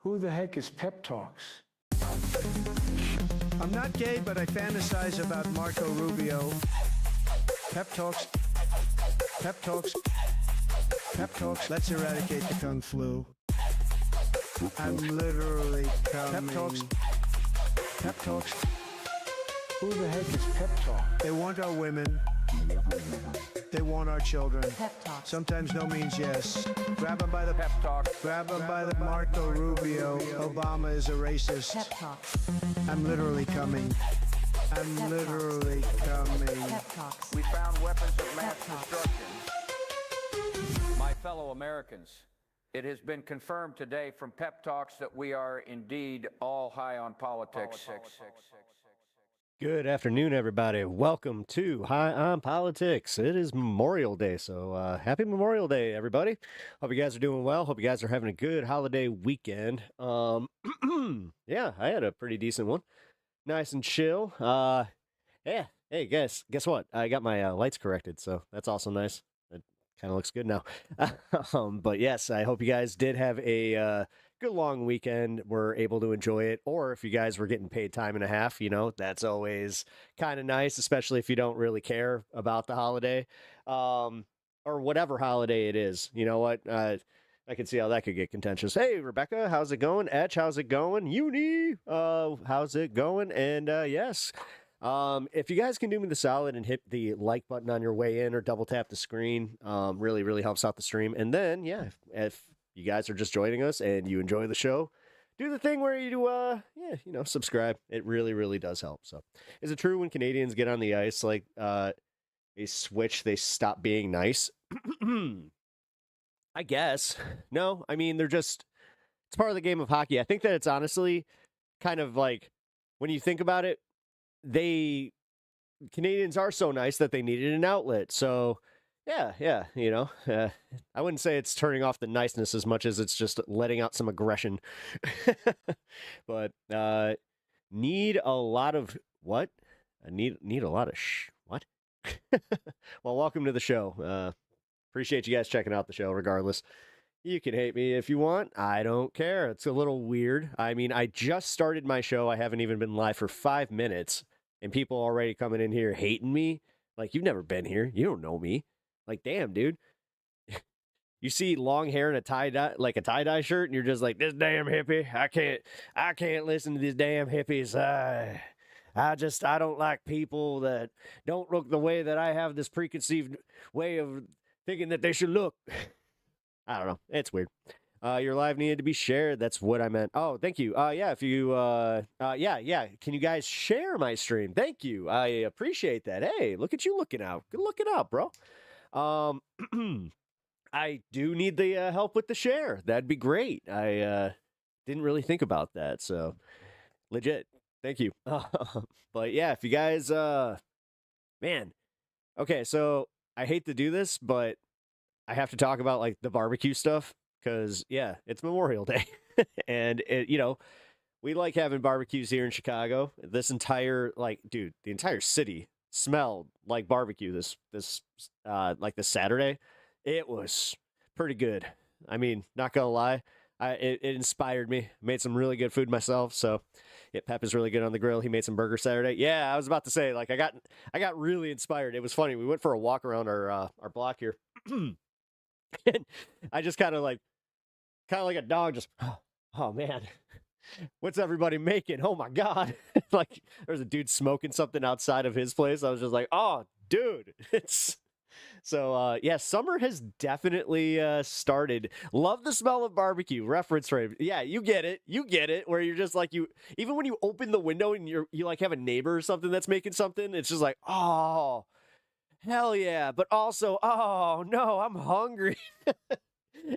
Who the heck is PepTalks? I'm not gay, but I fantasize about Marco Rubio. PepTalks. PepTalks. PepTalks. Let's eradicate the Kung Flu. I'm literally coming. PepTalks. PepTalks. Who the heck is PepTalk? They want our women. They want our children. PepTalks. Sometimes no means yes. Grab them by the PepTalks. Grab them by the Marco Rubio. Obama is a racist. PepTalks. I'm literally coming. I'm literally coming. PepTalks. We found weapons of mass PepTalks. destruction. My fellow Americans, it has been confirmed today from PepTalks that we are indeed all high on politics. Good afternoon, everybody. Welcome to High on Politics. It is Memorial Day, so happy Memorial Day, everybody. Hope you guys are doing well. Hope you guys are having a good holiday weekend. Yeah, I had a pretty decent one. Nice and chill. Yeah. Hey, guys, guess what? I got my lights corrected, so that's also nice. It kind of looks good now. But yes, I hope you guys did have a good long weekend, were able to enjoy it, or if you guys were getting paid time and a half, you know, that's always kind of nice, especially if you don't really care about the holiday, or whatever holiday it is. You know what? I can see how that could get contentious. Hey, Rebecca, how's it going? Etch, how's it going? Uni, how's it going? And yes, if you guys can do me the solid and hit the like button on your way in or double tap the screen, really, really helps out the stream. And then, yeah, if you guys are just joining us and you enjoy the show, do the thing where you, subscribe. It really, really does help. So is it true when Canadians get on the ice, like, they switch, they stop being nice? I guess. No, I mean, it's part of the game of hockey. I think that it's honestly kind of like, when you think about it, Canadians are so nice that they needed an outlet. So yeah, I wouldn't say it's turning off the niceness as much as it's just letting out some aggression. But need a lot of what? I need a lot of what? Well, welcome to the show. Appreciate you guys checking out the show regardless. You can hate me if you want. I don't care. It's a little weird. I mean, I just started my show. I haven't even been live for 5 minutes, and people already coming in here hating me. Like, you've never been here. You don't know me. Like, damn, dude. You see long hair and a tie-dye shirt, and you're just like, this damn hippie. I can't listen to these damn hippies. I don't like people that don't look the way that I have this preconceived way of thinking that they should look. I don't know. It's weird. Your live needed to be shared. That's what I meant. Oh, thank you. Yeah, if you, yeah. Can you guys share my stream? Thank you. I appreciate that. Hey, look at you looking out. Good looking out, bro. I do need the help with the share. That'd be great. I didn't really think about that, so legit. Thank you. But yeah, if you guys, man. Okay, so I hate to do this, but I have to talk about like the barbecue stuff because yeah, it's Memorial Day, and we like having barbecues here in Chicago. This entire the entire city smelled like barbecue this like this Saturday. It was pretty good. I mean, not gonna lie, it inspired me. Made some really good food myself. So yeah, Pep is really good on the grill. He made some burgers Saturday. Yeah, I was about to say, like, I got really inspired. It was funny. We went for a walk around our block here. And I just kind of like a dog, just, oh man, what's everybody making? Oh my God. Like, there's a dude smoking something outside of his place. I was just like, oh dude, yeah, summer has definitely started. Love the smell of barbecue. Reference frame. Yeah, you get it, where you're just like, even when you open the window and you like have a neighbor or something that's making something, it's just like, oh, hell yeah. But also, oh no, I'm hungry.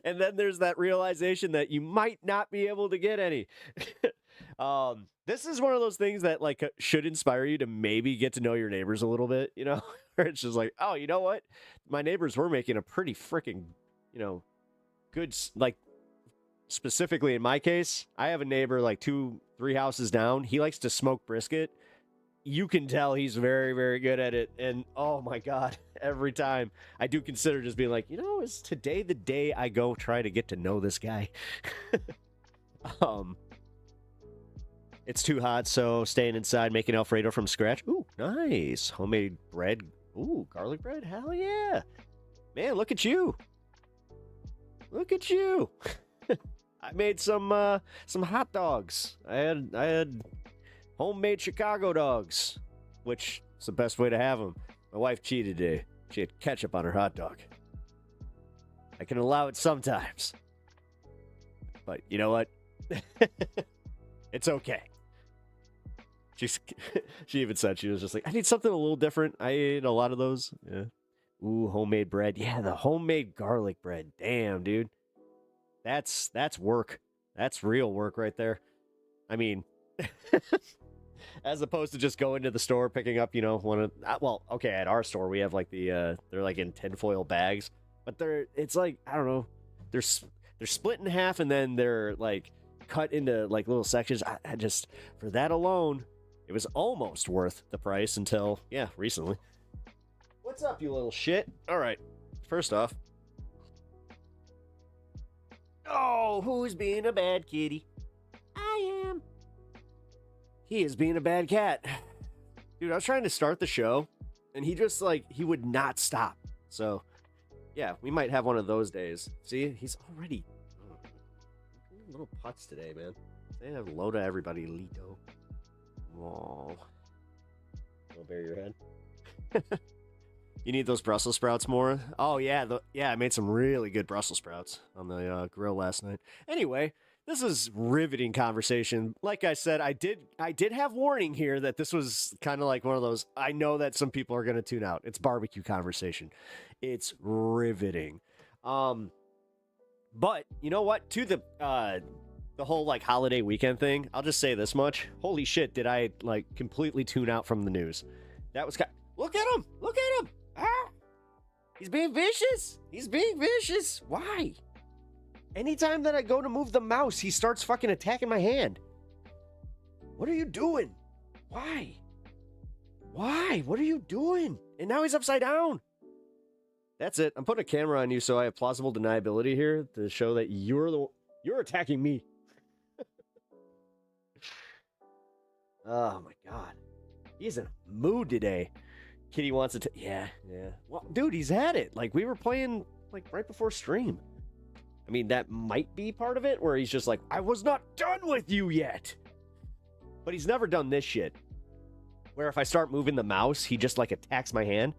And then there's that realization that you might not be able to get any. This is one of those things that like should inspire you to maybe get to know your neighbors a little bit, where it's just like, oh, you know what? My neighbors were making a pretty freaking, good, like, specifically in my case, I have a neighbor like 2-3 houses down. He likes to smoke brisket. You can tell he's very, very good at it. And oh my God, every time I do consider just being like, is today the day I go try to get to know this guy? It's too hot, so staying inside, making Alfredo from scratch. Ooh, nice. Homemade bread. Ooh, garlic bread. Hell yeah. Man, look at you. Look at you. I made some hot dogs. I had homemade Chicago dogs, which is the best way to have them. My wife cheated today. She had ketchup on her hot dog. I can allow it sometimes. But you know what? It's okay. She even said, she was just like, I need something a little different. I ate a lot of those. Yeah. Ooh, homemade bread. Yeah, the homemade garlic bread. Damn, dude. That's work. That's real work right there. I mean, as opposed to just going to the store, picking up, one of, well, okay, at our store, we have like they're like in tinfoil bags, but it's like, I don't know, they're split in half and then they're like cut into like little sections. I just, for that alone, it was almost worth the price until, yeah, recently. What's up, you little shit? All right, first off. Oh, who's being a bad kitty? I am. He is being a bad cat. Dude, I was trying to start the show, and he just, he would not stop. So, yeah, we might have one of those days. See, he's already... little putts today, man. Say hello to everybody, Lito. Aww. Don't bury your head. You need those Brussels sprouts more? Oh, yeah. I made some really good Brussels sprouts on the grill last night. Anyway, this is riveting conversation. Like I said, I did have warning here that this was kind of like one of those, I know that some people are going to tune out. It's barbecue conversation. It's riveting. But you know what? To the whole holiday weekend thing, I'll just say this much. Holy shit, did I completely tune out from the news. That was look at him! Look at him! Ah! He's being vicious! He's being vicious! Why? Anytime that I go to move the mouse, he starts fucking attacking my hand. What are you doing? Why? Why? What are you doing? And now he's upside down. That's it. I'm putting a camera on you so I have plausible deniability here to show that you're attacking me. Oh my god. He's in a mood today. Kitty wants to yeah. Well, dude, he's had it. We were playing right before stream. I mean, that might be part of it, where he's just like, I was not done with you yet. But he's never done this shit. Where if I start moving the mouse, he just attacks my hand.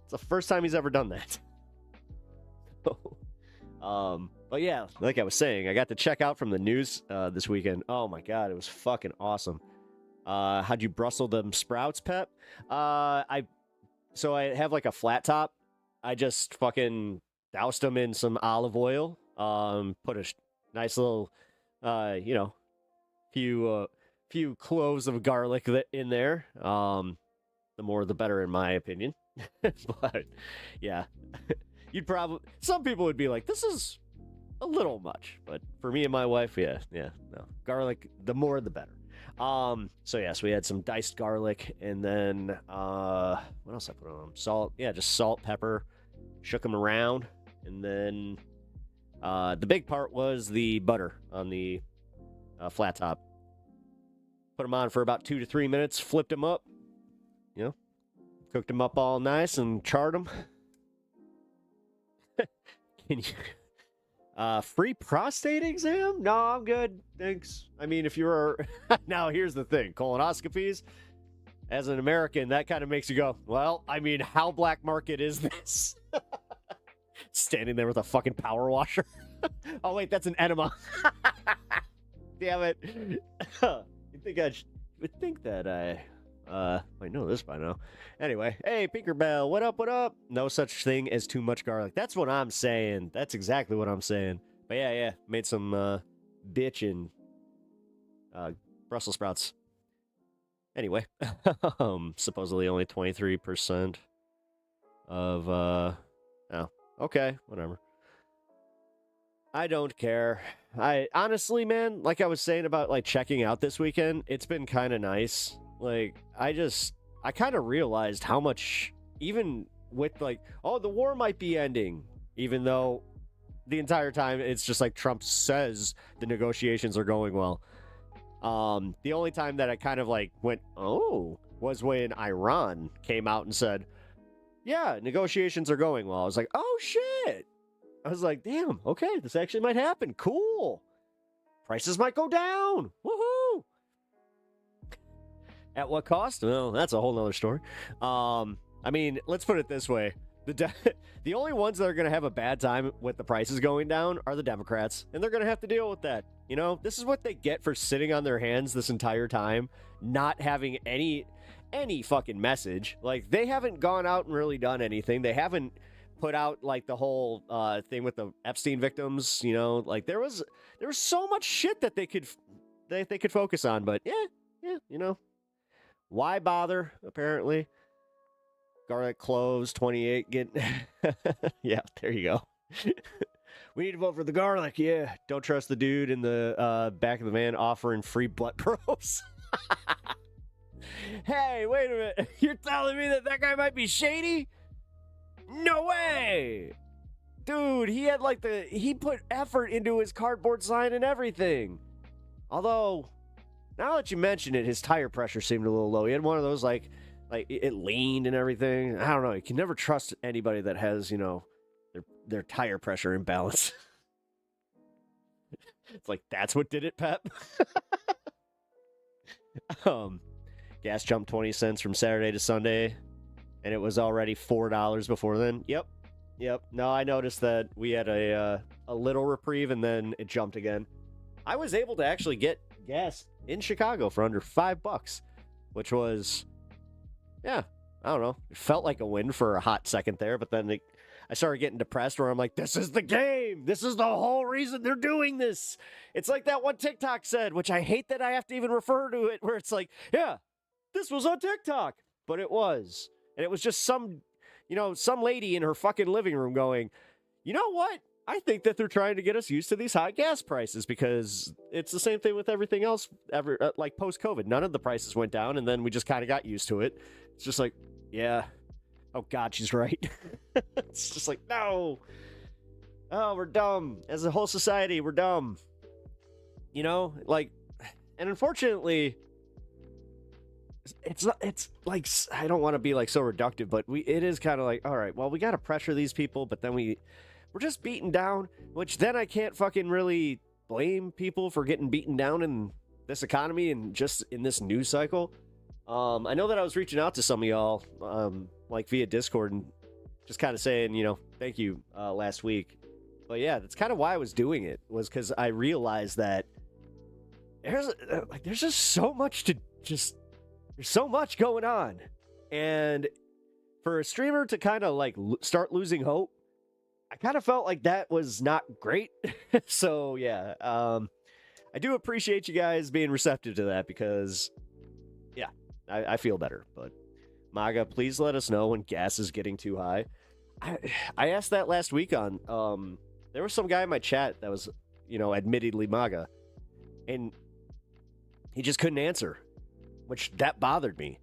It's the first time he's ever done that. But yeah, like I was saying, I got to check out from the news this weekend. Oh my god, it was fucking awesome. How'd you Brussels them sprouts, Pep? So I have a flat top. I just fucking doused them in some olive oil. Put a nice little, few cloves of garlic in there. The more the better, in my opinion. But yeah, some people would be like, this is a little much, but for me and my wife, no, garlic, the more the better. So yes, we had some diced garlic, and then what else I put on them? Salt, just salt, pepper, shook them around, and then the big part was the butter on the flat top. Put them on for about 2 to 3 minutes, flipped them up, cooked them up all nice and charred them. Can you free prostate exam? No, I'm good. Thanks. I mean, if you're now here's the thing, colonoscopies, as an American, that kind of makes you go, well, I mean, how black market is this? Standing there with a fucking power washer. Oh wait, that's an enema. Damn it. You would think that I might know this by now. Anyway, hey, Piker Bell, what up, what up? No such thing as too much garlic. That's what I'm saying. That's exactly what I'm saying. But yeah, made some bitchin' Brussels sprouts. Anyway, supposedly only 23% of, oh, okay, whatever. I don't care. I honestly, man, like I was saying about checking out this weekend, it's been kind of nice. I kind of realized how much, even with the war might be ending, even though the entire time, it's just like Trump says the negotiations are going well. The only time that I kind of like went, oh, was when Iran came out and said, yeah, negotiations are going well. I was like, oh shit. I was like, damn, okay, this actually might happen. Cool. Prices might go down. Woohoo. At what cost? Well, that's a whole nother story. I mean, let's put it this way. The only ones that are going to have a bad time with the prices going down are the Democrats, and they're going to have to deal with that. You know, this is what they get for sitting on their hands this entire time, not having any fucking message. Like, they haven't gone out and really done anything. They haven't put out like the whole thing with the Epstein victims, you know, like there was so much shit that they could focus on, but yeah, you know, why bother? Apparently, garlic cloves 28 get yeah, there you go. We need to vote for the garlic. Yeah, don't trust the dude in the back of the van offering free butt probes. Hey, wait a minute, you're telling me that guy might be shady? No way! Dude, he had like he put effort into his cardboard sign and everything. Although, now that you mention it, his tire pressure seemed a little low. He had one of those like it leaned and everything. I don't know. You can never trust anybody that has, you know, their tire pressure imbalance. It's like, that's what did it, Pep? Gas jumped 20 cents from Saturday to Sunday. And it was already $4 before then. Yep. No, I noticed that we had a little reprieve, and then it jumped again. I was able to actually get gas in Chicago for under $5, which was, yeah, I don't know. It felt like a win for a hot second there, but then I started getting depressed where I'm like, this is the game. This is the whole reason they're doing this. It's like that one TikTok said, which I hate that I have to even refer to it, where it's like, yeah, this was on TikTok, but it was. And it was just some lady in her fucking living room going, you know what? I think that they're trying to get us used to these high gas prices, because it's the same thing with everything else, like post-COVID. None of the prices went down, and then we just kind of got used to it. It's just like, yeah. Oh, God, she's right. It's just like, no. Oh, we're dumb. As a whole society, we're dumb. You know? Like, and unfortunately, it's like, I don't want to be like so reductive, but it is kind of like, all right, well, we got to pressure these people, but then we're just beaten down, which then I can't fucking really blame people for getting beaten down in this economy and just in this news cycle. I know that I was reaching out to some of y'all, like via Discord, and just kind of saying, you know, thank you last week. But yeah, that's kind of why I was doing it, was because I realized that there's just so much there's so much going on. And for a streamer to kind of like start losing hope, I kind of felt like that was not great. So yeah, I do appreciate you guys being receptive to that, because yeah, I feel better. But MAGA, please let us know when gas is getting too high. I asked that last week on, there was some guy in my chat that was, you know, admittedly MAGA, and he just couldn't answer, which that bothered me.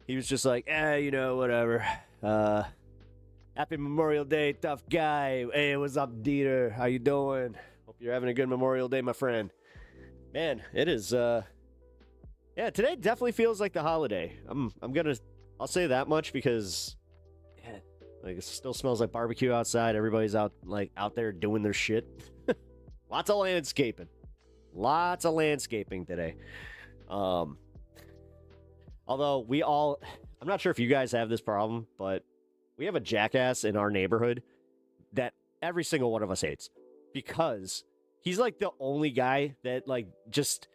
He was just like, you know, whatever. Happy Memorial Day, tough guy. Hey, what's up, Dieter? How you doing? Hope you're having a good Memorial Day, my friend. Man, it is, yeah, today definitely feels like the holiday. I'll say that much, because, yeah, like, it still smells like barbecue outside. Everybody's out there doing their shit. Lots of landscaping today. Although I'm not sure if you guys have this problem, but we have a jackass in our neighborhood that every single one of us hates, because he's like the only guy that, like, just,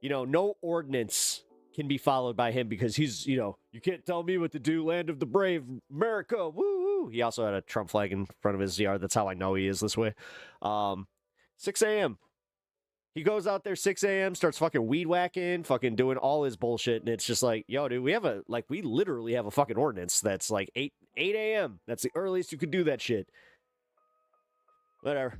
you know, no ordinance can be followed by him, because he's, you know, you can't tell me what to do, land of the brave, America, woo woo. He also had a Trump flag in front of his yard. That's how I know he is this way. 6 a.m. He goes out there 6 a.m., starts fucking weed whacking, fucking doing all his bullshit, and it's just like, yo, dude, we literally have a fucking ordinance that's like 8 a.m. That's the earliest you could do that shit. Whatever.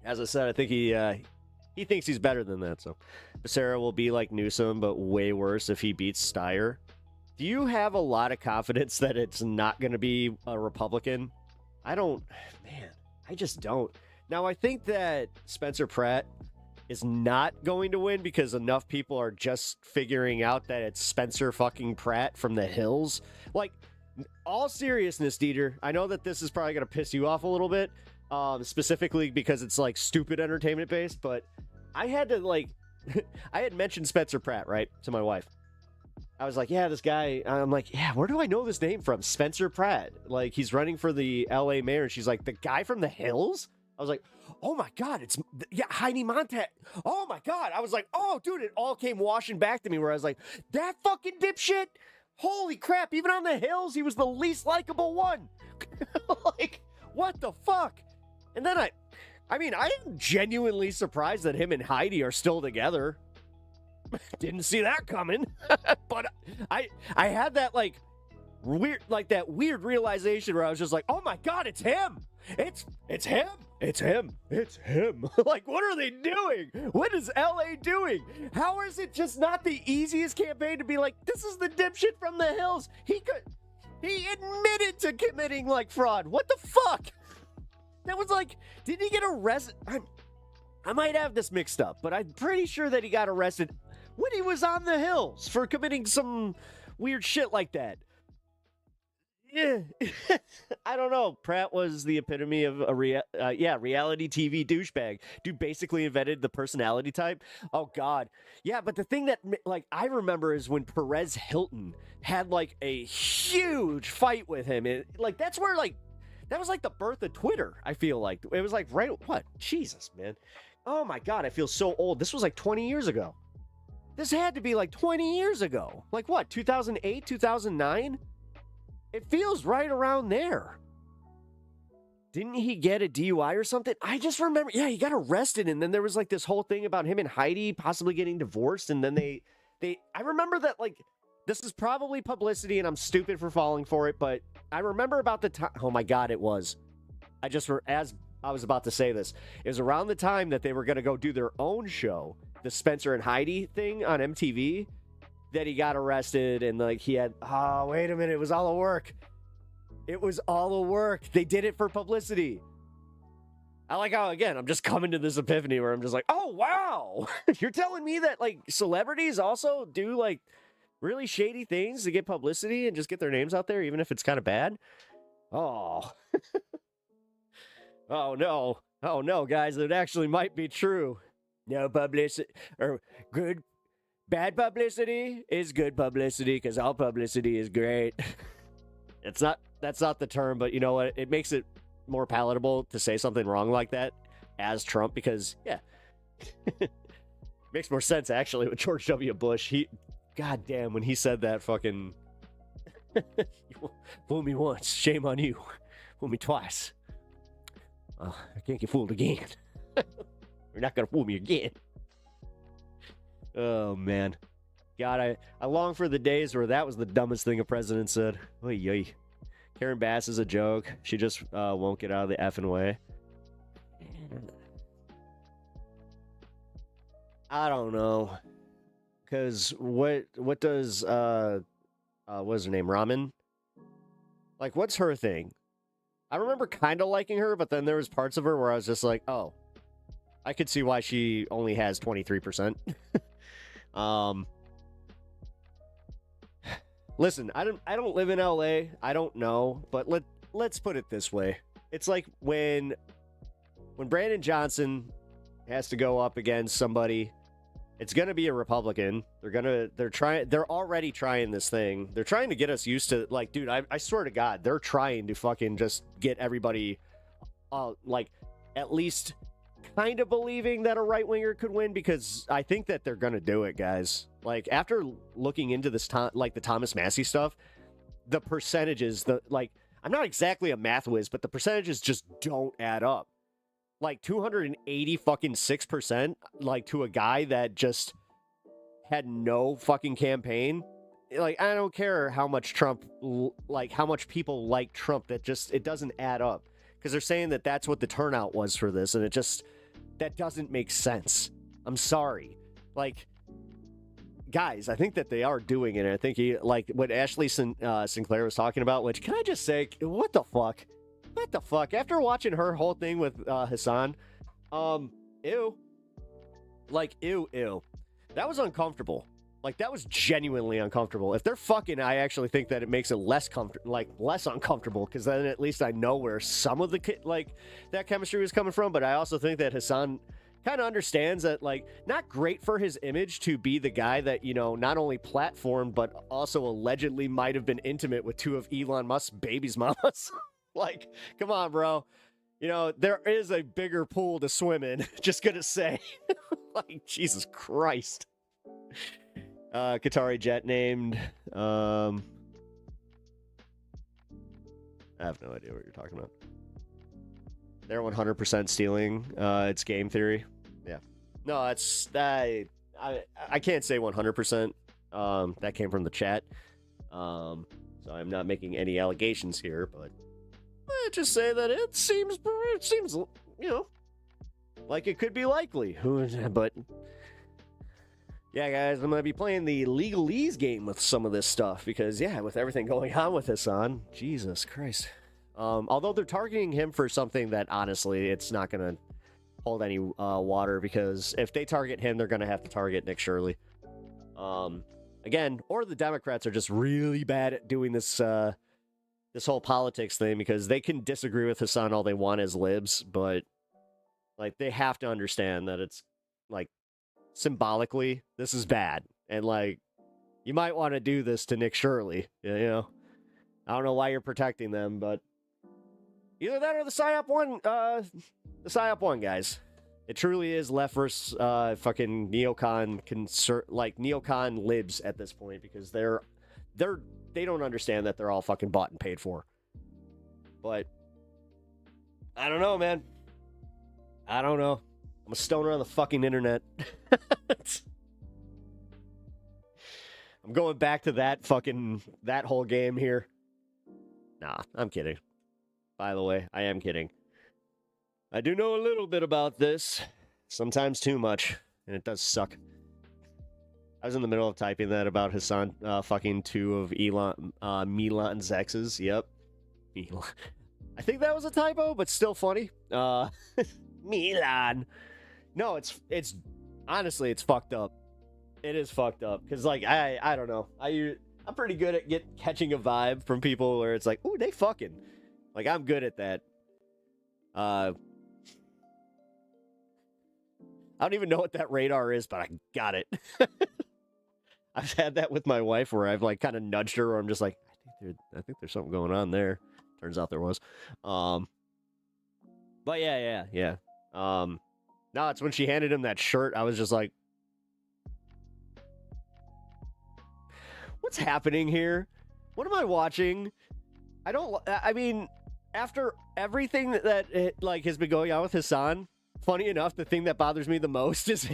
As I said, I think he thinks he's better than that, so. Becerra will be like Newsom, but way worse if he beats Steyer. Do you have a lot of confidence that it's not going to be a Republican? I just don't. Now, I think that Spencer Pratt is not going to win because enough people are just figuring out that it's Spencer fucking Pratt from the Hills. Like, all seriousness, Dieter, I know that this is probably going to piss you off a little bit, specifically because it's like stupid entertainment based, but I had to like, I had mentioned Spencer Pratt, right, to my wife. I was like, yeah, this guy, I'm like, yeah, where do I know this name from? Spencer Pratt. Like, he's running for the LA mayor. And she's like, the guy from the Hills? I was like, oh my God, Heidi Montag. Oh my God. I was like, oh, dude, it all came washing back to me where I was like, that fucking dipshit? Holy crap, even on the Hills, he was the least likable one. Like, what the fuck? And then I am genuinely surprised that him and Heidi are still together. Didn't see that coming. But I had that weird realization where I was just like, oh my God, it's him. It's him. It's him. It's him. Like, what are they doing? What is LA doing? How is it just not the easiest campaign to be like, this is the dipshit from the Hills? He admitted to committing like fraud. What the fuck? That was like, didn't he get arrested? I might have this mixed up, but I'm pretty sure that he got arrested when he was on the Hills for committing some weird shit like that. Yeah. I don't know. Pratt was the epitome of a reality TV douchebag. Dude basically invented the personality type. Oh God. Yeah, but the thing that I remember is when Perez Hilton had like a huge fight with him. And that's where that was like the birth of Twitter. I feel like it was like what? Jesus, man. Oh my God, I feel so old. This was like 20 years ago. This had to be like 20 years ago. Like what? 2008, 2009? It feels right around there. Didn't he get a DUI or something? I just remember, yeah, he got arrested, and then there was like this whole thing about him and Heidi possibly getting divorced, and then I remember that this is probably publicity, and I'm stupid for falling for it, but I remember about the time, oh my God, it was. As I was about to say this, it was around the time that they were going to go do their own show, the Spencer and Heidi thing on MTV, that he got arrested, and he had, oh, wait a minute, it was all a work. It was all a work. They did it for publicity. I like how, again, I'm just coming to this epiphany where I'm just like, oh, wow. You're telling me that, celebrities also do, really shady things to get publicity and just get their names out there, even if it's kind of bad? Oh. Oh, no. Oh, no, guys, it actually might be true. No publicity, or bad publicity is good publicity, because all publicity is great. That's not the term, but you know what? It makes it more palatable to say something wrong like that as Trump, because, yeah, makes more sense, actually, with George W. Bush. God damn, when he said that fucking, fool me once, shame on you. Fool me twice. I can't get fooled again. You're not going to fool me again. Oh, man. God, I long for the days where that was the dumbest thing a president said. Oy, oy. Karen Bass is a joke. She just won't get out of the effing way. I don't know. Because what does, what's her name, Ramen? What's her thing? I remember kind of liking her, but then there was parts of her where I was just like, oh, I could see why she only has 23%. Listen, I don't live in LA. I don't know, but let's put it this way. It's like when Brandon Johnson has to go up against somebody, it's going to be a Republican. They're already trying this thing. They're trying to get us used to, dude, I swear to God, they're trying to fucking just get everybody at least kind of believing that a right-winger could win, because I think that they're going to do it, guys. After looking into this, the Thomas Massey stuff, the percentages, I'm not exactly a math whiz, but the percentages just don't add up. 280 fucking 6%, to a guy that just had no fucking campaign. I don't care how much Trump, how much people like Trump, it doesn't add up. Because they're saying that that's what the turnout was for this, and that doesn't make sense. I'm sorry. Guys, I think that they are doing it. I think what Ashley Sinclair was talking about, which, can I just say, what the fuck? what the fuck? After watching her whole thing with Hasan, ew. Like, ew. That was uncomfortable. Like, that was genuinely uncomfortable. If they're fucking, I actually think that it makes it less uncomfortable, because then at least I know where some of the that chemistry was coming from. But I also think that Hasan kind of understands that, like, not great for his image to be the guy that, you know, not only platformed but also allegedly might have been intimate with two of Elon Musk's baby's mamas. Like, come on, bro. You know, there is a bigger pool to swim in. Just gonna say. Like, Jesus Christ. Qatari jet named. I have no idea what you're talking about. They're 100% stealing. It's game theory. Yeah. No, it's I can't say 100%. That came from the chat. So I'm not making any allegations here, but I just say that it seems you know, like it could be likely. But yeah, guys, I'm going to be playing the legalese game with some of this stuff because, yeah, with everything going on with Hasan, Jesus Christ. Although they're targeting him for something that, honestly, it's not going to hold any water, because if they target him, they're going to have to target Nick Shirley. Again, or the Democrats are just really bad at doing this this whole politics thing, because they can disagree with Hasan all they want as libs, but like they have to understand that it's like symbolically this is bad, and like you might want to do this to Nick Shirley. You know, I don't know why you're protecting them, but either that or the PSYOP 1 guys. It truly is left versus fucking neocon neocon libs at this point, because they don't understand that they're all fucking bought and paid for. But I don't know, man. I don't know. I'm a stoner on the fucking internet. I'm going back to that whole game here. Nah, I'm kidding. By the way, I am kidding. I do know a little bit about this. Sometimes too much. And it does suck. I was in the middle of typing that about Hasan fucking two of Milan's exes. Yep. Milan. I think that was a typo, but still funny. Milan. No, it's honestly, it's fucked up. It is fucked up. Because, like, I don't know. I'm pretty good at catching a vibe from people where it's like, ooh, they fucking. Like, I'm good at that. I don't even know what that radar is, but I got it. I've had that with my wife where I've like kind of nudged her, where I'm just like, I think there's something going on there. Turns out there was. But yeah. No, it's when she handed him that shirt, I was just like, what's happening here? What am I watching? I mean, after everything that has been going on with Hasan, funny enough, the thing that bothers me the most is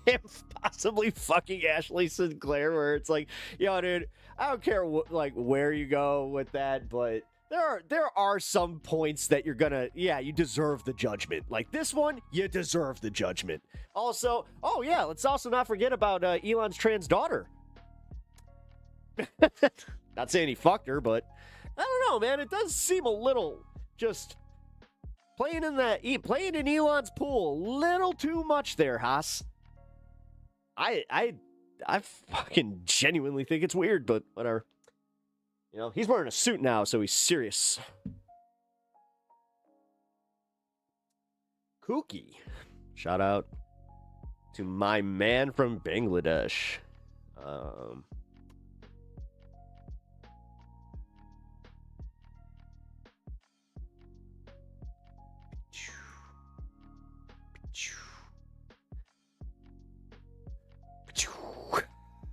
him possibly fucking Ashley Sinclair, where it's like, yo, dude, I don't care where you go with that, but there are some points that you're gonna, you deserve the judgment. Like this one, you deserve the judgment. Also, oh yeah, let's also not forget about Elon's trans daughter. Not saying he fucked her, but I don't know, man. It does seem a little just playing in Elon's pool a little too much there, Haas. I fucking genuinely think it's weird, but whatever. You know, he's wearing a suit now, so he's serious. Kooky. Shout out to my man from Bangladesh.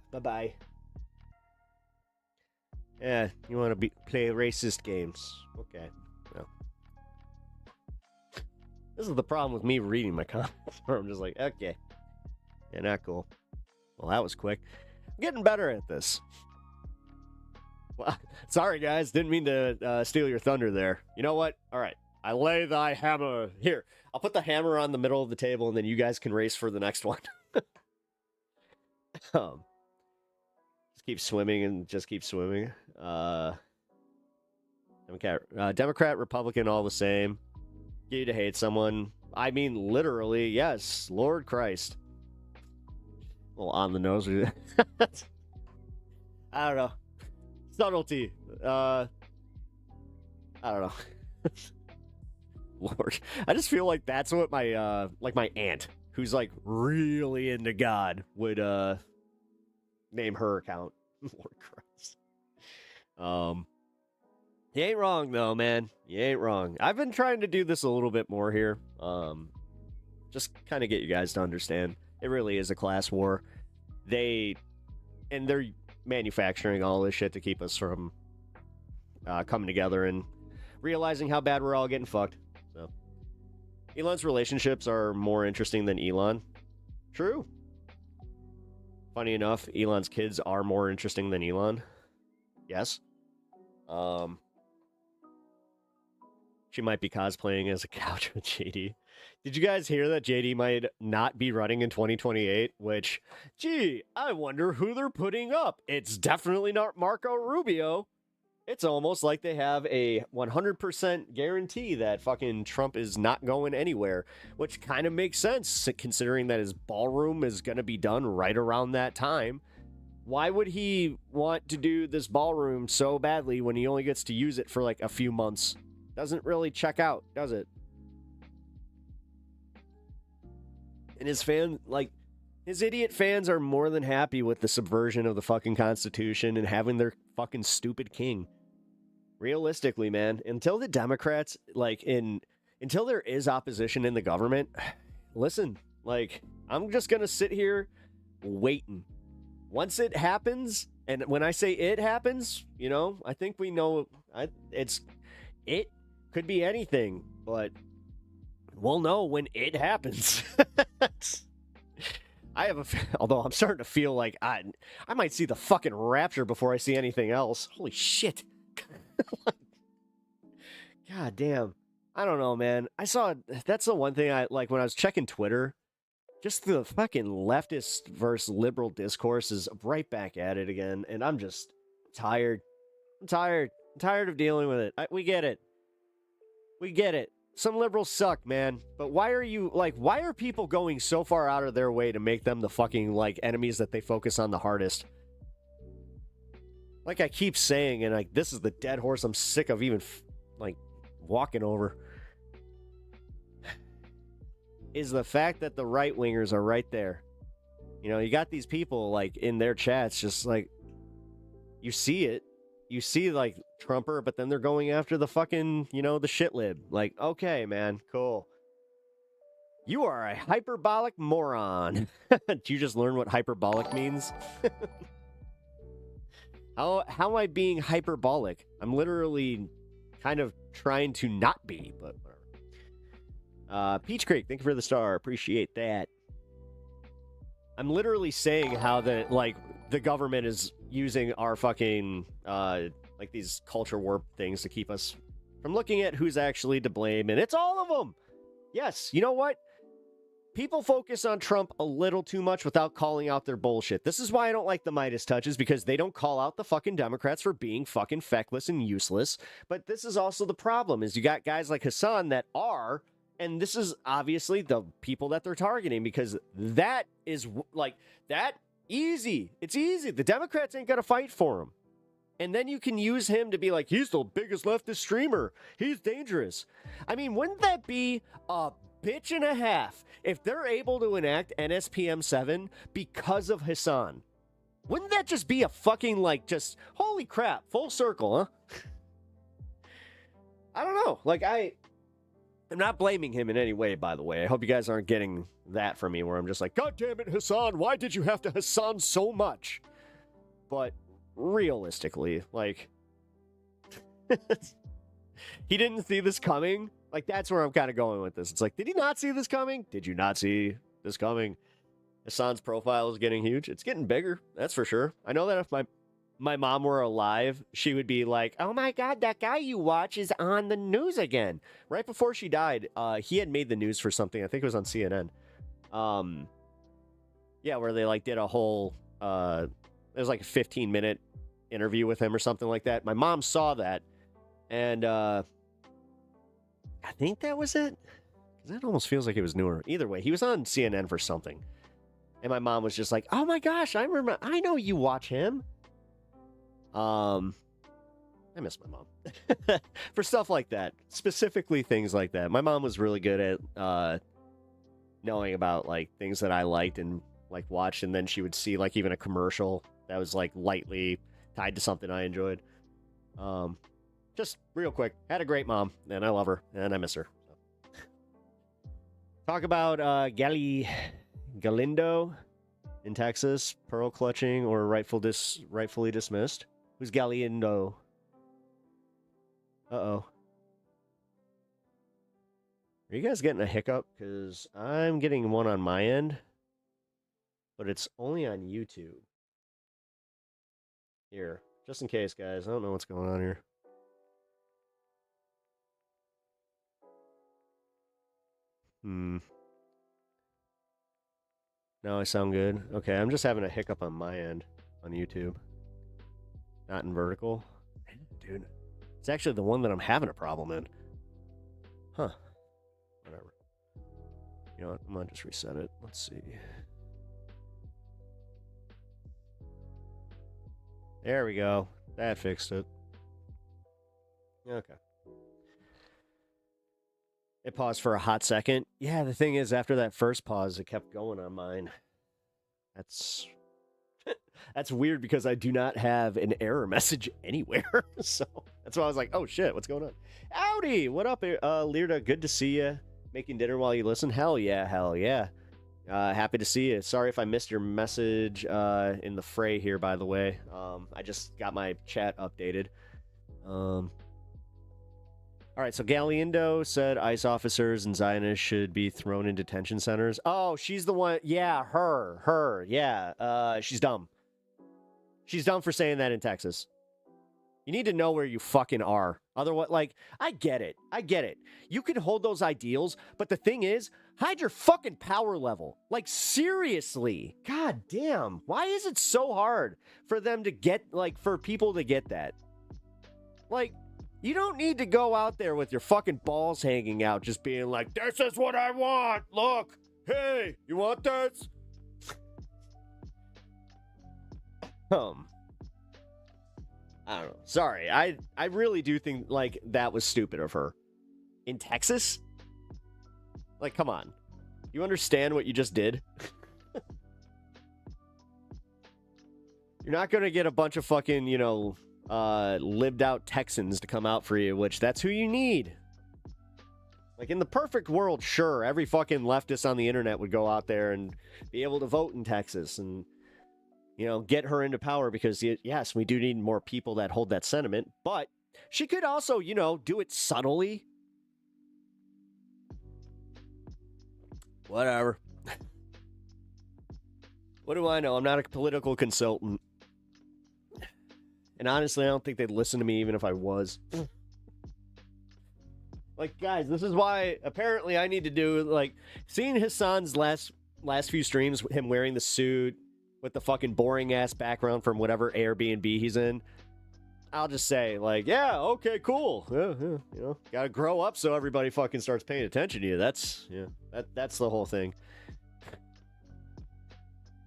Bye-bye. Yeah, you want to play racist games. Okay. Well. This is the problem with me reading my comments, where I'm just like, okay. Yeah, not cool. Well, that was quick. I'm getting better at this. Well, sorry, guys. Didn't mean to steal your thunder there. You know what? All right. I lay thy hammer. Here, I'll put the hammer on the middle of the table, and then you guys can race for the next one. Just keep swimming and just keep swimming. Democrat, Republican, all the same. Get you to hate someone. I mean, literally, yes, Lord Christ. Well, on the nose. I don't know. Subtlety. I don't know. Lord, I just feel like that's what my aunt, who's like really into God, would name her account. Lord Christ. You ain't wrong though, man. You ain't wrong. I've been trying to do this a little bit more here. Just kind of get you guys to understand. It really is a class war. They're manufacturing all this shit to keep us from coming together and realizing how bad we're all getting fucked. So, Elon's relationships are more interesting than Elon. True. Funny enough, Elon's kids are more interesting than Elon. Yes. She might be cosplaying as a couch with JD. Did you guys hear that JD might not be running in 2028? Which, gee, I wonder who they're putting up. It's definitely not Marco Rubio. It's almost like they have a 100% guarantee that fucking Trump is not going anywhere, which kind of makes sense considering that his ballroom is going to be done right around that time. Why would he want to do this ballroom so badly when he only gets to use it for like a few months? Doesn't really check out, does it? And his idiot fans are more than happy with the subversion of the fucking Constitution and having their fucking stupid king. Realistically, man, until the Democrats, until there is opposition in the government, listen, I'm just gonna sit here waiting. Once it happens, and when I say it happens, I think we know it could be anything, but we'll know when it happens. Although I'm starting to feel like I might see the fucking rapture before I see anything else. Holy shit. God damn. I don't know, man. That's the one thing I like when I was checking Twitter. Just the fucking leftist versus liberal discourse is right back at it again. And I'm just tired. I'm tired of dealing with it. We get it. We get it. Some liberals suck, man. But why are people going so far out of their way to make them the fucking, enemies that they focus on the hardest? Like I keep saying, and this is the dead horse I'm sick of even, walking over, is the fact that the right-wingers are right there. You got these people, in their chats, just, you see it. You see, Trumper, but then they're going after the fucking, the shit lib. Okay, man, cool. You are a hyperbolic moron. Did you just learn what hyperbolic means? How am I being hyperbolic? I'm literally kind of trying to not be, but whatever. Peach Creek, thank you for the star. Appreciate that. I'm literally saying how the government is using our fucking these culture warp things to keep us from looking at who's actually to blame, and it's all of them. Yes, you know what? People focus on Trump a little too much without calling out their bullshit. This is why I don't like the Midas touches, because they don't call out the fucking Democrats for being fucking feckless and useless. But this is also the problem, is you got guys like Hasan that are, and this is obviously the people that they're targeting, because that is that easy. It's easy. The Democrats ain't gonna fight for him. And then you can use him to be like, he's the biggest leftist streamer. He's dangerous. I mean, wouldn't that be a bitch and a half if they're able to enact NSPM 7 because of Hasan? Wouldn't that just be a fucking, just, holy crap, full circle, huh? I don't know. I'm not blaming him in any way, by the way. I hope you guys aren't getting that from me where I'm just like, God damn it, Hasan, why did you have to Hasan so much? But realistically, he didn't see this coming. That's where I'm kind of going with this. It's did he not see this coming? Did you not see this coming? Hasan's profile is getting huge. It's getting bigger, that's for sure. I know that if my mom were alive, she would be like, oh my God, that guy you watch is on the news again. Right before she died, he had made the news for something. I think it was on CNN. Yeah, where they did a whole, it was a 15-minute interview with him or something like that. My mom saw that, And I think that was it. Because that almost feels like it was newer. Either way, he was on CNN for something. And my mom was just like, oh my gosh, I know you watch him. I miss my mom. For stuff like that. Specifically things like that. My mom was really good at knowing about like things that I liked and like watched, and then she would see like even a commercial that was like lightly tied to something I enjoyed. Just real quick, had a great mom, and I love her, and I miss her. So. Talk about Galindo in Texas, pearl clutching or rightfully dismissed. Who's Galindo? Uh-oh. Are you guys getting a hiccup? Because I'm getting one on my end, but it's only on YouTube. Here, just in case, guys. I don't know what's going on here. No, I sound good. Okay, I'm just having a hiccup on my end on YouTube. Not in vertical. Dude, it's actually the one that I'm having a problem in. Huh. Whatever. You know what? I'm gonna just reset it. Let's see. There we go. That fixed it. Okay. It paused for a hot second. Yeah, the thing is, after that first pause, it kept going on mine. That's weird because I do not have an error message anywhere. So that's why I was like, oh shit, what's going on? Howdy! What up, Learda? Good to see you. Making dinner while you listen? Hell yeah, hell yeah. Happy to see you. Sorry if I missed your message in the fray here, by the way. I just got my chat updated. All right, so Galindo said ICE officers and Zionists should be thrown in detention centers. Oh, she's the one. Yeah, her. Yeah, she's dumb. She's dumb for saying that in Texas. You need to know where you fucking are. Otherwise, like, I get it. You can hold those ideals, but the thing is, hide your fucking power level. Like, seriously. God damn. Why is it so hard for them to get, like, for people to get that? Like, you don't need to go out there with your fucking balls hanging out, just being like, this is what I want. Look. Hey, you want this? I don't know. Sorry. I really do think, like, that was stupid of her. In Texas? Like, come on. You understand what you just did? You're not going to get a bunch of fucking, you know, lived out Texans to come out for you, which that's who you need. Like, in the perfect world, sure, every fucking leftist on the internet would go out there and be able to vote in Texas and, you know, get her into power because, yes, we do need more people that hold that sentiment, but she could also, you know, do it subtly. Whatever. What do I know? I'm not a political consultant. And honestly, I don't think they'd listen to me even if I was. Like, guys, this is why apparently I need to do, like, seeing Hasan's last few streams, him wearing the suit with the fucking boring-ass background from whatever Airbnb he's in. I'll just say, like, yeah, okay, cool. Yeah, you know, gotta grow up so everybody fucking starts paying attention to you. That's the whole thing.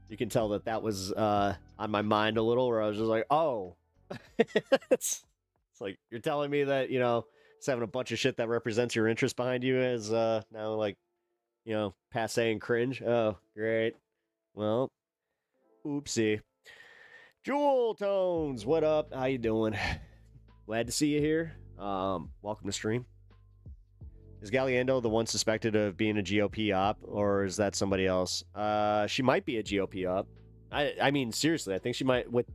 You can tell that was on my mind a little, where I was just like, oh. It's like, you're telling me that, you know, it's having a bunch of shit that represents your interest behind you is now, like, you know, passe and cringe. Oh, great. Well, oopsie. Jewel Tones, what up? How you doing? Glad to see you here. Welcome to stream. Is Galindo the one suspected of being a GOP op, or is that somebody else? She might be a GOP op. I mean, seriously, I think she might, with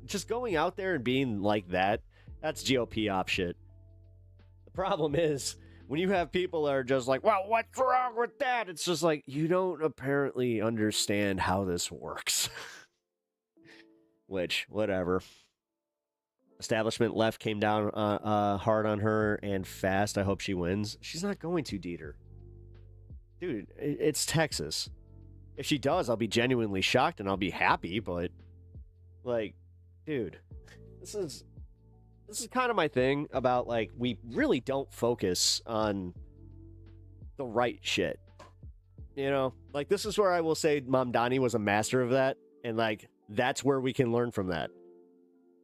just going out there and being like that, that's GOP op shit. The problem is, when you have people that are just like, well, what's wrong with that? It's just like, you don't apparently understand how this works. Which, whatever. Establishment left came down hard on her and fast. I hope she wins. She's not going to, Dieter. Dude, it's Texas. If she does, I'll be genuinely shocked and I'll be happy, but, like, dude, this is this is kind of my thing about, like, we really don't focus on the right shit. You know, like, this is where I will say Mamdani was a master of that, and, like, that's where we can learn from that.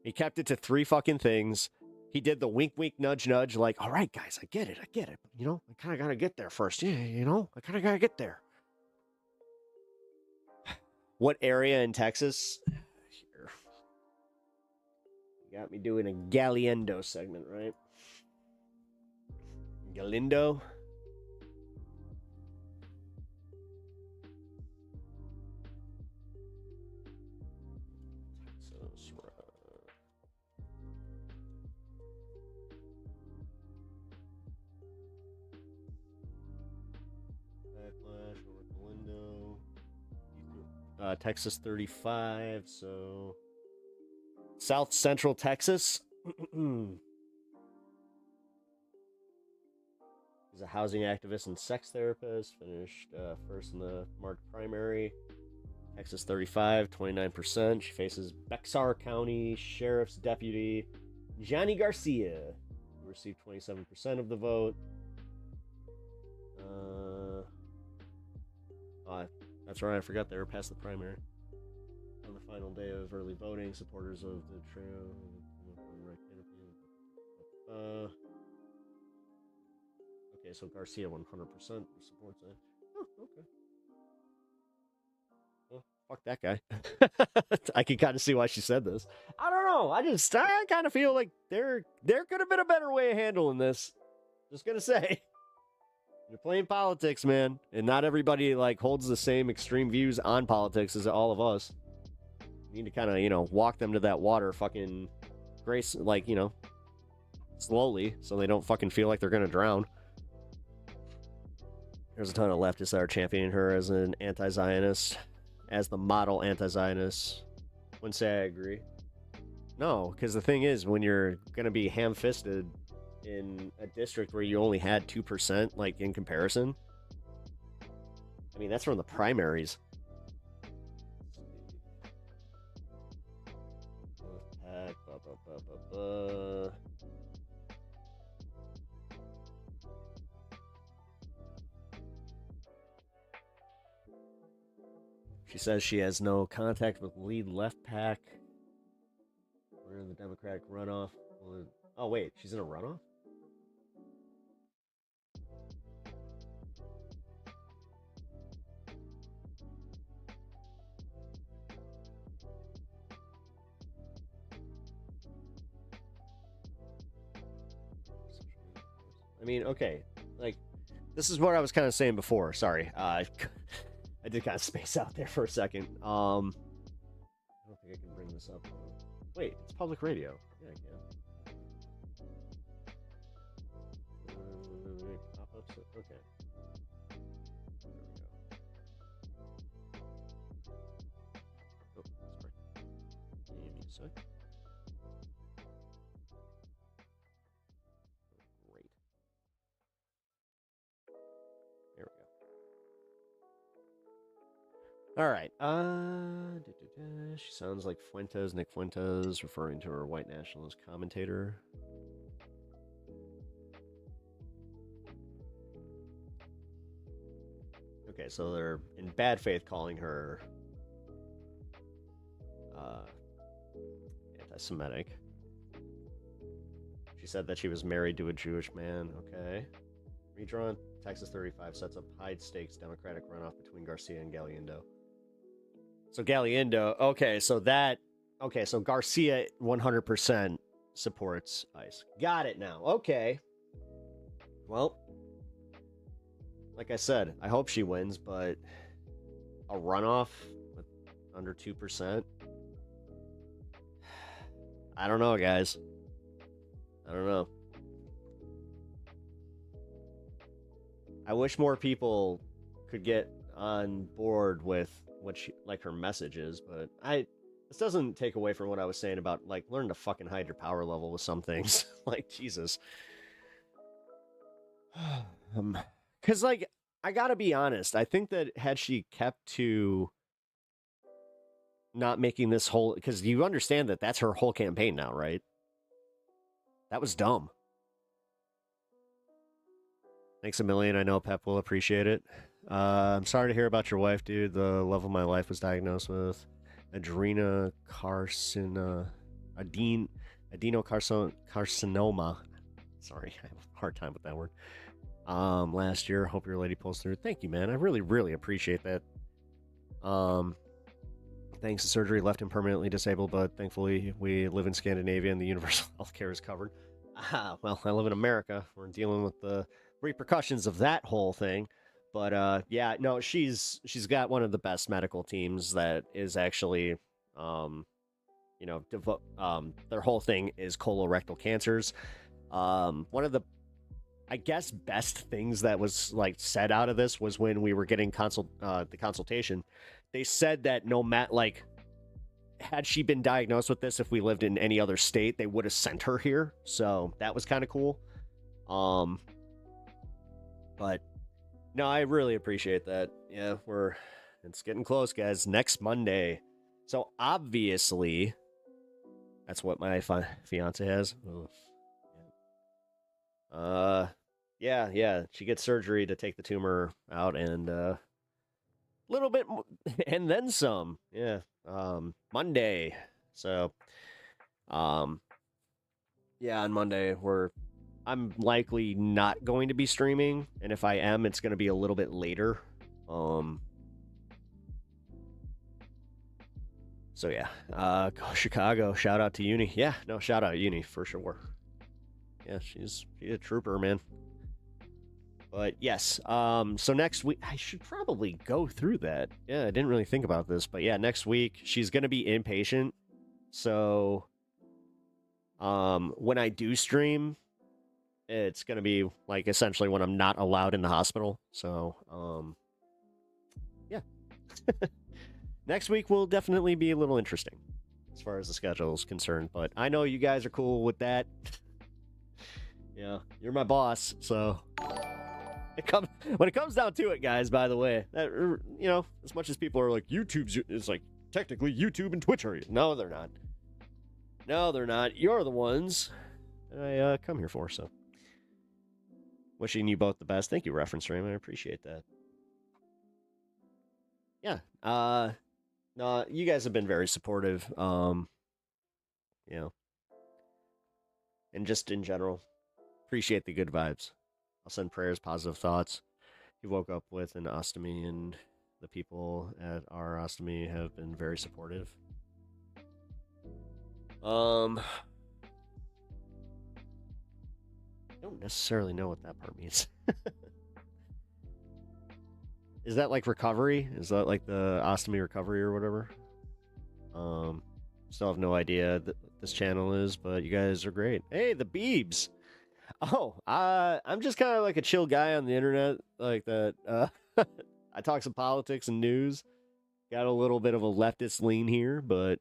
He kept it to 3 fucking things. He did the wink, wink, nudge, nudge, like, all right, guys, I get it. You know, I kind of got to get there first. Yeah, you know, I kind of got to get there. What area in Texas? Here. You got me doing a Galiendo segment, right? Galindo? Texas, Backlash over Galindo. Texas 35, so South Central Texas. He's a housing activist and sex therapist. Finished first in the March primary. Texas 35, 29%. She faces Bexar County Sheriff's Deputy Johnny Garcia, who received 27% of the vote. That's right, I forgot they were past the primary. On the final day of early voting, supporters of the trio. Okay, so Garcia 100% supports it. Oh, okay. Well, fuck that guy. I can kind of see why she said this. I don't know. I kind of feel like there could have been a better way of handling this. Just gonna say. You're playing politics, man, and not everybody like holds the same extreme views on politics as all of us. You need to kind of, you know, walk them to that water, fucking grace, like, you know, slowly, so they don't fucking feel like they're gonna drown. There's a ton of leftists that are championing her as an anti-Zionist, as the model anti-Zionist. Wouldn't say I agree. No, because the thing is, when you're gonna be ham-fisted in a district where you only had 2%, like, in comparison. I mean, that's from the primaries. She says she has no contact with lead left pack. We're in the Democratic runoff. Oh, wait, she's in a runoff? I mean, okay, like, this is what I was kind of saying before. Sorry, I did kind of space out there for a second. I don't think I can bring this up. Wait, it's public radio. Yeah, I can. Pop-ups. Okay. There we go. Oh, sorry. Give me a sec. Great. There we go. All right. She sounds like Fuentes, Nick Fuentes, referring to her white nationalist commentator. Okay, so they're in bad faith calling her anti-Semitic. She said that she was married to a Jewish man. Okay. Redrawn. Texas 35 sets up high stakes Democratic runoff between Garcia and Galiendo. So Galiendo, okay, so Garcia 100% supports ICE. Got it now. Okay. Well, like I said, I hope she wins, but a runoff with under 2%? I don't know, guys. I don't know. I wish more people could get on board with what she, like, her message is, but this doesn't take away from what I was saying about, like, learn to fucking hide your power level with some things. Like, Jesus. Because, like, I gotta be honest, I think that had she kept to not making this whole, because you understand that that's her whole campaign now, right? That was dumb. Thanks a million. I know Pep will appreciate it. I'm sorry to hear about your wife, dude. The love of my life was diagnosed with adenocarcinoma. Sorry, I have a hard time with that word. Last year. Hope your lady pulls through. Thank you, man. I really, really appreciate that. Thanks to surgery, left him permanently disabled, but thankfully we live in Scandinavia and the universal health care is covered. Well, I live in America. We're dealing with the repercussions of that whole thing. But yeah, no, she's got one of the best medical teams that is actually, their whole thing is colorectal cancers. One of the, I guess, best things that was like said out of this was when we were getting the consultation. They said that no matter, like, had she been diagnosed with this, if we lived in any other state, they would have sent her here. So that was kind of cool. But no, I really appreciate that. Yeah, it's getting close, guys. Next Monday. So obviously, that's what my fiance has. Yeah. She gets surgery to take the tumor out and, little bit and then some. Yeah. Monday. So yeah, on Monday I'm likely not going to be streaming, and if I am, it's going to be a little bit later. So yeah, go Chicago. Shout out to Uni. Yeah, no, shout out Uni for sure. Yeah, she's a trooper, man. But yes, so next week, I should probably go through that. Yeah, I didn't really think about this, but yeah, next week, she's going to be inpatient. So, when I do stream, it's going to be, like, essentially when I'm not allowed in the hospital. So, yeah. Next week will definitely be a little interesting as far as the schedule is concerned, but I know you guys are cool with that. Yeah, you're my boss, so... when it comes down to it, guys, by the way, that, as much as people are like, it's like, technically YouTube and Twitch are you? No, they're not. No, they're not. You're the ones that I come here for, so. Wishing you both the best. Thank you, Reference Stream. I appreciate that. Yeah. No, you guys have been very supportive. And just in general, appreciate the good vibes. I'll send prayers, positive thoughts. He woke up with an ostomy, and the people at our ostomy have been very supportive. I don't necessarily know what that part means. Is that like recovery? Is that like the ostomy recovery or whatever? Still have no idea that this channel is, but you guys are great. Hey, the Beebs! Oh, I'm just kind of like a chill guy on the internet, like that. I talk some politics and news. Got a little bit of a leftist lean here, but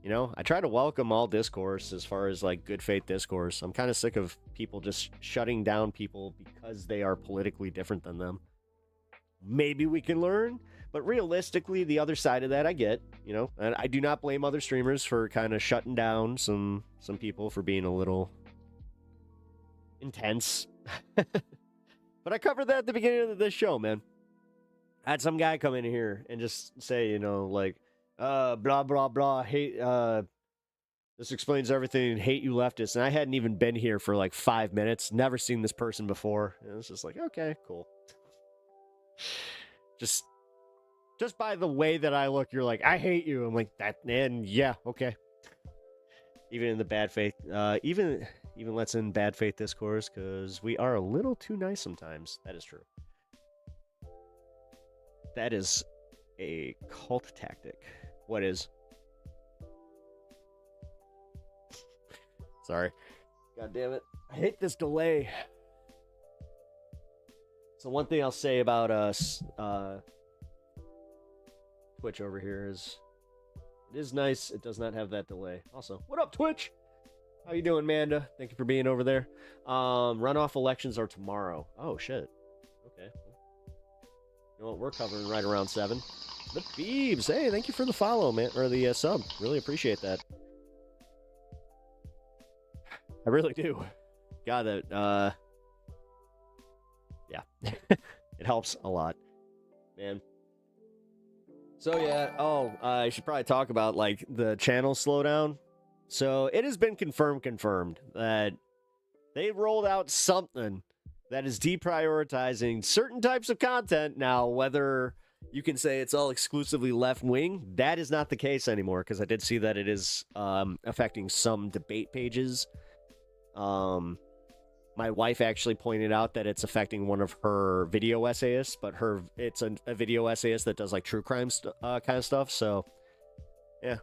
I try to welcome all discourse as far as like good faith discourse. I'm kind of sick of people just shutting down people because they are politically different than them. Maybe we can learn, but realistically, the other side of that I get, and I do not blame other streamers for kind of shutting down some people for being a little intense. But I covered that at the beginning of this show, man. I had some guy come in here and just say, like, blah, blah, blah, hate, this explains everything, hate you leftists. And I hadn't even been here for like 5 minutes, never seen this person before. And it was just like, okay, cool. Just by the way that I look, you're like, I hate you. I'm like, that, and yeah, okay. Even in the bad faith, even let's in bad faith discourse, because we are a little too nice sometimes. That is true. That is a cult tactic. What is? Sorry. God damn it. I hate this delay. So one thing I'll say about us, Twitch over here is, it is nice. It does not have that delay. Also, what up, Twitch? How you doing, Manda? Thank you for being over there. Runoff elections are tomorrow. Oh, shit. Okay. You know what? We're covering right around 7. The Beebs. Hey, thank you for the follow, man. Or the sub. Really appreciate that. I really do. God, that, yeah, it helps a lot, man. So yeah, I should probably talk about like the channel slowdown. So it has been confirmed that they rolled out something that is deprioritizing certain types of content. Now, whether you can say it's all exclusively left wing, that is not the case anymore, because I did see that it is affecting some debate pages. My wife actually pointed out that it's affecting one of her video essayists, but it's a video essayist that does like true crime kind of stuff. So, yeah,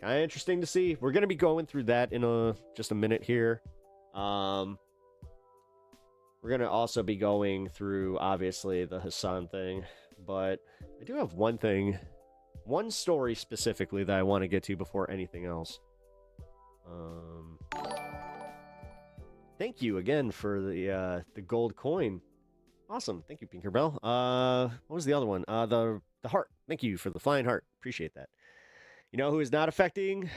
kind of interesting to see. We're gonna be going through that in just a minute here. We're gonna also be going through obviously the Hasan thing, but I do have one story specifically that I want to get to before anything else. Thank you again for the gold coin. Awesome. Thank you, Pinkerbell. What was the other one? The heart. Thank you for the flying heart. Appreciate that. You know who is not affected?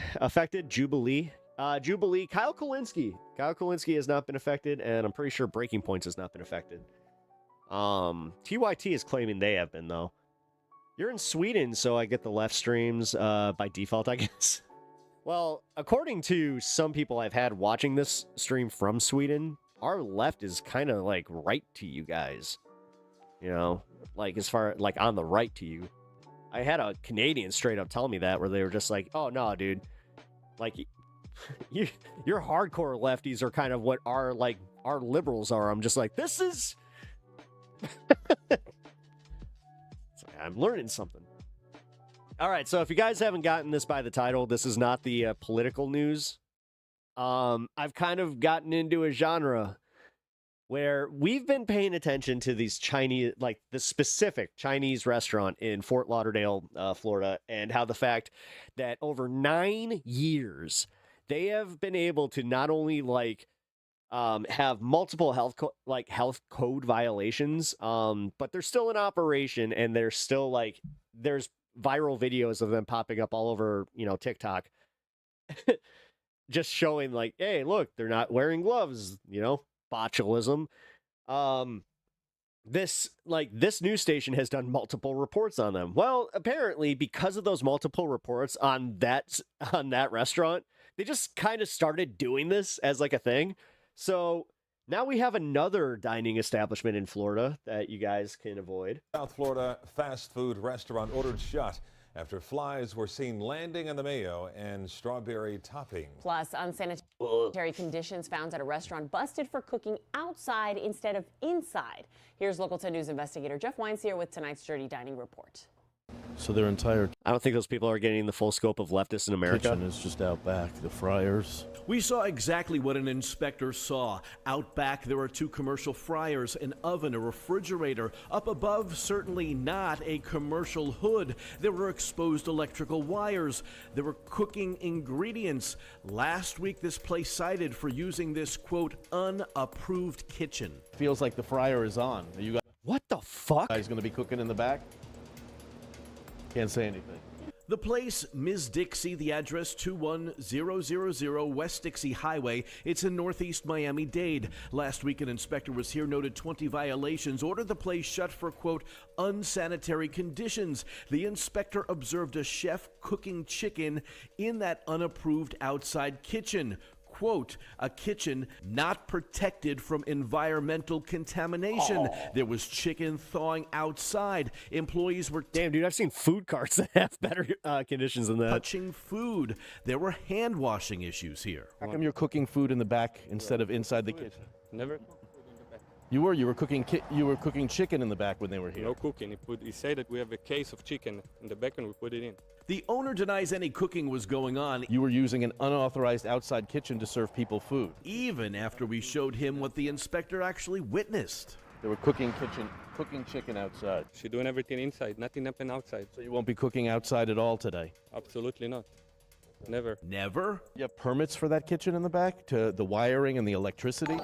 Jubilee. Jubilee. Kyle Kulinski. Kyle Kulinski has not been affected, and I'm pretty sure Breaking Points has not been affected. TYT is claiming they have been, though. You're in Sweden, so I get the left streams by default, I guess. Well, according to some people I've had watching this stream from Sweden, our left is kind of like right to you guys. You know, like as far like on the right to you. I had a Canadian straight up tell me that, where they were just like, "Oh no, dude, like your hardcore lefties are kind of what our liberals are." I'm just like, this is. I'm learning something. All right, so if you guys haven't gotten this by the title, this is not the political news. I've kind of gotten into a genre where we've been paying attention to these Chinese, like the specific Chinese restaurant in Fort Lauderdale, Florida, and how the fact that over 9 years, they have been able to not only have multiple health code violations, but they're still in operation, and they're still there's viral videos of them popping up all over, TikTok, just showing hey, look, they're not wearing gloves, botulism. This news station has done multiple reports on them. Well, apparently because of those multiple reports on that restaurant, they just kind of started doing this as a thing. So now we have another dining establishment in Florida that you guys can avoid. South Florida fast food restaurant ordered shut after flies were seen landing on the mayo and strawberry toppings. Plus, unsanitary conditions found at a restaurant busted for cooking outside instead of inside. Here's Local 10 News investigator Jeff Weinseer with tonight's Dirty Dining Report. So their entire I don't think those people are getting the full scope of leftists in America. kitchen is just out back. The fryers. We saw exactly what an inspector saw. Out back, there are 2 commercial fryers, an oven, a refrigerator. Up above, certainly not a commercial hood. There were exposed electrical wires. There were cooking ingredients. Last week, this place cited for using this, quote, unapproved kitchen. Feels like the fryer is on. Are you What the fuck? guys going to be cooking in the back? Can't say anything. The place, Ms. Dixie, the address 21000 West Dixie Highway. It's in northeast Miami-Dade. Last week, an inspector was here, noted 20 violations, ordered the place shut for, quote, unsanitary conditions. The inspector observed a chef cooking chicken in that unapproved outside kitchen. Quote, a kitchen not protected from environmental contamination. There was chicken thawing outside. Employees were Damn, dude, I've seen food carts that have better conditions than that. touching food. There were hand washing issues here. How come you're cooking food in the back instead of inside the kitchen? Never. You were cooking chicken in the back when they were here. No cooking. He said that we have a case of chicken in the back and we put it in. The owner denies any cooking was going on, You were using an unauthorized outside kitchen to serve people food. even after we showed him what the inspector actually witnessed. They were cooking chicken outside. She's doing everything inside, nothing up and outside. So you won't be cooking outside at all today. Absolutely not. Never. Never? You have permits for that kitchen in the back, to the wiring and the electricity?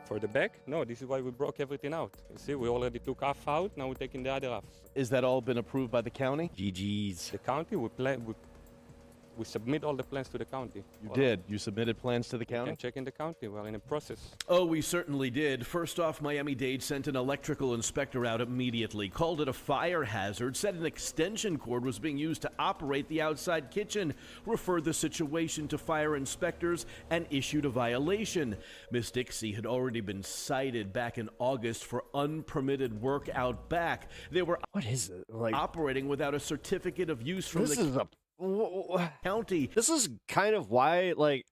For the back? No, this is why we broke everything out. You see, we already took half out, now we're taking the other half. Is that all been approved by the county? GG's. The county, we We submit all the plans to the county. You did. You submitted plans to the You county? can check in the county. We're in a process. Oh, we certainly did. First off, Miami-Dade sent an electrical inspector out immediately, called it a fire hazard, said an extension cord was being used to operate the outside kitchen, referred the situation to fire inspectors, and issued a violation. Miss Dixie had already been cited back in August for unpermitted work out back. They were What is it? Like, operating without a certificate of use from this the is a county. this is kind of why, like,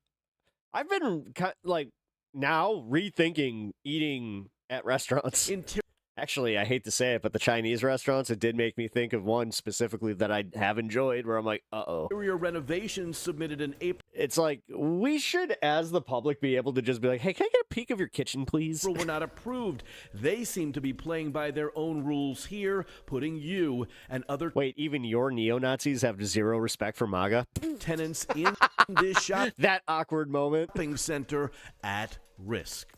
I've been like now rethinking eating at restaurants. Actually, I hate to say it, but the Chinese restaurants, it did make me think of one specifically that I have enjoyed where I'm like, Interior renovations submitted in April It's like, we should, as the public, be able to just be like, hey, can I get a peek of your kitchen, please? were not approved. They seem to be playing by their own rules here, putting you and other Wait, even your neo-Nazis have zero respect for MAGA? tenants in this shopping That awkward moment. center at risk.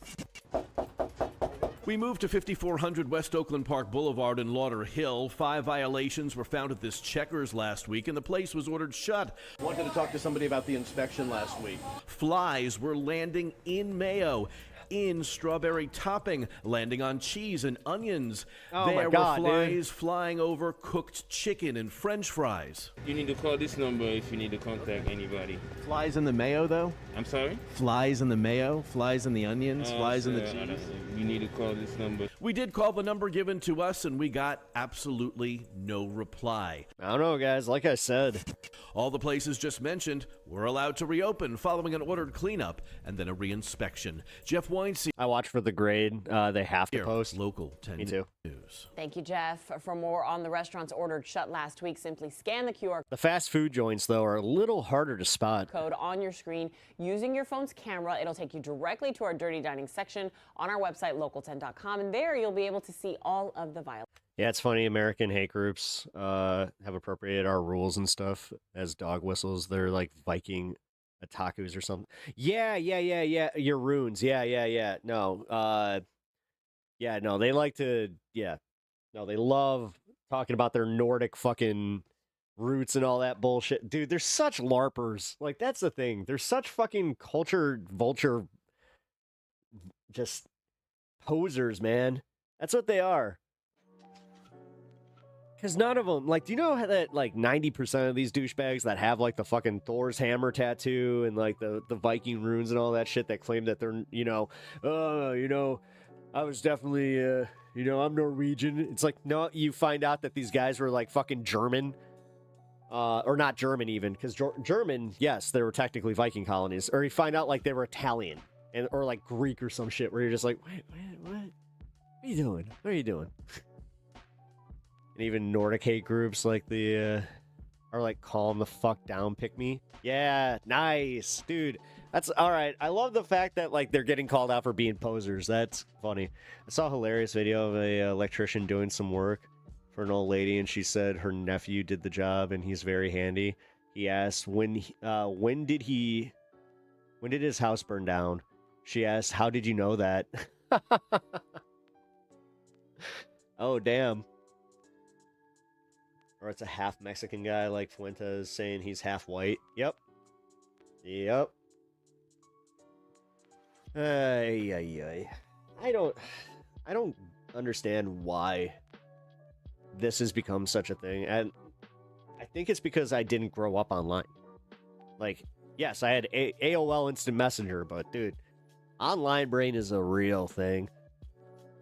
We moved to 5400 West Oakland Park Boulevard in Lauderhill. 5 violations were found at this Checkers last week, and the place was ordered shut. Wanted to talk to somebody about the inspection last week. Flies were landing in mayo, in strawberry topping, landing on cheese and onions. Oh my there God, were flies dude. flying over cooked chicken and French fries. You need to call this number if you need to contact anybody. Flies in the mayo, though? I'm sorry? Flies in the mayo? Flies in the onions? Flies in the Sir, I cheese? don't know. You need to call this number. We did call the number given to us, and we got absolutely no reply. I don't know, guys. Like I said, All the places just mentioned were allowed to reopen following an ordered cleanup and then a reinspection. Jeff Weinstein, I watch for the grade. They have to here, post. Local 10 Me too. News. Thank you, Jeff. For more on the restaurants ordered shut last week, simply scan the QR The fast food joints, though, are a little harder to spot. code on your screen using your phone's camera. It'll take you directly to our Dirty Dining section on our website, local10.com, and there you'll be able to see all of the violations. Yeah, it's funny. American hate groups have appropriated our rules and stuff as dog whistles. They're like Viking otakus or something. Yeah. Your runes. Yeah. No. No. They like to. Yeah. No. They love talking about their Nordic fucking roots and all that bullshit. Dude, they're such LARPers. Like, that's the thing. They're such fucking culture vulture, just posers, man. That's what they are. Because none of them, like, do you know how that, like, 90% of these douchebags that have, like, the fucking Thor's hammer tattoo and, like, the Viking runes and all that shit that claim that they're, I was definitely, I'm Norwegian. It's like, no, you find out that these guys were, like, fucking German. Or not German even, because German, yes, they were technically Viking colonies. Or you find out, like, they were Italian or, like, Greek or some shit where you're just like, wait, what? What are you doing? What are you doing? And even Nordic hate groups like are like, calm the fuck down, pick me. Yeah, nice, dude. That's all right. I love the fact that, like, they're getting called out for being posers. That's funny. I saw a hilarious video of a electrician doing some work for an old lady, and she said her nephew did the job and he's very handy. He asked when did his house burn down? She asked, how did you know that? Oh, damn. Or it's a half Mexican guy like Fuentes saying he's half white. Yep. I don't understand why this has become such a thing. And I think it's because I didn't grow up online. Like, yes, I had AOL Instant Messenger, but dude, online brain is a real thing.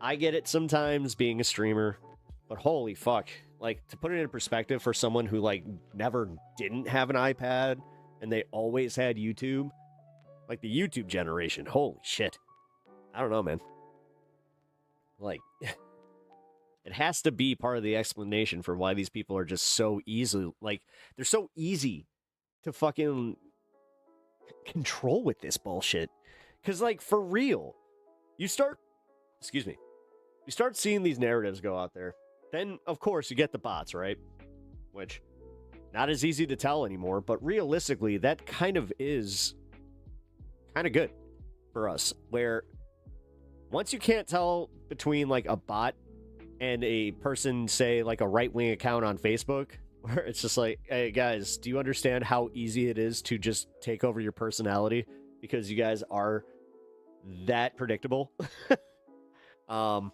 I get it sometimes being a streamer, but holy fuck. Like, to put it in perspective for someone who, like, never didn't have an iPad and they always had YouTube, like the YouTube generation, holy shit. I don't know, man. Like, it has to be part of the explanation for why these people are just so easily, like, they're so easy to fucking control with this bullshit. Because, like, for real, you start seeing these narratives go out there. Then, of course, you get the bots, right? Which, not as easy to tell anymore, but realistically, that kind of is kind of good for us. Where, once you can't tell between, like, a bot and a person, say, like, a right-wing account on Facebook, where it's just like, hey guys, do you understand how easy it is to just take over your personality because you guys are that predictable? I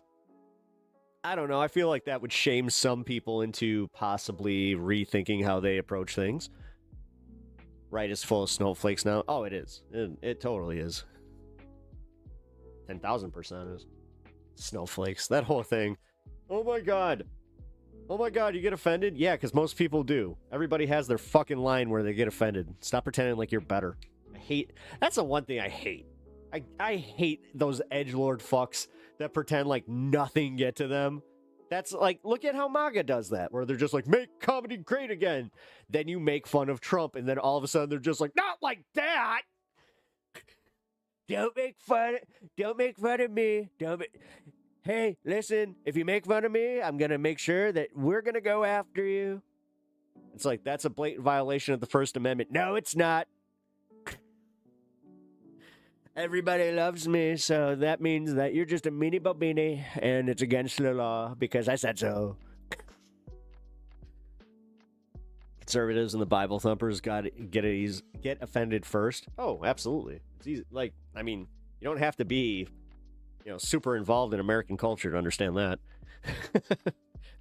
don't know. I feel like that would shame some people into possibly rethinking how they approach things. Right is full of snowflakes now. Oh, it is. It totally is. 10,000% is. Snowflakes. That whole thing. Oh my god. Oh my god, you get offended? Yeah, because most people do. Everybody has their fucking line where they get offended. Stop pretending like you're better. That's the one thing I hate. I hate those edgelord fucks that pretend like nothing get to them. That's like, look at how MAGA does that, where they're just like, make comedy great again. Then you make fun of Trump, and then all of a sudden they're just like, not like that. Don't make fun of me. Hey, listen, if you make fun of me, I'm going to make sure that we're going to go after you. It's like, that's a blatant violation of the First Amendment. No, it's not. Everybody loves me, so that means that you're just a meanie bobini, and it's against the law because I said so. Conservatives and the Bible thumpers got get offended first. Oh, absolutely. It's easy. Like, I mean, you don't have to be, super involved in American culture to understand that.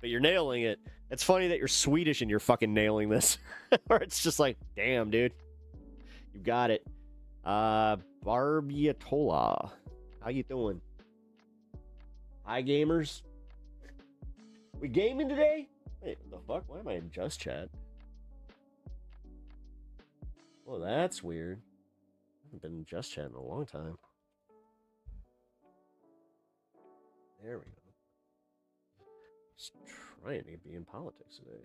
But you're nailing it. It's funny that you're Swedish and you're fucking nailing this. Or it's just like, damn, dude. You got it. Barbiatola. How you doing? Hi, gamers. We gaming today? Wait, what the fuck? Why am I in Just Chat? Well, that's weird. I haven't been in Just Chat in a long time. There we go. Just trying to be in politics today.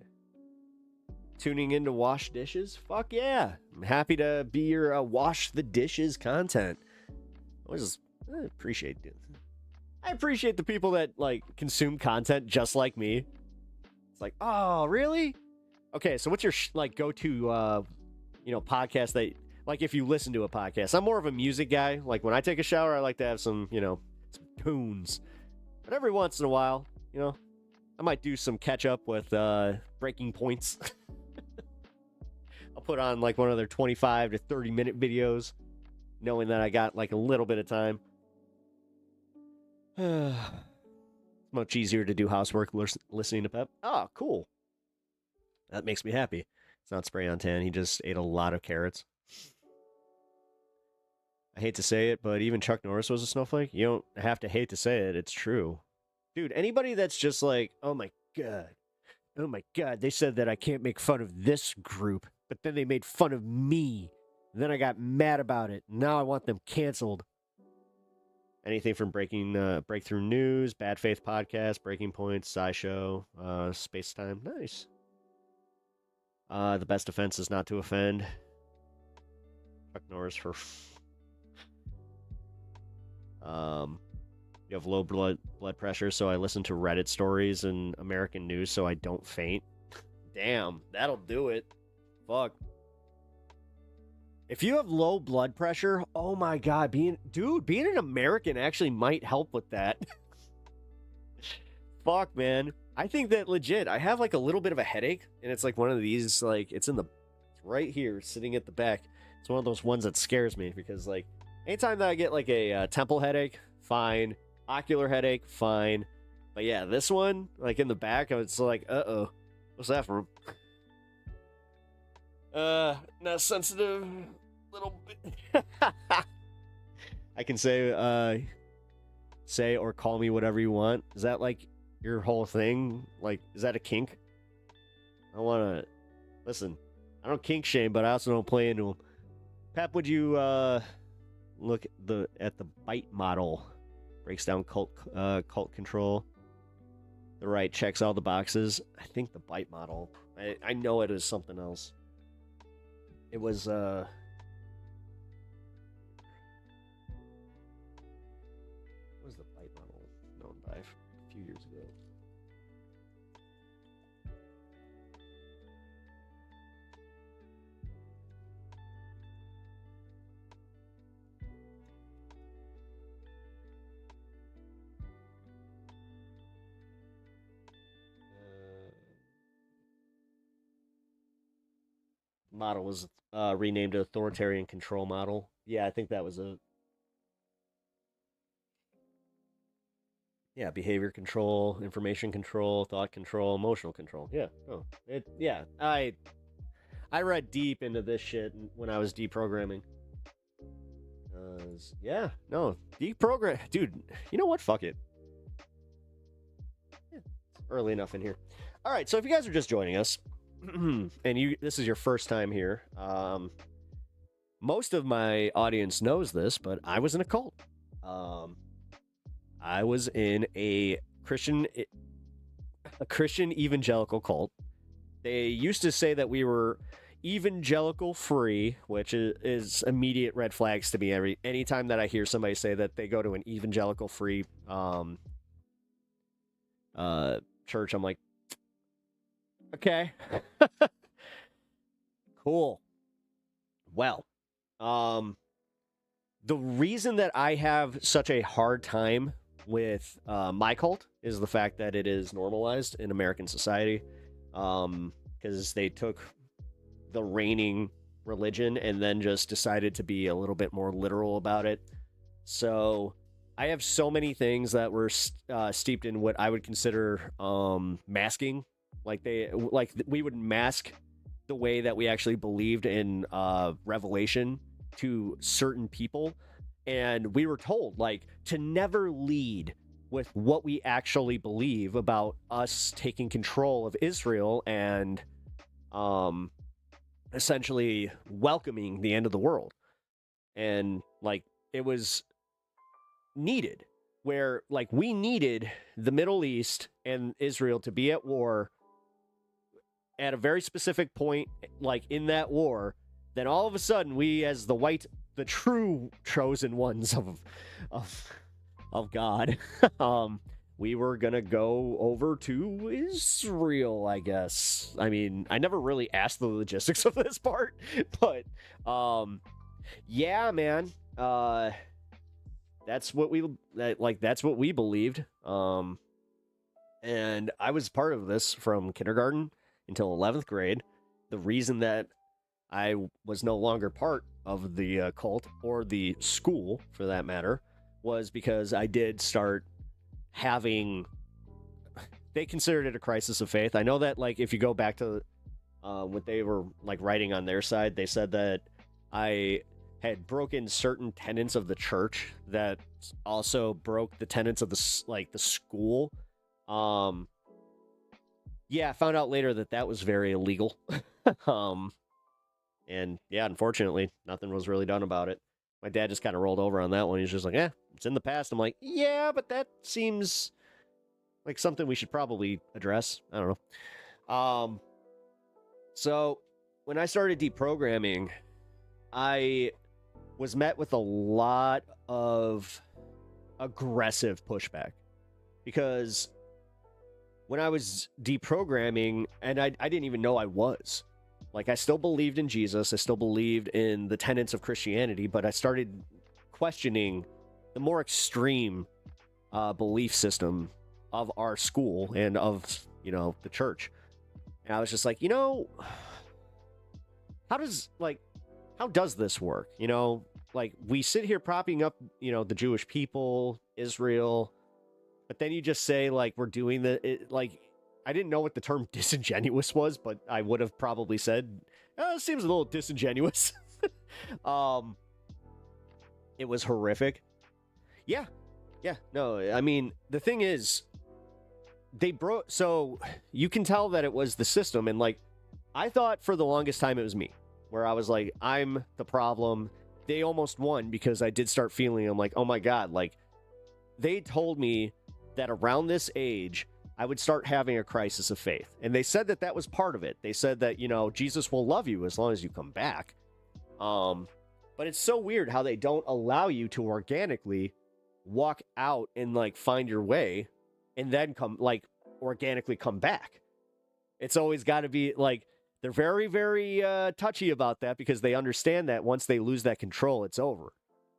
Tuning in to wash dishes? Fuck yeah. I'm happy to be your wash the dishes content. I appreciate it. I appreciate the people that like consume content just like me. It's like, oh, really? Okay, so what's your go-to podcast that, like, if you listen to a podcast? I'm more of a music guy. Like, when I take a shower, I like to have some some tunes. But every once in a while, I might do some catch up with breaking points. I'll put on like one of their 25 to 30 minute videos, knowing that I got like a little bit of time. It's much easier to do housework listening to Pep. Oh, cool. That makes me happy. It's not spray on tan. He just ate a lot of carrots. I hate to say it, but even Chuck Norris was a snowflake. You don't have to hate to say it. It's true. Dude, anybody that's just like, oh my God, they said that I can't make fun of this group, but then they made fun of me. And then I got mad about it. Now I want them canceled. Anything from Breakthrough News, Bad Faith Podcast, Breaking Points, SciShow, Space Time. Nice. The best defense is not to offend. Chuck Norris for... You have low blood pressure, so I listen to Reddit stories and American news so I don't faint. Damn, that'll do it. Fuck. If you have low blood pressure, oh my god, being an American actually might help with that. Fuck, man. I think that legit. I have like a little bit of a headache, and it's like one of these, like, it's right here, sitting at the back. It's one of those ones that scares me because, like, anytime that I get like a temple headache, fine. Ocular headache, fine. But yeah, this one, like in the back, it's like, uh-oh. What's that from? Not sensitive. Little bit. I can say or call me whatever you want. Is that like your whole thing? Like, is that a kink? I want to... Listen, I don't kink shame, but I also don't play into them. Pep, would you look at the bite model? Breaks down cult control. The right checks all the boxes. I think the bite model. I know it is something else. It was what was the bite model known by a few years ago? model was renamed to authoritarian control model. Yeah, I think that was behavior control, information control, thought control, emotional control. Yeah. Oh, yeah. I read deep into this shit when I was deprogramming. Yeah, no, deprogram, dude. You know what? Fuck it. Yeah, it's early enough in here. All right, so if you guys are just joining us, and this is your first time here, most of my audience knows this, but I was in a cult. I was in a Christian evangelical cult. They used to say that we were evangelical free, which is immediate red flags to me. Anytime that I hear somebody say that they go to an evangelical free church, I'm like, okay. Cool. Well, the reason that I have such a hard time with my cult is the fact that it is normalized in American society, because they took the reigning religion and then just decided to be a little bit more literal about it. So I have so many things that were steeped in what I would consider masking. We would mask the way that we actually believed in revelation to certain people, and we were told to never lead with what we actually believe about us taking control of Israel and essentially welcoming the end of the world. And it was needed, where we needed the Middle East and Israel to be at war at a very specific point, in that war. Then all of a sudden, we, as the true chosen ones of God, we were gonna go over to Israel, I guess. I mean, I never really asked the logistics of this part, but yeah, man. That's what we believed. And I was part of this from kindergarten until 11th grade. The reason that I was no longer part of the cult, or the school for that matter, was because I did start having, they considered it a crisis of faith. I know that if you go back to what they were writing on their side, they said that I had broken certain tenets of the church that also broke the tenets of the school. Yeah, I found out later that was very illegal. And yeah, unfortunately, nothing was really done about it. My dad just kind of rolled over on that one. He's just like, it's in the past. I'm like, yeah, but that seems like something we should probably address. I don't know. So when I started deprogramming, I was met with a lot of aggressive pushback, because when I was deprogramming, and I didn't even know I was, I still believed in Jesus, I still believed in the tenets of Christianity, but I started questioning the more extreme belief system of our school and of, the church. And I was just like, how does this work? We sit here propping up, the Jewish people, Israel, but then you just say, we're doing I didn't know what the term disingenuous was, but I would have probably said, it seems a little disingenuous. It was horrific. Yeah. No, I mean, the thing is, so you can tell that it was the system. And I thought for the longest time it was me, where I was like, I'm the problem. They almost won, because I did start feeling, I'm like, oh my God, they told me that around this age, I would start having a crisis of faith. And they said that was part of it. They said that, Jesus will love you as long as you come back. But it's so weird how they don't allow you to organically walk out and find your way and then organically come back. It's always got to be they're very, very touchy about that, because they understand that once they lose that control, it's over.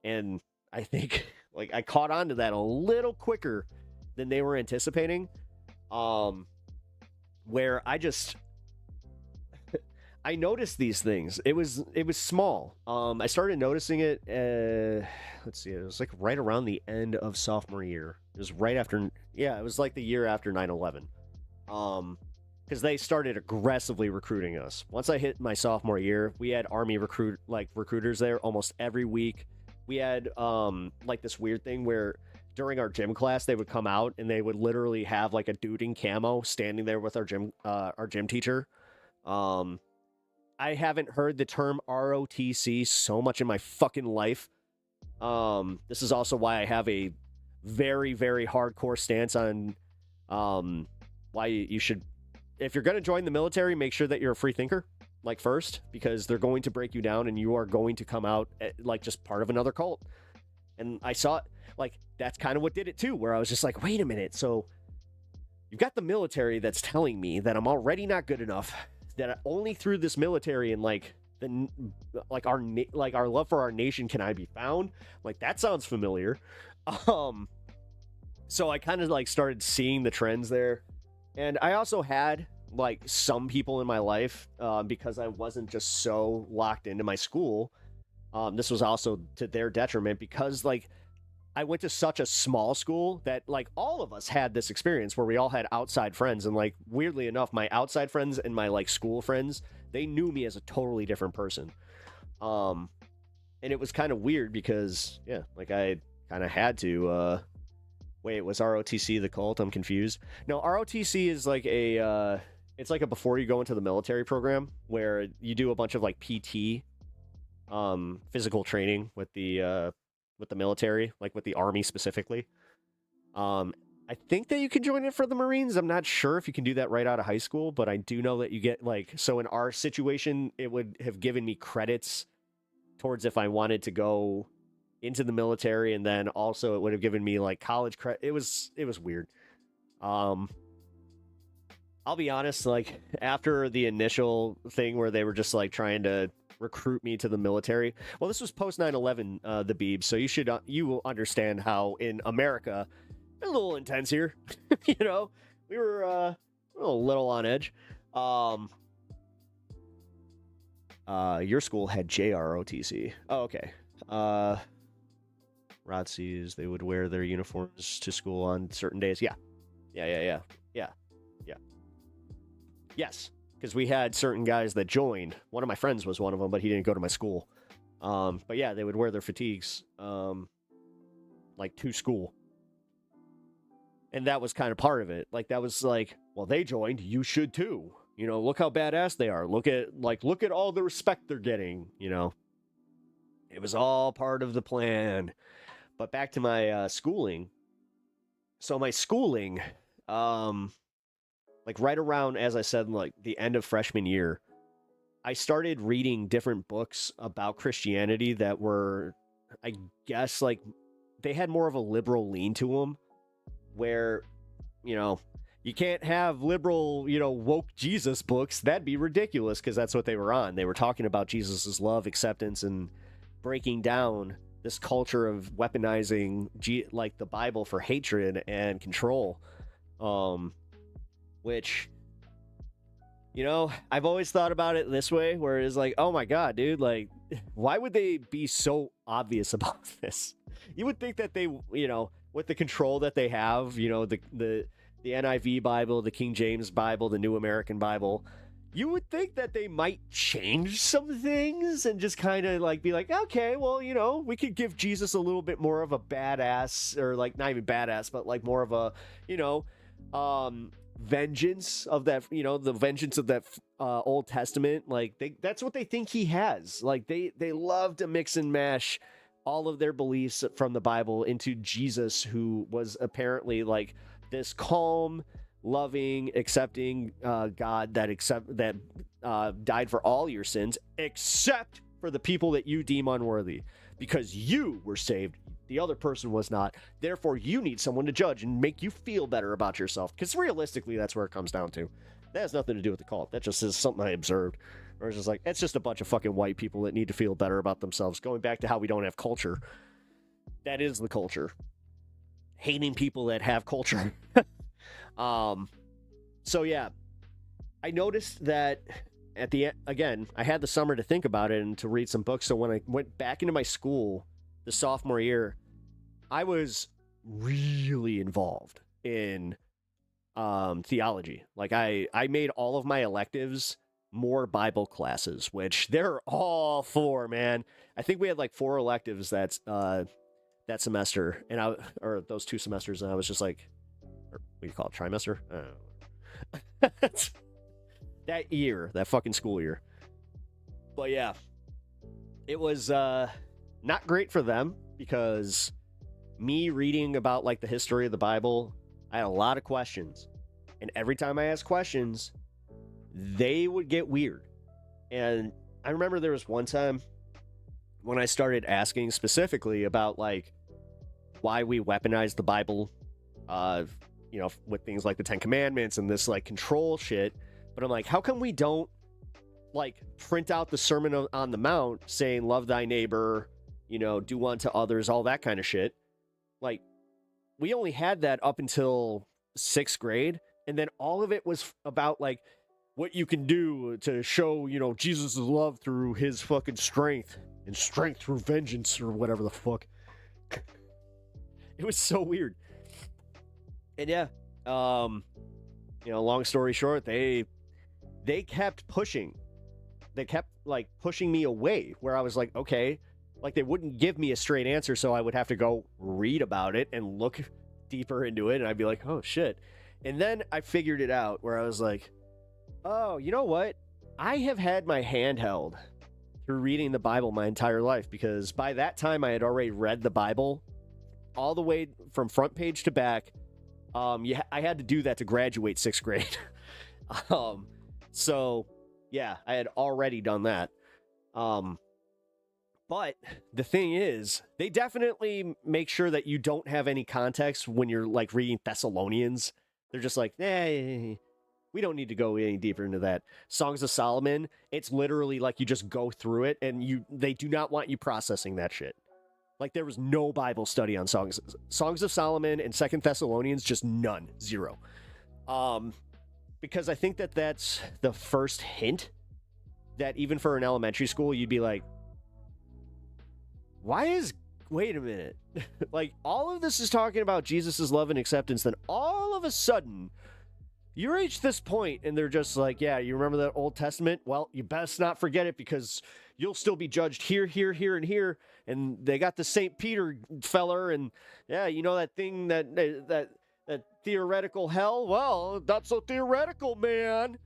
And I think I caught on to that a little quicker than they were anticipating. Where I I noticed these things. It was small. I started noticing it. Let's see. It was like right around the end of sophomore year. It was right after. Yeah, it was like the year after 9/11. Because they started aggressively recruiting us. Once I hit my sophomore year, we had Army recruiters there almost every week. We had like this weird thing where during our gym class they would come out and they would literally have like a dude in camo standing there with our gym teacher. I haven't heard the term ROTC so much in my fucking life. This is also why I have a very, very hardcore stance on why you should, if you're going to join the military, make sure that you're a free thinker, like first, because they're going to break you down and you are going to come out like just part of another cult. And I saw it, like, that's kind of what did it too, where I was just like, wait a minute, so you've got the military that's telling me that I'm already not good enough, that only through this military and like our love for our nation can I be found. Like, that sounds familiar. So I kind of like started seeing the trends there, and I also had like some people in my life because I wasn't just so locked into my school. This was also to their detriment because like I went to such a small school that like all of us had this experience where we all had outside friends, and like weirdly enough, my outside friends and my like school friends, they knew me as a totally different person. And it was kind of weird because yeah, like I kind of had to wait, was ROTC the cult? I'm confused. No, ROTC is like a it's like a before you go into the military program where you do a bunch of like PT physical training with the military, like with the Army specifically. I think that you can join it for the Marines. I'm not sure if you can do that right out of high school, but I do know that you get like, so in our situation, it would have given me credits towards if I wanted to go into the military, and then also it would have given me like college credit. It was weird. I'll be honest, like after the initial thing where they were just like trying to recruit me to the military. Well, this was post 9/11, the Beebs, so you will understand how in America a little intense here. You know, we were a little on edge. Your school had JROTC. Oh, okay. ROTCs, they would wear their uniforms to school on certain days. Yeah. Yes. Because we had certain guys that joined. One of my friends was one of them, but he didn't go to my school. But yeah, they would wear their fatigues, like to school. And that was kind of part of it. Like, that was like, well, they joined, you should too. You know, look how badass they are. Look at all the respect they're getting, you know. It was all part of the plan. But back to my schooling. So my schooling, like right around, as I said, like the end of freshman year, I started reading different books about Christianity that were, I guess, like they had more of a liberal lean to them, where, you know, you can't have liberal, you know, woke Jesus books. That'd be ridiculous, because that's what they were on. They were talking about Jesus's love, acceptance, and breaking down this culture of weaponizing like the Bible for hatred and control. Which, you know, I've always thought about it this way, where it's like, oh my God, dude, like, why would they be so obvious about this? You would think that they, you know, with the control that they have, you know, the NIV Bible, the King James Bible, the New American Bible, you would think that they might change some things and just kind of like be like, okay, well, you know, we could give Jesus a little bit more of a badass, or like not even badass, but like more of a, you know, vengeance of that, you know, the vengeance of that Old Testament. Like that's what they think he has. Like they love to mix and mash all of their beliefs from the Bible into Jesus, who was apparently like this calm, loving, accepting God that died for all your sins, except for the people that you deem unworthy, because you were saved, the other person was not. Therefore, you need someone to judge and make you feel better about yourself, because realistically, that's where it comes down to. That has nothing to do with the cult. That just is something I observed. Or it's just like, it's just a bunch of fucking white people that need to feel better about themselves. Going back to how we don't have culture. That is the culture. Hating people that have culture. So yeah, I noticed that at the end, again, I had the summer to think about it and to read some books. So when I went back into my school the sophomore year, I was really involved in theology. Like I made all of my electives more Bible classes, which they're all for, man. I think we had like 4 electives that semester, or those 2 semesters, and I was just like, or what do you call it, trimester? I don't know. That year, that fucking school year. But yeah, it was not great for them, because me reading about like the history of the Bible, I had a lot of questions. And every time I asked questions, they would get weird. And I remember there was one time when I started asking specifically about like why we weaponized the Bible, with things like the 10 Commandments and this like control shit. But I'm like, how come we don't like print out the Sermon on the Mount saying love thy neighbor, do unto others, all that kind of shit? Like, we only had that up until 6th grade, and then all of it was about like what you can do to show, Jesus' love through his fucking strength, and strength through vengeance, or whatever the fuck. It was so weird. And yeah, long story short, they kept pushing. They kept like pushing me away, where I was like, okay, like they wouldn't give me a straight answer, so I would have to go read about it and look deeper into it, and I'd be like, oh shit. And then I figured it out, where I was like, oh, you know what? I have had my hand held through reading the Bible my entire life, because by that time I had already read the Bible all the way from front page to back. I had to do that to graduate 6th grade. So yeah, I had already done that. But the thing is, they definitely make sure that you don't have any context when you're like reading Thessalonians. They're just like, we don't need to go any deeper into that. Songs of Solomon, it's literally like you just go through it, and they do not want you processing that shit. Like there was no Bible study on Songs of Solomon and 2nd Thessalonians, just none, 0. Because I think that that's the first hint that even for an elementary school, you'd be like, wait a minute. Like all of this is talking about Jesus' love and acceptance, then all of a sudden you reach this point and they're just like, yeah, you remember that Old Testament? Well, you best not forget it, because you'll still be judged here, here, here, and here. And they got the St. Peter feller, and yeah, that thing, that theoretical hell? Well, not so theoretical, man.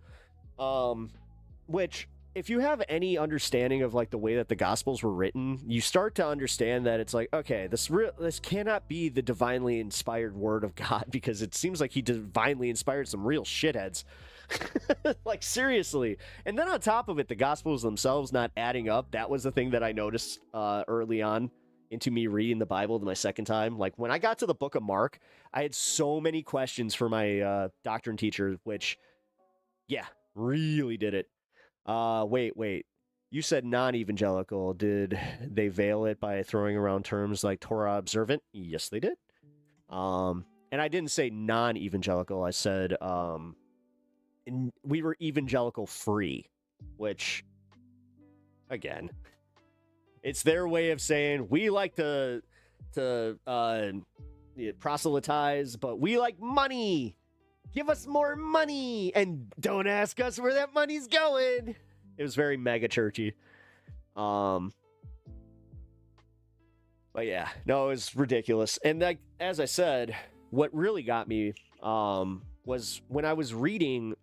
Which, if you have any understanding of like the way that the Gospels were written, you start to understand that it's like, okay, this cannot be the divinely inspired word of God, because it seems like he divinely inspired some real shitheads. Like seriously. And then on top of it, the Gospels themselves not adding up. That was the thing that I noticed early on into me reading the Bible my second time. Like when I got to the book of Mark, I had so many questions for my doctrine teacher, which, yeah, really did it. Wait. You said non-evangelical. Did they veil it by throwing around terms like Torah observant? Yes, they did. And I didn't say non-evangelical. I said we were evangelical free, which, again, it's their way of saying we like to proselytize, but we like money. Give us more money, and don't ask us where that money's going. It was very mega churchy. But yeah, no, it was ridiculous. And like, as I said, what really got me was when I was reading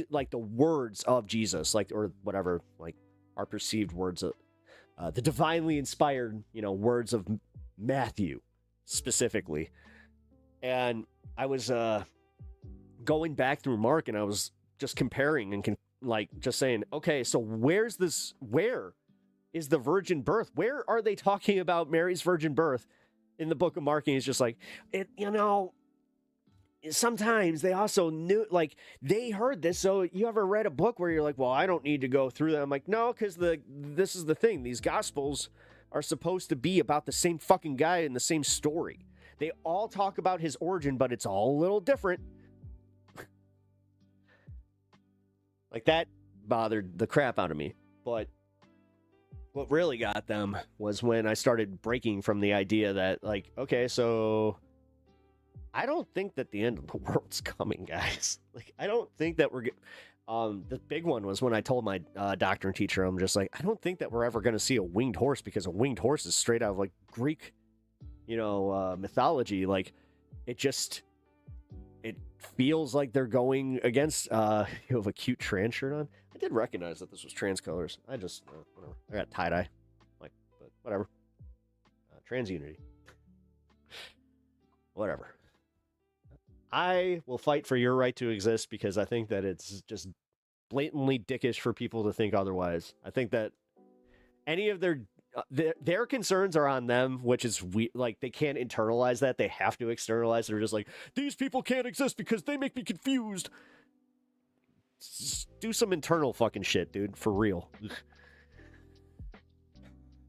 like the words of Jesus, like, or whatever, like our perceived words of the divinely inspired, words of Matthew specifically. And I was going back through Mark, and I was just comparing and just saying, okay, so where is the virgin birth? Where are they talking about Mary's virgin birth in the book of Mark? And he's just like, sometimes they also knew, like, they heard this. So you ever read a book where you're like, well, I don't need to go through that? I'm like, no, because this is the thing. These Gospels are supposed to be about the same fucking guy and the same story. They all talk about his origin, but it's all a little different. Like bothered the crap out of me. But what really got them was when I started breaking from the idea that, like, okay, so I don't think that the end of the world's coming, guys. Like, I don't think that we're the big one was when I told my doctor and teacher, I'm just like, I don't think that we're ever going to see a winged horse, because a winged horse is straight out of like Greek, mythology. Like, it feels like they're going against, you have a cute trans shirt on. I did recognize that this was trans colors. I just, whatever. I got tie-dye, like, but whatever. Trans unity. Whatever. I will fight for your right to exist, because I think that it's just blatantly dickish for people to think otherwise. I think that any of their concerns are on them, which is like, they can't internalize that. They have to externalize. They're just like, these people can't exist because they make me confused. Just do some internal fucking shit, dude, for real.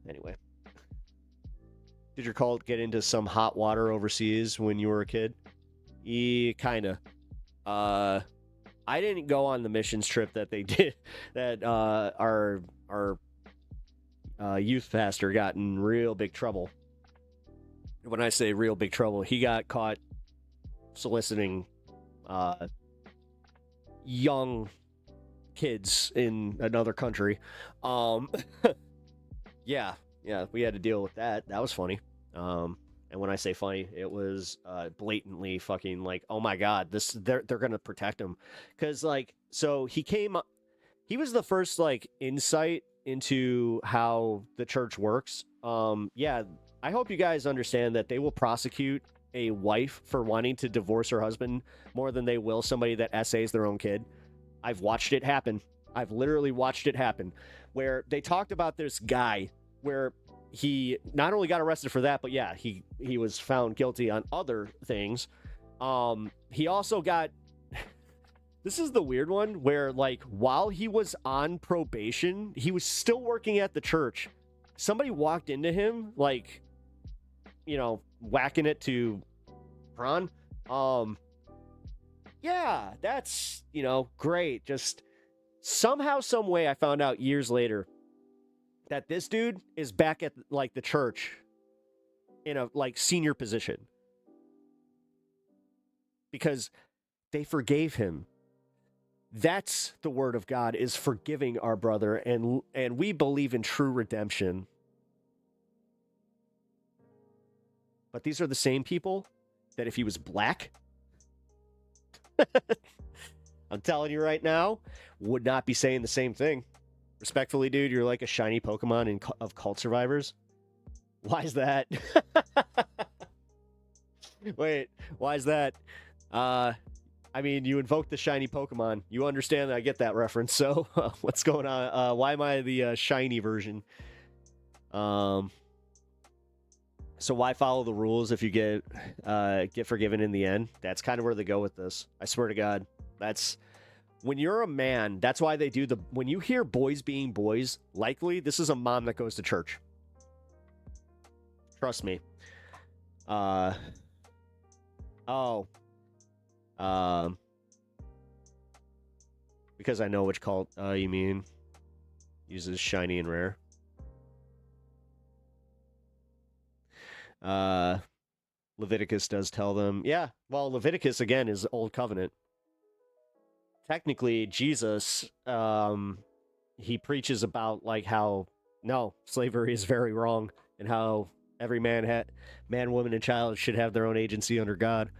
Anyway, did your cult get into some hot water overseas when you were a kid? Kinda. I didn't go on the missions trip that they did, that our youth pastor got in real big trouble. When I say real big trouble, he got caught soliciting young kids in another country. Yeah, we had to deal with that. That was funny. And when I say funny, it was blatantly fucking like, oh my God, they're gonna protect him, because like, so he was the first like insight into how the church works. Yeah, I hope you guys understand that they will prosecute a wife for wanting to divorce her husband more than they will somebody that essays their own kid. I've watched it happen. I've literally watched it happen, where they talked about this guy where he not only got arrested for that, but yeah, he was found guilty on other things. He also got, this is the weird one, where like, while he was on probation, he was still working at the church. Somebody walked into him, like, whacking it to prawn. Yeah, that's, great. Just somehow, some way, I found out years later that this dude is back at like the church in a like senior position, because they forgave him. That's the word of God, is forgiving our brother, and we believe in true redemption. But these are the same people that if he was black, I'm telling you right now, would not be saying the same thing. Respectfully, dude, you're like a shiny Pokemon of cult survivors. Why is that? Wait, why is that? I mean, you invoke the shiny Pokemon. You understand that I get that reference. So, what's going on? Why am I the shiny version? So why follow the rules if you get forgiven in the end? That's kind of where they go with this. I swear to God, that's. When you're a man, that's why they do when you hear boys being boys, likely this is a mom that goes to church. Trust me. Because I know which cult you mean. Uses shiny and rare. Leviticus does tell them. Yeah, well, Leviticus, again, is Old Covenant. Technically, Jesus, he preaches about like how, no, slavery is very wrong, and how every man, woman, and child should have their own agency under God.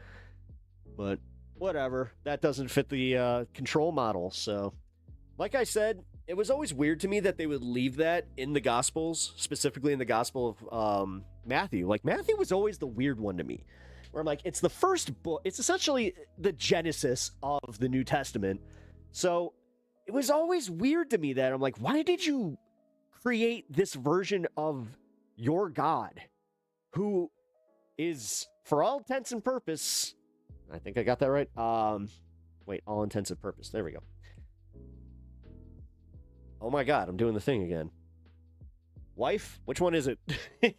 But whatever, that doesn't fit the control model. So, like I said, it was always weird to me that they would leave that in the Gospels, specifically in the Gospel of Matthew. Like, Matthew was always the weird one to me, where I'm like, it's the first book. It's essentially the Genesis of the New Testament. So it was always weird to me that I'm like, why did you create this version of your God, who is, for all intents and purpose, I think I got that right. Wait, all intents and purpose. There we go. Oh my God, I'm doing the thing again. Wife? Which one is it?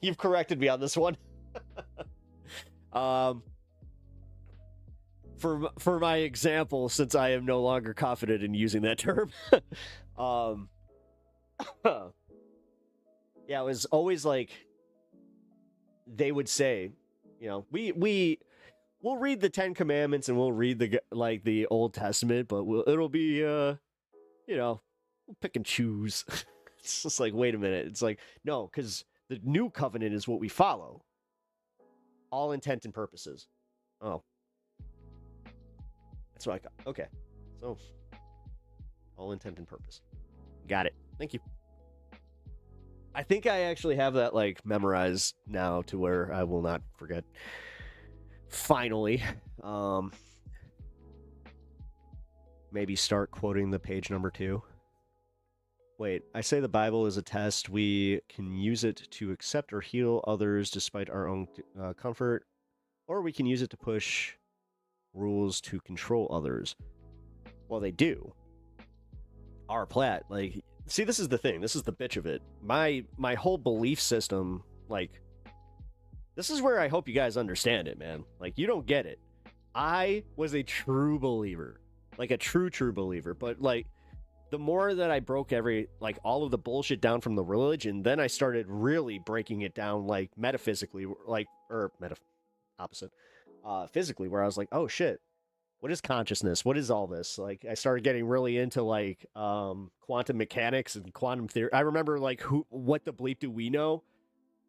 You've corrected me on this one. For my example, since I am no longer confident in using that term, Yeah, it was always like they would say, you know, we'll read the Ten Commandments and we'll read the Old Testament, but it'll be you know, we'll pick and choose. It's just like, wait a minute. It's like, no, because the new covenant is what we follow. All intent and purposes. Oh. That's what I got. Okay. So, all intent and purpose. Got it. Thank you. I think I actually have that, like, memorized now to where I will not forget. Finally. Maybe start quoting the page number 2. Wait, I say the Bible is a test. We can use it to accept or heal others despite our own comfort, or we can use it to push rules to control others. Well, they do. Our plat, like, see, this is the thing. This is the bitch of it. My whole belief system, like, this is where I hope you guys understand it, man. Like, you don't get it. I was a true believer, like a true believer, but like, the more that I broke all of the bullshit down from the religion, then I started really breaking it down, like, metaphysically, like, or opposite, physically, where I was like, oh shit, what is consciousness? What is all this? Like, I started getting really into, like, quantum mechanics and quantum theory. I remember, like, what the bleep do we know?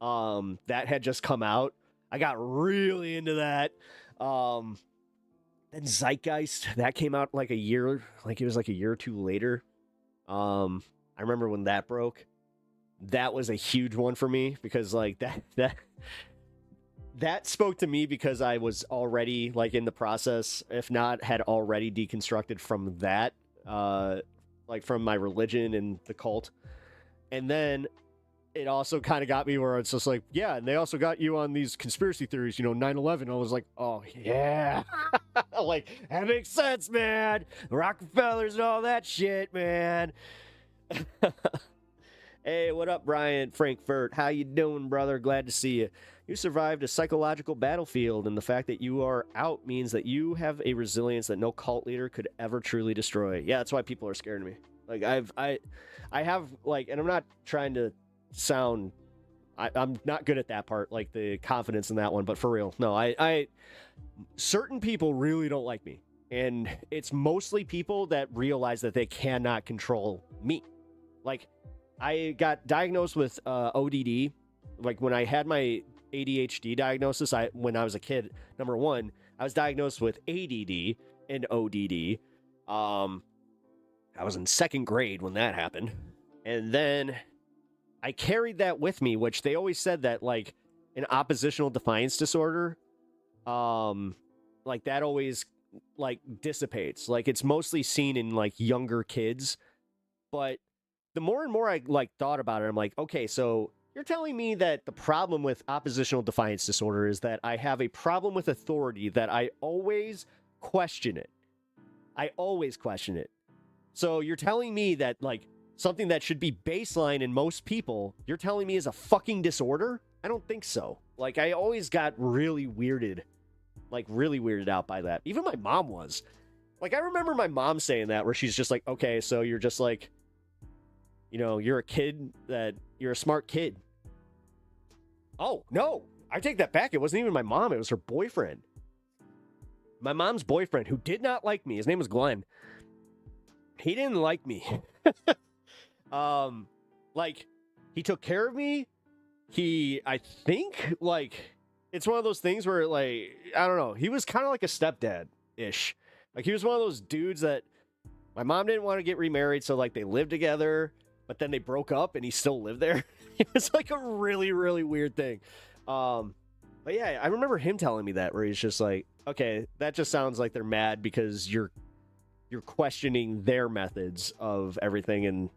That had just come out. I got really into that. Then Zeitgeist, that came out like it was like a year or two later. I remember when that broke. That was a huge one for me because, like, that spoke to me because I was already, like, in the process, if not had already deconstructed from that, like, from my religion and the cult. And then it also kind of got me where it's just like, yeah, and they also got you on these conspiracy theories, 9/11. I was like, oh, yeah. Like, that makes sense, man. Rockefellers and all that shit, man. Hey, what up, Brian Frankfurt? How you doing, brother? Glad to see you. You survived a psychological battlefield, and the fact that you are out means that you have a resilience that no cult leader could ever truly destroy. Yeah, that's why people are scared of me. Like, I have, like, and I'm not trying to sound, I'm not good at that part, like the confidence in that one, but for real, no, I certain people really don't like me, and it's mostly people that realize that they cannot control me. Like, I got diagnosed with ODD, like when I had my ADHD diagnosis, when I was a kid, number one, I was diagnosed with ADD and ODD. I was in 2nd grade when that happened, and then I carried that with me, which they always said that, like, an oppositional defiance disorder, like, that always, like, dissipates. Like, it's mostly seen in, like, younger kids. But the more and more I, like, thought about it, I'm like, okay, so you're telling me that the problem with oppositional defiance disorder is that I have a problem with authority, that I always question it. I always question it. So you're telling me that, like, something that should be baseline in most people, you're telling me is a fucking disorder? I don't think so. Like, I always got really weirded out by that. Even my mom was. Like, I remember my mom saying that, where she's just like, okay, so you're just like, you're a kid you're a smart kid. Oh, no, I take that back. It wasn't even my mom. It was her boyfriend. My mom's boyfriend, who did not like me. His name was Glenn. He didn't like me. Like, he took care of me. I think, like, it's one of those things where, like, I don't know. He was kind of like a stepdad-ish. Like, he was one of those dudes that my mom didn't want to get remarried, so, like, they lived together, but then they broke up and he still lived there. It was, like, a really, really weird thing. But yeah, I remember him telling me that, where he's just like, okay, that just sounds like they're mad because you're questioning their methods of everything, and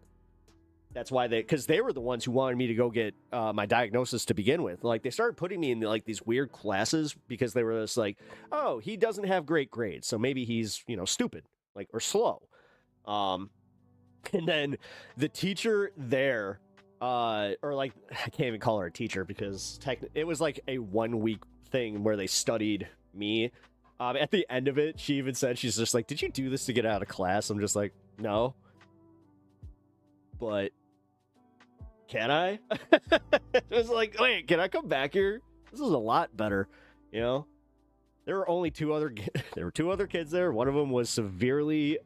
that's why because they were the ones who wanted me to go get my diagnosis to begin with. Like, they started putting me in, like, these weird classes because they were just like, oh, he doesn't have great grades, so maybe he's, stupid, like, or slow. And then the teacher there, or, like, I can't even call her a teacher because it was like a 1-week thing where they studied me. At the end of it, she even said, she's just like, did you do this to get out of class? I'm just like, no. but can I? It was like, wait, can I come back here? This is a lot better, you know? There were only there were 2 other kids there. One of them was severely,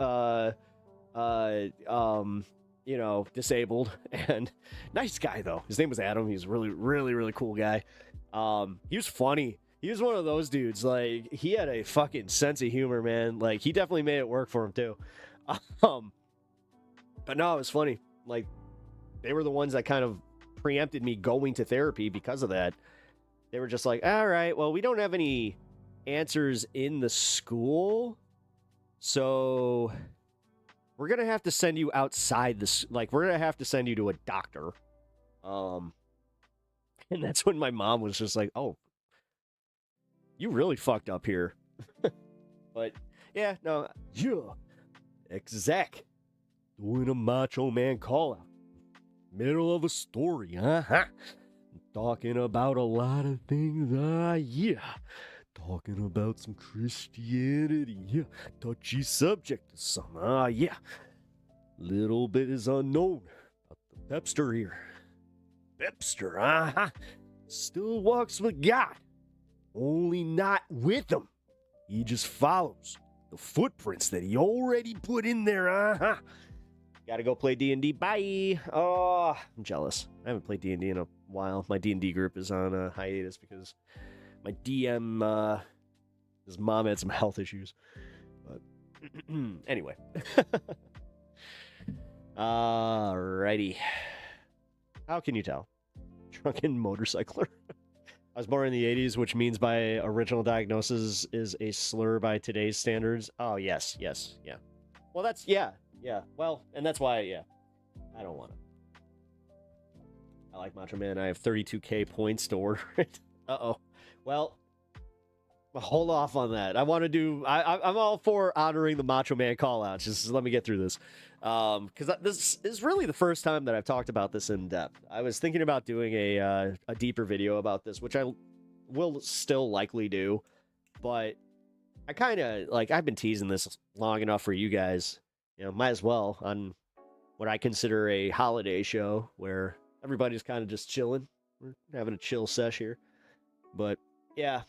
disabled, and nice guy though. His name was Adam. He's a really, really, really cool guy. He was funny. He was one of those dudes. Like, he had a fucking sense of humor, man. Like, he definitely made it work for him too. But no, it was funny. Like, they were the ones that kind of preempted me going to therapy because of that. They were just like, all right, well, we don't have any answers in the school, so we're gonna have to send you outside this. Like, we're gonna have to send you to a doctor. And that's when my mom was just like, oh, you really fucked up here. But yeah, no, yeah, exec doing a Macho Man call out, middle of a story, talking about a lot of things, yeah. Talking about some Christianity, yeah. Touchy subject to some, yeah. Little bit is unknown about the Pepster here. Pepster, still walks with God, only not with him. He just follows the footprints that he already put in there, Gotta go play D&D, bye! Oh, I'm jealous. I haven't played D&D in a while. My D&D group is on hiatus because my DM, his mom had some health issues. But anyway. Alrighty. How can you tell? Drunken motorcycler. I was born in the 80s, which means by original diagnosis is a slur by today's standards. Oh, yes, yeah. Well, that's, yeah. Well, and that's why, yeah. I don't want to. I like Macho Man. I have 32k points to order it. Uh-oh. Well, hold off on that. I want to do... I'm all for honoring the Macho Man call-outs. Just let me get through this. Because this is really the first time that I've talked about this in depth. I was thinking about doing a deeper video about this, which I will still likely do. But I kind of... Like, I've been teasing this long enough for you guys. You know, might as well on what I consider a holiday show where everybody's kind of just chilling. We're having a chill sesh here. But, yeah.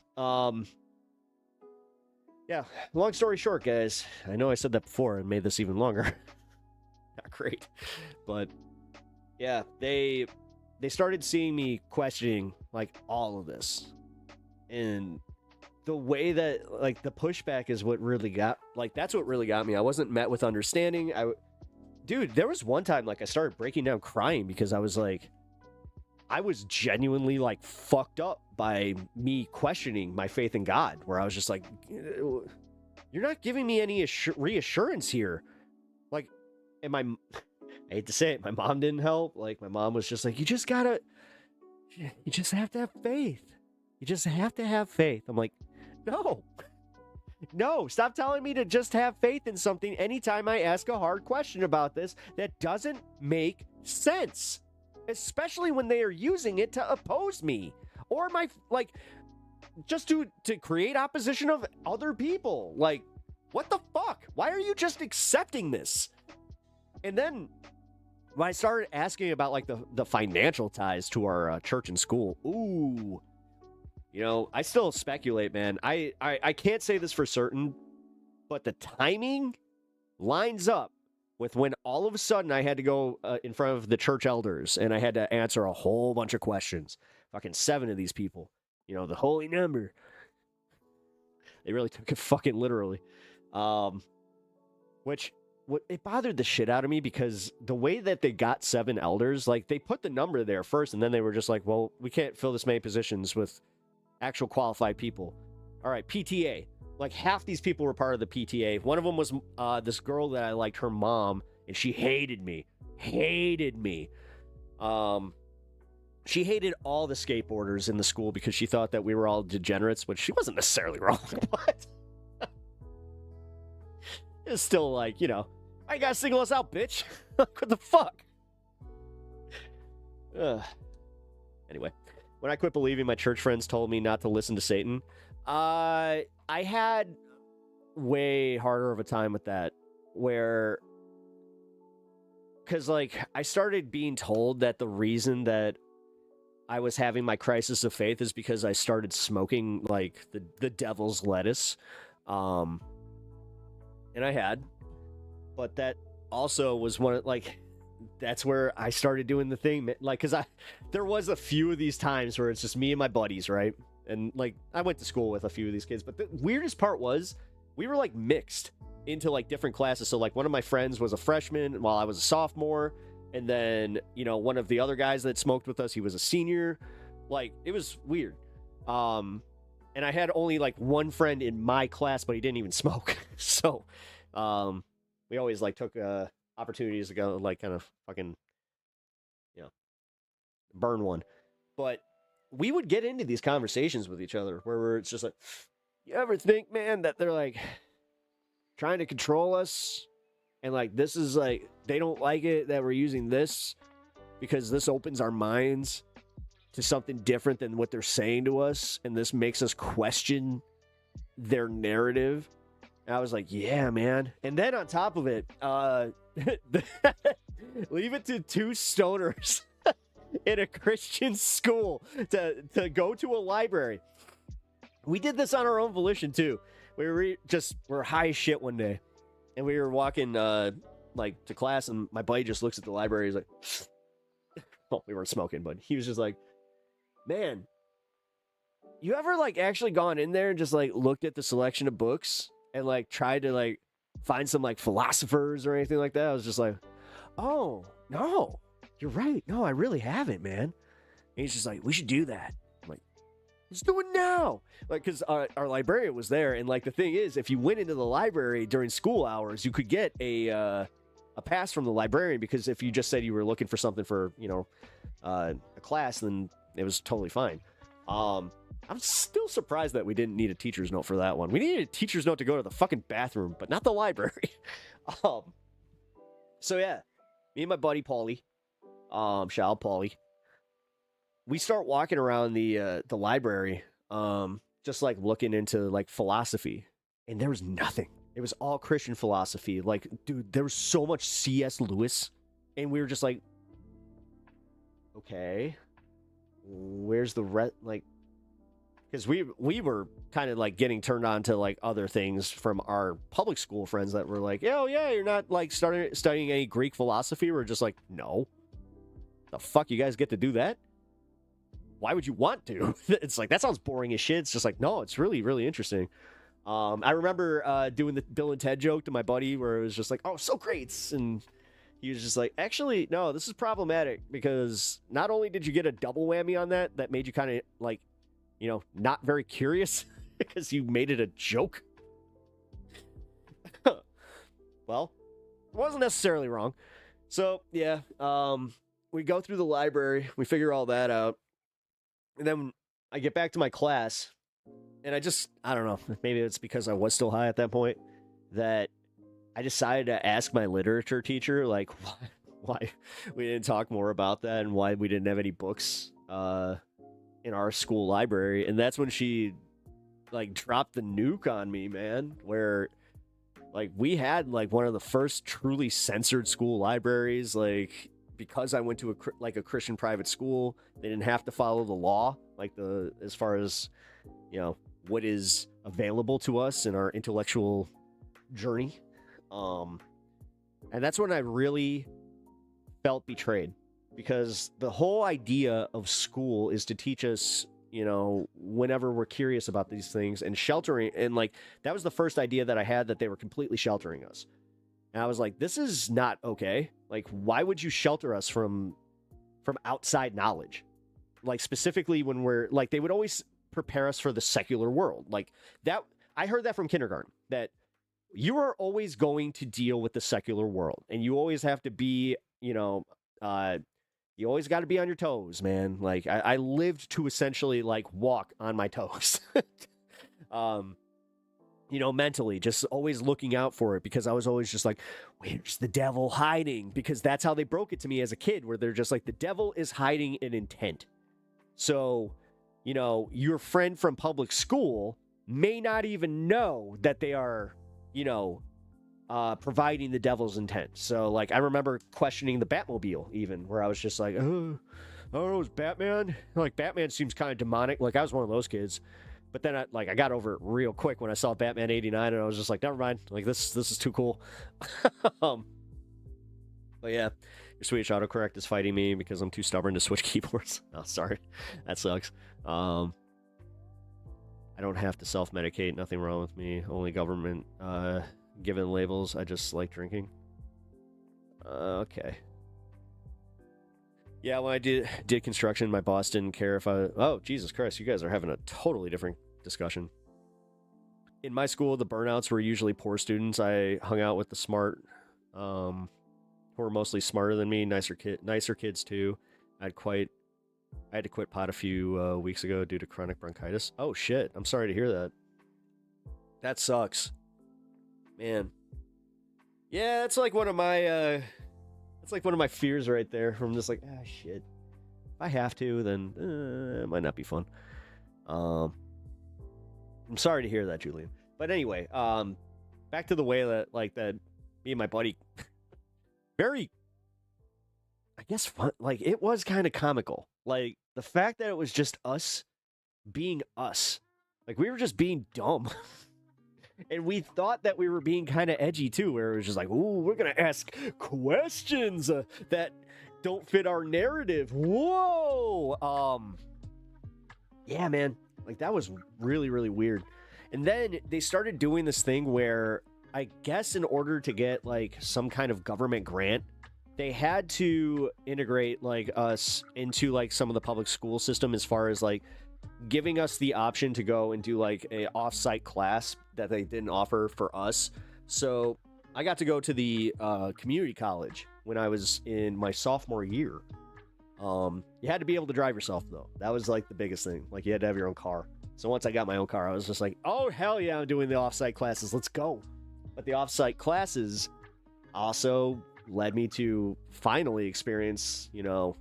Yeah, long story short, guys. I know I said that before and made this even longer. Not great. But, yeah, they started seeing me questioning, like, all of this. And the way that, like, the pushback is what really got, like, that's what really got me. I wasn't met with understanding. Dude, there was one time, like, I started breaking down crying because I was like, I was genuinely, like, fucked up by me questioning my faith in God, where I was just like, you're not giving me any reassurance here. Like, and I hate to say it, my mom didn't help. Like, my mom was just like, you just have to have faith. You just have to have faith. I'm like, no, stop telling me to just have faith in something anytime I ask a hard question about this that doesn't make sense. Especially when they are using it to oppose me. Or my, like, just to create opposition of other people. Like, what the fuck? Why are you just accepting this? And then when I started asking about, like, the financial ties to our church and school, ooh, you know, I still speculate, man. I can't say this for certain, but the timing lines up with when all of a sudden I had to go in front of the church elders and I had to answer a whole bunch of questions. Fucking 7 of these people. You know, the holy number. They really took it fucking literally. Which, it bothered the shit out of me because the way that they got 7 elders, like, they put the number there first and then they were just like, well, we can't fill this many positions with actual qualified people. All right, PTA. Like, half these people were part of the PTA. One of them was this girl that I liked, her mom, and she hated me. She hated all the skateboarders in the school because she thought that we were all degenerates, which she wasn't necessarily wrong, but it's still like, you know, I gotta single us out, bitch. What the fuck? Anyway, when I quit believing, my church friends told me not to listen to Satan. I had way harder of a time with that, where because like I started being told that the reason that I was having my crisis of faith is because I started smoking like the devil's lettuce, and I had, but that also was one of like that's where I started doing the thing, like because there was a few of these times where it's just me and my buddies, right? And like I went to school with a few of these kids, but the weirdest part was we were like mixed into like different classes. So like one of my friends was a freshman while I was a sophomore. And then, you know, one of the other guys that smoked with us, he was a senior. Like, it was weird. And I had only like one friend in my class, but he didn't even smoke. So, we always like took opportunities to go like kind of fucking, you know, burn one. But we would get into these conversations with each other where it's just like, you ever think, man, that they're like trying to control us? And like, this is like, they don't like it that we're using this because this opens our minds to something different than what they're saying to us. And this makes us question their narrative. And I was like, yeah, man. And then on top of it, leave it to two stoners in a Christian school to go to a library. We did this on our own volition too. We're high as shit one day. And we were walking, like, to class, and my buddy just looks at the library. He's like, well, we weren't smoking, but he was just like, man, you ever, like, actually gone in there and just, like, looked at the selection of books and, like, tried to, like, find some, like, philosophers or anything like that? I was just like, oh, no, you're right. No, I really haven't, man. And he's just like, we should do that. I'm like, let's do it now. Like, because our librarian was there, and like the thing is, if you went into the library during school hours, you could get a pass from the librarian, because if you just said you were looking for something for, you know, a class, then it was totally fine. I'm still surprised that we didn't need a teacher's note for that one. We needed a teacher's note to go to the fucking bathroom, but not the library. So yeah, me and my buddy Paulie, shout out Paulie, we start walking around the library, just like looking into like philosophy, and there was nothing. It was all Christian philosophy. Like, dude, there was so much C.S. Lewis, and we were just like, okay, where's the like, because we were kind of like getting turned on to like other things from our public school friends that were like, oh yeah, you're not like studying any Greek philosophy. We're just like, no, the fuck, you guys get to do that? Why would you want to? It's like, that sounds boring as shit. It's just like, no, it's really, really interesting. I remember doing the Bill and Ted joke to my buddy where it was just like, oh, so great. And he was just like, actually, no, this is problematic, because not only did you get a double whammy on that made you kind of like, you know, not very curious because you made it a joke. Well, it wasn't necessarily wrong. So yeah, we go through the library, we figure all that out. And then I get back to my class, and I don't know, maybe it's because I was still high at that point, that I decided to ask my literature teacher, like, why we didn't talk more about that and why we didn't have any books in our school library. And that's when she, like, dropped the nuke on me, man, where, like, we had, like, one of the first truly censored school libraries, like, because I went to a Christian private school, they didn't have to follow the law, like as far as, you know, what is available to us in our intellectual journey. And that's when I really felt betrayed, because the whole idea of school is to teach us, you know, whenever we're curious about these things, and sheltering. And like, that was the first idea that I had, that they were completely sheltering us. And I was like, this is not okay. Like, why would you shelter us from outside knowledge? Like, specifically when we're like, they would always prepare us for the secular world. Like that, I heard that from kindergarten, that you are always going to deal with the secular world, and you always have to be, you know, you always got to be on your toes, man. Like I lived to essentially like walk on my toes. You know, mentally, just always looking out for it, because I was always just like, where's the devil hiding? Because that's how they broke it to me as a kid, where they're just like, the devil is hiding an intent. So, you know, your friend from public school may not even know that they are, you know, providing the devil's intent. So, like, I remember questioning the Batmobile, even, where I was just like, oh, I don't know, is Batman? Like, Batman seems kind of demonic. Like, I was one of those kids. But then, I got over it real quick when I saw Batman 89, and I was just like, never mind. Like, this is too cool. But yeah, your Swedish autocorrect is fighting me because I'm too stubborn to switch keyboards. Oh, sorry. That sucks. I don't have to self-medicate. Nothing wrong with me. Only government given labels. I just like drinking. Okay. Yeah, when I did construction, my boss didn't care if I... Oh, Jesus Christ, you guys are having a totally different discussion. In my school, the burnouts were usually poor students. I hung out with the smart, who were mostly smarter than me, nicer kids too. I had to quit pot a few weeks ago due to chronic bronchitis. Oh shit, I'm sorry to hear that. That sucks. Man. Yeah, that's like one of my fears right there. I'm just like, shit. If I have to, then it might not be fun. I'm sorry to hear that, Julian. But anyway, back to the way that me and my buddy very, I guess, fun, like, it was kind of comical. Like, the fact that it was just us being us. Like, we were just being dumb. And we thought that we were being kind of edgy, too, where it was just like, ooh, we're going to ask questions that don't fit our narrative. Whoa! Yeah, man. Like, that was really, really weird. And then they started doing this thing where, I guess in order to get, like, some kind of government grant, they had to integrate, like, us into, like, some of the public school system as far as, like, giving us the option to go and do, like, a off-site class that they didn't offer for us. So I got to go to the community college when I was in my sophomore year. You had to be able to drive yourself, though. That was, like, the biggest thing. Like, you had to have your own car. So once I got my own car, I was just like, oh, hell yeah, I'm doing the off-site classes. Let's go. But the off-site classes also led me to finally experience, you know,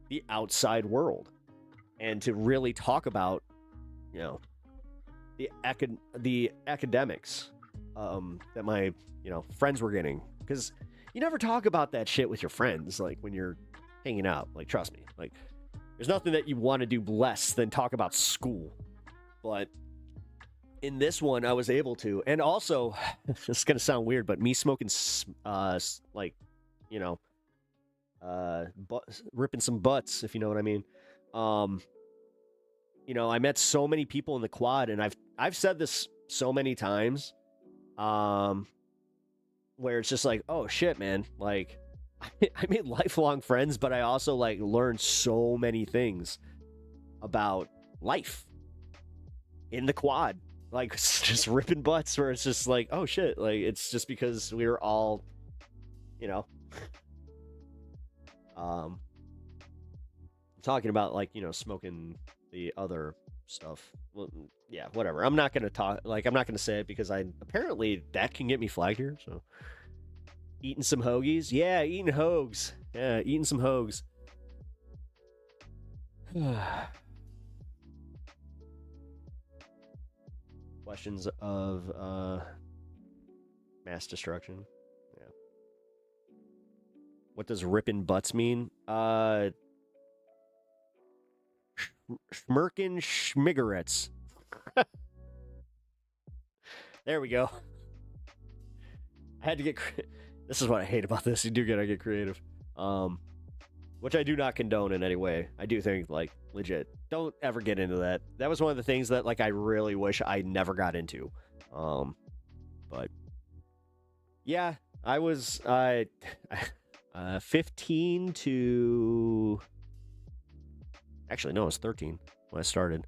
the outside world. And to really talk about, you know, the academics that my, you know, friends were getting. Because you never talk about that shit with your friends, like, when you're hanging out. Like, trust me. Like, there's nothing that you want to do less than talk about school. But in this one, I was able to. And also, this is going to sound weird, but me smoking, like, you know, ripping some butts, if you know what I mean. You know, I met so many people in the quad, and I've said this so many times, where it's just like, oh shit, man, like, I made lifelong friends, but I also, like, learned so many things about life in the quad, like, just ripping butts, where it's just like, oh shit, like, it's just because we were all, you know, talking about, like, you know, smoking the other stuff. Well, yeah, whatever. I'm not gonna talk, like, I'm not gonna say it because apparently that can get me flagged here. So, eating some hoagies, yeah, eating hoags, yeah, eating some hoags. Questions of mass destruction. Yeah. What does ripping butts mean? Schmirkin schmigarettes. There we go. I had to get... This is what I hate about this. You do gotta get creative. Which I do not condone in any way. I do think, like, legit, don't ever get into that. That was one of the things that, like, I really wish I never got into. But yeah, I was 15 to... Actually, no, I was 13 when I started.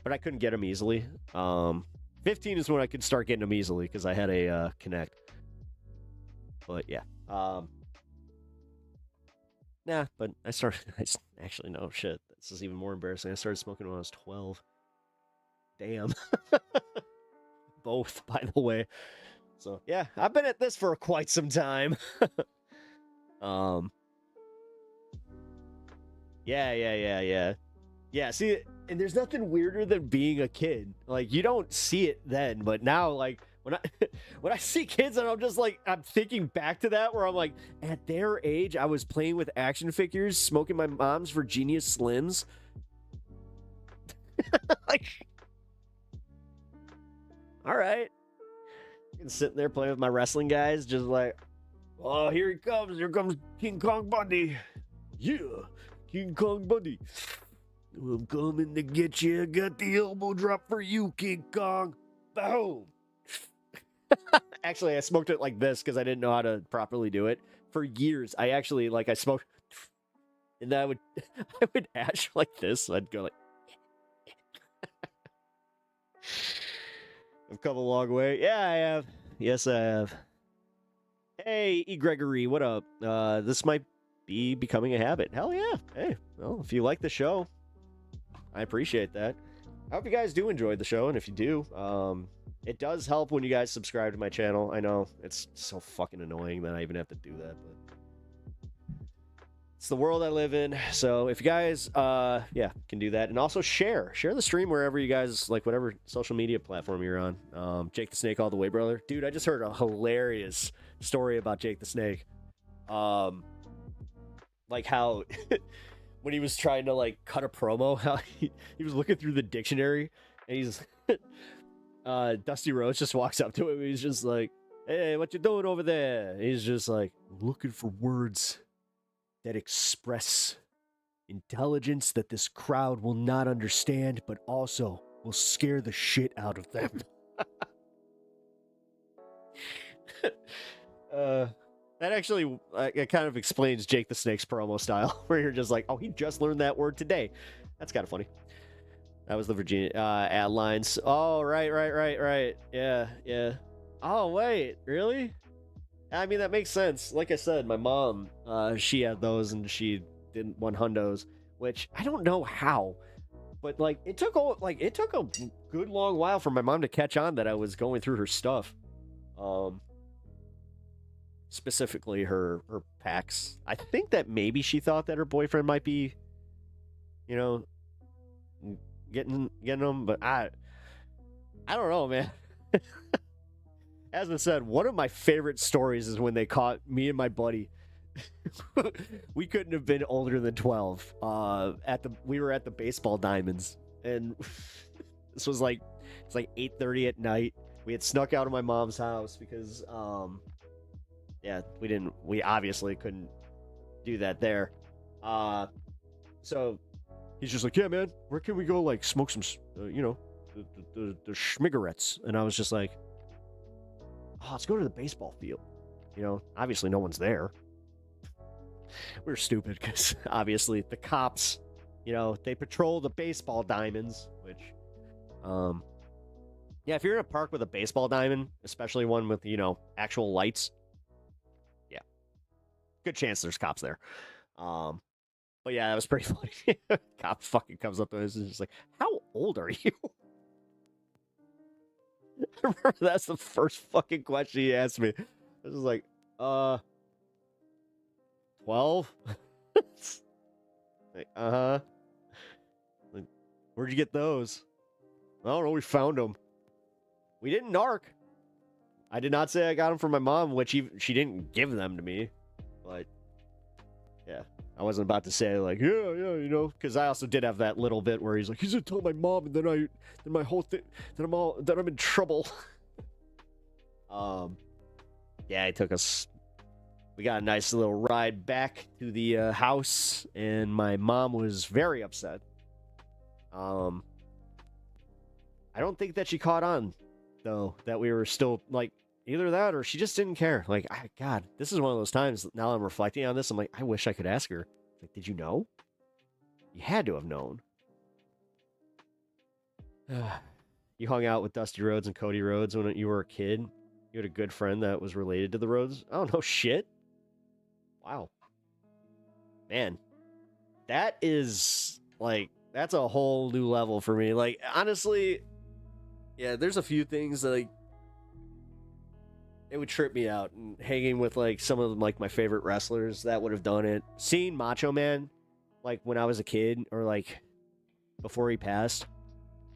But I couldn't get them easily. 15 is when I could start getting them easily because I had a Connect. But yeah. Nah, but I actually, no, shit. This is even more embarrassing. I started smoking when I was 12. Damn. Both, by the way. So, yeah, I've been at this for quite some time. Yeah. Yeah, see, and there's nothing weirder than being a kid. Like, you don't see it then, but now, like, when I when I see kids and I'm just like, I'm thinking back to that where I'm like, at their age, I was playing with action figures, smoking my mom's Virginia Slims. Like, all right. And sitting there playing with my wrestling guys, just like, oh, here he comes. Here comes King Kong Bundy. Yeah, King Kong Bundy. I'm coming to get you. Got the elbow drop for you, King Kong. Boom. Actually, I smoked it like this because I didn't know how to properly do it. For years, I actually, like, I smoked, and then I would ash like this. So I'd go like, I've come a long way. Yeah, I have. Yes, I have. Hey, E. Gregory, what up? This might be becoming a habit. Hell yeah. Hey, well, if you like the show, I appreciate that. I hope you guys do enjoy the show, and if you do, it does help when you guys subscribe to my channel. I know it's so fucking annoying that I even have to do that, but it's the world I live in. So if you guys, yeah, can do that, and also share the stream wherever you guys like, whatever social media platform you're on. Jake the Snake all the way, brother. Dude, I just heard a hilarious story about Jake the Snake. Like how when he was trying to like cut a promo, how he was looking through the dictionary, and he's Dusty Rhodes just walks up to him. He's just like, "Hey, what you doing over there?" He's just like, looking for words that express intelligence that this crowd will not understand, but also will scare the shit out of them. That actually it kind of explains Jake the Snake's promo style, where you're just like, oh, he just learned that word today. That's kind of funny. That was the Virginia ad lines. Oh, right. Yeah. Oh, wait, really? I mean, that makes sense. Like I said, my mom, she had those, and she did 100s, which I don't know how, but like it took a good long while for my mom to catch on that I was going through her stuff. Specifically her packs. I think that maybe she thought that her boyfriend might be, you know, getting them, but I don't know, man. As I said, one of my favorite stories is when they caught me and my buddy. We couldn't have been older than 12. We were at the baseball diamonds, and this was like, it's like 8:30 at night. We had snuck out of my mom's house because yeah, we obviously couldn't do that there. So he's just like, yeah, man, where can we go, like, smoke some, you know, the schmigarettes? And I was just like, oh, let's go to the baseball field. You know, obviously no one's there. We were stupid because obviously the cops, you know, they patrol the baseball diamonds, which, yeah, if you're in a park with a baseball diamond, especially one with, you know, actual lights, yeah, good chance there's cops there. But yeah, that was pretty funny. Cop fucking comes up to us and is just like, how old are you? I remember that's the first fucking question he asked me. I was like, 12? Like, uh-huh. Like, where'd you get those? I don't know, we found them. We didn't narc. I did not say I got them from my mom, which she didn't give them to me. But, yeah. I wasn't about to say, like, yeah, you know, because I also did have that little bit where he's like, he's gonna tell my mom, and then my whole thing, then I'm in trouble. Yeah, it took us, we got a nice little ride back to the house, and my mom was very upset. I don't think that she caught on, though, that we were still, like, either that or she just didn't care. Like, God, this is one of those times, now I'm reflecting on this, I'm like, I wish I could ask her. Like, did you know? You had to have known. You hung out with Dusty Rhodes and Cody Rhodes when you were a kid? You had a good friend that was related to the Rhodes? Oh, no shit. Wow. Man. That is, like, that's a whole new level for me. Like, honestly, yeah, there's a few things that, like, it would trip me out, and hanging with, like, some of, like, my favorite wrestlers that would have done it. Seeing Macho Man, like, when I was a kid, or, like, before he passed,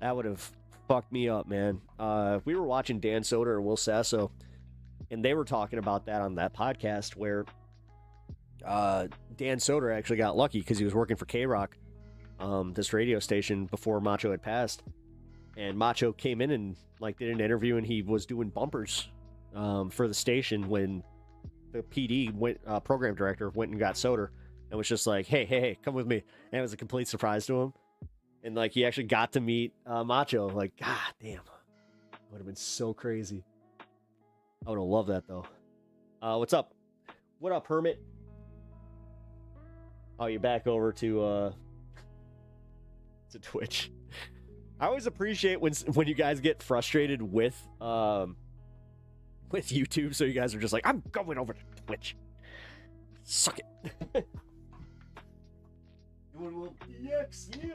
that would have fucked me up, man. We were watching Dan Soder and Will Sasso, and they were talking about that on that podcast where Dan Soder actually got lucky because he was working for K-Rock, this radio station, before Macho had passed. And Macho came in and like did an interview, and he was doing bumpers for the station when the PD program director went and got Soder and was just like, hey, come with me. And it was a complete surprise to him. And like he actually got to meet Macho. Like, god damn, that would have been so crazy. I would have loved that though. What's up? What up, Hermit? Oh, you're back over to Twitch. I always appreciate when you guys get frustrated with YouTube, so you guys are just like, I'm going over to Twitch. Suck it. Doing a little EX, yeah.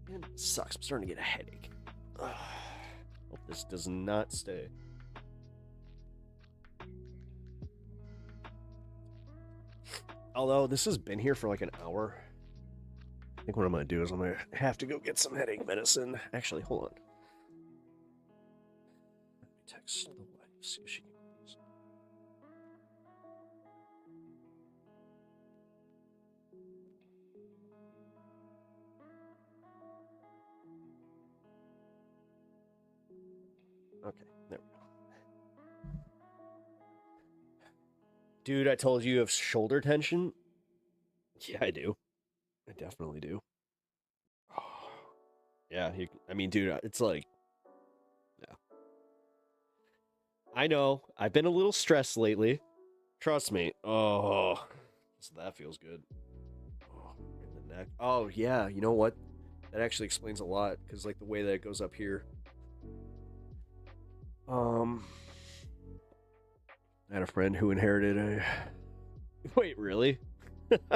Man, it sucks. I'm starting to get a headache. Hope this does not stay. Although this has been here for like an hour. I think what I'm going to do is I'm going to have to go get some headache medicine. Actually, hold on. Let me text the wife, see if she can please. Okay, there we go. Dude, I told you you have shoulder tension? Yeah, I do. I definitely do. Yeah, I mean, dude, it's like... Yeah. I know. I've been a little stressed lately. Trust me. Oh, so that feels good. Oh, in the neck. Oh, yeah, you know what? That actually explains a lot, because, like, the way that it goes up here. I had a friend who inherited a... Wait, really? Alright,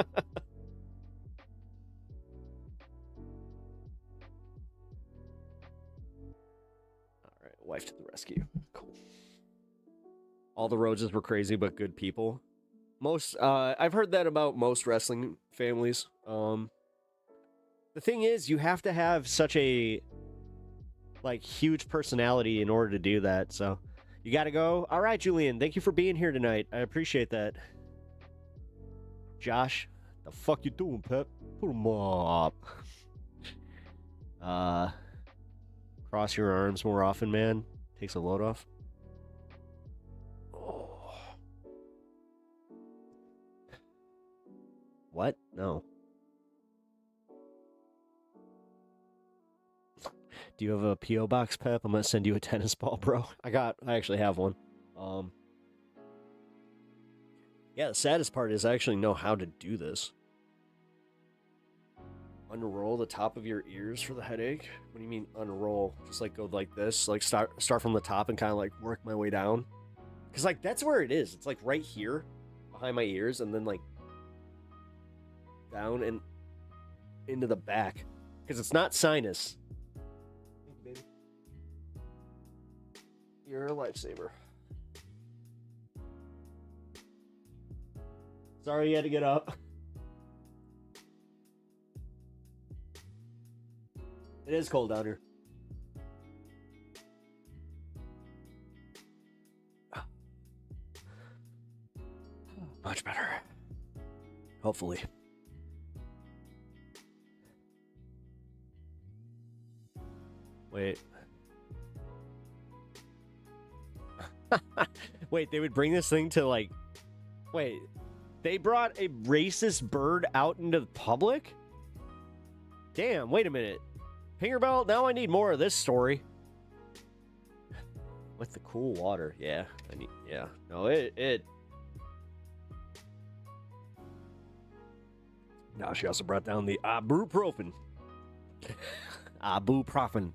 wife to the rescue. Cool. All the Roses were crazy, but good people. I've heard that about most wrestling families. The thing is, you have to have such a, like, huge personality in order to do that, so... You gotta go. All right, Julian. Thank you for being here tonight. I appreciate that. Josh, the fuck you doing, Pep? Put him up. Cross your arms more often, man. Takes a load off. Oh. What? No. Do you have a P.O. box, Pep? I'm gonna send you a tennis ball, bro. I actually have one. Yeah, the saddest part is I actually know how to do this. Unroll the top of your ears for the headache? What do you mean unroll? Just like go like this? Like start from the top and kind of like work my way down? Because like that's where it is. It's like right here behind my ears and then like down and into the back. Because it's not sinus. You're a lifesaver. Sorry you had to get up. It is cold down here. Much better. Hopefully. Wait. Wait, they would bring this thing to like... Wait, they brought a racist bird out into the public? Damn, wait a minute. Fingerbelt, now I need more of this story. With the cool water, yeah. No, it... Now she also brought down the ibuprofen. Ibuprofen.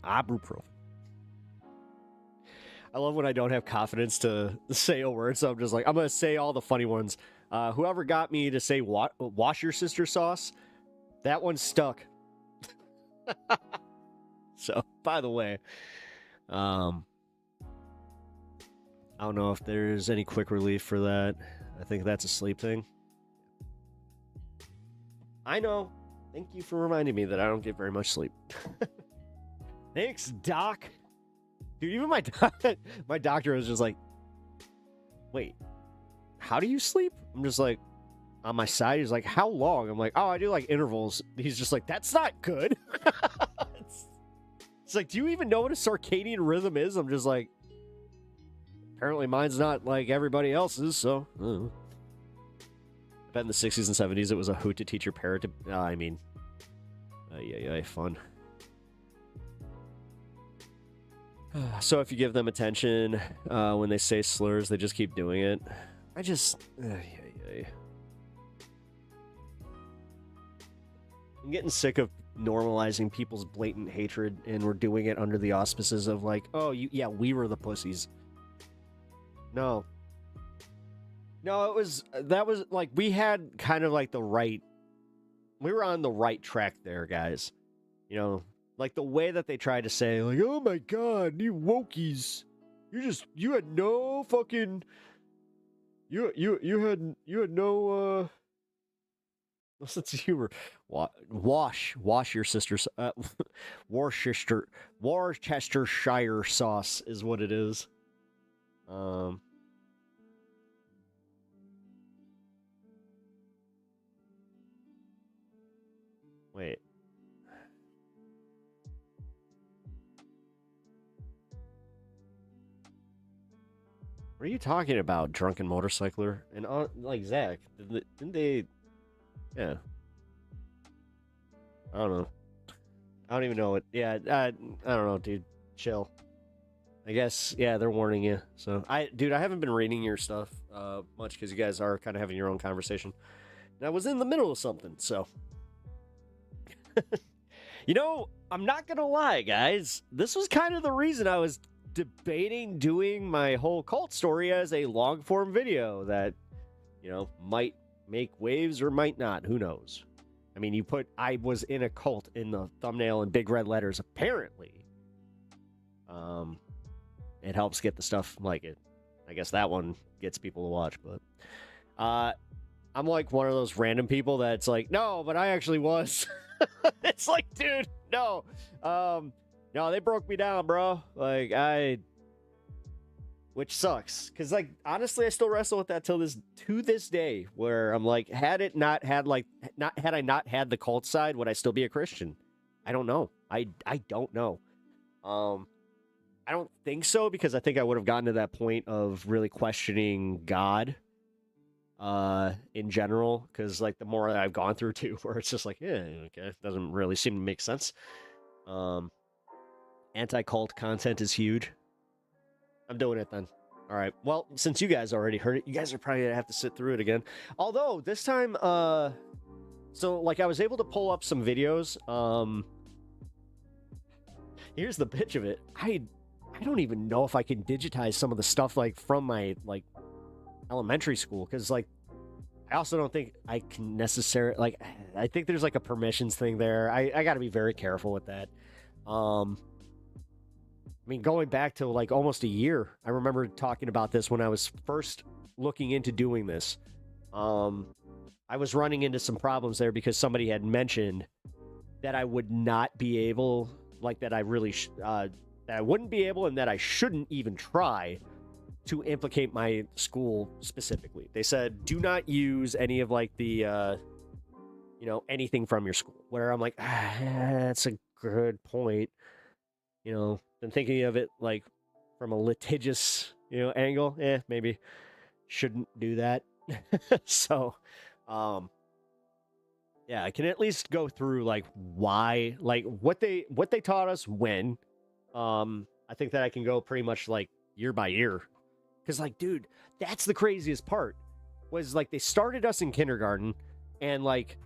I love when I don't have confidence to say a word, so I'm just like, I'm going to say all the funny ones. Whoever got me to say wash your sister sauce, that one stuck. So, by the way, I don't know if there's any quick relief for that. I think that's a sleep thing. I know. Thank you for reminding me that I don't get very much sleep. Thanks, Doc. Dude, even my doctor was just like, wait, how do you sleep? I'm just like, on my side. He's like, how long? I'm like, oh, I do like intervals. He's just like, that's not good. It's like, do you even know what a circadian rhythm is? I'm just like, apparently mine's not like everybody else's, so. I bet in the 60s and 70s it was a hoot to teach your parrot to, fun. So if you give them attention when they say slurs, they just keep doing it. I'm getting sick of normalizing people's blatant hatred, and we're doing it under the auspices of like, oh, we were the pussies. No, that was like, we had kind of like we were on the right track there, guys. You know, like the way that they tried to say, like, oh my God, you wokies, you had no fucking, you had no, sense of humor. Wash your sister's, Worcestershire sauce is what it is. Wait. What are you talking about, drunken motorcycler? And like Zach, didn't they? Yeah. I don't know. I don't even know what. Yeah, I don't know, dude. Chill. I guess, yeah, they're warning you. So, dude, I haven't been reading your stuff much because you guys are kind of having your own conversation. And I was in the middle of something, so. You know, I'm not gonna lie, guys. This was kind of the reason I was debating doing my whole cult story as a long-form video that, you know, might make waves or might not. Who knows? I mean, you put I was in a cult in the thumbnail in big red letters, apparently. It helps get the stuff like it. I guess that one gets people to watch, but I'm like one of those random people that's like, no, but I actually was. It's like, dude, no. No, they broke me down, bro. Like, which sucks. Because, like, honestly, I still wrestle with that to this day, where I'm like, had I not had the cult side, would I still be a Christian? I don't know. I don't know. I don't think so, because I think I would have gotten to that point of really questioning God in general, because, like, the more that I've gone through, too, where it's just like, yeah, okay, doesn't really seem to make sense. Anti-cult content is huge. I'm doing it then. All right. Well, since you guys already heard it, you guys are probably gonna have to sit through it again. Although this time, so like I was able to pull up some videos. Here's the bitch of it. I don't even know if I can digitize some of the stuff like from my like elementary school, because like I also don't think I can necessarily, like, I think there's like a permissions thing there. I got to be very careful with that. I mean, going back to like almost a year, I remember talking about this when I was first looking into doing this. I was running into some problems there because somebody had mentioned that I would not be able, like that I really, that I wouldn't be able and that I shouldn't even try to implicate my school specifically. They said, do not use any of like the, anything from your school. Where I'm like, that's a good point. You know, and thinking of it like from a litigious, angle, maybe shouldn't do that. So, yeah, I can at least go through like why, like what they taught us when. I think that I can go pretty much like year by year. Because, like, dude, that's the craziest part. Was, like, they started us in kindergarten, and, like,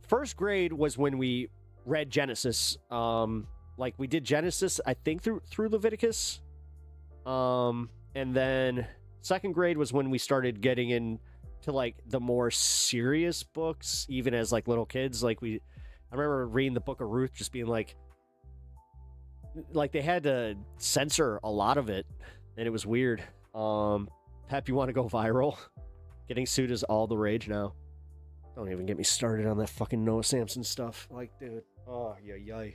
first grade was when we read Genesis. Like, we did Genesis, I think, through Leviticus. And then second grade was when we started getting into, like, the more serious books, even as, like, little kids. Like, I remember reading the Book of Ruth, just being, like, they had to censor a lot of it, and it was weird. Pep, you want to go viral? Getting sued is all the rage now. Don't even get me started on that fucking Noah Samson stuff. Like, dude, oh, yeah.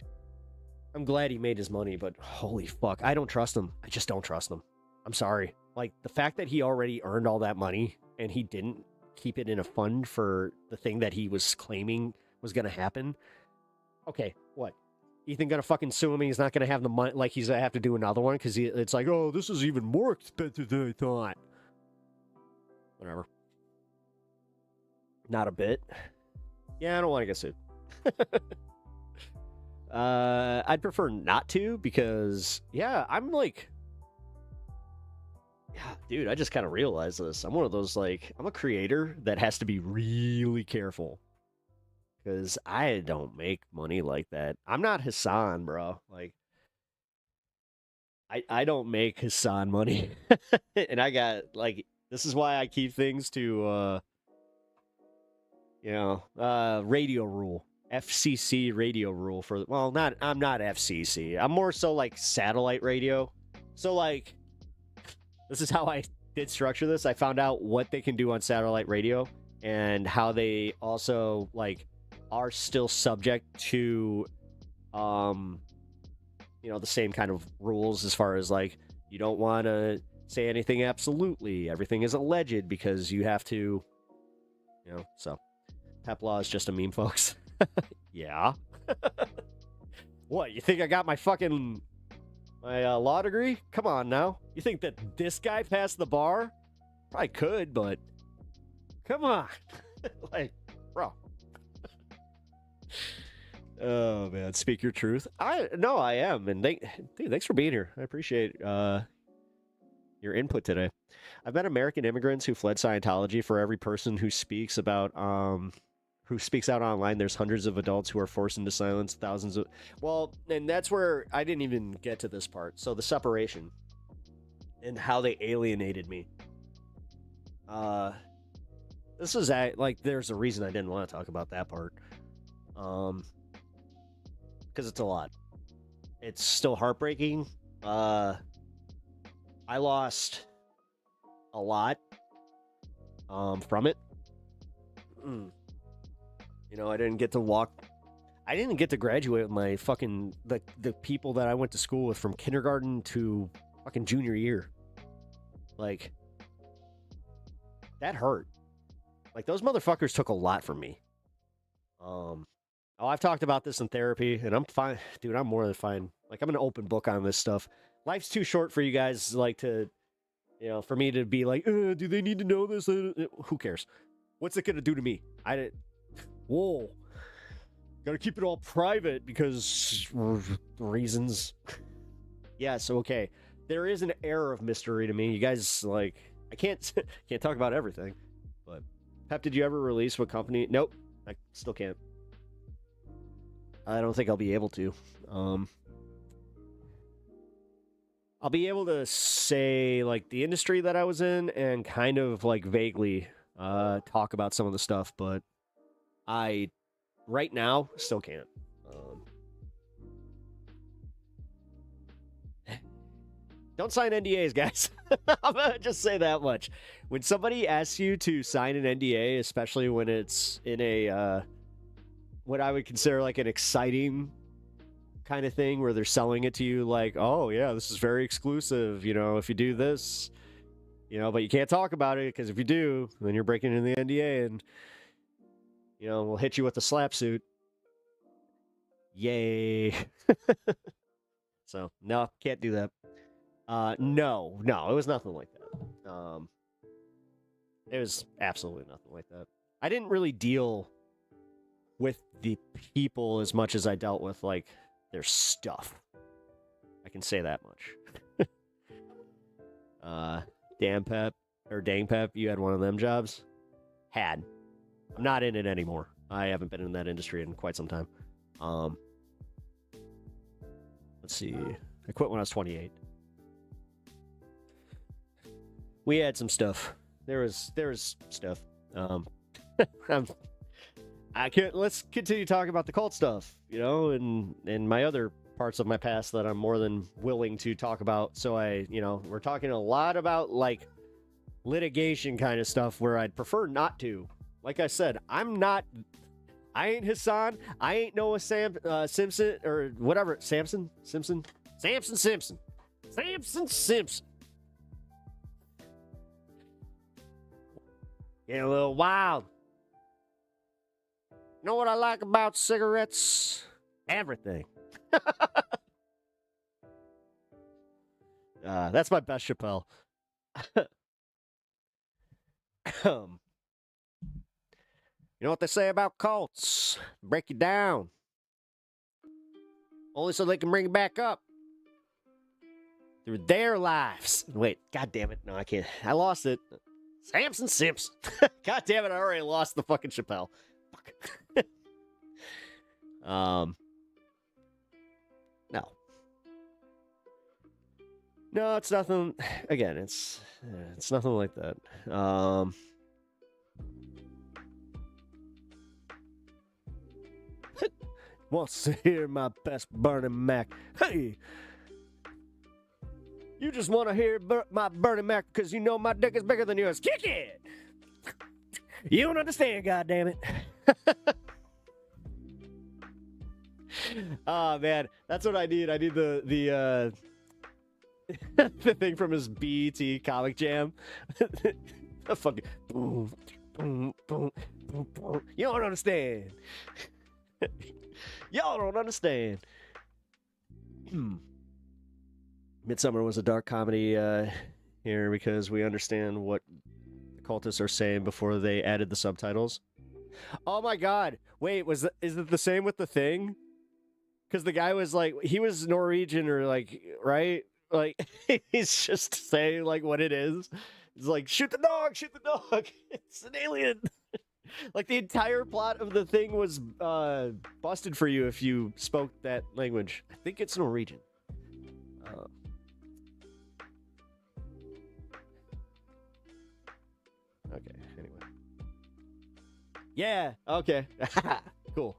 I'm glad he made his money, but holy fuck, I don't trust him. I just don't trust him. I'm sorry. Like, the fact that he already earned all that money and he didn't keep it in a fund for the thing that he was claiming was going to happen. Okay, what? Ethan gonna fucking sue him and he's not gonna have the money, like he's gonna have to do another one because it's like, oh, this is even more expensive than I thought. Whatever. Not a bit. Yeah, I don't want to get sued. I'd prefer not to because, yeah, I'm like, yeah, dude, I just kind of realized this. I'm one of those, like, I'm a creator that has to be really careful because I don't make money like that. I'm not Hasan, bro. Like, I don't make Hasan money. And I got, like, this is why I keep things to, radio rule. FCC radio rule for, well, I'm not FCC. I'm more so like satellite radio. So, like, this is how I did structure this. I found out what they can do on satellite radio and how they also, like, are still subject to, the same kind of rules as far as, like, you don't want to say anything absolutely. Everything is alleged because you have to, so. Pep law is just a meme, folks. Yeah. What, you think I got my law degree? Come on now. You think that this guy passed the bar? Probably could, but come on. Like, bro. Oh, man. Speak your truth. I am. And dude, thanks for being here. I appreciate your input today. I've met American immigrants who fled Scientology. For every person who speaks out online, there's hundreds of adults who are forced into silence, thousands of... Well, and that's where I didn't even get to this part. So the separation and how they alienated me. This is there's a reason I didn't want to talk about that part. Because it's a lot. It's still heartbreaking. I lost a lot from it. I didn't get to graduate with my fucking, the people that I went to school with from kindergarten to fucking junior year. Like, that hurt. Like, those motherfuckers took a lot from me. I've talked about this in therapy, and I'm fine. Dude, I'm more than fine. Like, I'm an open book on this stuff. Life's too short for you guys, like, to, for me to be like, do they need to know this? Who cares? What's it gonna do to me? Whoa. Gotta keep it all private because reasons. Yeah, so okay. There is an air of mystery to me. You guys, like, I can't talk about everything. But Pep, did you ever release what company? Nope. I still can't. I don't think I'll be able to. I'll be able to say, like, the industry that I was in and kind of, like, vaguely talk about some of the stuff, but I, right now, still can't. Don't sign NDAs, guys. I'm going to just say that much. When somebody asks you to sign an NDA, especially when it's in a, what I would consider like an exciting kind of thing where they're selling it to you like, oh, yeah, this is very exclusive. If you do this, but you can't talk about it because if you do, then you're breaking in the NDA and, we'll hit you with the slap suit. Yay. So, no, can't do that. No, it was nothing like that. It was absolutely nothing like that. I didn't really deal with the people as much as I dealt with, like, their stuff. I can say that much. Dang Pep, you had one of them jobs? Had. I'm not in it anymore. I haven't been in that industry in quite some time. Let's see. I quit when I was 28. We had some stuff. There was stuff. Let's continue talking about the cult stuff, and my other parts of my past that I'm more than willing to talk about. So we're talking a lot about, like, litigation kind of stuff where I'd prefer not to. like I said, I ain't Hasan. I ain't Noah Simpson or whatever. Simpson. Getting a little wild. You know what I like about cigarettes? Everything. That's my best Chappelle. You know what they say about cults? Break you down. Only so they can bring you back up. Through their lives. Wait, god damn it. No, I can't. I lost it. Samson Simpson. God damn it, I already lost the fucking Chappelle. Fuck. No. No, it's nothing. Again, it's nothing like that. Wants to hear my best Burning Mac. Hey! You just want to hear my Burning Mac because you know my dick is bigger than yours. Kick it! You don't understand, goddammit. Oh, man. That's what I need. I need the the thing from his BET Comic Jam. The fucking boom, boom, boom, boom, boom. You don't understand. Y'all don't understand. Midsummer was a dark comedy here because we understand what the cultists are saying before they added the subtitles. Oh my god. Wait, is it the same with The Thing? Because the guy was like, he was Norwegian or like, right? Like, he's just saying like what it is. He's like, shoot the dog, shoot the dog. It's an alien. Like the entire plot of The Thing was busted for you if you spoke that language. I think it's Norwegian. Okay, anyway. Yeah, okay. Cool.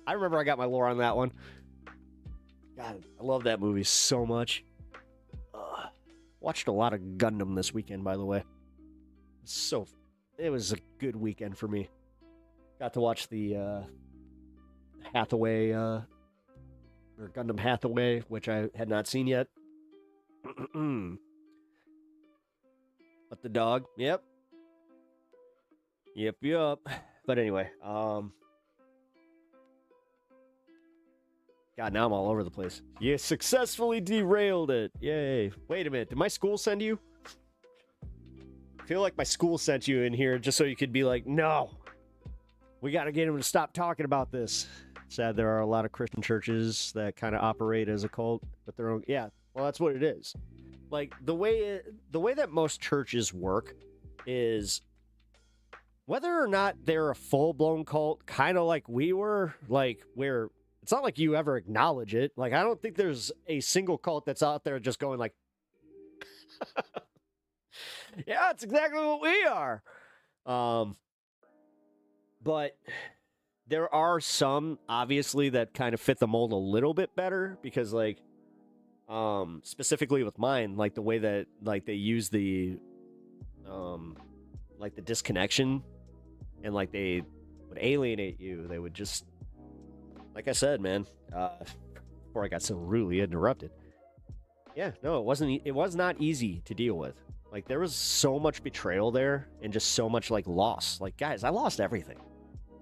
I remember I got my lore on that one. God, I love that movie so much. Watched a lot of Gundam this weekend, by the way. It was a good weekend for me. Got to watch the Hathaway, or Gundam Hathaway, which I had not seen yet. But the dog, yep. Yep. But anyway, God, now I'm all over the place. You successfully derailed it. Yay. Wait a minute, did my school send you? I feel like my school sent you in here just so you could be like, no, we got to get him to stop talking about this. Sad there are a lot of Christian churches that kind of operate as a cult with their own. Yeah, well, that's what it is. Like the way that most churches work is whether or not they're a full-blown cult, kind of like we were, like where it's not like you ever acknowledge it. Like I don't think there's a single cult that's out there just going like, yeah, it's exactly what we are. But there are some obviously that kind of fit the mold a little bit better because like specifically with mine, like the way that like they use the like the disconnection and like they would alienate you. They would just, like I said, man, before I got so rudely interrupted. Yeah, no, it was not easy to deal with. Like there was so much betrayal there and just so much like loss. Like guys, I lost everything.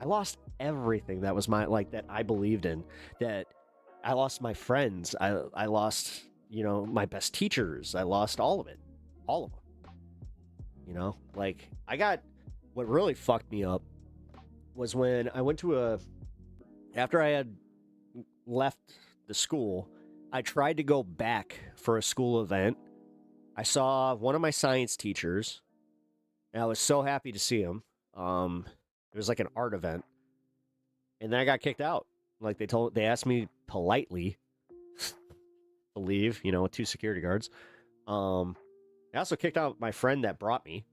I lost everything that was that I believed in, that I lost my friends. I lost, my best teachers. I lost all of it. All of them. Like what really fucked me up was when I went to after I had left the school, I tried to go back for a school event. I saw one of my science teachers, and I was so happy to see him. It was like an art event, and then I got kicked out. Like they asked me politely to leave, with 2 security guards. I also kicked out my friend that brought me,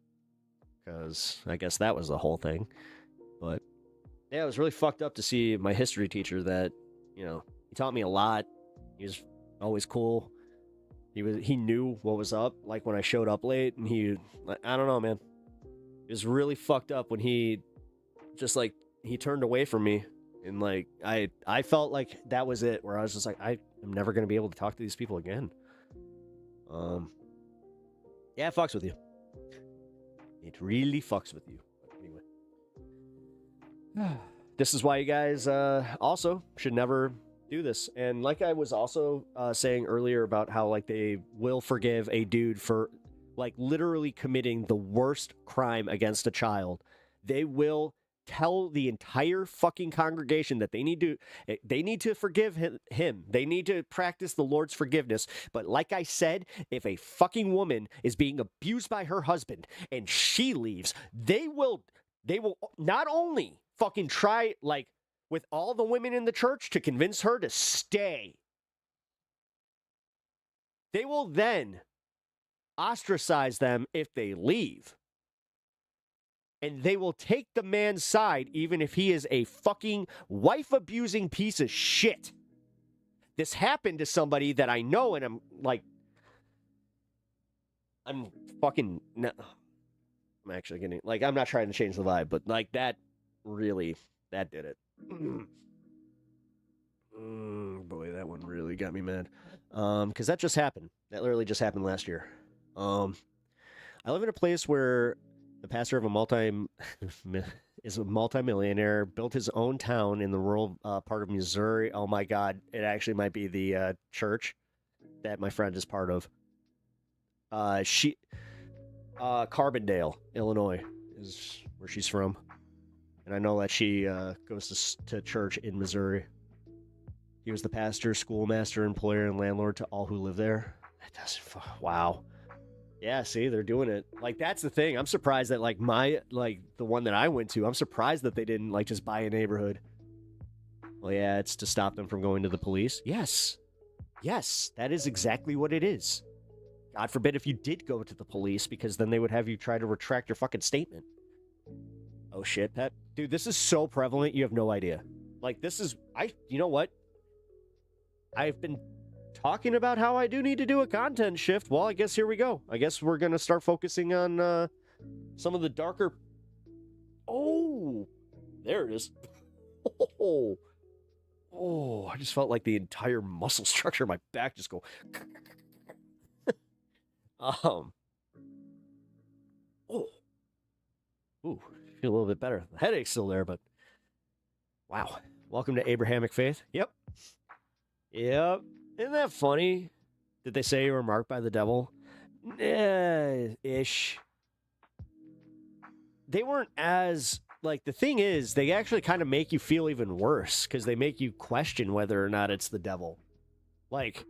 because I guess that was the whole thing. But yeah, it was really fucked up to see my history teacher that, he taught me a lot. He was always cool. He knew what was up, like when I showed up late, and I don't know, man. It was really fucked up when he just like he turned away from me, and like I felt like that was it, where I was just like, I am never going to be able to talk to these people again. Yeah, it fucks with you. It really fucks with you. But anyway, this is why you guys also should never do this. And like I was also saying earlier about how like they will forgive a dude for like literally committing the worst crime against a child. They will tell the entire fucking congregation that they need to forgive him. They need to practice the Lord's forgiveness. But like I said, if a fucking woman is being abused by her husband and she leaves, they will not only fucking try like with all the women in the church to convince her to stay, they will then ostracize them if they leave. And they will take the man's side even if he is a fucking wife-abusing piece of shit. This happened to somebody that I know, and I'm fucking... No, I'm actually getting... Like, I'm not trying to change the vibe, but, like, that really... That did it. Boy, that one really got me mad. Because that just happened. That literally just happened last year. I live in a place where the pastor of is a multimillionaire, built his own town in the rural part of Missouri. Oh my God, it actually might be the church that my friend is part of. Carbondale, Illinois, is where she's from, and I know that she goes to church in Missouri. He was the pastor, schoolmaster, employer, and landlord to all who live there. That doesn't. Wow. Yeah, see, they're doing it. Like, that's the thing. I'm surprised that, like, the one that I went to, I'm surprised that they didn't, like, just buy a neighborhood. Well, yeah, it's to stop them from going to the police. Yes. Yes, that is exactly what it is. God forbid if you did go to the police, because then they would have you try to retract your fucking statement. Oh, shit, Pep. Dude, this is so prevalent, you have no idea. Like, this is... You know what? I've been talking about how I do need to do a content shift. Well, I guess here we go. I guess we're going to start focusing on some of the darker... Oh, there it is. Oh, I just felt like the entire muscle structure of my back just go... Oh. Ooh, feel a little bit better. The headache's still there, but... Wow. Welcome to Abrahamic faith. Yep. Isn't that funny? Did they say you were marked by the devil? Ish. They weren't as... Like, the thing is, they actually kind of make you feel even worse, because they make you question whether or not it's the devil. Like,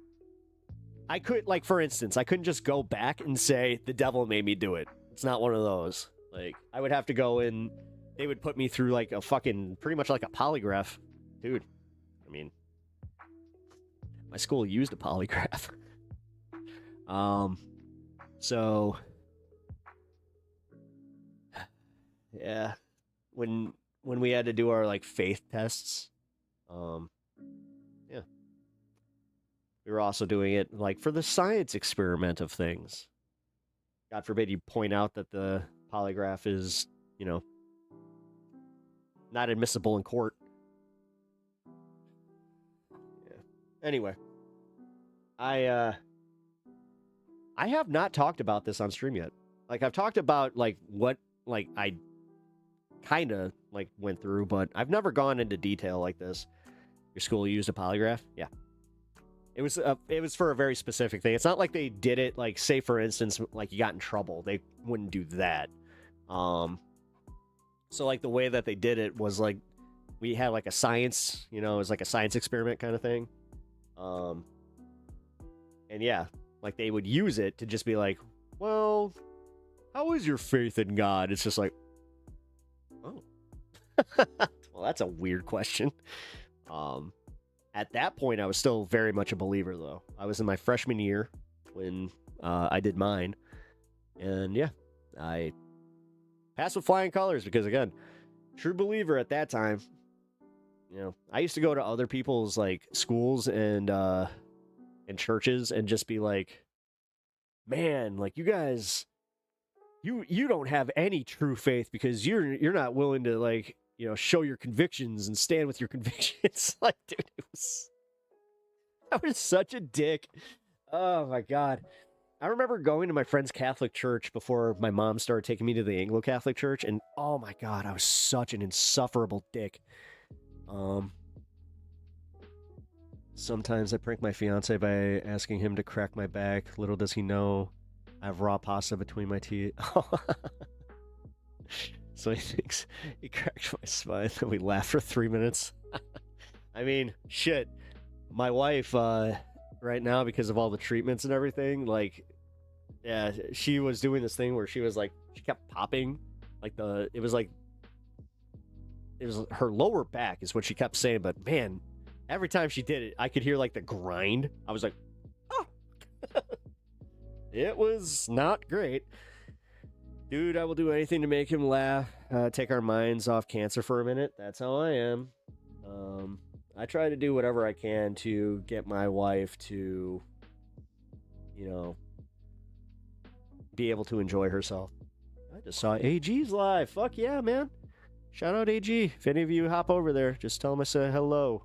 I could, like, for instance, I couldn't just go back and say, the devil made me do it. It's not one of those. Like, I would have to go and they would put me through, like, a fucking... Pretty much like a polygraph. Dude, I mean... My school used a polygraph. So yeah, when we had to do our like faith tests, yeah, we were also doing it like for the science experiment of things. God forbid you point out that the polygraph is, you know, not admissible in court. Anyway, I have not talked about this on stream yet. Like, I've talked about, like, what, like, I kind of, like, went through, but I've never gone into detail like this. Your school used a polygraph? Yeah. It was for a very specific thing. It's not like they did it, like, say, for instance, like, you got in trouble. They wouldn't do that. So, like, the way that they did it was, like, we had, like, a science, you know, it was like a science experiment kind of thing. And yeah, like they would use it to just be like, well, how is your faith in God? It's just like, oh, well, that's a weird question. At that point, I was still very much a believer, though. I was in my freshman year when I did mine, and yeah, I passed with flying colors because, again, true believer at that time. You know, I used to go to other people's like schools and churches and just be like, man, like you guys, you don't have any true faith because you're not willing to like show your convictions and stand with your convictions. Like, dude, I was such a dick. Oh my God. I remember going to my friend's Catholic church before my mom started taking me to the Anglo-Catholic church, and oh my God, I was such an insufferable dick. Sometimes I prank my fiance by asking him to crack my back. Little does he know I have raw pasta between my teeth. So he thinks he cracked my spine, and we laughed for 3 minutes. I mean, shit. My wife, right now, because of all the treatments and everything, like, yeah, she was doing this thing where she kept popping, it was her lower back is what she kept saying, but man, every time she did it, I could hear like the grind. I was like, oh, it was not great. Dude, I will do anything to make him laugh, take our minds off cancer for a minute. That's how I am. I try to do whatever I can to get my wife to, be able to enjoy herself. I just saw AG's live. Fuck yeah, man. Shout out AG. If any of you hop over there, just tell him I said hello.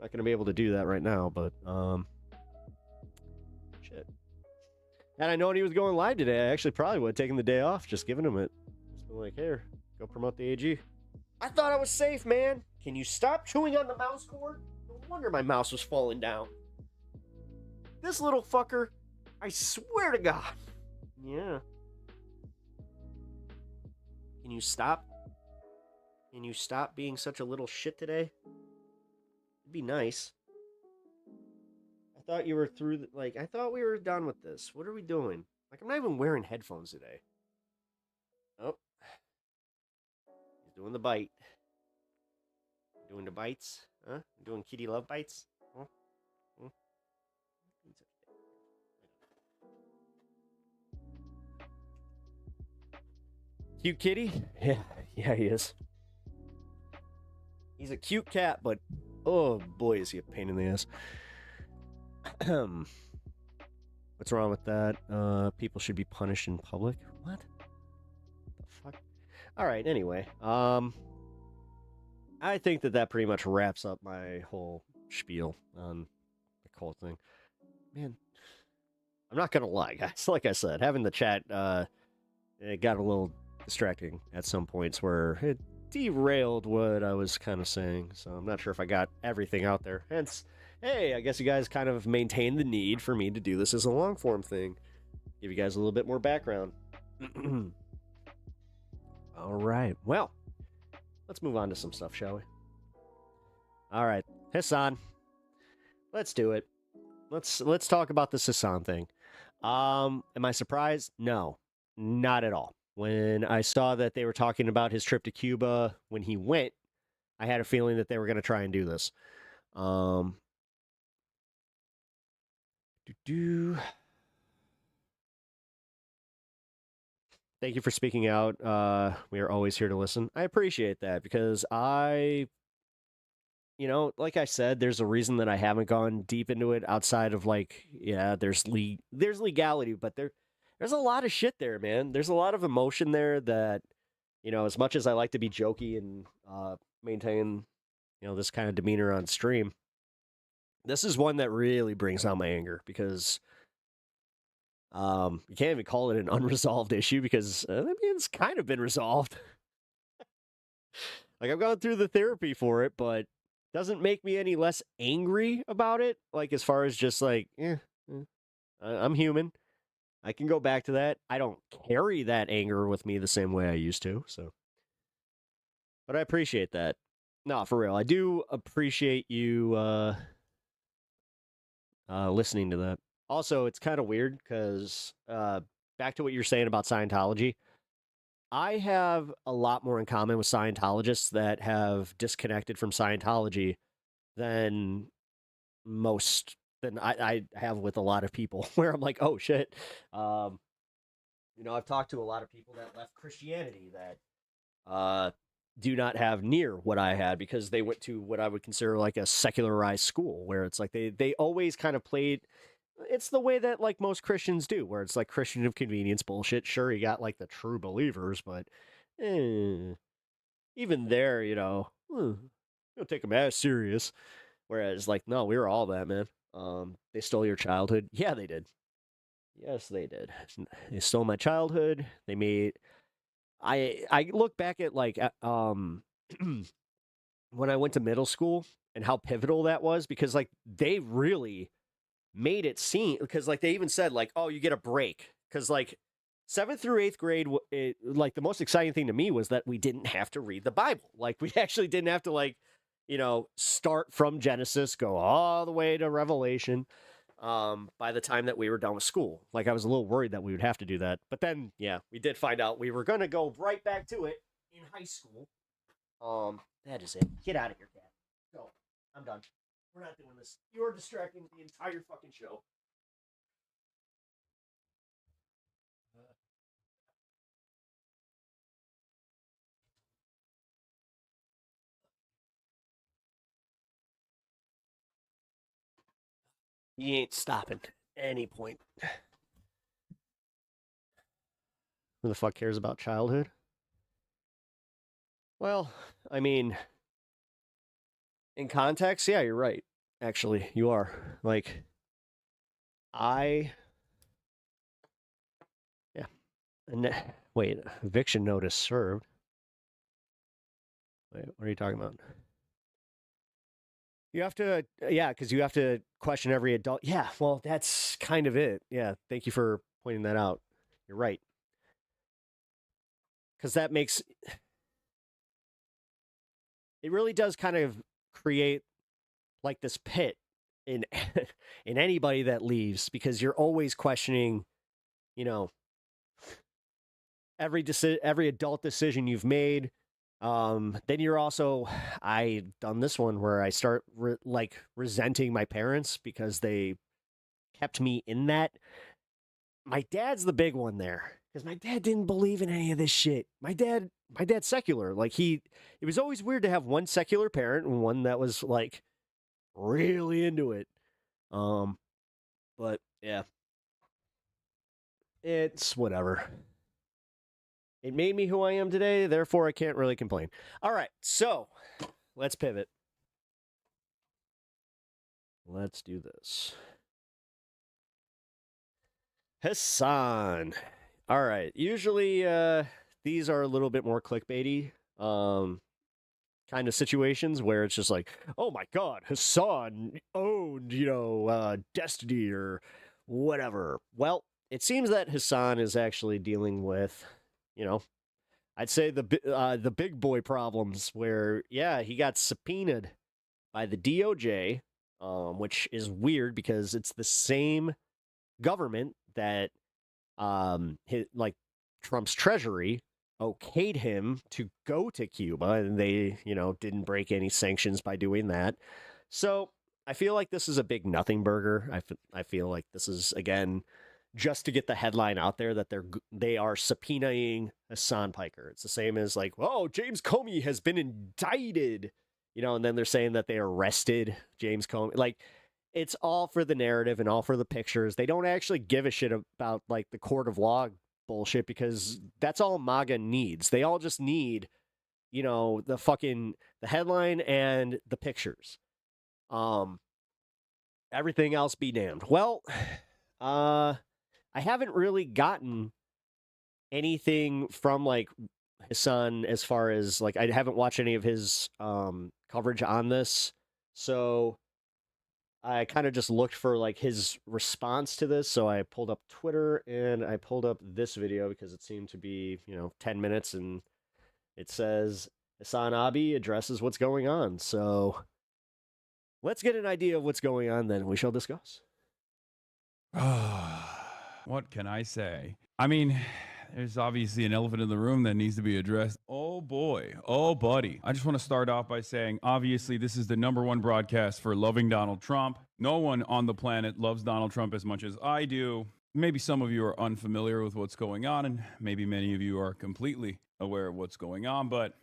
Not going to be able to do that right now, but, shit. And I know when he was going live today, I actually probably would have taken the day off, just giving him it. Just been like, here, go promote the AG. I thought I was safe, man. Can you stop chewing on the mouse cord? No wonder my mouse was falling down. This little fucker, I swear to God. Yeah. Can you stop? Can you stop being such a little shit today? It'd be nice. I thought you were through, I thought we were done with this. What are we doing? I'm not even wearing headphones today. Oh. He's doing the bite. Doing the bites? Huh? Doing kitty love bites? Huh? Huh? Cute kitty? Yeah, he is. He's a cute cat, but oh boy, is he a pain in the ass. What's wrong with that? People should be punished in public. What? The fuck? All right. Anyway, I think that pretty much wraps up my whole spiel on the cult thing. Man, I'm not gonna lie, guys. Like I said, having the chat, it got a little distracting at some points where it derailed what I was kind of saying. So I'm not sure if I got everything out there. Hence, hey, I guess you guys kind of maintained the need for me to do this as a long form thing. Give you guys a little bit more background. All right. Well, let's move on to some stuff, shall we? All right. Hasan. Let's do it. Let's talk about this Hasan thing. Am I surprised? No, not at all. When I saw that they were talking about his trip to Cuba when he went, I had a feeling that they were going to try and do this. Thank you for speaking out. We are always here to listen. I appreciate that because like I said, there's a reason that I haven't gone deep into it outside of there's legality, but there's a lot of shit there, man. There's a lot of emotion there that, as much as I like to be jokey and maintain, this kind of demeanor on stream, this is one that really brings out my anger because you can't even call it an unresolved issue because it's kind of been resolved. I've gone through the therapy for it, but doesn't make me any less angry about it. As far as just I'm human. I can go back to that. I don't carry that anger with me the same way I used to, so. But I appreciate that. No, for real. I do appreciate you listening to that. Also, it's kind of weird because back to what you're saying about Scientology, I have a lot more in common with Scientologists that have disconnected from Scientology than I have with a lot of people where I'm like, oh shit. I've talked to a lot of people that left Christianity that do not have near what I had because they went to what I would consider like a secularized school where it's like they always kind of played. It's the way that like most Christians do, where it's like Christian of convenience bullshit. Sure, you got like the true believers, but even there, you don't take them as serious. Whereas, like, no, we were all that, man. They stole your childhood. Yeah, they did. Yes, they did. They stole my childhood. They made. I look back at like when I went to middle school and how pivotal that was because like they really made it seem because like they even said like, oh, you get a break because like 7th through 8th grade, like the most exciting thing to me was that we didn't have to read the Bible. Like we actually didn't have to like, start from Genesis, go all the way to Revelation. By the time that we were done with school, like I was a little worried that we would have to do that, but then yeah, we did find out we were gonna go right back to it in high school. That is it. Get out of here, Dad. Go. I'm done. We're not doing this. You're distracting the entire fucking show. You ain't stopping at any point. Who the fuck cares about childhood? Well, I mean, in context, yeah, you're right. Actually, you are. Like, yeah. And wait, eviction notice served. Wait, what are you talking about? You have to, yeah, because you have to question every adult. Yeah, well, that's kind of it. Yeah, thank you for pointing that out. You're right. Because that makes, it really does kind of create like this pit in in anybody that leaves because you're always questioning, every adult decision you've made. Then you're also, I done this one where I start resenting my parents because they kept me in that. My dad's the big one there because my dad didn't believe in any of this shit. My dad's secular. Like it was always weird to have one secular parent and one that was like really into it. But yeah, it's whatever. It made me who I am today, therefore I can't really complain. All right, so let's pivot. Let's do this. Hasan. All right, usually these are a little bit more clickbaity kind of situations where it's just like, oh my God, Hasan owned, Destiny or whatever. Well, it seems that Hasan is actually dealing with, I'd say the big boy problems where, yeah, he got subpoenaed by the DOJ, which is weird because it's the same government that, Trump's treasury okayed him to go to Cuba, and they, didn't break any sanctions by doing that. So I feel like this is a big nothing burger. I feel like this is, again, just to get the headline out there that they are subpoenaing Hasan Piker. It's the same as like, oh, James Comey has been indicted, and then they're saying that they arrested James Comey. Like, it's all for the narrative and all for the pictures. They don't actually give a shit about like the court of law bullshit because that's all MAGA needs. They all just need, the headline and the pictures. Everything else be damned. Well, I haven't really gotten anything from like Hasan as far as like I haven't watched any of his coverage on this. So I kind of just looked for like his response to this. So I pulled up Twitter and I pulled up this video because it seemed to be, 10 minutes and it says Hasan Abi addresses what's going on. So let's get an idea of what's going on, then we shall discuss. What can I say? I mean, there's obviously an elephant in the room that needs to be addressed. Oh boy. Oh buddy. I just want to start off by saying, obviously, this is the #1 broadcast for loving Donald Trump. No one on the planet loves Donald Trump as much as I do. Maybe some of you are unfamiliar with what's going on, and maybe many of you are completely aware of what's going on. But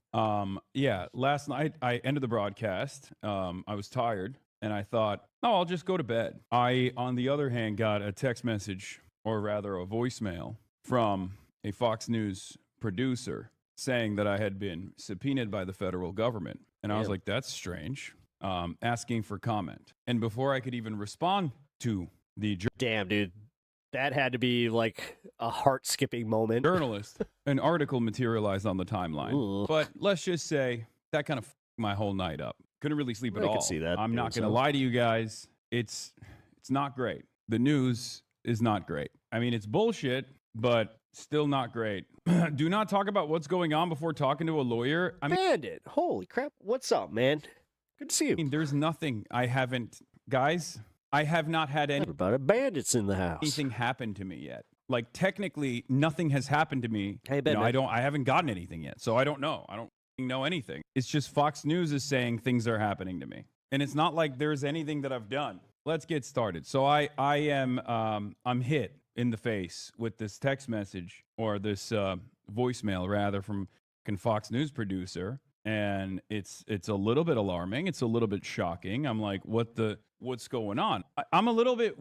yeah, last night I ended the broadcast. I was tired, and I thought, oh, I'll just go to bed. I, on the other hand, got a text message, or rather a voicemail, from a Fox News producer saying that I had been subpoenaed by the federal government. And I was like, that's strange. Asking for comment. And before I could even respond to the damn, dude, that had to be like a heart-skipping moment. Journalist, an article materialized on the timeline. Ooh. But let's just say that kind of f***ed my whole night up. Couldn't really sleep at I all. could see that. I'm not going to lie to you guys. It's not great. The news is not great. I mean, it's bullshit, but still not great. Do not talk about what's going on before talking to a lawyer. I mean, Bandit, holy crap! What's up, man? Good to see you. There's nothing I haven't, guys. I have not had Everybody, bandits in the house. anything happen to me yet. Like technically, nothing has happened to me. Hey, You know, I haven't gotten anything yet, so I don't know. I don't know anything. It's just Fox News is saying things are happening to me, and it's not like there's anything that I've done. Let's get started. So I'm hit in the face with this text message or this voicemail rather from a Fox News producer, and it's a little bit alarming. It's a little bit shocking. I'm like, what's going on? I'm a little bit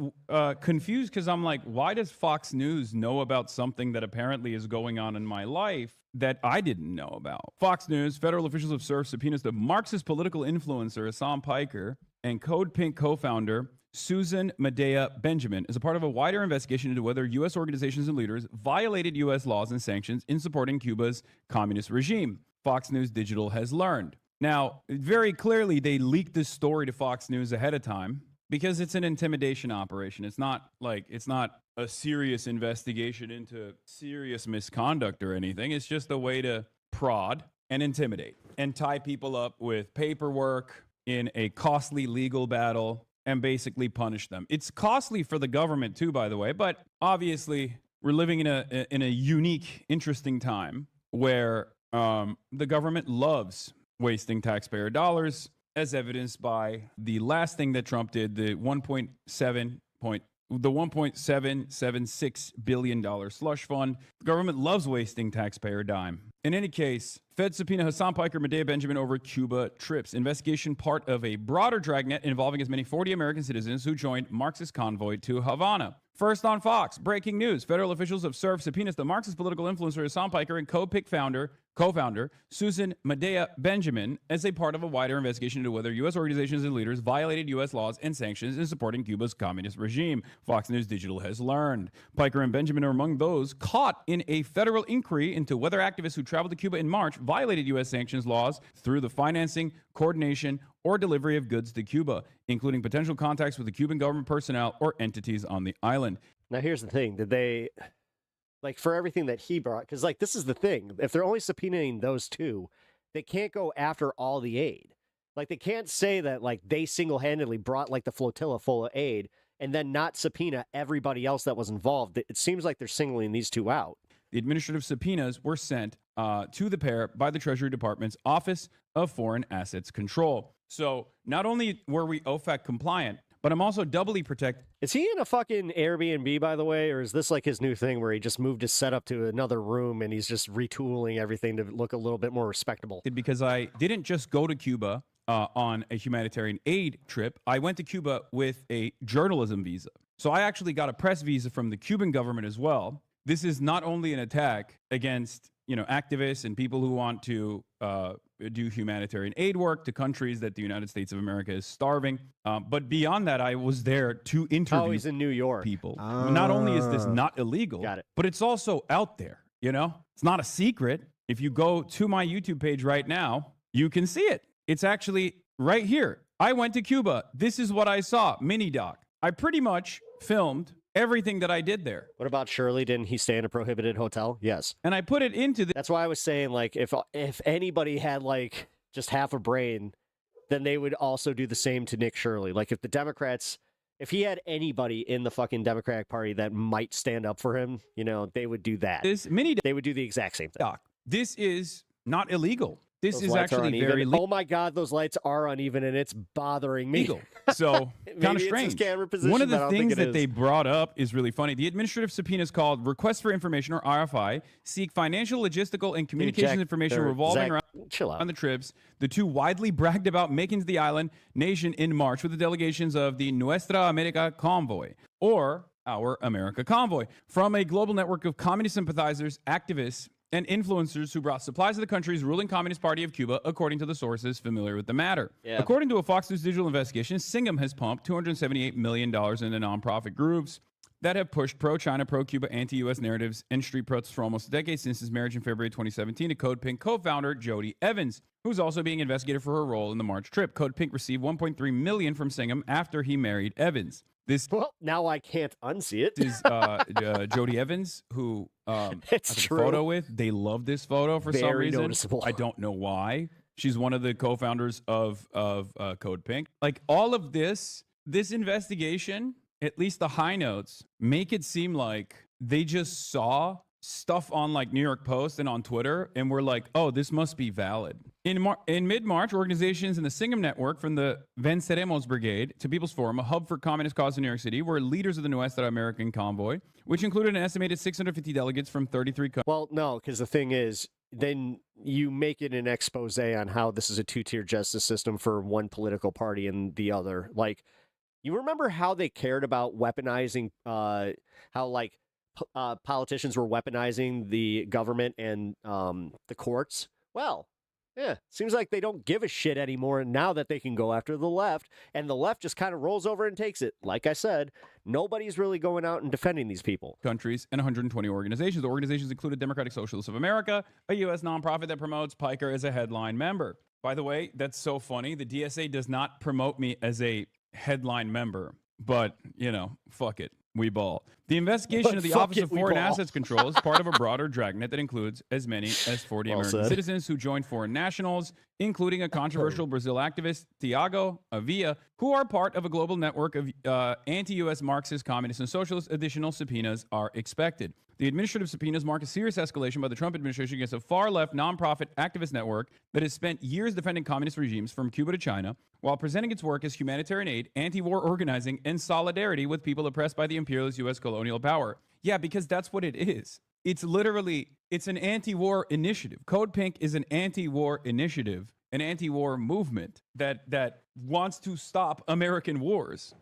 confused because I'm like, why does Fox News know about something that apparently is going on in my life that I didn't know about? Fox News, federal officials have served subpoenas to Marxist political influencer Hasan Piker and Code Pink co-founder Susan Medea Benjamin as a part of a wider investigation into whether U.S. organizations and leaders violated U.S. laws and sanctions in supporting Cuba's communist regime, Fox News Digital has learned. Now, very clearly, they leaked this story to Fox News ahead of time because it's an intimidation operation. It's not a serious investigation into serious misconduct or anything. It's just a way to prod and intimidate and tie people up with paperwork in a costly legal battle and basically punish them. It's costly for the government too, by the way, but obviously we're living in a unique, interesting time where the government loves wasting taxpayer dollars, as evidenced by the last thing that Trump did, the $1.776 billion slush fund. The government loves wasting taxpayer dime. In any case, Fed subpoena Hasan Piker, Medea Benjamin over Cuba trips. Investigation part of a broader dragnet involving as many 40 American citizens who joined Marxist convoy to Havana. First on Fox, breaking news. Federal officials have served subpoenas to Marxist political influencer Hasan Piker and co-founder Susan Medea Benjamin as a part of a wider investigation into whether U.S. organizations and leaders violated U.S. laws and sanctions in supporting Cuba's communist regime, Fox News Digital has learned. Piker and Benjamin are among those caught in a federal inquiry into whether activists who traveled to Cuba in March violated U.S. sanctions laws through the financing, coordination, or delivery of goods to Cuba, including potential contacts with the Cuban government personnel or entities on the island. Now, here's the thing. Did they, like, for everything that he brought, because, like, this is the thing. If they're only subpoenaing those two, they can't go after all the aid. Like, they can't say that, like, they single-handedly brought, like, the flotilla full of aid and then not subpoena everybody else that was involved. It seems like they're singling these two out. The administrative subpoenas were sent to the pair by the Treasury Department's Office of Foreign Assets Control. So not only were we OFAC compliant, but I'm also doubly protected. Is he in a fucking Airbnb, by the way, or is this like his new thing where he just moved his setup to another room and he's just retooling everything to look a little bit more respectable? Because I didn't just go to Cuba on a humanitarian aid trip. I went to Cuba with a journalism visa. So I actually got a press visa from the Cuban government as well. This is not only an attack against, activists and people who want to do humanitarian aid work to countries that the United States of America is starving. But beyond that, I was there to interview he's in New York. People. Not only is this not illegal, but it's also out there. It's not a secret. If you go to my YouTube page right now, you can see it. It's actually right here. I went to Cuba. This is what I saw. Mini doc. I pretty much filmed everything that I did there. What about Shirley? Didn't he stay in a prohibited hotel? Yes. And I put it into the... That's why I was saying, like, if anybody had, like, just half a brain, then they would also do the same to Nick Shirley. Like, if the Democrats... If he had anybody in the fucking Democratic Party that might stand up for him, they would do that. They would do the exact same thing. Doc, this is not illegal. This is actually very legal. Oh my God, those lights are uneven and it's bothering me. So kind of strange. One of the things that they brought up is really funny. The administrative subpoenas called Request for Information, or RFI, seek financial, logistical, and communications information revolving around the trips the two widely bragged about making to the island nation in March with the delegations of the Nuestra America Convoy, or Our America Convoy, from a global network of communist sympathizers, activists, and influencers who brought supplies to the country's ruling Communist Party of Cuba, according to the sources familiar with the matter. Yeah. According to a Fox News digital investigation, Singham has pumped $278 million into nonprofit groups that have pushed pro-China, pro-Cuba, anti-U.S. narratives and street protests for almost a decade since his marriage in February 2017 to Code Pink co-founder Jody Evans, who's also being investigated for her role in the March trip. Code Pink received $1.3 million from Singham after he married Evans. Well, now I can't unsee it. This is Jody Evans, who It's I took a true. photo with. They love this photo for some Very reason. noticeable. I don't know why. She's one of the co-founders of Code Pink. Like all of this investigation, at least the high notes, make it seem like they just saw stuff on like New York Post and on Twitter and were like, oh, this must be valid. In mid-March, organizations in the Singham Network, from the Venceremos Brigade to People's Forum, a hub for communist cause in New York City, were leaders of the Nuestra American Convoy, which included an estimated 650 delegates from 33 countries. Well, no, because the thing is, then you make it an expose on how this is a two-tier justice system for one political party and the other. Like, you remember how they cared about weaponizing, politicians were weaponizing the government and the courts? Well, yeah, seems like they don't give a shit anymore now that they can go after the left, and the left just kind of rolls over and takes it. Like I said, nobody's really going out and defending these people. Countries and 120 organizations. The organizations included Democratic Socialists of America, a U.S. nonprofit that promotes Piker as a headline member. By the way, that's so funny. The DSA does not promote me as a headline member, but, you know, fuck it. We ball. The investigation of the Office of Foreign Assets Control is part of a broader dragnet that includes as many as 40 American citizens who joined foreign nationals, including a controversial Brazil activist, Thiago Avia, who are part of a global network of anti-U.S. Marxist, communist, and socialist. Additional subpoenas are expected. The administrative subpoenas mark a serious escalation by the Trump administration against a far-left nonprofit activist network that has spent years defending communist regimes from Cuba to China, while presenting its work as humanitarian aid, anti-war organizing, and solidarity with people oppressed by the imperialist U.S. colonial power. Yeah, because that's what it is. It's literally, it's an anti-war initiative. Code Pink is an anti-war initiative, an anti-war movement that wants to stop American wars.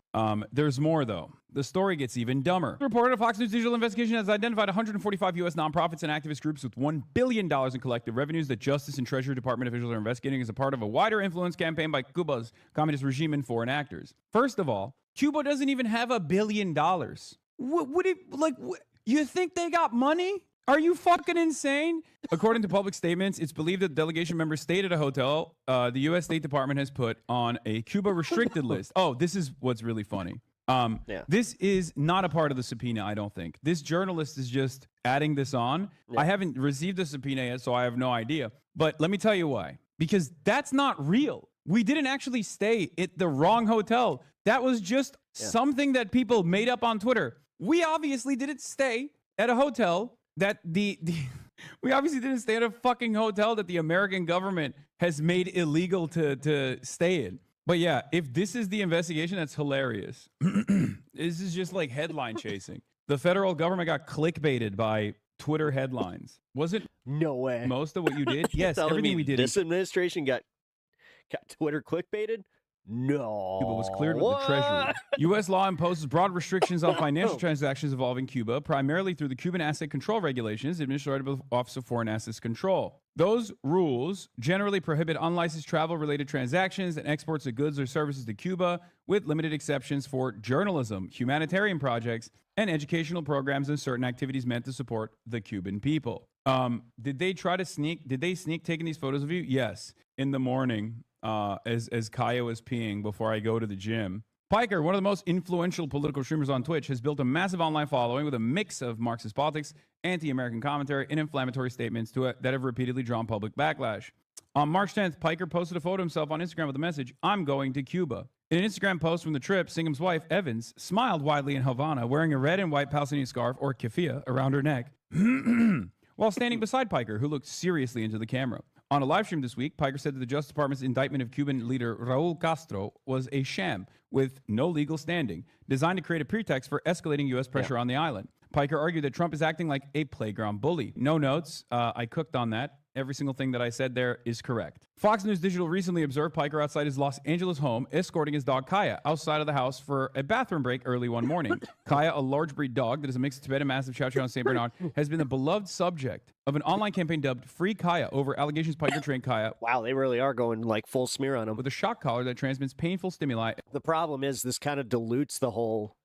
There's more, though. The story gets even dumber. Reported a Fox News digital investigation has identified 145 U.S. nonprofits and activist groups with $1 billion in collective revenues that Justice and Treasury Department officials are investigating as a part of a wider influence campaign by Cuba's communist regime and foreign actors. First of all, Cuba doesn't even have $1 billion. You think they got money? Are you fucking insane? According to public statements, it's believed that delegation members stayed at a hotel the U.S. State Department has put on a Cuba restricted list. Oh, this is what's really funny. This is not a part of the subpoena, I don't think. This journalist is just adding this on. I haven't received the subpoena yet, so I have no idea. But let me tell you why. Because that's not real. We didn't actually stay at the wrong hotel. That was just something that people made up on Twitter. We obviously didn't stay at a hotel that we obviously didn't stay at a fucking hotel that the American government has made illegal to stay in. But yeah, if this is the investigation, that's hilarious. This is just like headline chasing. The federal government got clickbaited by Twitter headlines. Was it? No way. Most of what you did? Yes, everything we did. This administration got Twitter clickbaited? No. Cuba was cleared with the Treasury. U.S. law imposes broad restrictions on financial transactions involving Cuba, primarily through the Cuban Asset Control Regulations, administered by the Office of Foreign Assets Control. Those rules generally prohibit unlicensed travel-related transactions and exports of goods or services to Cuba, with limited exceptions for journalism, humanitarian projects, and educational programs and certain activities meant to support the Cuban people. Did they sneak taking these photos of you? Yes. In the morning, as Kaya was peeing before I go to the gym. Piker, one of the most influential political streamers on Twitch, has built a massive online following with a mix of Marxist politics, anti-American commentary, and inflammatory statements that have repeatedly drawn public backlash. On March 10th, Piker posted a photo of himself on Instagram with the message, "I'm going to Cuba." In an Instagram post from the trip, Singham's wife, Evans, smiled widely in Havana, wearing a red and white Palestinian scarf, or keffiyeh, around her neck, while standing beside Piker, who looked seriously into the camera. On a live stream this week, Piker said that the Justice Department's indictment of Cuban leader Raul Castro was a sham with no legal standing, designed to create a pretext for escalating U.S. pressure on the island. Piker argued that Trump is acting like a playground bully. No notes. I cooked on that. Every single thing that I said there is correct. Fox News Digital recently observed Piker outside his Los Angeles home, escorting his dog Kaya outside of the house for a bathroom break early one morning. Kaya, a large breed dog that is a mixed Tibetan Mastiff Chow Chow and St. Bernard, has been the beloved subject of an online campaign dubbed Free Kaya over allegations Piker trained Kaya. Wow, they really are going like full smear on him. With a shock collar that transmits painful stimuli. The problem is this kind of dilutes the whole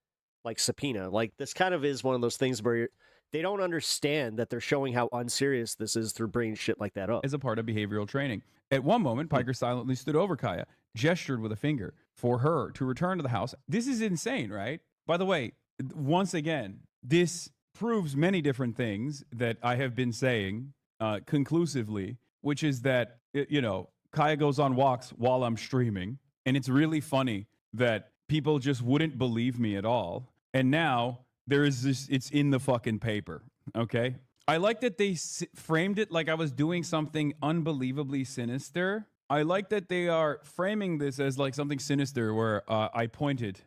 like subpoena. Like this kind of is one of those things where they don't understand that they're showing how unserious this is through bringing shit like that up. As a part of behavioral training. At one moment, Piker silently stood over Kaya, gestured with a finger for her to return to the house. This is insane, right? By the way, once again, this proves many different things that I have been saying conclusively, which is that, Kaya goes on walks while I'm streaming. And it's really funny that people just wouldn't believe me at all. And now there is this, it's in the fucking paper. Okay. I like that they framed it like I was doing something unbelievably sinister. I like that they are framing this as like something sinister where I pointed.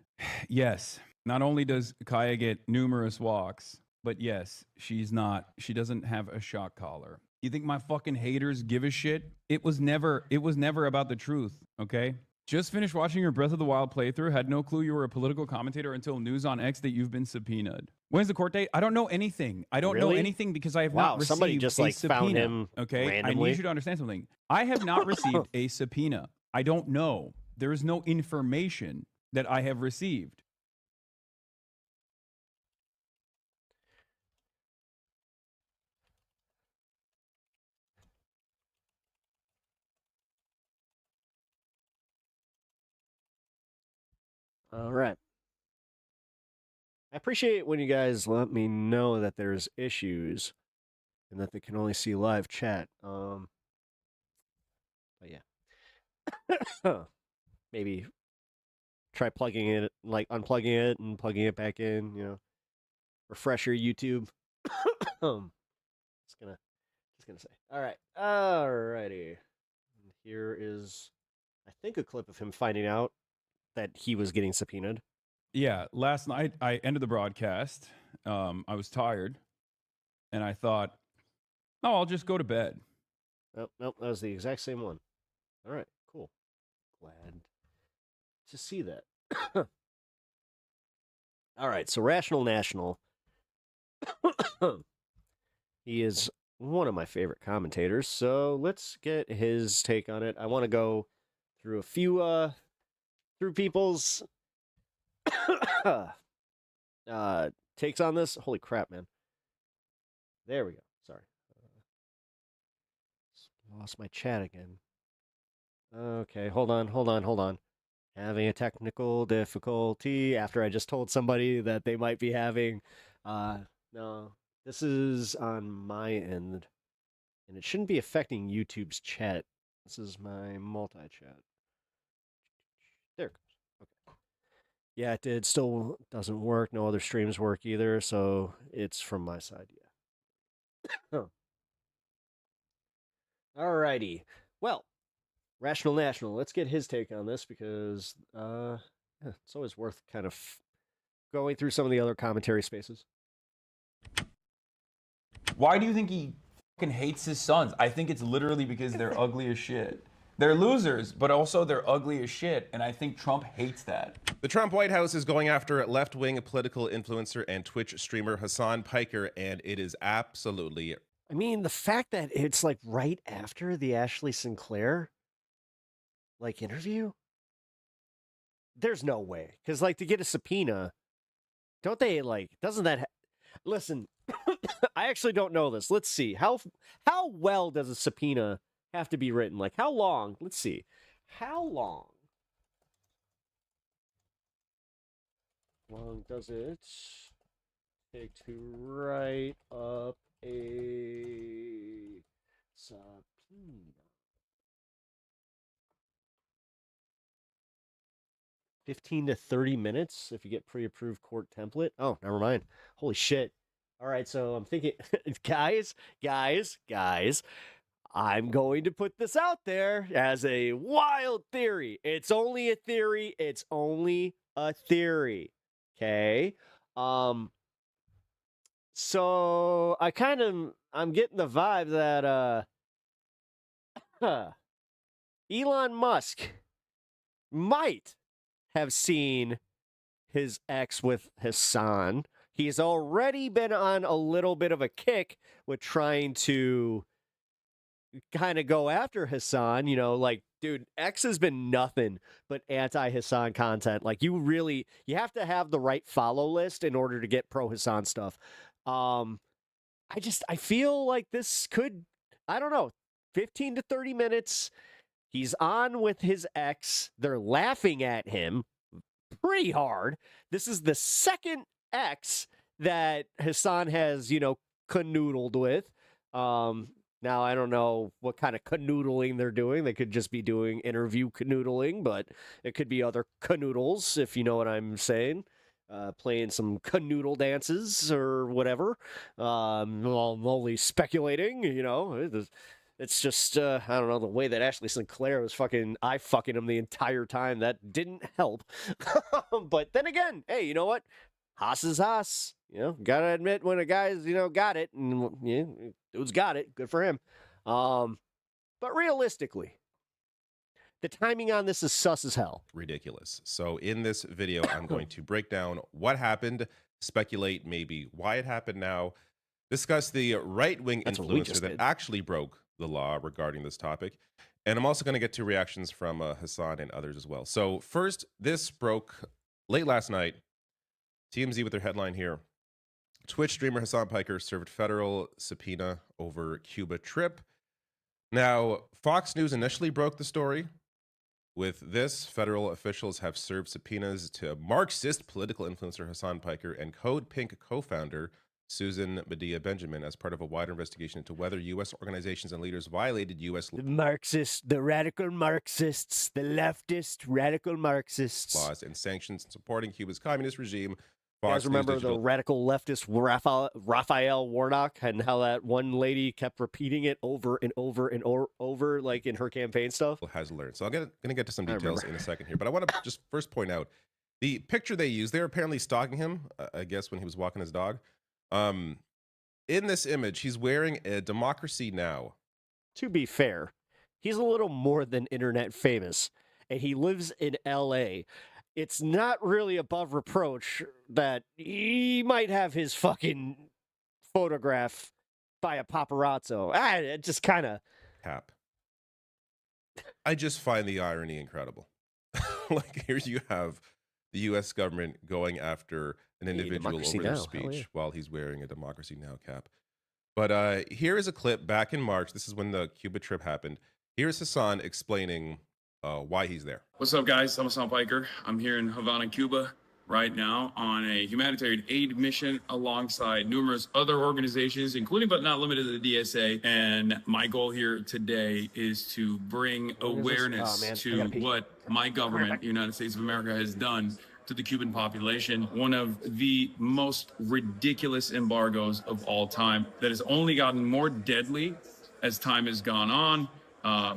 Yes, not only does Kaya get numerous walks, but yes, she doesn't have a shock collar. You think my fucking haters give a shit? It was never about the truth, okay? Just finished watching your Breath of the Wild playthrough. Had no clue you were a political commentator until news on X that you've been subpoenaed. When's the court date? I don't know anything. I don't know anything because I have not received somebody just like subpoena. found him okay, randomly. I need you to understand something. I have not received a subpoena. I don't know. There is no information that I have received. All right. I appreciate when you guys let me know that there's issues and that they can only see live chat. But yeah. Maybe try plugging it, like unplugging it and plugging it back in, refresh your YouTube. Just gonna say. All right. Alrighty. Here is, I think, a clip of him finding out that he was getting subpoenaed. Yeah, last night I ended the broadcast. I was tired, and I thought, oh, I'll just go to bed. Nope, that was the exact same one. All right, cool. Glad to see that. All right, so Rational National. He is one of my favorite commentators, so let's get his take on it. I want to go through a few through people's takes on this. Holy crap, man. There we go. Sorry. Lost my chat again. Okay, hold on. Having a technical difficulty after I just told somebody that they might be having. No, this is on my end, and it shouldn't be affecting YouTube's chat. This is my multi-chat. There it goes. Okay. Yeah, it did. Still doesn't work. No other streams work either, so it's from my side, yeah. Alrighty. Well, Rational National, let's get his take on this because it's always worth kind of going through some of the other commentary spaces. Why do you think he fucking hates his sons? I think it's literally because they're ugly as shit. They're losers, but also they're ugly as shit, and I think Trump hates that. The Trump White House is going after left-wing political influencer and Twitch streamer Hasan Piker, and it is absolutely... I mean, the fact that it's like right after the Ashley Sinclair like interview, there's no way. Because like to get a subpoena, don't they like, doesn't that... Listen, I actually don't know this. Let's see. How well does a subpoena have to be written? Like how long? Let's see. How long does it take to write up a subpoena? 15 to 30 minutes if you get pre-approved court template. Oh, never mind. Holy shit. All right, so I'm thinking, guys, I'm going to put this out there as a wild theory. It's only a theory. Okay? So I'm getting the vibe that Elon Musk might have seen his ex with Hasan. He's already been on a little bit of a kick with trying to kind of go after Hasan. You know, like, dude, X has been nothing but anti-Hasan content. Like, you have to have the right follow list in order to get pro-Hasan stuff. I feel like this could, I don't know, 15 to 30 minutes. He's on with his ex. They're laughing at him pretty hard. This is the second ex that Hasan has, canoodled with. Now, I don't know what kind of canoodling they're doing. They could just be doing interview canoodling, but it could be other canoodles, if you know what I'm saying. Playing some canoodle dances or whatever. I'm only speculating, It's just, I don't know, the way that Ashley Sinclair was fucking him the entire time. That didn't help. But then again, hey, you know what? Haas is Haas. Gotta admit when a guy's, got it. And, dude's got it. Good for him. But realistically, the timing on this is sus as hell. Ridiculous. So in this video, I'm going to break down what happened, speculate maybe why it happened now, discuss the right-wing influencer that actually broke the law regarding this topic. And I'm also going to get to reactions from Hasan and others as well. So first, this broke late last night. TMZ with their headline here. Twitch streamer Hasan Piker served federal subpoena over Cuba trip. Now, Fox News initially broke the story. With this, federal officials have served subpoenas to Marxist political influencer Hasan Piker and Code Pink co-founder Susan Medea Benjamin as part of a wider investigation into whether U.S. organizations and leaders violated U.S. The radical Marxists, the leftist radical Marxists. laws and sanctions in supporting Cuba's communist regime. You guys remember the radical leftist Raphael Warnock and how that one lady kept repeating it over and over and over, like in her campaign stuff? Has learned. So I'm going to get to some details in a second here, but I want to just first point out the picture they used. They're apparently stalking him, I guess, when he was walking his dog. In this image, he's wearing a Democracy Now! To be fair, he's a little more than internet famous, and he lives in L.A., it's not really above reproach that he might have his fucking photograph by a paparazzo. It just kind of... Cap. I just find the irony incredible. Like, here you have the U.S. government going after an individual over their speech while he's wearing a Democracy Now! Cap. But here is a clip back in March. This is when the Cuba trip happened. Here's Hasan explaining why he's there. What's up, guys? I'm Hasan Piker. I'm here in Havana, Cuba right now on a humanitarian aid mission alongside numerous other organizations, including but not limited to the DSA. And my goal here today is to bring awareness to what my government, the United States of America, has done to the Cuban population. One of the most ridiculous embargoes of all time that has only gotten more deadly as time has gone on.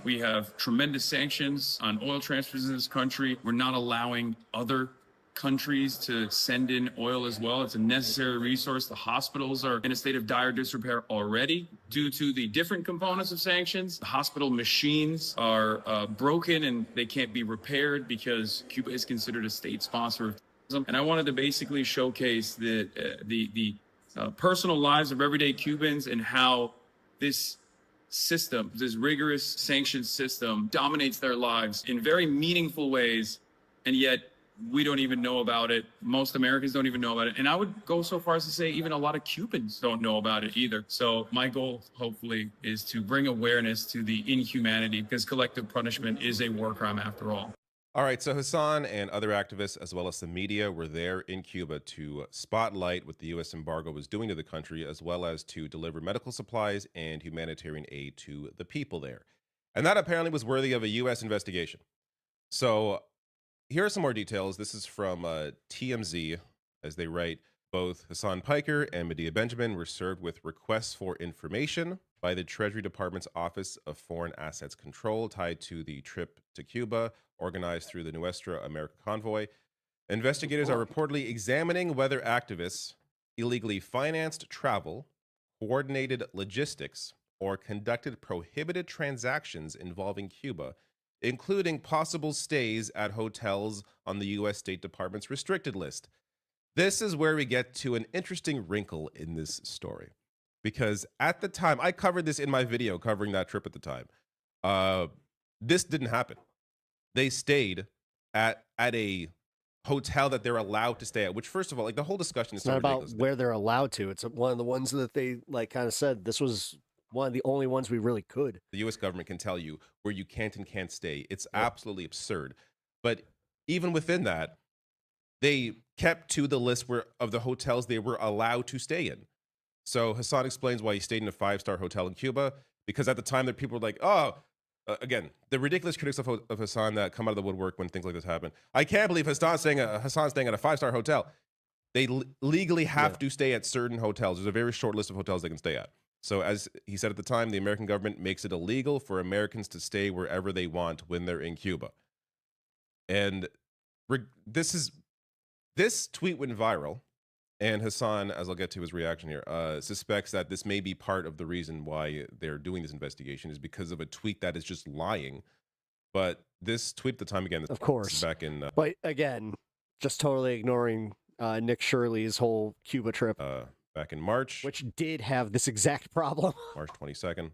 We have tremendous sanctions on oil transfers in this country. We're not allowing other countries to send in oil as well. It's a necessary resource. The hospitals are in a state of dire disrepair already due to the different components of sanctions. The hospital machines are broken and they can't be repaired because Cuba is considered a state sponsor of terrorism. And I wanted to basically showcase the personal lives of everyday Cubans and how this system, this rigorous sanctions system, dominates their lives in very meaningful ways, and yet we don't even know about it. Most Americans don't even know about it. And I would go so far as to say even a lot of Cubans don't know about it either. So my goal, hopefully, is to bring awareness to the inhumanity, because collective punishment is a war crime after all. All right, so Hasan and other activists, as well as the media, were there in Cuba to spotlight what the U.S. embargo was doing to the country, as well as to deliver medical supplies and humanitarian aid to the people there. And that apparently was worthy of a U.S. investigation. So here are some more details. This is from TMZ, as they write, both Hasan Piker and Medea Benjamin were served with requests for information by the Treasury Department's Office of Foreign Assets Control tied to the trip to Cuba, organized through the Nuestra America convoy. Investigators are reportedly examining whether activists illegally financed travel, coordinated logistics, or conducted prohibited transactions involving Cuba, including possible stays at hotels on the U.S. State Department's restricted list. This is where we get to an interesting wrinkle in this story. Because at the time, I covered this in my video covering that trip at the time. This didn't happen. They stayed at a hotel that they're allowed to stay at, which, first of all, like, the whole discussion is It's not about where they're allowed to. It's one of the ones that they, like, kind of said this was one of the only ones we really could. The U.S. government can tell you where you can't and can't stay. It's absolutely absurd. But even within that, they kept to the list of the hotels they were allowed to stay in. So Hasan explains why he stayed in a 5-star hotel in Cuba, because at the time that people were like, oh, again, the ridiculous critics of Hasan that come out of the woodwork when things like this happen. I can't believe Hasan's staying at a 5-star hotel. They legally have to stay at certain hotels. There's a very short list of hotels they can stay at. So as he said at the time, the American government makes it illegal for Americans to stay wherever they want when they're in Cuba. And this tweet went viral. And Hasan, as I'll get to his reaction here, suspects that this may be part of the reason why they're doing this investigation is because of a tweet that is just lying. But this tweet at the time, again, of course, back in... but again, just totally ignoring Nick Shirley's whole Cuba trip. Back in March. Which did have this exact problem. March 22nd.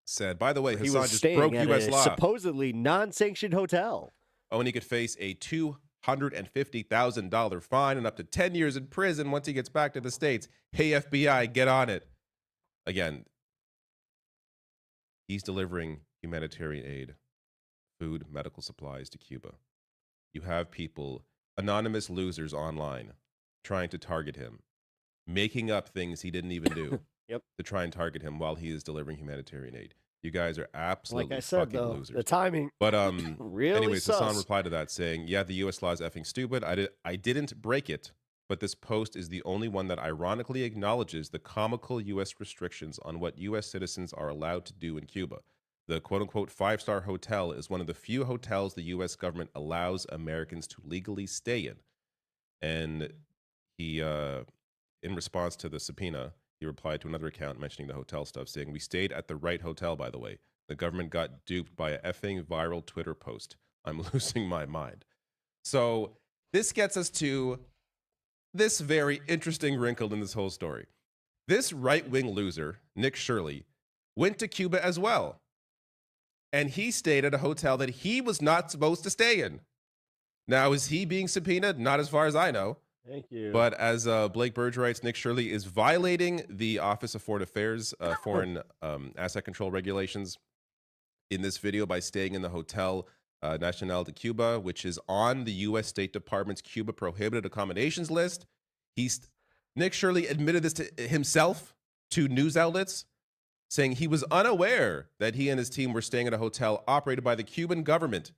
Said, by the way, he Hasan was just staying broke at U.S. a law. supposedly non-sanctioned hotel. Oh, and he could face a $250,000 fine and up to 10 years in prison once he gets back to the States. Hey, FBI, get on it. Again, he's delivering humanitarian aid, food, medical supplies to Cuba. You have people, anonymous losers online, trying to target him, making up things he didn't even do to try and target him while he is delivering humanitarian aid. You guys are absolutely like I said, fucking though, losers. the timing But really anyways, sus. Hasan replied to that saying, yeah, the U.S. law is effing stupid. I didn't break it, but this post is the only one that ironically acknowledges the comical U.S. restrictions on what U.S. citizens are allowed to do in Cuba. The quote-unquote 5-star hotel is one of the few hotels the U.S. government allows Americans to legally stay in. And he, in response to the subpoena, he replied to another account mentioning the hotel stuff, saying, we stayed at the right hotel, by the way. The government got duped by a effing viral Twitter post. I'm losing my mind. So this gets us to this very interesting wrinkle in this whole story. This right-wing loser, Nick Shirley, went to Cuba as well. And he stayed at a hotel that he was not supposed to stay in. Now, is he being subpoenaed? Not as far as I know. Thank you. But as Blake Burge writes, Nick Shirley is violating the Office of Foreign Affairs foreign asset control regulations in this video by staying in the Hotel Nacional de Cuba, which is on the U.S. State Department's Cuba prohibited accommodations list. Nick Shirley admitted this to himself to news outlets, saying he was unaware that he and his team were staying at a hotel operated by the Cuban government,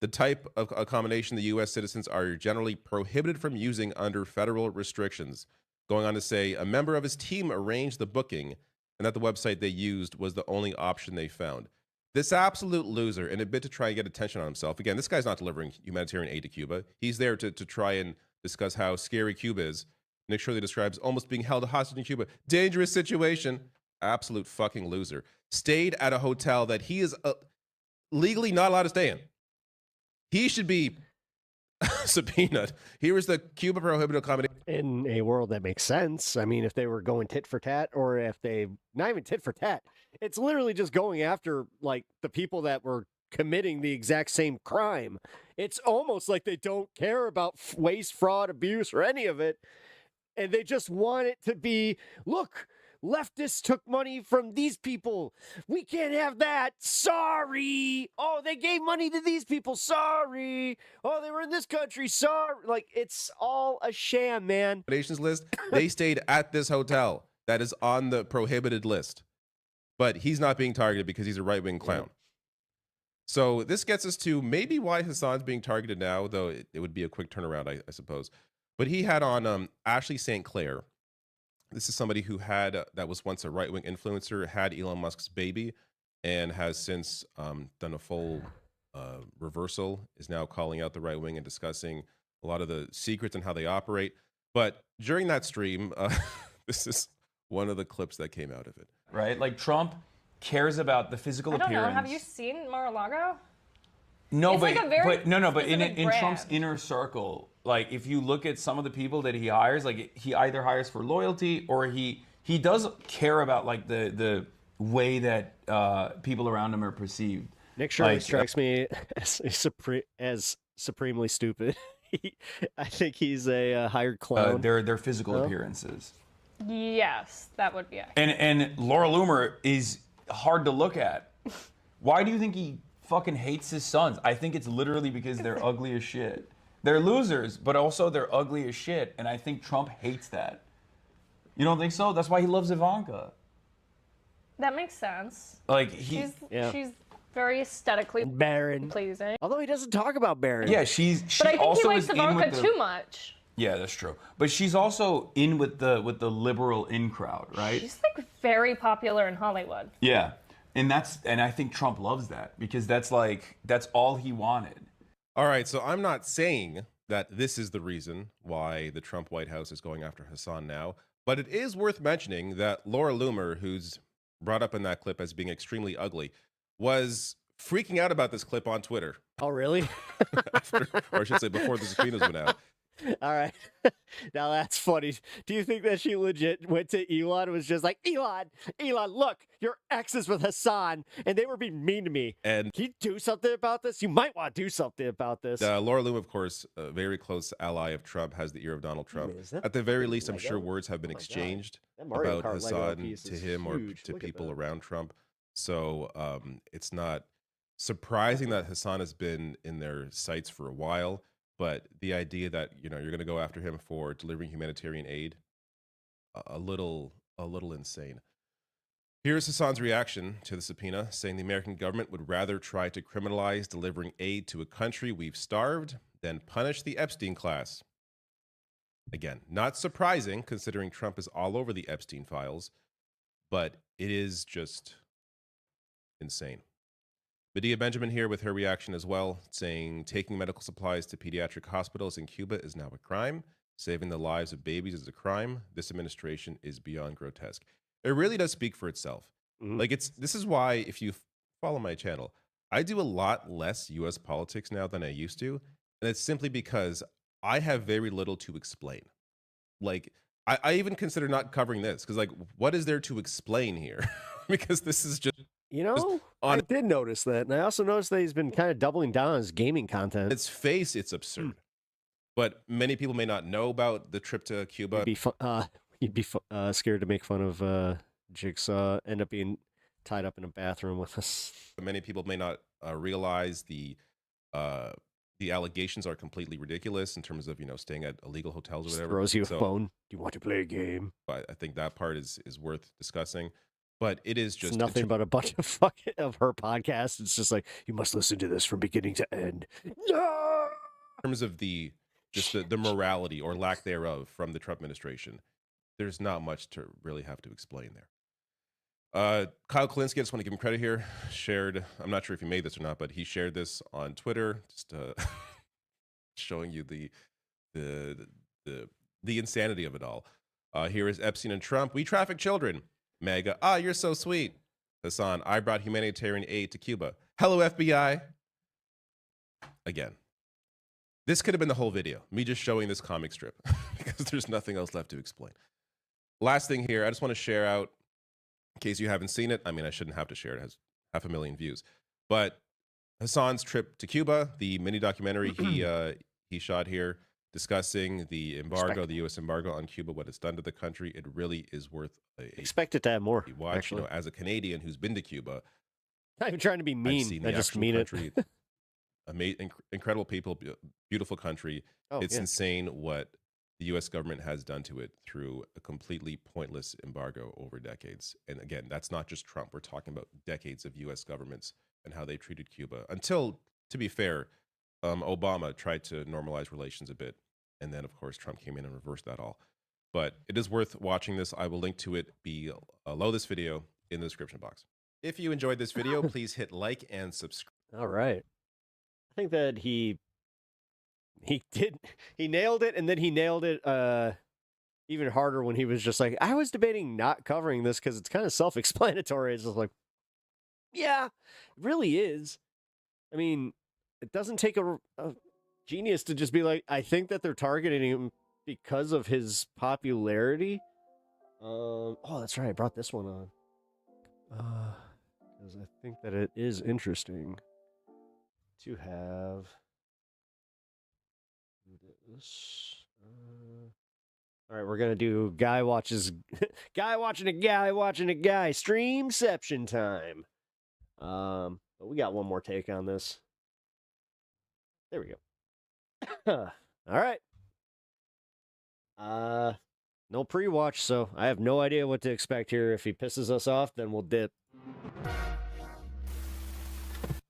the type of accommodation the U.S. citizens are generally prohibited from using under federal restrictions. Going on to say a member of his team arranged the booking and that the website they used was the only option they found. This absolute loser, in a bid to try and get attention on himself. Again, this guy's not delivering humanitarian aid to Cuba. He's there to try and discuss how scary Cuba is. Nick Shirley describes almost being held hostage in Cuba. Dangerous situation. Absolute fucking loser. Stayed at a hotel that he is legally not allowed to stay in. He should be subpoenaed. Here is the Cuba prohibited accommodation. In a world that makes sense. I mean, if they were going tit for tat, or if they, not even tit for tat, it's literally just going after, like, the people that were committing the exact same crime. It's almost like they don't care about waste, fraud, abuse, or any of it. And they just want it to be, look, leftists took money from these people. We can't have that. Sorry. Oh, they gave money to these people. Sorry. Oh, they were in this country. Sorry. Like, it's all a sham, man. List. They stayed at this hotel that is on the prohibited list. But he's not being targeted because he's a right-wing clown. So this gets us to maybe why Hasan's being targeted now, though it would be a quick turnaround, I suppose. But he had on Ashley St. Clair. This is somebody who had, that was once a right-wing influencer, had Elon Musk's baby, and has since done a full reversal, is now calling out the right wing and discussing a lot of the secrets and how they operate. But during that stream, this is one of the clips that came out of it. right? Like Trump cares about the physical I don't appearance. know. Have you seen Mar-a-Lago? No, It's but like a very but in specific Trump's brand. inner circle, like if you look at some of the people that he hires, like he either hires for loyalty or he does care about like the way that people around him are perceived. Nick Shirley Like, strikes me as supremely stupid. I think he's a hired clown. their physical Oh. appearances. Yes, that would be it. And Laura Loomer is hard to look at. Why do you think he fucking hates his sons? I think it's literally because they're ugly as shit. They're losers, but also they're ugly as shit, and I think Trump hates that. You don't think so? That's why he loves Ivanka. That makes sense. Like She's Yeah. very aesthetically Barron. pleasing. Although he doesn't talk about Barron. Yeah, she But I think he also likes is in Ivanka with the, too much. Yeah, that's true. But she's also in with the liberal in crowd, right? She's like very popular in Hollywood. Yeah. And I think Trump loves that because that's all he wanted. All right, so I'm not saying that this is the reason why the Trump White House is going after Hasan now, but it is worth mentioning that Laura Loomer, who's brought up in that clip as being extremely ugly, was freaking out about this clip on Twitter. Oh, really? Or I should say before the subpoenas went out. All right. Now that's funny. Do you think that she legit went to Elon and was just like, Elon, look, your ex is with Hasan, and they were being mean to me. And can you do something about this? You might want to do something about this. Laura Loomer, of course, a very close ally of Trump, has the ear of Donald Trump. At the very least, I'm sure words have been exchanged Mario about Kart Lego Hasan piece to is him or huge. to Look at people that. around Trump. So it's not surprising that Hasan has been in their sights for a while. But the idea that you're going to go after him for delivering humanitarian aid, a little insane. Here's Hasan's reaction to the subpoena, saying the American government would rather try to criminalize delivering aid to a country we've starved than punish the Epstein class. Again, not surprising considering Trump is all over the Epstein files, but it is just insane. Medea Benjamin here with her reaction as well, saying taking medical supplies to pediatric hospitals in Cuba is now a crime. Saving the lives of babies is a crime. This administration is beyond grotesque. It really does speak for itself. Like this is why, if you follow my channel, I do a lot less US politics now than I used to. And it's simply because I have very little to explain. Like I even consider not covering this because like, what is there to explain here? Because this is just, I did notice that. And I also noticed that he's been kind of doubling down on his gaming content. its face, it's absurd. But many people may not know about the trip to Cuba. He'd be scared to make fun of Jigsaw, end up being tied up in a bathroom with us. Many people may not realize the allegations are completely ridiculous in terms of staying at illegal hotels or Just whatever. throws you a phone. Do you want to play a game? I think that part is worth discussing. But it is just It's nothing but a bunch of her podcast. It's just like, you must listen to this from beginning to end. No! In terms of the morality or lack thereof from the Trump administration, there's not much to really have to explain there. Kyle Kalinske, I just want to give him credit here, shared, I'm not sure if he made this or not, but he shared this on Twitter, just showing you the insanity of it all. Here is Epstein and Trump. We traffic children. MAGA, you're so sweet. Hasan, I brought humanitarian aid to Cuba. Hello, FBI. Again, this could have been the whole video, me just showing this comic strip, because there's nothing else left to explain. Last thing here, I just want to share out, in case you haven't seen it. I mean, I shouldn't have to share it. It has 500,000 views. But Hasan's trip to Cuba, the mini documentary he shot here, discussing the embargo, the U.S. embargo on Cuba, what it's done to the country. It really is worth expect it to have more. Watch, actually. as a Canadian who's been to Cuba, not even trying to be mean. I just mean country, incredible people, beautiful country. It's insane what the U.S. government has done to it through a completely pointless embargo over decades. And again, that's not just Trump. We're talking about decades of U.S. governments and how they treated Cuba. Until, to be fair, Obama tried to normalize relations a bit. And then, of course, Trump came in and reversed that all. But it is worth watching this. I will link to it below this video in the description box. If you enjoyed this video, please hit like and subscribe. All right. I think that he nailed it, and then he nailed it even harder when he was just like, I was debating not covering this because it's kind of self-explanatory. It's just like, yeah, it really is. I mean, it doesn't take a genius to just be like, I think that they're targeting him because of his popularity. Oh, that's right. I brought this one on. Because I think that it is interesting to have this. All right, we're gonna do guy watching a guy watching a guy streamception time. But we got one more take on this. There we go. All right. No pre-watch, so I have no idea what to expect here. If he pisses us off, then we'll dip.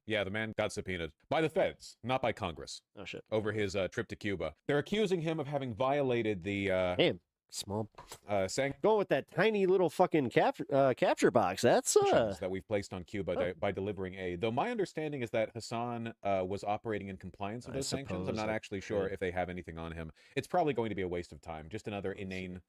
Yeah, the man got subpoenaed by the feds, not by Congress. Oh, shit. Over his trip to Cuba. They're accusing him of having violated the... Damn, small... saying going with that tiny little fucking capture box. That's... that we've placed on Cuba by delivering aid. Though my understanding is that Hasan was operating in in those sanctions. I'm not actually sure if they have anything on him. It's probably going to be a waste of time. Just another inane...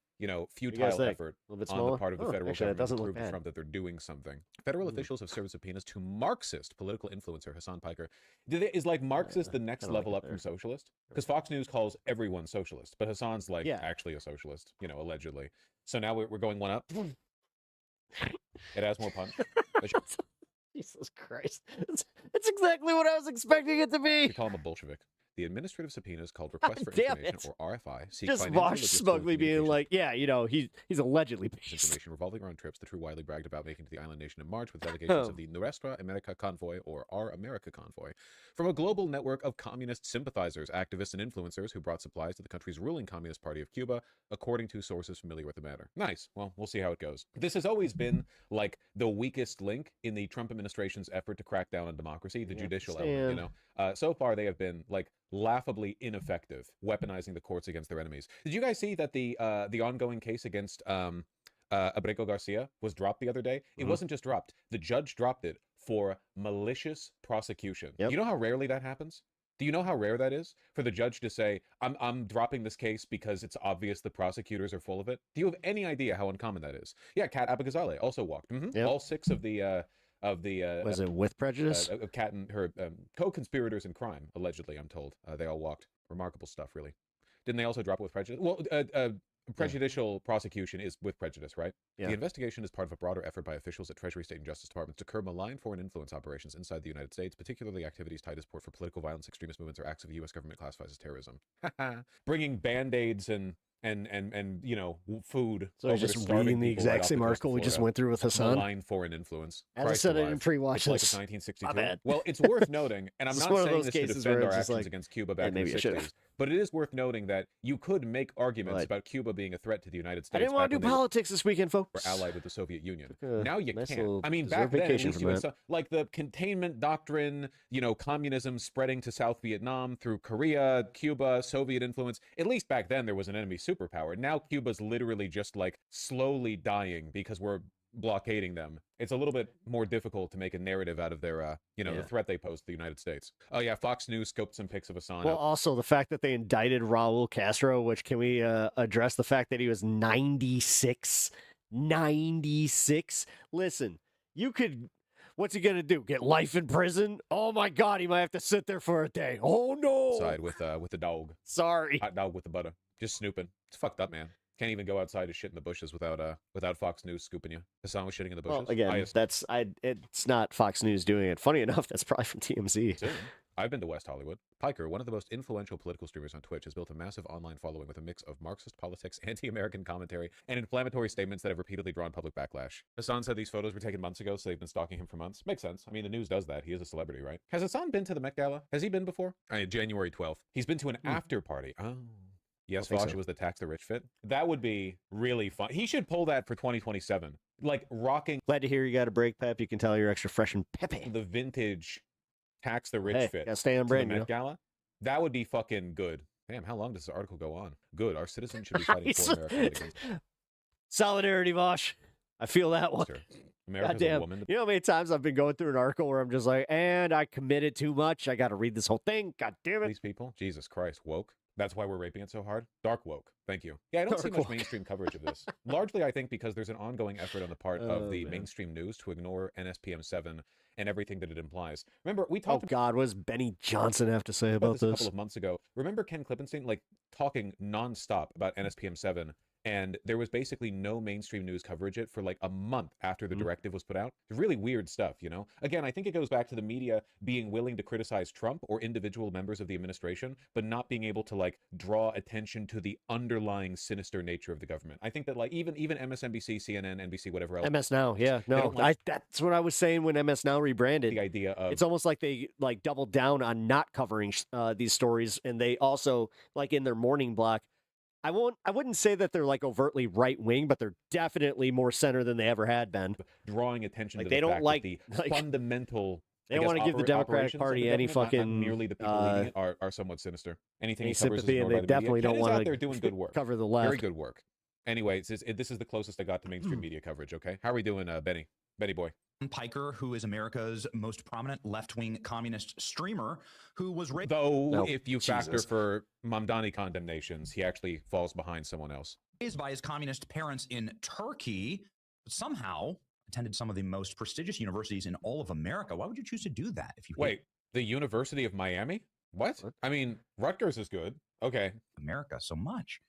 futile effort on the part of the federal government to prove to Trump that they're doing something. Federal officials have served subpoenas to Marxist political influencer Hasan Piker. Is like Marxist the next level up from socialist? Because Fox News calls everyone socialist, but Hasan's like actually a socialist, allegedly. So now we're going one up. It has more punch. Jesus Christ. It's exactly what I was expecting it to be. We call him a Bolshevik. The administrative subpoenas called Request for Information, or RFI, seek just watch smugly being like, he's allegedly information revolving around trips that True Wiley bragged about making to the island nation in March with delegations of the Nuestra America Convoy, or Our America Convoy, from a global network of communist sympathizers, activists, and influencers who brought supplies to the country's ruling Communist Party of Cuba, according to sources familiar with the matter. Nice. Well, we'll see how it goes. This has always been like the weakest link in the Trump administration's effort to crack down on democracy, the judicial element, So far, they have been like laughably ineffective, weaponizing the courts against their enemies. Did you guys see that the ongoing case against Abrego Garcia was dropped the other day? It wasn't just dropped. The judge dropped it for malicious prosecution. You know how rarely that happens? Do you know how rare that is for the judge to say, I'm dropping this case because it's obvious the prosecutors are full of it? Do you have any idea how uncommon that is? Yeah, Kat Abigazale also walked. All 6 of the was it with prejudice? Kat and her co-conspirators in crime, allegedly, I'm told. They all walked. Remarkable stuff, really. Didn't they also drop it with prejudice? Well, prejudicial prosecution is with prejudice, right? The investigation is part of a broader effort by officials at Treasury, State, and Justice Departments to curb malign foreign influence operations inside the United States, particularly activities tied to support for political violence, extremist movements, or acts of the U.S. government classifies as terrorism. Bringing Band-Aids and food. So just reading the exact same article we just went through with Hasan. Malign foreign influence. As I said, I didn't pre-watch this. Like it's 1962. Well, it's worth noting, and I'm not saying this to defend our actions against Cuba back in the 60s, but it is worth noting that you could make arguments about Cuba being a threat to the United States. I didn't want to do politics this weekend, folks. We're allied with the Soviet Union. Now you can't. I mean, back then, at least you had like the containment doctrine, communism spreading to South Vietnam through Korea, Cuba, Soviet influence. At least back then, there was an enemy superpower. Now Cuba's literally just like slowly dying because we're blockading them. It's a little bit more difficult to make a narrative out of their, the threat they pose to the United States. Oh yeah, Fox News scoped some pics of Hasan. Well, also the fact that they indicted Raul Castro, which can we address the fact that he was 96? 96? Listen, you could... What's he gonna do? Get life in prison? Oh my God, he might have to sit there for a day. Oh no! Side with the dog. Sorry, hot dog with the butter. Just snooping. It's fucked up, man. Can't even go outside to shit in the bushes without Fox News scooping you. Hasan was shitting in the bushes. Well, again, it's not Fox News doing it. Funny enough, that's probably from TMZ. Soon. I've been to West Hollywood. Piker, one of the most influential political streamers on Twitch, has built a massive online following with a mix of Marxist politics, anti-American commentary, and inflammatory statements that have repeatedly drawn public backlash. Hasan said these photos were taken months ago, so they've been stalking him for months. Makes sense. I mean, the news does that. He is a celebrity, right? Has Hasan been to the Met Gala? Has he been before? January 12th. He's been to an after party. Oh. Yes, Fosh, it was the tax the rich fit. That would be really fun. He should pull that for 2027. Like rocking. Glad to hear you got a break, Pep. You can tell you're extra fresh and peppy. The vintage tax the rich fit. Gotta stay on brand, Met Gala. That would be fucking good. Damn, how long does this article go on? Good. Our citizens should be fighting for America. Solidarity, Vosh. I feel that one. Sure. America's a woman. You know how many times I've been going through an article where I'm just like, and I committed too much. I got to read this whole thing. God damn it. These people, Jesus Christ, woke. That's why we're raping it so hard. Dark woke. Thank you. Yeah, I don't see much mainstream coverage of this. Largely, I think because there's an ongoing effort on the part of the mainstream news to ignore NSPM7 and everything that it implies. Remember, we talked. Oh God, what does Benny Johnson have to say about this a couple of months ago. Remember Ken Klippenstein like talking nonstop about NSPM7, and there was basically no mainstream news coverage it for like a month after the directive was put out. Really weird stuff, you know? Again, I think it goes back to the media being willing to criticize Trump or individual members of the administration, but not being able to like draw attention to the underlying sinister nature of the government. I think that like even MSNBC, CNN, NBC, whatever else. MS Now, yeah, no, that's what I was saying when MS Now rebranded. The idea of it's almost like they like doubled down on not covering these stories, and they also like in their morning block. I wouldn't say that they're like overtly right wing, but they're definitely more center than they ever had been. Drawing attention like to they the don't fact like that the fundamental. They don't want to give the Democratic Party any fucking not merely the people leading it are somewhat sinister. Anything any he covers sympathy, is and ignored they by the media. definitely don't Ken is want out to there doing good work. cover the left. Very good work. Anyway, this is the closest I got to mainstream media coverage. Okay, how are we doing, Benny boy? Piker, who is America's most prominent left-wing communist streamer, who was raped. Though, if you factor for Mamdani condemnations, he actually falls behind someone else. Raised by his communist parents in Turkey, but somehow attended some of the most prestigious universities in all of America. Why would you choose to do that? If you wait, the University of Miami? What? I mean, Rutgers is good. Okay, America so much.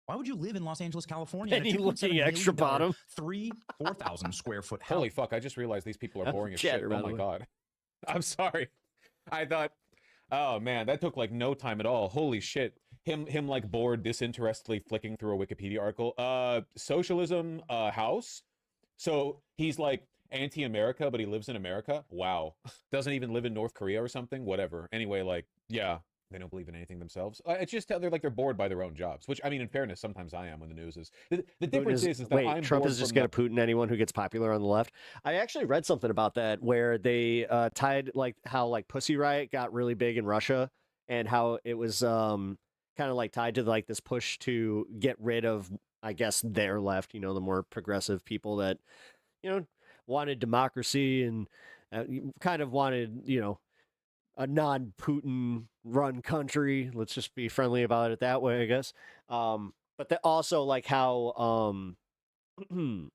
Why would you live in Los Angeles, California? And he looking extra bottom. 4,000 square foot house. Holy fuck! I just realized these people are boring as shit. Oh my god. I'm sorry. I thought, oh man, that took like no time at all. Holy shit. Him like bored, disinterestedly flicking through a Wikipedia article. Socialism, house. So he's like anti-America, but he lives in America. Wow. Doesn't even live in North Korea or something. Whatever. Anyway, like, yeah. They don't believe in anything themselves. It's just they're bored by their own jobs, which I mean, in fairness, sometimes I am when the news is. The difference is that wait, Trump is just going to Putin anyone who gets popular on the left. I actually read something about that where they tied like how like Pussy Riot got really big in Russia and how it was kind of like tied to like this push to get rid of, I guess, their left, you know, the more progressive people that, you know, wanted democracy and kind of wanted, you know, a non-Putin run country. Let's just be friendly about it that way, I guess. But also like how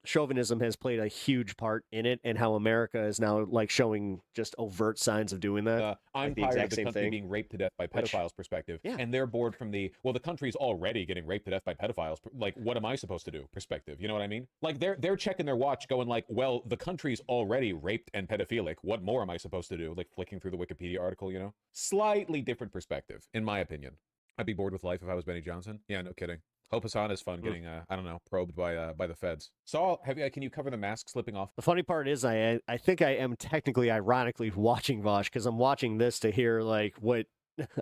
chauvinism has played a huge part in it, and how America is now like showing just overt signs of doing that. I'm like the tired exact of the same country thing. being raped to death by pedophiles perspective, and they're bored from the well, the country's already getting raped to death by pedophiles. Like, what am I supposed to do? Perspective, you know what I mean? Like they're checking their watch, going like, well, the country's already raped and pedophilic. What more am I supposed to do? Like flicking through the Wikipedia article, you know? Slightly different perspective, in my opinion. I'd be bored with life if I was Benny Johnson. Yeah, no kidding. Hope Hasan is fun getting, I don't know, probed by the feds. Saul, can you cover the mask slipping off? The funny part is I think I am technically ironically watching Vosh because I'm watching this to hear like what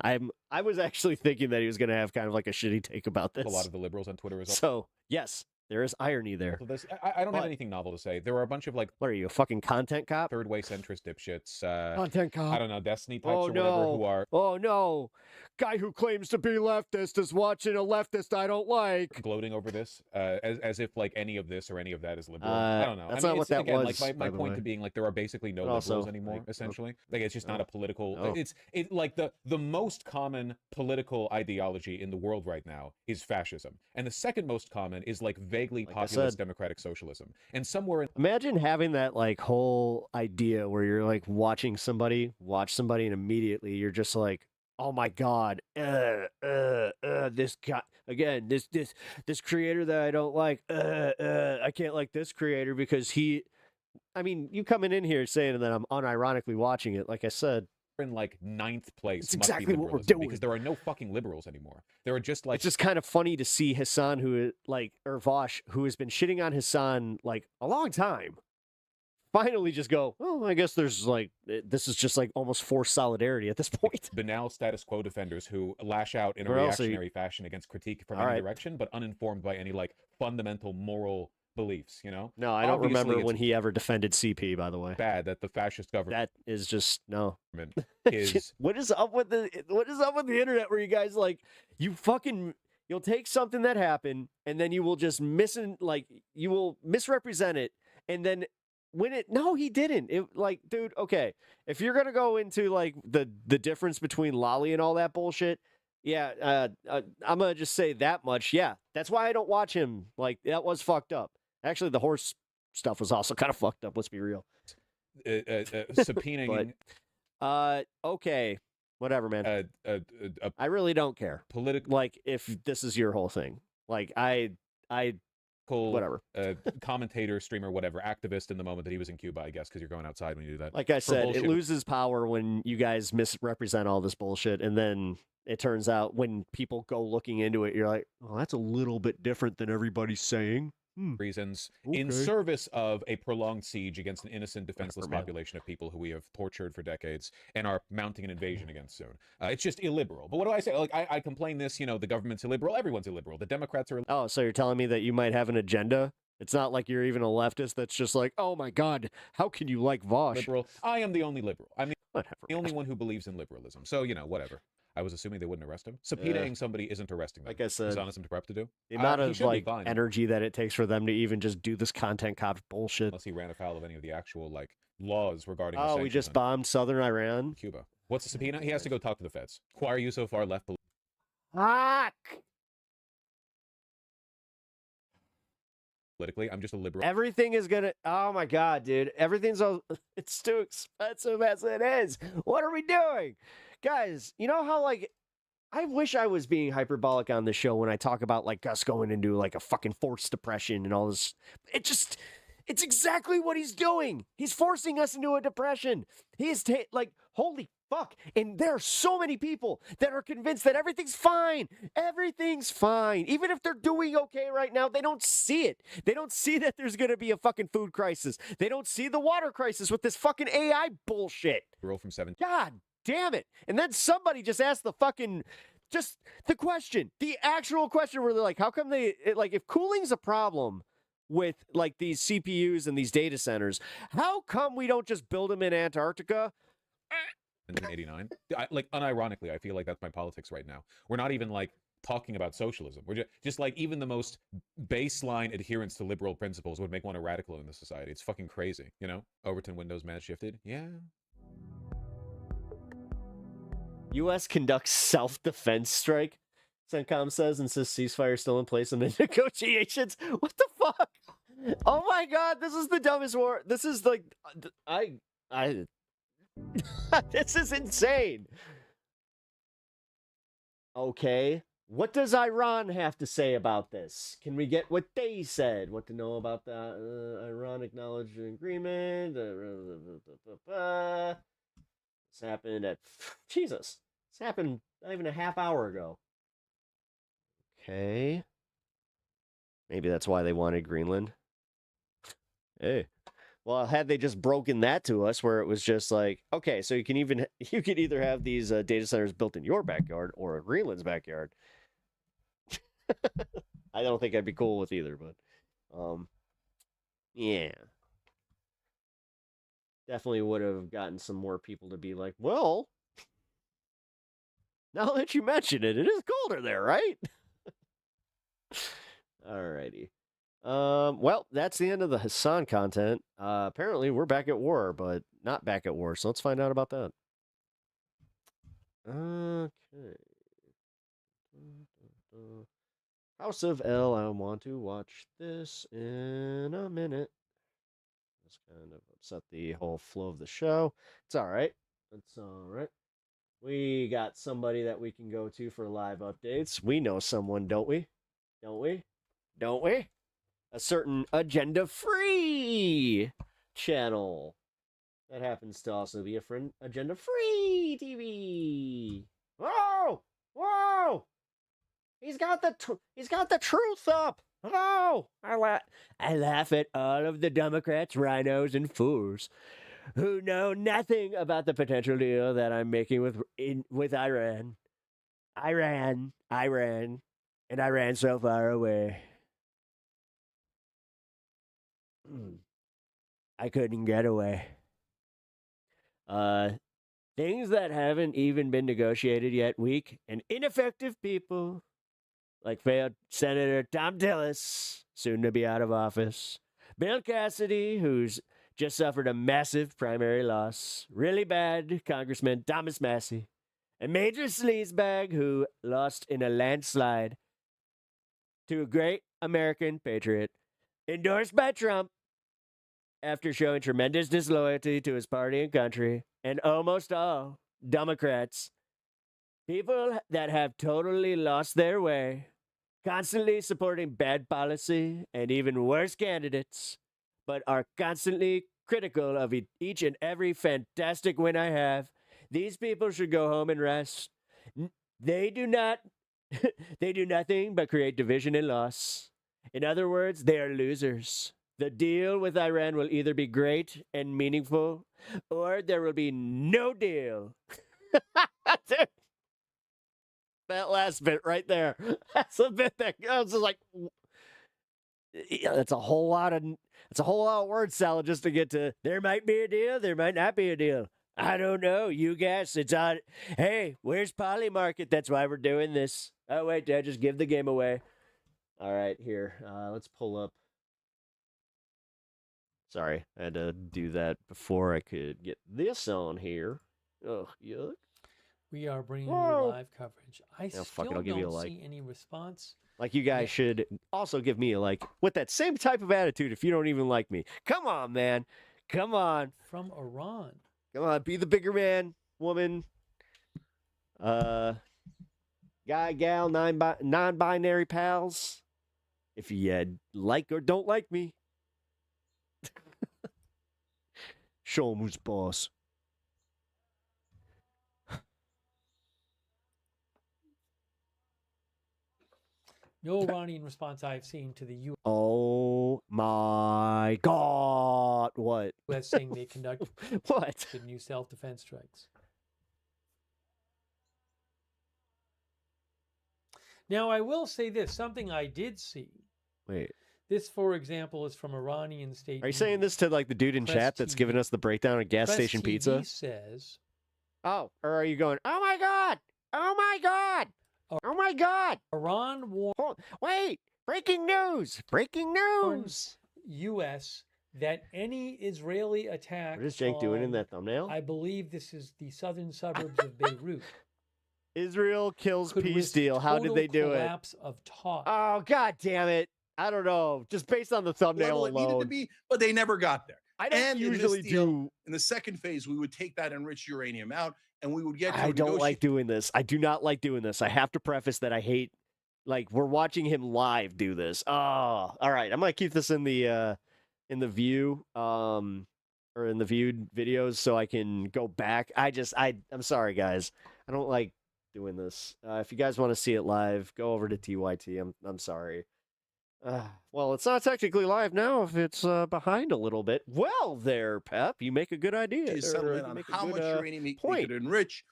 I was actually thinking that he was going to have kind of like a shitty take about this. A lot of the liberals on Twitter as well. So yes, there is irony there. I don't have anything novel to say. There are a bunch of like, what are you, a fucking content cop? Third way centrist dipshits. Content cop. I don't know, Destiny types or whatever who are. Oh no, guy who claims to be leftist is watching a leftist I don't like. Gloating over this, as if like any of this or any of that is liberal. I don't know. That's I mean, not what that again, was. Like my point to being like there are basically no liberals anymore. Essentially, like it's just not a political. It's like the most common political ideology in the world right now is fascism, and the second most common is like vaguely populist democratic socialism. And somewhere imagine having that like whole idea where you're like watch somebody and immediately you're just like, oh my god, this guy again, this creator that I don't like, I can't like this creator because I mean, you coming in here saying that I'm unironically watching it, like I said, in like 9th place. It's exactly what we're doing because there are no fucking liberals anymore. There are just like, it's just kind of funny to see Hasan or Vosh, who has been shitting on Hasan like a long time, finally just go, well, I guess there's like, this is just like almost forced solidarity at this point. Banal status quo defenders who lash out in a reactionary fashion against critique from any direction, but uninformed by any like fundamental moral beliefs, you know? No, I don't remember when he ever defended CP, by the way. Bad that the fascist government. That is just, no. Is what is up with the internet where you guys like, you'll take something that happened and then you will just you will misrepresent it, and then no, he didn't. It like, dude, okay. If you're going to go into like the difference between Lolly and all that bullshit, Yeah, I'm gonna just say that much. Yeah, that's why I don't watch him. Like, that was fucked up. Actually, the horse stuff was also kind of fucked up. Let's be real. Subpoenaing. Okay, whatever, man. I really don't care. Political, like, if this is your whole thing, like, I whatever. Commentator, streamer, whatever, activist in the moment that he was in Cuba, I guess, because you're going outside when you do that. Like I said, it loses power when you guys misrepresent all this bullshit, and then it turns out when people go looking into it, you're like, oh, that's a little bit different than everybody's saying. Reasons in service of a prolonged siege against an innocent, defenseless population of people who we have tortured for decades and are mounting an invasion against soon. It's just illiberal. But what do I say? Like, I complain this, the government's illiberal. Everyone's illiberal. The Democrats are. Oh, so you're telling me that you might have an agenda? It's not like you're even a leftist that's just like, oh my God, how can you like Vosh? Liberal. I am the only liberal. I'm the only one who believes in liberalism. So, whatever. I was assuming they wouldn't arrest him. Subpoenaing somebody isn't arresting them. Like I said, it's honest and prep to do. The amount of energy that it takes for them to even just do this content cop bullshit. Unless he ran afoul of any of the actual laws regarding. Oh, we just bombed southern Iran. Cuba. What's the subpoena? He has to go talk to the feds. Why are you so far left? Fuck. Politically, I'm just a liberal. Everything is gonna. Oh my God, dude! Everything's all. It's too expensive as it is. What are we doing? Guys, you know how, I wish I was being hyperbolic on the show when I talk about, us going into, a fucking forced depression and all this. It's exactly what he's doing. He's forcing us into a depression. He's, holy fuck. And there are so many people that are convinced that everything's fine. Everything's fine. Even if they're doing okay right now, they don't see it. They don't see that there's going to be a fucking food crisis. They don't see the water crisis with this fucking AI bullshit. Girl from 7. God damn it. And then somebody just asked the actual question where they're like, how come if cooling's a problem with these CPUs and these data centers, how come we don't just build them in Antarctica? 1989. Unironically, I feel like that's my politics right now. We're not even talking about socialism. We're just even the most baseline adherence to liberal principles would make one a radical in the society. It's fucking crazy, Overton Windows match shifted. Yeah. U.S. conducts self-defense strike, CENTCOM says, and says ceasefire still in place amid negotiations. What the fuck? Oh my God, this is the dumbest war. This is this is insane. Okay, what does Iran have to say about this? Can we get what they said? What to know about that? Iran acknowledged an agreement. This happened at Jesus. This happened not even a half hour ago. Okay. Maybe that's why they wanted Greenland. Hey. Well, had they just broken that to us where it was just okay, so you could either have these data centers built in your backyard or Greenland's backyard. I don't think I'd be cool with either, but yeah. Definitely would have gotten some more people to be like, well, now that you mention it, it is colder there, right? Alrighty. Well, that's the end of the Hasan content. Apparently we're back at war, but not back at war, so let's find out about that. Okay. House of L, I want to watch this in a minute. Just kind of upset the whole flow of the show. It's all right. It's all right. We got somebody that we can go to for live updates. We know someone, don't we? Don't we? Don't we? A certain agenda-free channel. That happens to also be a friend agenda-free TV. Whoa! Whoa! He's got the truth up. Oh, I laugh at all of the Democrats, rhinos, and fools who know nothing about the potential deal that I'm making with Iran. Iran, and Iran so far away. I couldn't get away. Things that haven't even been negotiated yet, weak and ineffective people like failed Senator Tom Tillis, soon to be out of office, Bill Cassidy, who's just suffered a massive primary loss, really bad Congressman Thomas Massey, a major sleazebag who lost in a landslide to a great American patriot, endorsed by Trump after showing tremendous disloyalty to his party and country, and almost all Democrats, people that have totally lost their way, constantly supporting bad policy and even worse candidates, but are constantly critical of each and every fantastic win I have. These people should go home and rest. They do not, they do nothing but create division and loss. In other words, they are losers. The deal with Iran will either be great and meaningful, or there will be no deal. That last bit right there. That's a bit that I was just like, yeah, that's a whole lot of word salad just to get to. There might be a deal. There might not be a deal. I don't know. You guess. It's on. Hey, where's Polymarket? That's why we're doing this. Oh wait, did I just give the game away? All right, here. Let's pull up. Sorry, I had to do that before I could get this on here. Oh, yuck. We are bringing you Whoa. live coverage. I fuck still it, I'll give you a don't like. see any response. Like, you guys should also give me a like with that same type of attitude if you don't even like me. Come on, man. Come on. From Iran. Come on, be the bigger man, woman. Guy, gal, non-binary pals. If you like or don't like me. Show 'em who's boss. No Iranian response I have seen to the U.S. Oh my God. What? saying they conduct what? The new self-defense strikes. Now, I will say this, something I did see. Wait. This, for example, is from Iranian state. Are you saying this to like the dude in Press chat that's TV. giving us the breakdown of gas Press station TV pizza? says, Oh, or are you going, oh my God! Oh my God! Oh my God! Iran warned. Wait! Breaking news! Breaking news! U.S. that any Israeli attack. What is Jake doing in on, that thumbnail? I believe this is the southern suburbs of Beirut. Israel kills Could peace risk deal. How did total they do it? collapse of talk. Oh, God damn it. I don't know. Just based on the thumbnail level it needed to alone. be, but they never got there. I don't and usually in this deal, do. In the second phase, we would take that enriched uranium out, and we would get. To I don't like doing this. I do not like doing this. I have to preface that I hate. Like, we're watching him live do this. Oh, all right. I'm gonna keep this in the view, or in the viewed videos, so I can go back. I'm sorry, guys. I don't like doing this. If you guys want to see it live, go over to TYT. I'm sorry. Well, it's not technically live now if it's behind a little bit. Well, there, Pep, you make a good idea. To settle in on how much uranium we could enrich,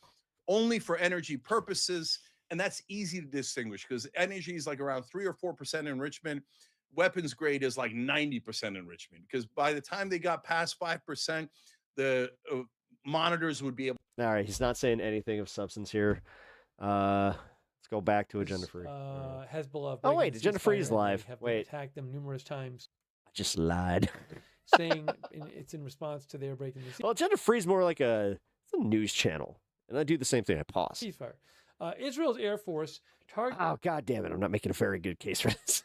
only for energy purposes, and that's easy to distinguish because energy is like around 3 or 4% enrichment. Weapons grade is like 90% enrichment because by the time they got past 5%, the monitors would be able. All right, he's not saying anything of substance here. Let's go back to Agenda Free. Hezbollah. Oh wait, Agenda Free is live. Have Wait, attacked them numerous times. I just lied. Saying it's in response to their breaking the. Well, Agenda Free is more like it's a news channel, and I do the same thing. I pause. Ceasefire. Israel's Air Force targeted. Oh God damn it! I'm not making a very good case for this.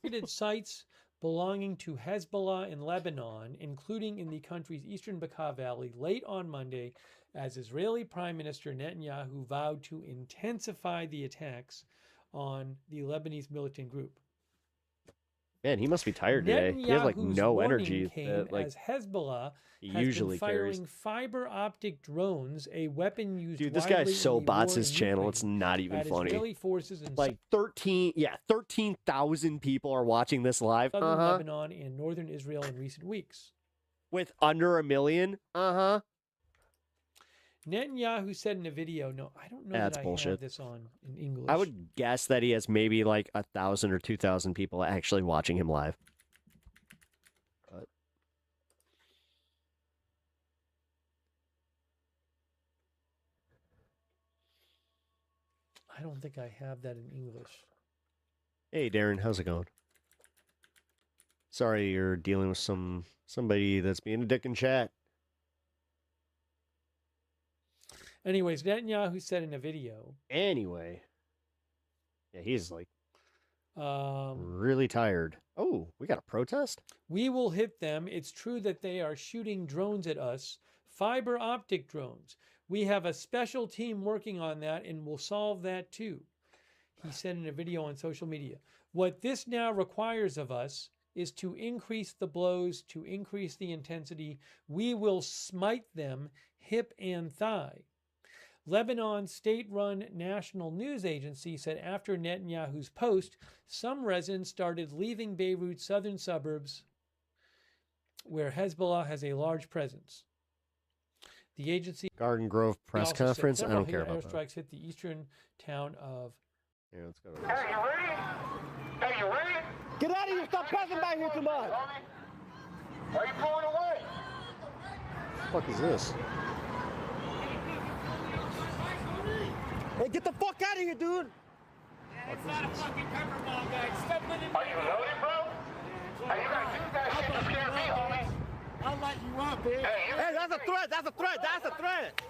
Targeted sites belonging to Hezbollah in Lebanon, including in the country's eastern Bekaa Valley, late on Monday, as Israeli Prime Minister Netanyahu vowed to intensify the attacks on the Lebanese militant group. Man, he must be tired today. He has like Netanyahu's no warning energy. came Like as Hezbollah he has usually been firing carries. fiber optic drones, a weapon used. Dude, this guy widely so in the bots war his in channel. Ukraine It's not even at funny. Israeli forces in Like 13,000 people are watching this live. southern Lebanon and northern Israel in recent weeks. With under 1 million. Netanyahu said in a video, "No, I don't know That's that I bullshit. have this on in English." I would guess that he has maybe like 1,000 or 2,000 people actually watching him live. But I don't think I have that in English. hey, Darren, how's it going? Sorry, you're dealing with somebody that's being a dick in chat. Anyways, Netanyahu said in a video. Anyway. Yeah, he's like really tired. Oh, we got a protest? We will hit them. It's true that they are shooting drones at us, fiber optic drones. We have a special team working on that and we'll solve that too. He said in a video on social media. What this now requires of us is to increase the blows, to increase the intensity. We will smite them hip and thigh. Lebanon's state-run national news agency said after Netanyahu's post, some residents started leaving Beirut's southern suburbs where Hezbollah has a large presence. The agency Garden Grove press also said conference. I several don't care about that. airstrikes hit the eastern town of. Yeah, let's go. Hey, you ready? Hey, you ready? Get out of here! Stop passing by here too much! Why are you pulling away? What the fuck is this? Hey, get the fuck out of here, dude! It's not a fucking pepper ball, guys. Step in. Are you loaded, bro? Hey, you guys shit to scare me, homie. I'll light you up, bitch. Hey, that's a threat! That's a threat! That's a threat!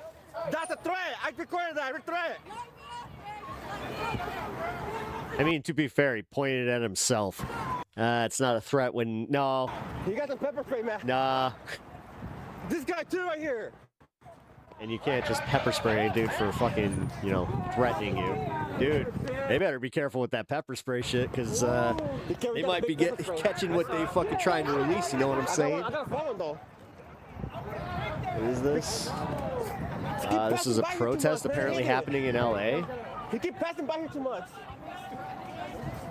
That's a threat! I recorded that! Threat! I mean, to be fair, he pointed at himself. It's not a threat when... No. You got the pepper spray, man. Nah. This guy too right here. And you can't just pepper spray a dude for fucking, you know, threatening you. Dude, they better be careful with that pepper spray shit, because they might be catching what they fucking trying to release, you know what I'm saying? I got a phone, though. What is this? This is a protest apparently happening in L.A. You keep passing by here too much.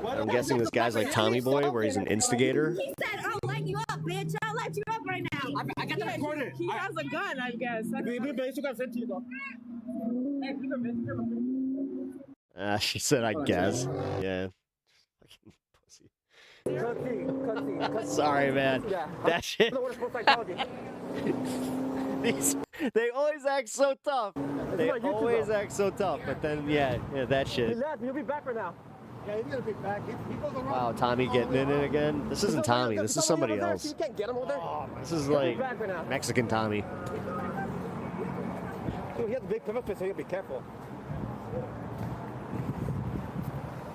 I'm guessing this guy's like Tommy Boy, where he's an instigator. He said, I'll light you up, bitch. I'll light you up right now. I got the recorder. He has a gun, I guess. She said, I guess. Yeah. Fucking pussy. Sorry, man. That shit. They always act so tough. They always act so tough, but then, yeah, that shit. He left. He'll be back right now. Yeah, he's gonna be back. He goes around. Wow, Tommy getting in it again? This isn't Tommy. This is somebody else. You can't get him over there. This is like Mexican Tommy. Dude, he has a big pivot pin, so you gotta be careful.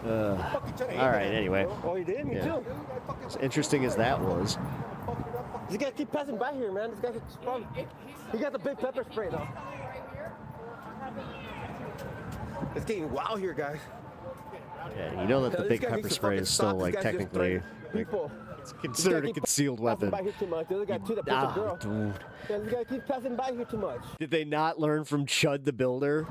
All right, anyway. Oh, you did? Me too. As interesting as that was. This guy keep passing by here, man. This guy's strong. He got the big pepper spray, though. It's getting wild here, guys. Yeah, you know that the big pepper spray is still like technically it's considered a concealed weapon. By here too much. The other guy too, that pushed a girl. Dude. Yeah, this guy keeps passing by here too much. Did they not learn from Chud the Builder?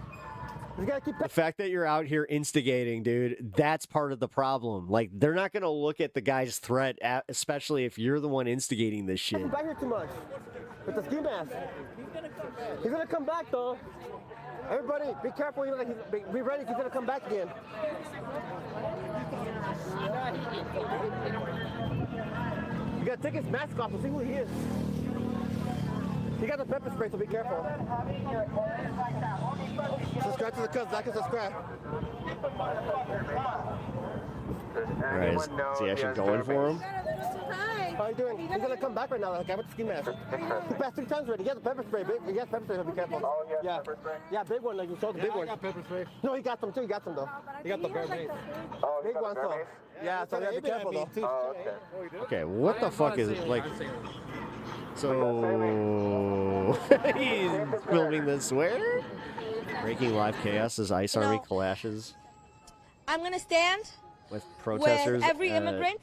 The fact that you're out here instigating, dude, that's part of the problem. Like, they're not going to look at the guy's threat, especially if you're the one instigating this shit. Passing by here too much. With the ski mask. He's going to come back, though. Everybody, be careful. Be ready. He's going to come back again. You got to take his mask off and see who he is. He got the pepper spray, so be careful. Subscribe to the cuz, like and subscribe. Alright, is he actually going for him? How are you doing? He's gonna come back right now, that guy with the ski mask. He passed 3 times already. He has a pepper spray, big. He has pepper spray, so be careful. Oh, yeah. Yeah, big one, like you showed the big one. I got pepper spray. No, he got them too, he got them though. He got the bear base. Oh, big one, so. Yeah, so you have to be careful though. Oh, okay. Okay, what the fuck is it? Like, so he's filming this where? Breaking live chaos as ICE Army clashes I'm going to stand with protesters. with every immigrant,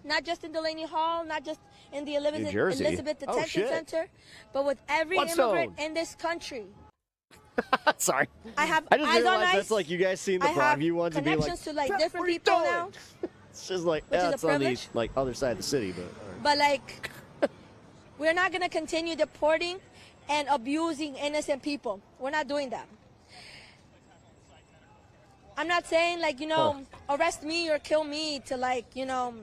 not just in Delaney Hall, not just in the Elizabeth Detention Center, but with every immigrant in this country. Sorry. I have I just eyes on realized ice. that's like you guys seen the Broadview ones and be like, connections to like different people now. It's just like, Which is yeah, a it's on the privilege. like other side of the city, but. But like, we're not going to continue deporting and abusing innocent people. We're not doing that. I'm not saying like, you know, arrest me or kill me to like, you know,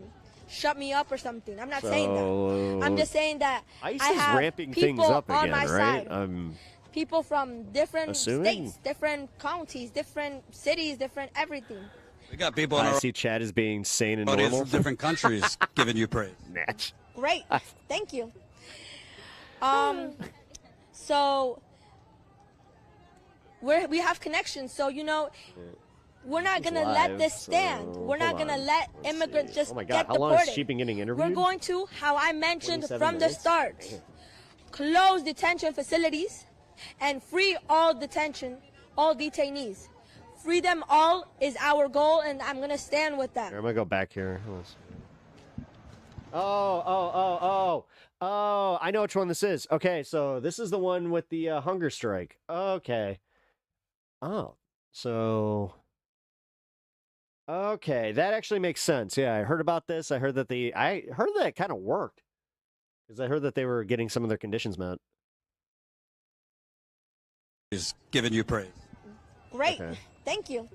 shut me up or something. I'm not saying that. I'm just saying that ICE I is have ramping people things up on again, my right? side. People from different assuming? states, different counties, different cities, different everything. We got people. I see Chad as being sane and audience normal. from different countries giving you praise. Natch. Great. Thank you. So we have connections. So, you know, we're not going to let this stand. We're not going to let immigrants just Oh my get God, how long has deported. she been getting interviewed? We're going to, how I mentioned 27 from the minutes? start, close detention facilities and free all detainees. Free them all is our goal, and I'm going to stand with that. Here, I'm going to go back here. Oh, I know which one this is. Okay, so this is the one with the hunger strike. Okay. Oh, so... Okay, that actually makes sense. Yeah, I heard about this. I heard that it kind of worked. Because I heard that they were getting some of their conditions met. Is giving you praise. Great. Okay. Thank you.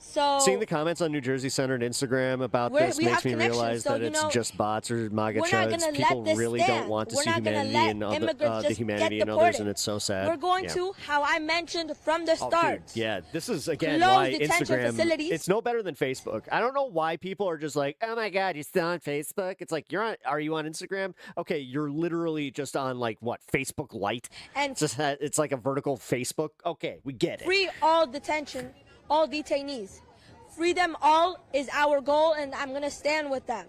So Seeing the comments on New Jersey Centered Instagram about we this makes have me connections, realize so, that you it's know, just bots or MAGA we're not chuds. gonna People let this really don't stand. want to We're see not gonna humanity let and immigrants the just humanity get in others, deported. and it's so sad. We're going Yeah. to, how I mentioned from the Oh, start. dude, yeah, this is again Close why detention Instagram. facilities. It's no better than Facebook. I don't know why people are just like, "Oh my God, you're still on Facebook." It's like are you on Instagram? Okay, you're literally just on like what, Facebook Lite? And It's like a vertical Facebook. Okay, we get it. Free all detainees. Free them all is our goal, and I'm going to stand with them.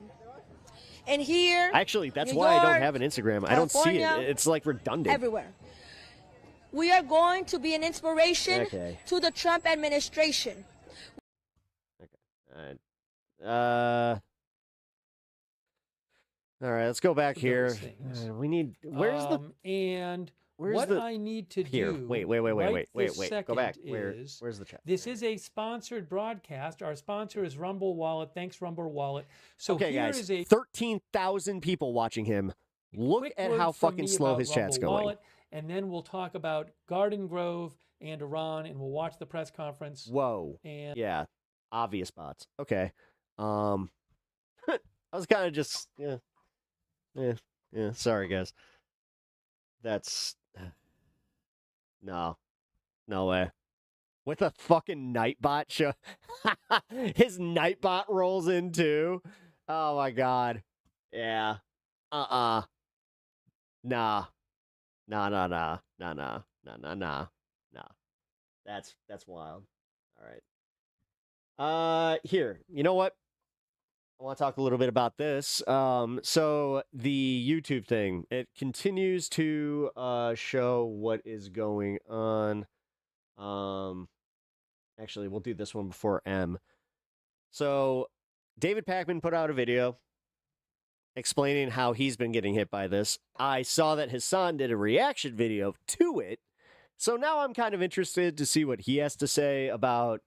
And here, Actually, that's New why I don't York, have an Instagram. I don't see it. California, It's like redundant. everywhere. We are going to be an inspiration Okay. to the Trump administration. All right, let's go back here. Those things. We need. Where's the? And Where's what the- I need to Here, do. wait. right this Go second back. Is, Where's the chat? This is a sponsored broadcast. Our sponsor is Rumble Wallet. Thanks, Rumble Wallet. So Okay, here guys, is a 13,000 people watching him. Look quick at word how from fucking me slow about his chat's Rumble going. Wallet, and then we'll talk about Garden Grove and Iran, and we'll watch the press conference. Whoa. And Yeah, obvious bots. Okay. I was kind of just yeah. Sorry, guys. That's no way. With a fucking Nightbot show, his Nightbot rolls in too. Oh my God. Yeah. Nah. Nah. That's wild. All right. Here. You know what? I want to talk a little bit about this. So the YouTube thing, it continues to show what is going on. Actually, we'll do this one before M. So David Pakman put out a video explaining how he's been getting hit by this. I saw that Hasan did a reaction video to it. So now I'm kind of interested to see what he has to say about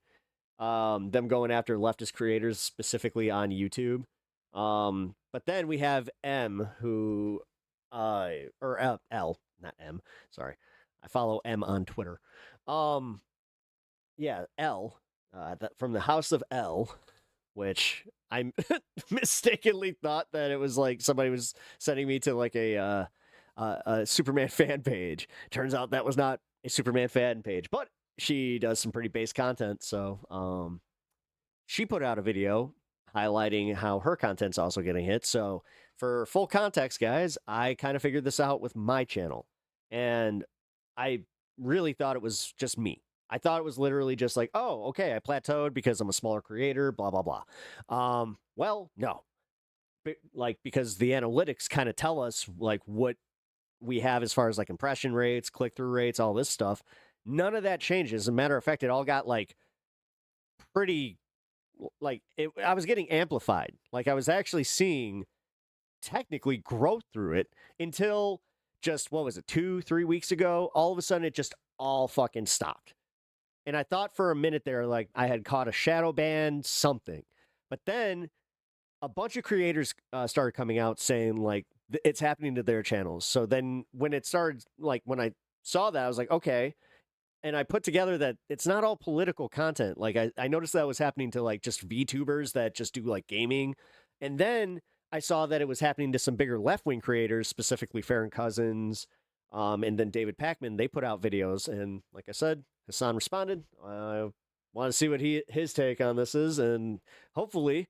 them going after leftist creators specifically on YouTube. But then we have M, who, or L, not M, sorry. I follow M on Twitter. Yeah, L, from the House of L, which I mistakenly thought that it was like somebody was sending me to like a Superman fan page. Turns out that was not a Superman fan page, but she does some pretty base content. So, she put out a video highlighting how her content's also getting hit. So for full context, guys, I kind of figured this out with my channel, and I really thought it was just me. I thought it was literally just like, oh, okay, I plateaued because I'm a smaller creator, blah, blah, blah. Well, no. Like, because the analytics kind of tell us like what we have as far as like impression rates, click-through rates, all this stuff. None of that changes. As a matter of fact, it all got like pretty, like I was getting amplified. Like I was actually seeing technically growth through it until just, what was it, 2-3 weeks ago? All of a sudden it just all fucking stopped. And I thought for a minute there, like I had caught a shadow ban, something. But then a bunch of creators started coming out saying like it's happening to their channels. So then when it started, like when I saw that, I was like, okay. And I put together that it's not all political content. Like I noticed that was happening to like just VTubers that just do like gaming. And then I saw that it was happening to some bigger left-wing creators, specifically Farron Cousins, and then David Pakman. They put out videos, and like I said, Hasan responded. I want to see what his take on this is, and hopefully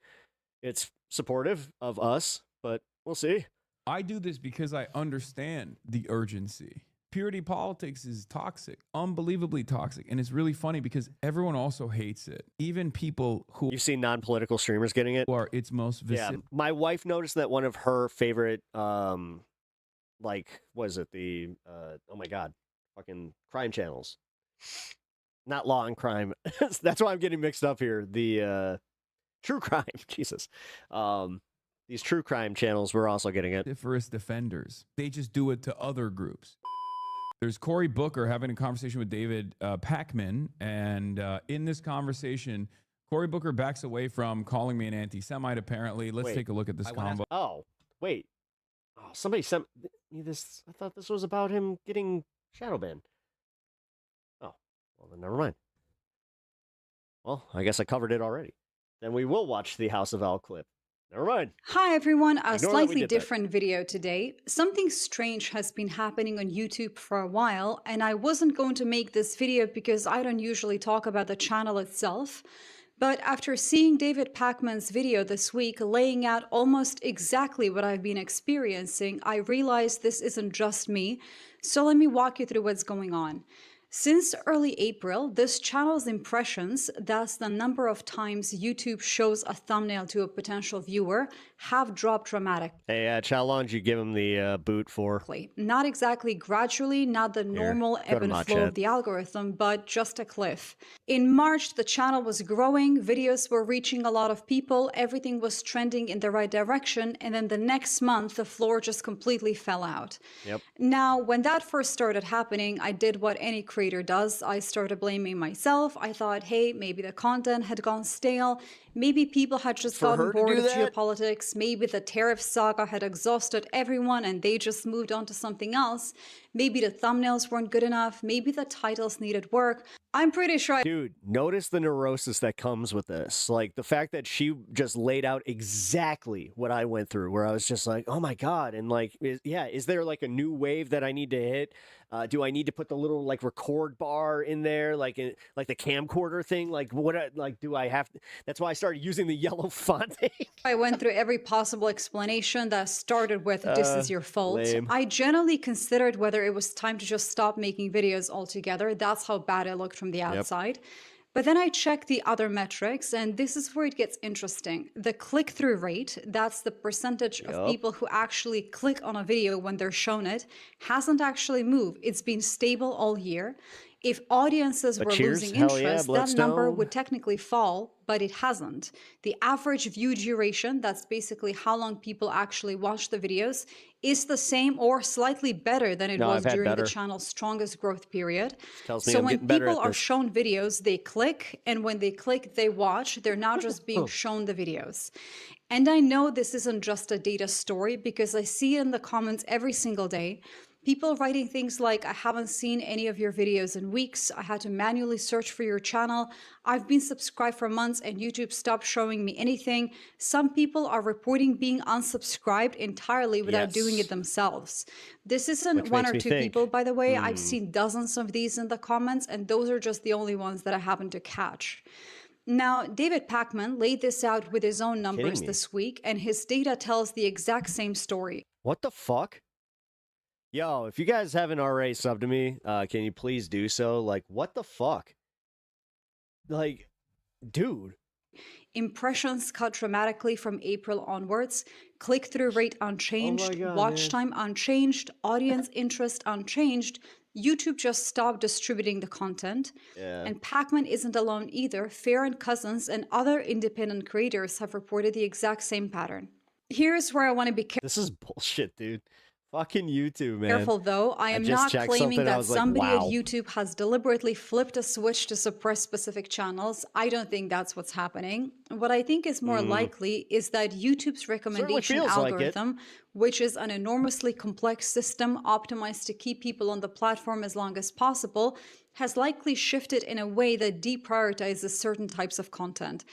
it's supportive of us, but we'll see. I do this because I understand the urgency. Purity politics is toxic, unbelievably toxic. And it's really funny because everyone also hates it. Even people who... You've seen non-political streamers getting it? Who are its most Yeah. My wife noticed that one of her favorite, like, what is it? The, oh my God, fucking crime channels. Not law and crime. That's why I'm getting mixed up here. The true crime. Jesus. These true crime channels were also getting it. Vociferous defenders. They just do it to other groups. There's Cory Booker having a conversation with David Pakman, and in this conversation, Cory Booker backs away from calling me an anti-Semite, apparently. Let's take a look at this combo. Oh, wait. Oh, somebody sent me this. I thought this was about him getting shadow banned. Oh, well, then never mind. Well, I guess I covered it already. Then we will watch the House of L clip. Never mind. Hi everyone, a Ignore that we slightly did that. different video today. Something strange has been happening on YouTube for a while, and I wasn't going to make this video because I don't usually talk about the channel itself. But after seeing David Pakman's video this week laying out almost exactly what I've been experiencing, I realized this isn't just me. So let me walk you through what's going on. Since early April, this channel's impressions, that's the number of times YouTube shows a thumbnail to a potential viewer, have dropped dramatically. Hey, how long did you give him the boot for? Not exactly gradually, not the normal go ebb to and my flow chat. of the algorithm, but just a cliff. In March, the channel was growing, videos were reaching a lot of people, everything was trending in the right direction, and then the next month, the floor just completely fell out. Yep. Now, when that first started happening, I did what any creator does. I started blaming myself. I thought, hey, maybe the content had gone stale. Maybe people had just For gotten her to bored do of that? geopolitics. Maybe the tariff saga had exhausted everyone and they just moved on to something else. Maybe the thumbnails weren't good enough. Maybe the titles needed work. I'm pretty sure Dude, notice the neurosis that comes with this. Like, the fact that she just laid out exactly what I went through, where I was just like, oh my God. And like, is there like a new wave that I need to hit? Do I need to put the little like record bar in there? Like the camcorder thing? Like do I have to? That's why I started using the yellow font. I went through every possible explanation that started with, this is your fault. lame. I generally considered whether it was time to just stop making videos altogether. That's how bad it looked from the outside. But then I checked the other metrics, and this is where it gets interesting. The click-through rate, that's the percentage of people who actually click on a video when they're shown it, hasn't actually moved. It's been stable all year. If audiences But were cheers, losing hell yeah, interest, that number Bloodstone. would technically fall, but it hasn't. The average view duration, that's basically how long people actually watch the videos, is the same or slightly better than it No, was I've had during better. the channel's strongest growth period. Tells me So I'm when getting better people at are this. shown videos, they click, and when they click, they watch. They're not just being shown the videos. And I know this isn't just a data story because I see it in the comments every single day. People writing things like, I haven't seen any of your videos in weeks. I had to manually search for your channel. I've been subscribed for months and YouTube stopped showing me anything. Some people are reporting being unsubscribed entirely without doing it themselves. This isn't Which one makes or me two think, people, by the way. I've hmm. seen dozens of these in the comments, and those are just the only ones that I happen to catch. Now, David Pakman laid this out with his own numbers me. this week, and his data tells the exact same story. What the fuck? Yo, if you guys haven't already subbed to me, can you please do so? Like, what the fuck? Like, dude. Impressions cut dramatically from April onwards, click-through rate unchanged, God, watch man. time unchanged, audience interest unchanged. YouTube just stopped distributing the content. Yeah. And Pakman isn't alone either. Fair and Cousins and other independent creators have reported the exact same pattern. Here's where I want to be This is bullshit, dude. Fucking YouTube, man. careful, though. I am just not checked claiming something, I that was like, somebody wow. at YouTube has deliberately flipped a switch to suppress specific channels. I don't think that's what's happening. What I think is more likely is that YouTube's recommendation feels like it. algorithm, which is an enormously complex system optimized to keep people on the platform as long as possible, has likely shifted in a way that deprioritizes certain types of content.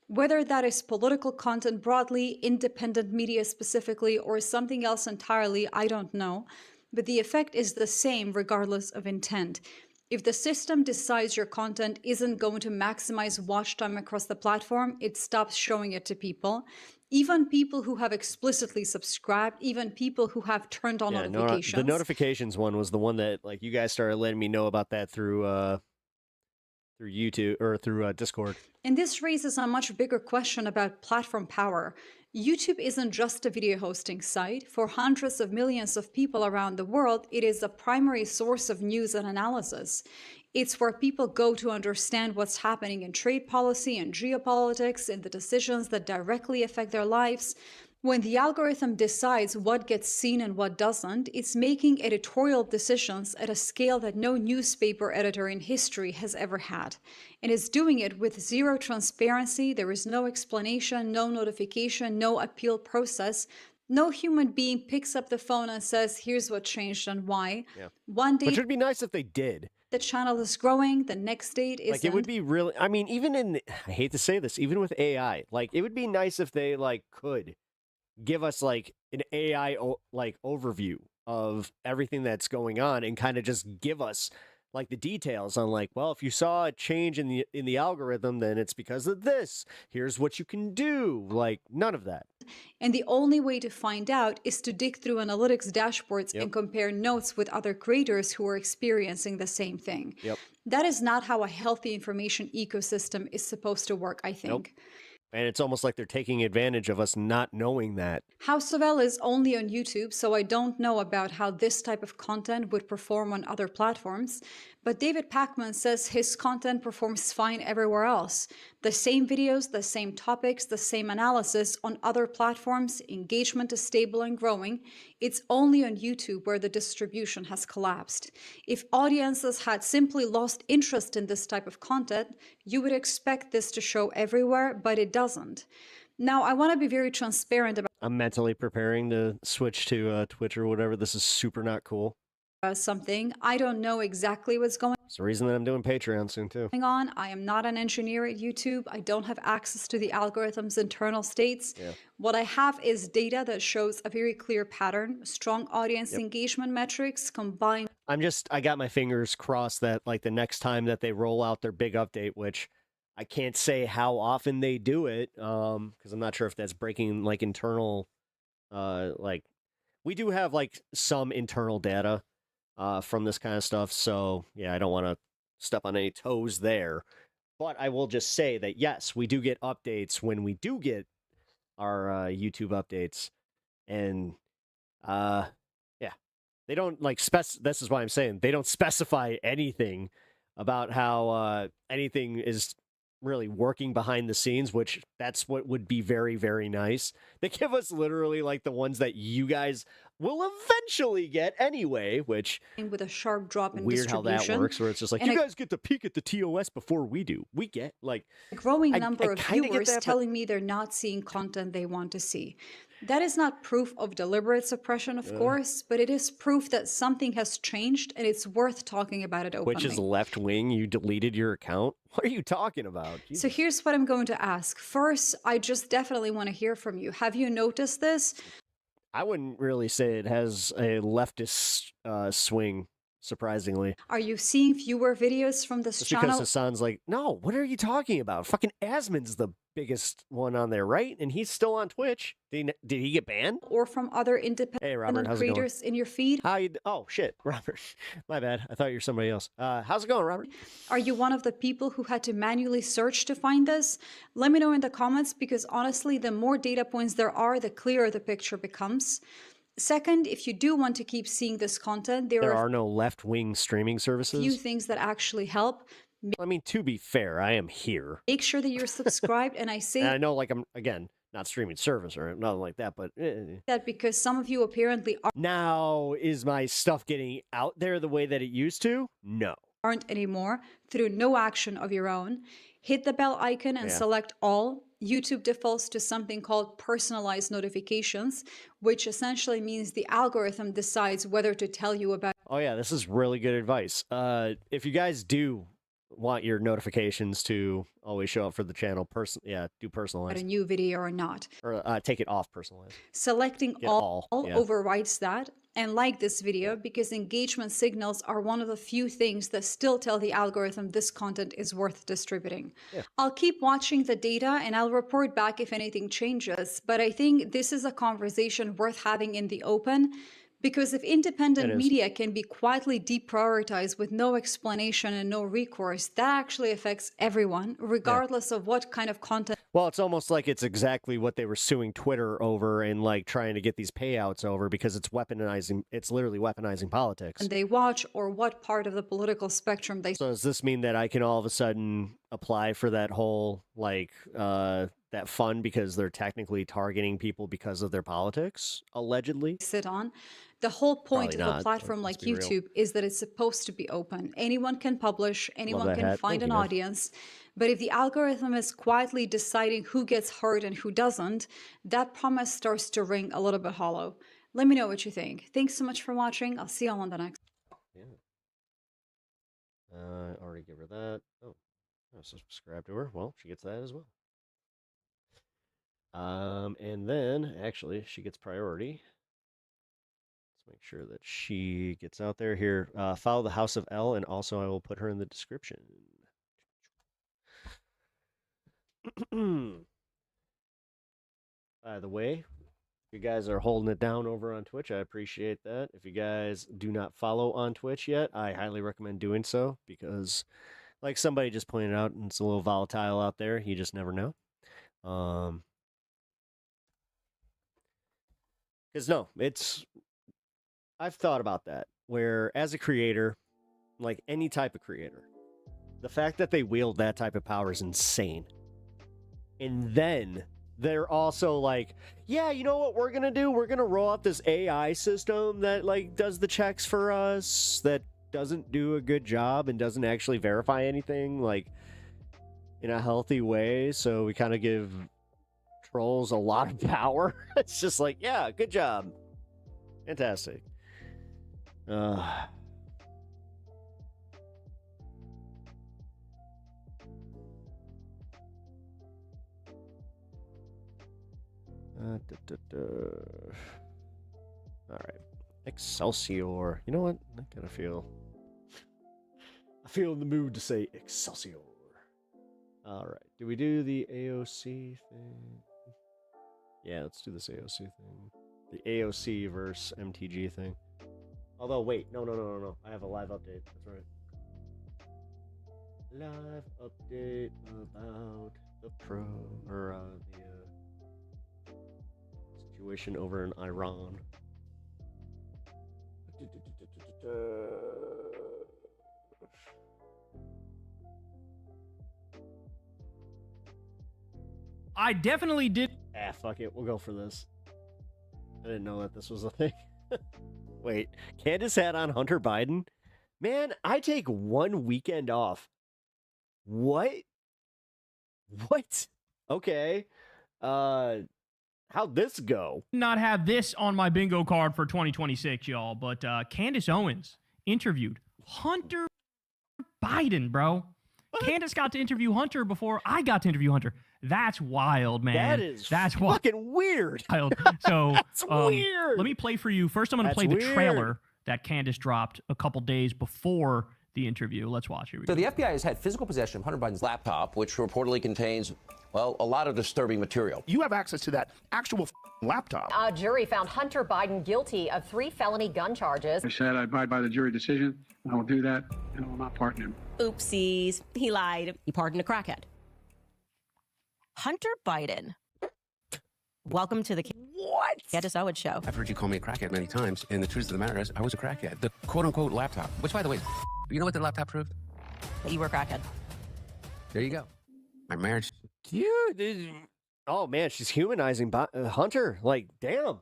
Whether that is political content broadly, independent media specifically, or something else entirely, I don't know. But the effect is the same regardless of intent. If the system decides your content isn't going to maximize watch time across the platform, it stops showing it to people. Even people who have explicitly subscribed, even people who have turned on notifications. The notifications one was the one that like you guys started letting me know about that through YouTube or through Discord. And this raises a much bigger question about platform power. YouTube isn't just a video hosting site. For hundreds of millions of people around the world, it is a primary source of news and analysis. It's where people go to understand what's happening in trade policy and geopolitics and the decisions that directly affect their lives. When the algorithm decides what gets seen and what doesn't, it's making editorial decisions at a scale that no newspaper editor in history has ever had. And it's doing it with zero transparency. There is no explanation, no notification, no appeal process. No human being picks up the phone and says, here's what changed and why. Yeah. One day, Which would be nice if they did. the channel is growing, the next date isn't. Like it would be really, I mean, even in, I hate to say this, even with AI, like it would be nice if they like could give us like an AI like overview of everything that's going on and kind of just give us like the details on like, well, if you saw a change in the algorithm, then it's because of this. Here's what you can do. Like none of that. And the only way to find out is to dig through analytics dashboards and compare notes with other creators who are experiencing the same thing. That is not how a healthy information ecosystem is supposed to work, I think. And it's almost like they're taking advantage of us not knowing that. House of L is only on YouTube, so I don't know about how this type of content would perform on other platforms. But David Pakman says his content performs fine everywhere else. The same videos, the same topics, the same analysis on other platforms, engagement is stable and growing. It's only on YouTube where the distribution has collapsed. If audiences had simply lost interest in this type of content, you would expect this to show everywhere, but it doesn't. Now, I want to be very transparent about I'm mentally preparing to switch to Twitch or whatever. This is super not cool. something. I don't know exactly what's going It's the reason that I'm doing Patreon soon too. on. I am not an engineer at YouTube. I don't have access to the algorithm's internal states. What I have is data that shows a very clear pattern, strong audience engagement metrics combined. I got my fingers crossed that like the next time that they roll out their big update, which I can't say how often they do it, because I'm not sure if that's breaking like internal, like we do have like some internal data from this kind of stuff. So yeah, I don't want to step on any toes there, but I will just say that yes, we do get updates when we do get our YouTube updates, and yeah, they don't like this is why I'm saying they don't specify anything about how anything is really working behind the scenes, which that's what would be very, very nice. They give us literally like the ones that you guys will eventually get anyway, which with a sharp drop in weird how distribution. that works, where it's just like, And you guys get to peek at the TOS before we do. We get like a growing number of kinda get viewers that, but- telling me they're not seeing content they want to see. That is not proof of deliberate suppression, of course, but it is proof that something has changed and it's worth talking about it openly. Which is left wing. You deleted your account. What are you talking about? So here's what I'm going to ask. First, I just definitely want to hear from you. Have you noticed this? I wouldn't really say it has a leftist swing, surprisingly. Are you seeing fewer videos from this Just channel? because Hasan's like, no, what are you talking about? Fucking Asmon's the biggest one on there, right? And he's still on Twitch. Did he get banned? Or from other independent Hey, Robert, how's it going? creators in your feed? Oh, shit, Robert. My bad. I thought you were somebody else. How's it going, Robert? Are you one of the people who had to manually search to find this? Let me know in the comments, because honestly, the more data points there are, the clearer the picture becomes. Second, if you do want to keep seeing this content, there are are no left-wing streaming a services. few things that actually help. I mean, to be fair, I am here. Make sure that you're subscribed, and I say And I know, like, I'm, again, not streaming service or nothing like that, but... that because some of you apparently Now, is my stuff getting out there the way that it used to? No. aren't anymore through no action of your own. Hit the bell icon and select all. YouTube defaults to something called personalized notifications, which essentially means the algorithm decides whether to tell you about Oh, yeah, this is really good advice. If you guys do want your notifications to always show up for the channel, do personalized. a new video or not. Or take it off personalized. Selecting Get all all, yeah. overrides that. and like this video because engagement signals are one of the few things that still tell the algorithm this content is worth distributing. Yeah. I'll keep watching the data and I'll report back if anything changes, but I think this is a conversation worth having in the open. Because if independent media can be quietly deprioritized with no explanation and no recourse, that actually affects everyone, regardless of what kind of content. Well, it's almost like it's exactly what they were suing Twitter over and like trying to get these payouts over because it's literally weaponizing politics. And they watch or what part of the political spectrum they. So does this mean that I can all of a sudden apply for that whole like that fund because they're technically targeting people because of their politics, allegedly? Sit on. The whole point Probably of a not, platform let's like be real. YouTube is that it's supposed to be open. Anyone can publish, anyone that can hat. find Thank an you, Nev. audience. But if the algorithm is quietly deciding who gets heard and who doesn't, that promise starts to ring a little bit hollow. Let me know what you think. Thanks so much for watching. I'll see you all on the next. Already give her that. Oh, I subscribe to her. Well, she gets that as well. And then actually she gets priority. Let's make sure that she gets out there here. Follow the House of L, and also I will put her in the description. By the way, if you guys are holding it down over on Twitch, I appreciate that. If you guys do not follow on Twitch yet, I highly recommend doing so because, like somebody just pointed out, it's a little volatile out there. You just never know. Because no, I've thought about that, where as a creator, like any type of creator, the fact that they wield that type of power is insane. And then they're also like, yeah, you know what we're going to do? We're going to roll out this AI system that like does the checks for us, that doesn't do a good job and doesn't actually verify anything like in a healthy way. So we kind of give trolls a lot of power. It's just like, yeah, good job. Fantastic. All right. Excelsior. You know what? I kind of feel in the mood to say Excelsior. All right. Do we do the AOC thing? Yeah, let's do this AOC thing. The AOC versus MTG thing. Although, wait. No. I have a live update. That's right. Live update about the situation over in Iran. I definitely did. Fuck it. We'll go for this. I didn't know that this was a thing. Wait, Candace had on Hunter Biden? Man, I take one weekend off. What? Okay. How'd this go? Not have this on my bingo card for 2026, y'all, but Candace Owens interviewed Hunter Biden, bro. What? Candace got to interview Hunter before I got to interview Hunter. That's wild, man. That's fucking weird. Wild. So That's weird. Let me play for you. First, I'm going to play the trailer that Candace dropped a couple days before the interview. Let's watch. Here we go. So the FBI has had physical possession of Hunter Biden's laptop, which reportedly contains, well, a lot of disturbing material. You have access to that actual laptop. A jury found Hunter Biden guilty of 3 felony gun charges. I said I abide by the jury decision. I will do that, and I will not pardon him. Oopsies. He lied. He pardoned a crackhead. Hunter Biden. Welcome to the Candace Owens Show. I've heard you call me a crackhead many times, and the truth of the matter is I was a crackhead. The quote-unquote laptop, which, by the way, you know what the laptop proved? That you were a crackhead. There you go. My marriage. Dude, oh man, she's humanizing Hunter. Like, damn.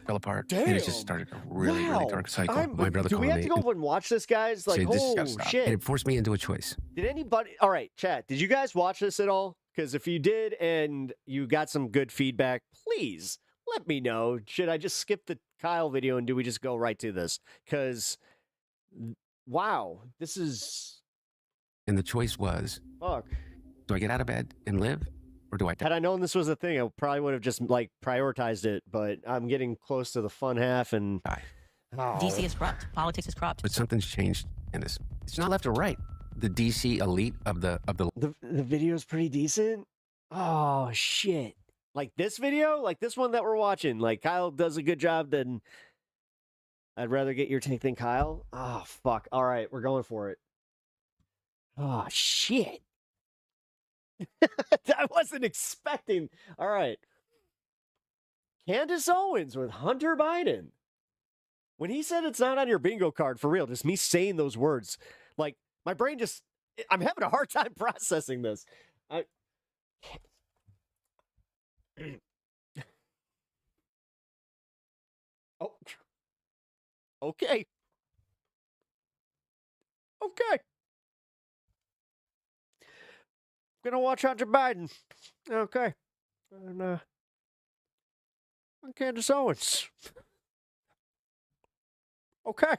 Fell apart. Damn. And it just started a really dark cycle. My brother do called we have me to go and watch this, guys? Like, said, "This has oh, gotta stop." shit. And it forced me into a choice. Did anybody... All right, chat, did you guys watch this at all? Because if you did and you got some good feedback, please let me know. Should I just skip the Kyle video and do we just go right to this? Because, wow, this is... And the choice was, fuck. Do I get out of bed and live, or do I die? Had I known this was a thing, I probably would have just, like, prioritized it, but I'm getting close to the fun half, and DC is corrupt. Politics is corrupt. But something's changed in this. It's not left or right. The DC elite of the The video is pretty decent. Oh shit! Like this video, like this one that we're watching. Like Kyle does a good job. Then I'd rather get your take than Kyle. Oh fuck! All right, we're going for it. Oh shit! I wasn't expecting. All right, Candace Owens with Hunter Biden. When he said it's not on your bingo card, for real, just me saying those words, like my brain just, I'm having a hard time processing this. Oh, okay. Okay. Gonna watch Hunter Biden. Okay. And, Candace Owens. Okay.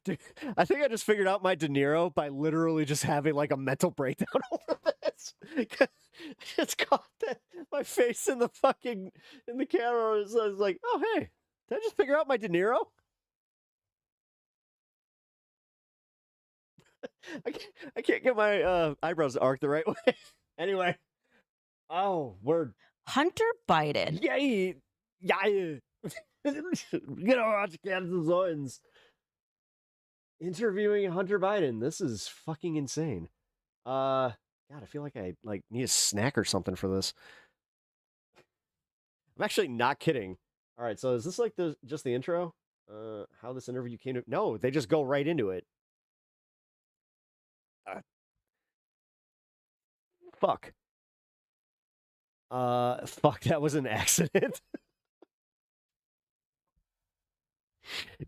Dude, I think I just figured out my De Niro by literally just having like a mental breakdown over this. It's caught that my face in the camera was like, oh hey, did I just figure out my De Niro? I can't get my eyebrows to arc the right way. Anyway. Oh, word. Hunter Biden. Yay. Yeah. Gonna watch Candace Owens interviewing Hunter Biden. This is fucking insane. God, I feel like I need a snack or something for this. I'm actually not kidding. All right, so is this like just the intro? How this interview came to? No, they just go right into it. Fuck. Fuck, that was an accident.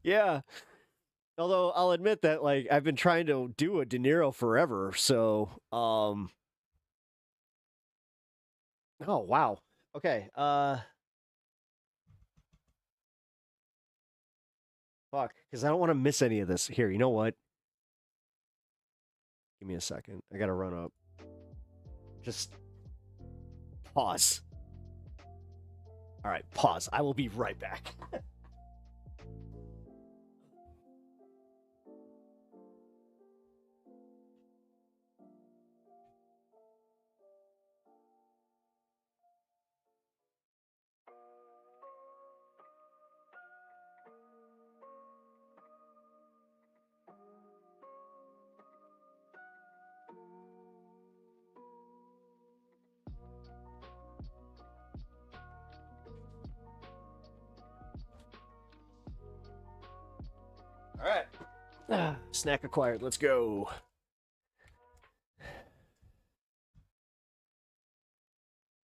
Yeah. Although I'll admit that like I've been trying to do a De Niro forever, so oh wow. Okay. Fuck, because I don't want to miss any of this. Here, you know what? Give me a second. I gotta run up. Just pause. All right, pause. I will be right back. All right. Snack acquired. Let's go.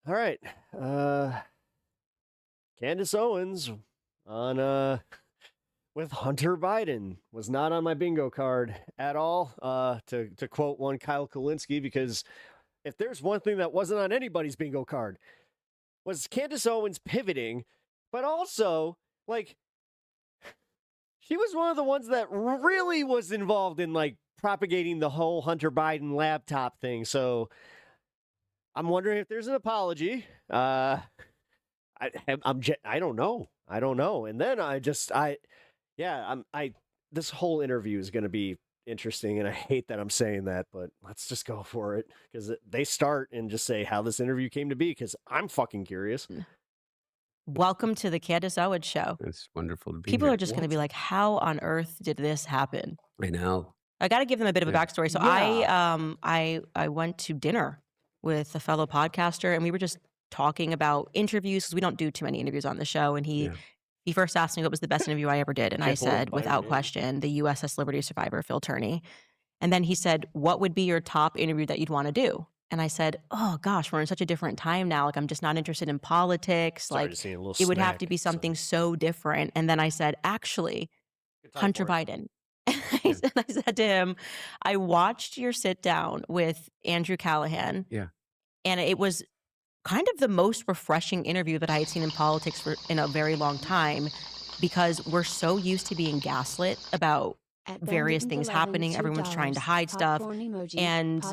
All right. Candace Owens on with Hunter Biden was not on my bingo card at all. To quote one Kyle Kulinski, because if there's one thing that wasn't on anybody's bingo card, was Candace Owens pivoting, but also like she was one of the ones that really was involved in like propagating the whole Hunter Biden laptop thing. So I'm wondering if there's an apology. I don't know. And then this whole interview is going to be interesting, and I hate that I'm saying that, but let's just go for it, because they start and just say how this interview came to be, because I'm fucking curious. Welcome to the Candace Owens Show. It's wonderful to be People here. are just going to be like, how on earth did this happen? I know. I got to give them a bit of a Yeah. backstory. So Yeah. I went to dinner with a fellow podcaster, and we were just talking about interviews, because we don't do too many interviews on the show. And he first asked me what was the best interview I ever did. And I said, without question, the USS Liberty survivor, Phil Turney. And then he said, what would be your top interview that you'd want to do? And I said, oh gosh, we're in such a different time now. Like, I'm just not interested in politics. Started Like, seeing a little it would have snack, to be something so different. And then I said, actually, Hunter Biden. I said to him, I watched your sit down with Andrew Callahan. Yeah. And it was kind of the most refreshing interview that I had seen in politics in a very long time, because we're so used to being gaslit about various things happening. Everyone's trying to hide stuff. And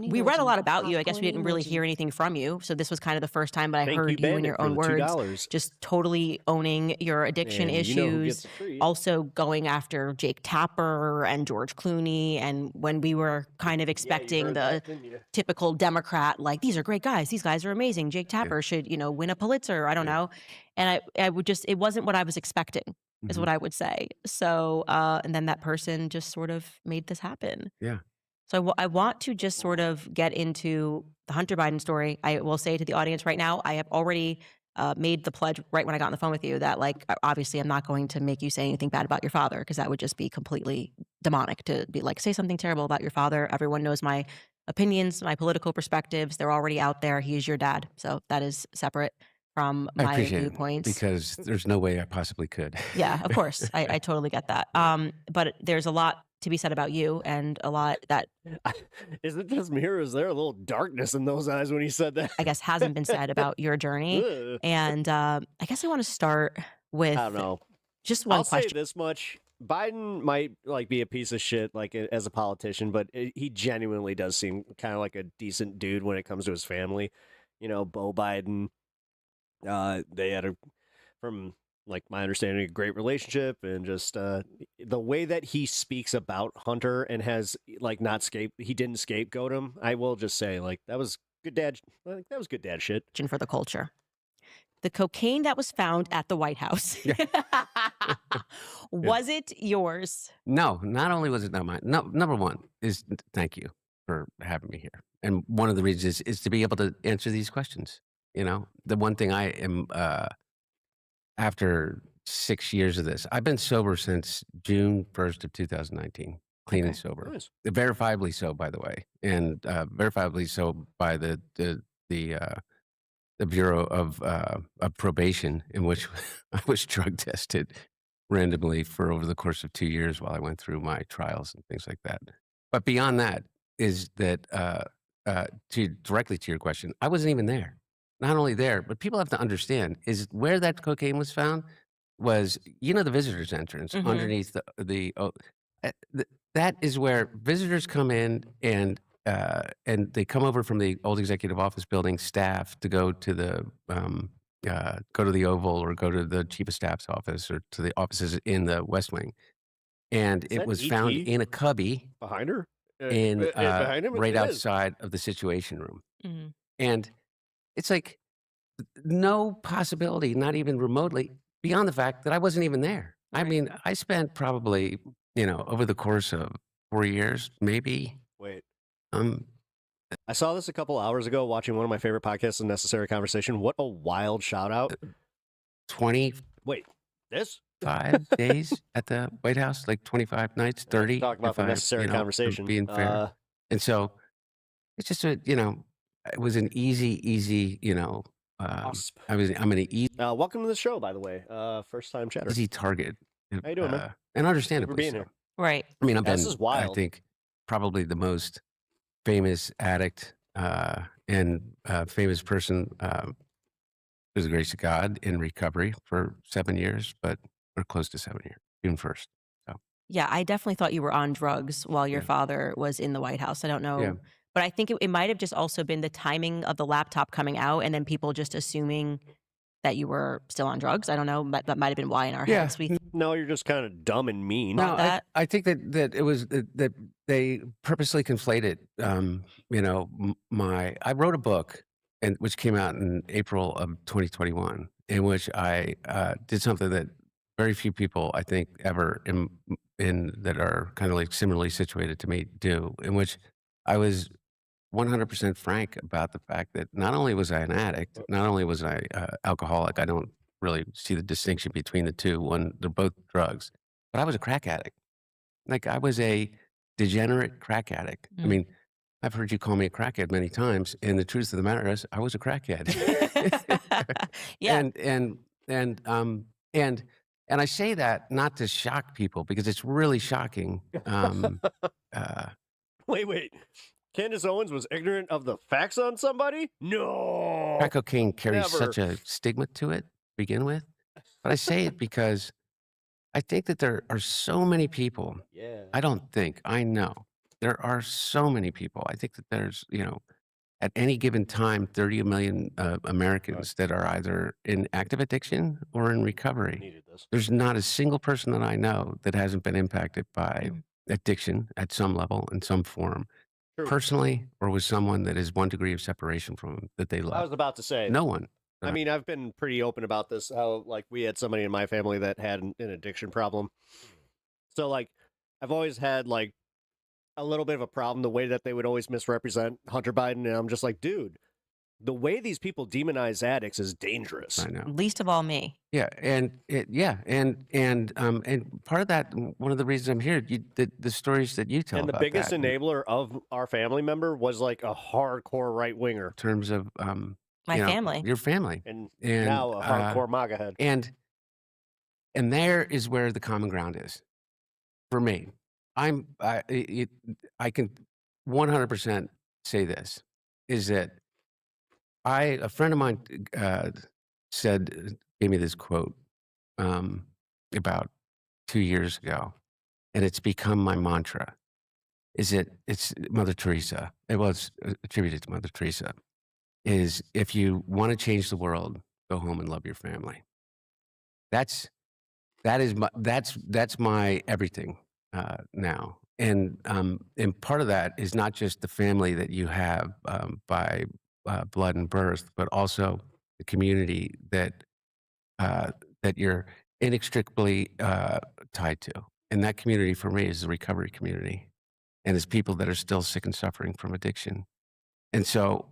we read a lot about you. I guess we didn't really hear anything from you. So this was kind of the first time that I heard you in your own words, just totally owning your addiction issues, also going after Jake Tapper and George Clooney. And when we were kind of expecting the typical Democrat, like, these are great guys, these guys are amazing, Jake Tapper should, win a Pulitzer, I don't know. And I would just, it wasn't what I was expecting. Is what I would say. So, and then that person just sort of made this happen. Yeah. So I want to just sort of get into the Hunter Biden story. I will say to the audience right now, I have already made the pledge right when I got on the phone with you that, like, obviously I'm not going to make you say anything bad about your father, because that would just be completely demonic to be like, say something terrible about your father. Everyone knows my opinions, my political perspectives. They're already out there. He is your dad. So that is separate from I my appreciate viewpoints. it because there's no way I possibly could. Yeah, of course. I totally get that. But there's a lot to be said about you, and a lot that Is it just me, or is there a little darkness in those eyes when he said that? I guess hasn't been said about your journey. Ugh. And I guess I want to start with I don't know. just one I'll question. say this much: Biden might be a piece of shit as a politician, but he genuinely does seem kind of like a decent dude when it comes to his family. Beau Biden. They had from my understanding, a great relationship, and just the way that he speaks about Hunter and has he didn't scapegoat him. I will just say that was good dad. That was good dad shit. For the culture. The cocaine that was found at the White House. Was it yours? No, not only was it not mine. No, number one is thank you for having me here. And one of the reasons is to be able to answer these questions. The one thing I am, after 6 years of this, I've been sober since June 1st of 2019, clean and sober. Nice. Verifiably so, by the way, and verifiably so by the Bureau of Probation, in which I was drug tested randomly for over the course of 2 years while I went through my trials and things like that. But beyond that is that, directly to your question, I wasn't even there. Not only there, but people have to understand is where that cocaine was found was, the visitor's entrance underneath that is where visitors come in and they come over from the old executive office building staff to go to the Oval or go to the chief of staff's office or to the offices in the West Wing. And Is it that was ET? found in a cubby Behind her? behind him? right It is. outside of the Situation Room. Mm-hmm. And it's like no possibility, not even remotely, beyond the fact that I wasn't even there. I mean, I spent probably, over the course of 4 years, maybe. Wait. I saw this a couple hours ago watching one of my favorite podcasts, A Necessary Conversation. What a wild shout out. 25 Wait, this? days at the White House, like 25 nights, 30. Talk about if The I, Necessary am Conversation. being fair. And so it's just it was an easy, I'm an easy welcome to the show, by the way. First time chatter. target. How you doing, man? And understandably being so. here. Right. I mean, I've This been, is wild. I think, probably the most famous addict and famous person, through the grace of God, in recovery for 7 years, or close to 7 years, June 1st. So, Yeah, I definitely thought you were on drugs while your father was in the White House. I don't know. Yeah. But I think it might have just also been the timing of the laptop coming out and then people just assuming that you were still on drugs. I don't know. That might have been why in our heads. No, you're just kind of dumb and mean. no, I think that it was that they purposely conflated. I wrote a book, which came out in April of 2021, in which I did something that very few people, I think, ever in that are kind of like similarly situated to me do, in which I was 100% frank about the fact that not only was I an addict, not only was I alcoholic, I don't really see the distinction between the two. One, they're both drugs, but I was a crack addict. Like I was a degenerate crack addict. I mean, I've heard you call me a crackhead many times, and the truth of the matter is, I was a crackhead. Yeah. And I say that not to shock people because it's really shocking. Wait. Candace Owens was ignorant of the facts on somebody? No. Crack cocaine carries Never. such a stigma to it to begin with. But I say it because I think that there are so many people. Yeah. I don't think, I know. There are so many people. I think that there's, at any given time, 30 million Americans that are either in active addiction or in recovery. Needed this. There's not a single person that I know that hasn't been impacted by addiction at some level, in some form, True. personally, or with someone that is 1 degree of separation from them that they love. I was about to say. No one. I mean, I've been pretty open about this. How like we had somebody in my family that had an addiction problem. So like, I've always had like a little bit of a problem the way that they would always misrepresent Hunter Biden, and I'm just like, dude, the way these people demonize addicts is dangerous. I know. Least of all me. Yeah, and part of that, one of the reasons I'm here, the stories that you tell And the about biggest that, enabler of our family member was like a hardcore right winger. in terms of My family. your family, And and now a hardcore MAGA head. and there is where the common ground is for me. I can 100% say this is that a friend of mine gave me this quote about 2 years ago, and it's become my mantra. It's Mother Teresa. It was attributed to Mother Teresa. Is if you want to change the world, go home and love your family. That's my everything now, and part of that is not just the family that you have by blood and birth, but also the community that you're inextricably tied to. And that community for me is the recovery community, and it's people that are still sick and suffering from addiction. And so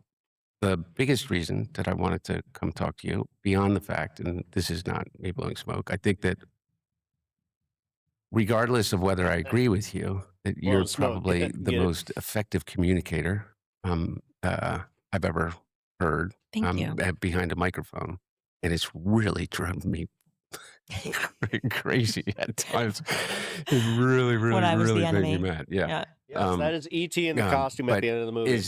the biggest reason that I wanted to come talk to you, beyond the fact, and this is not me blowing smoke, I think that regardless of whether I agree with you, that you're probably the most effective communicator I've ever heard Thank you. behind a microphone. And it's really driven me crazy at times. It really, really, When I was really the made me enemy. mad. Yeah. Yes, that is E.T. in the costume at but the end of the movie.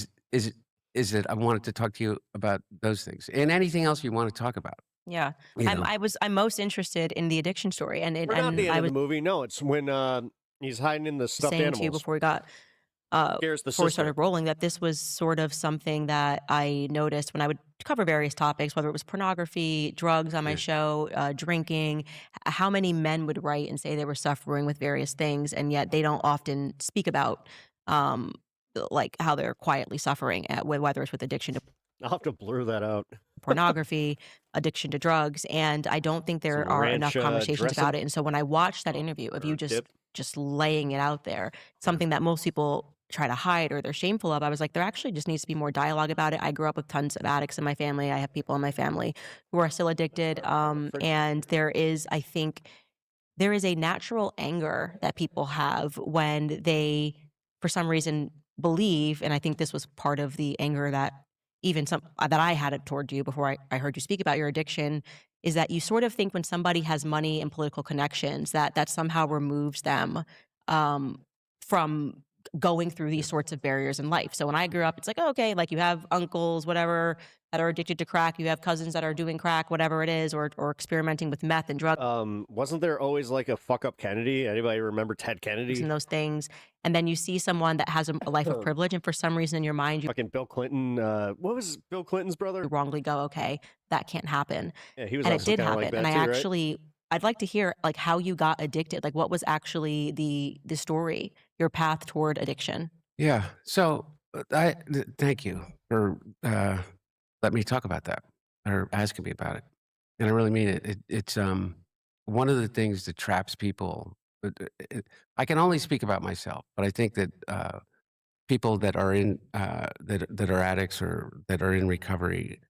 Is that I wanted to talk to you about those things and anything else you want to talk about. Yeah. You know. I'm most interested in the addiction story. And We're not the end I of was the movie. No, it's when he's hiding in the stuffed saying animals. to you before we got Scares the before we sister. started rolling that this was sort of something that I noticed when I would cover various topics, whether it was pornography, drugs on my show, drinking, how many men would write and say they were suffering with various things, and yet they don't often speak about like how they're quietly suffering whether it's with addiction to I'll have to blur that out. pornography, addiction to drugs, and I don't think there Some are ranch, enough conversations dressing. about it. And so when I watched that interview of you just laying it out there, something that most people try to hide or they're shameful of, I was like, there actually just needs to be more dialogue about it. I grew up with tons of addicts in my family. I have people in my family who are still addicted, and I think there is a natural anger that people have when they, for some reason, believe, and I think this was part of the anger that even that I had it toward you before I heard you speak about your addiction, is that you sort of think when somebody has money and political connections that somehow removes them from going through these sorts of barriers in life. So when I grew up, it's like, oh, okay, like you have uncles, whatever, that are addicted to crack. You have cousins that are doing crack, whatever it is, or experimenting with meth and drugs. Wasn't there always like a fuck up Kennedy? Anybody remember Ted Kennedy? And those things. And then you see someone that has a life of privilege, and for some reason in your mind, you fucking Bill Clinton. What was Bill Clinton's brother? wrongly go, okay, that can't happen. Yeah, he was And it also did kinda happen. like that And I too, right? actually, I'd like to hear like how you got addicted. Like what was actually the story, your path toward addiction? Yeah. So thank you for letting me talk about that or asking me about it. And I really mean it. It's one of the things that traps people. I can only speak about myself, but I think that people that are in that are addicts or that are in recovery,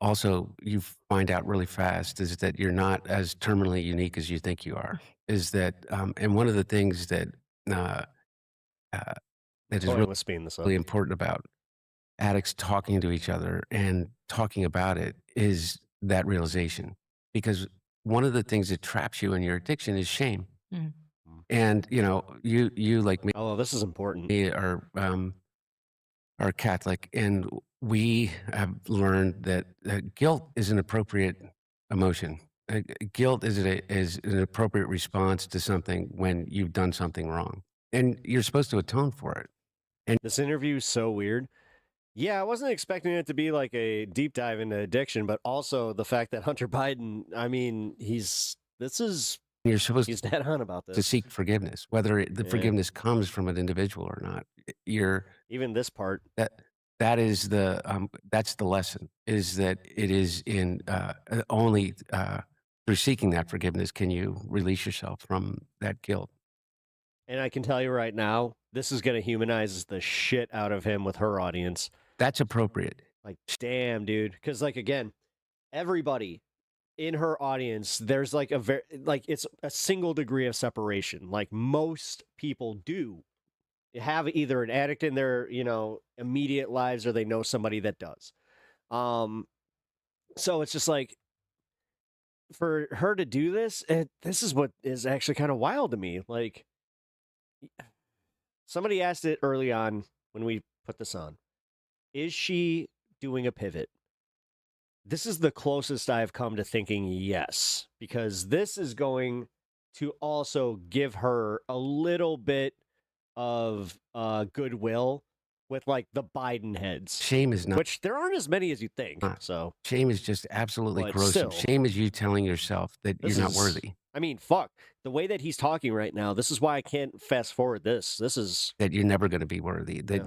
also you find out really fast is that you're not as terminally unique as you think you are. Is that and one of the things that that is Boy, really, let's speed this up. really important about addicts talking to each other and talking about it is that realization. Because one of the things that traps you in your addiction is shame. Mm. And you like me. Oh, this is important. Are Catholic, and we have learned that guilt is an appropriate emotion. guilt is an appropriate response to something when you've done something wrong, and you're supposed to atone for it. And this interview is so weird. Yeah, I wasn't expecting it to be like a deep dive into addiction, but also the fact that Hunter Biden, I mean, you're supposed he's dead on about to this. seek forgiveness, whether the forgiveness comes from an individual or not. Even this part. That is that's the lesson, is that it is in only through seeking that forgiveness can you release yourself from that guilt. And I can tell you right now, this is going to humanize the shit out of him with her audience. That's appropriate. Like, damn, dude. Because, like, again, everybody in her audience, there's like it's a single degree of separation. Like most people do have either an addict in their, immediate lives or they know somebody that does. So it's just like, for her to do this, this is what is actually kind of wild to me. Like, somebody asked it early on when we put this on. Is she doing a pivot? This is the closest I've come to thinking yes, because this is going to also give her a little bit of goodwill with like the Biden heads. Shame is not, which there aren't as many as you think. So shame is just absolutely But corrosive. still, Shame is you telling yourself that this you're not is- worthy, I mean, fuck the way that he's talking right now. This is why I can't fast forward this. This is that you're never going to be worthy, that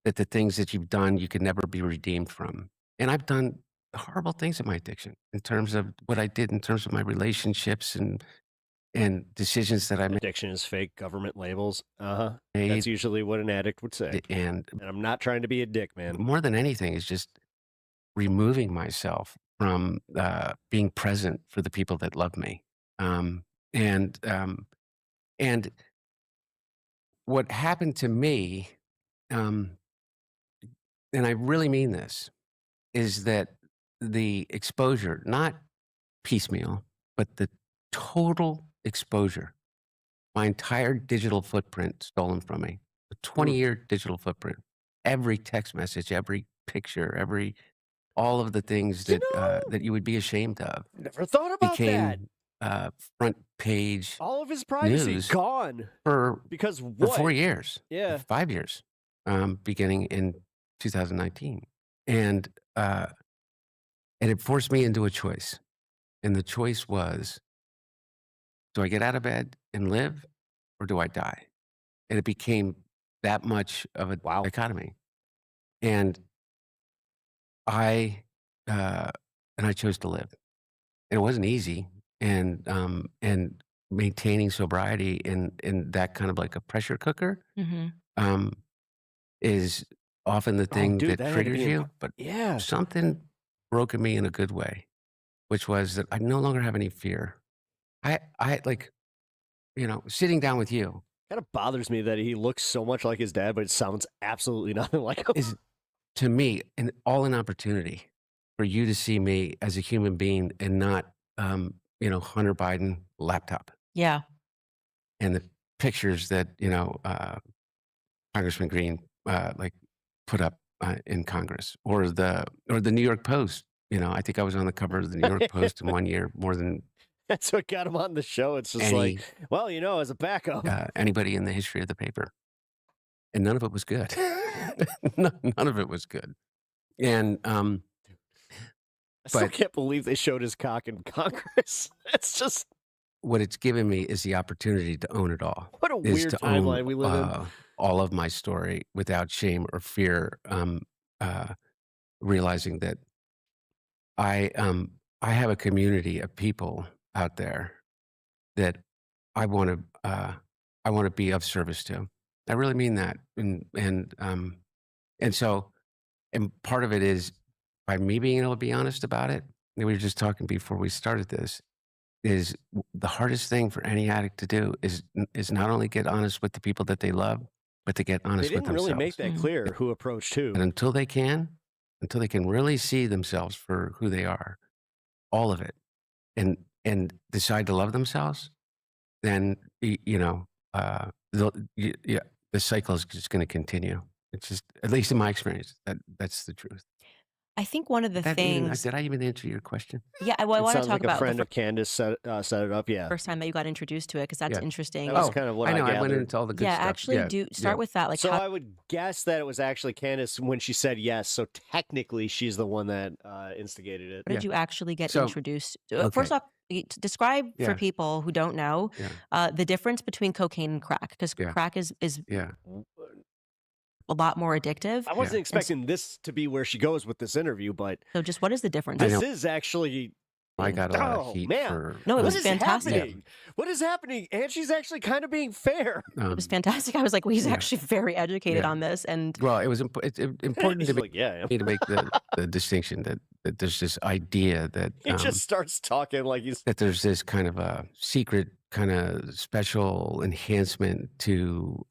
that the things that you've done you can never be redeemed from. And I've done horrible things in my addiction in terms of what I did in terms of my relationships and decisions that I made. Addiction is fake government labels. That's Made. usually what an addict would say. And I'm not trying to be a dick, man. more than anything is just removing myself from being present for the people that love me. And what happened to me, and I really mean this, is that the exposure, not piecemeal, but the total exposure, my entire digital footprint stolen from me, a 20-year digital footprint, every text message, every picture, all of the things that that you would be ashamed of Never thought about that. became front page All of his privacy news gone for because for what? 4 years, Yeah. 5 years, beginning in 2019, and it forced me into a choice, and the choice was, do I get out of bed and live, or do I die? And it became that much of a dichotomy, and I chose to live, and it wasn't easy, and maintaining sobriety in that kind of like a pressure cooker is often the thing dude, that that had to triggers be you. But yeah. something broke in me in a good way, which was that I no longer have any fear. I like, sitting down with you Kind of bothers me that he looks so much like his dad, but it sounds absolutely nothing like him. is, to me, an opportunity for you to see me as a human being and not, Hunter Biden laptop Yeah. and the pictures that, Congressman Green, put up in Congress, or the New York Post. I think I was on the cover of the New York Post in 1 year more than That's what got him on the show. It's just Any- like, well, as a backup. anybody in the history of the paper, and none of it was good. none of it was good. And I still but- can't believe they showed his cock in Congress. It's just what it's given me is the opportunity to own it all. What a is weird to timeline own, we live in. all of my story without shame or fear. Realizing that I have a community of people out there that I want to be of service to. I really mean that, and so, and part of it is by me being able to be honest about it. We were just talking before we started this. Is the hardest thing for any addict to do is not only get honest with the people that they love, but to get They honest with didn't really themselves. make that clear who approached who. And until they can really see themselves for who they are, all of it, and decide to love themselves, then the cycle is just going to continue. It's just, at least in my experience, that's the truth. I think one of the That even, things. did I even answer your question? Yeah, well, I It want to sounds talk like a about friend of Candace set it up. Yeah. first time that you got introduced to it because that's Yeah. interesting. That was kind of what I know. I went gathered. into all the good Yeah, stuff. actually, do start with that. Like, So how, I would guess that it was actually Candace when she said yes. So technically, she's the one that instigated it. how did you actually get So, introduced? okay. First off, describe Yeah. for people who don't know Yeah. the difference between cocaine and crack, because Yeah. crack is Yeah. a lot more addictive. I wasn't expecting this to be where she goes with this interview, but So, just what is the difference? this is actually. I got a lot of Oh, heat man. for. No, it What was is fantastic. happening? What is happening? And she's actually kind of being fair. It was fantastic. I was like, well, he's Yeah. actually very educated Yeah. on this, and Well, it was it's important He's to me, like, yeah, I am. me to make the distinction that there's this idea that He just starts talking like he's. that there's this kind of a secret kind of special enhancement to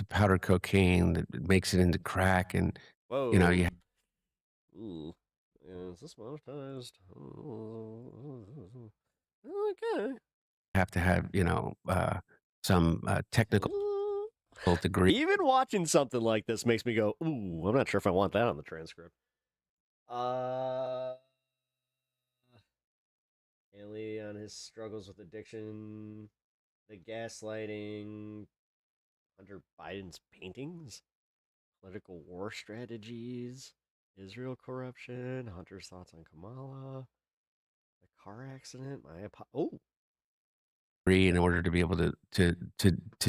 powder cocaine that makes it into crack, and Whoa. you know you Ooh. Is this monetized? Okay. have to have some technical degree. Even watching something like this makes me go, ooh, I'm not sure if I want that on the transcript. Haley on his struggles with addiction, the gaslighting, Hunter Biden's paintings, political war strategies, Israel corruption, Hunter's thoughts on Kamala, the car accident, In order to be able to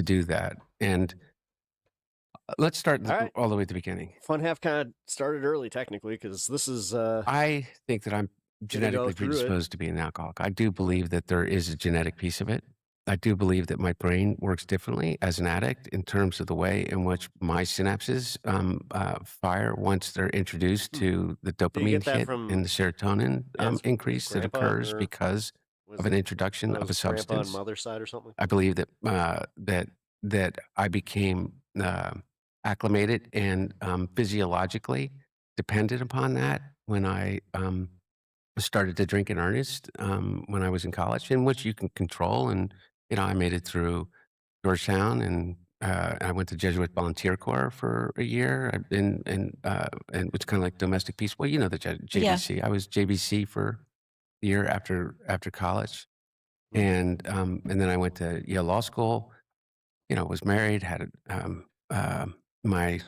do that. And let's start All right. all the way at the beginning. Fun half kind of started early, technically, because this is. I think that I'm genetically through it. predisposed to be an alcoholic. I do believe that there is a genetic piece of it. I do believe that my brain works differently as an addict in terms of the way in which my synapses fire once they're introduced to the get dopamine that hit from and the serotonin increase that grandpa, occurs or because was of an it- introduction that of a was grandpa substance. on mother's side or something? I believe that I became acclimated and physiologically dependent upon that when I started to drink in earnest when I was in college, in which you can control. And I made it through Georgetown, and I went to Jesuit Volunteer Corps for a year, and it's kind of like domestic peace. Well, the JBC. I was JBC for a year after college, and then I went to Yale Law School. Was married, had my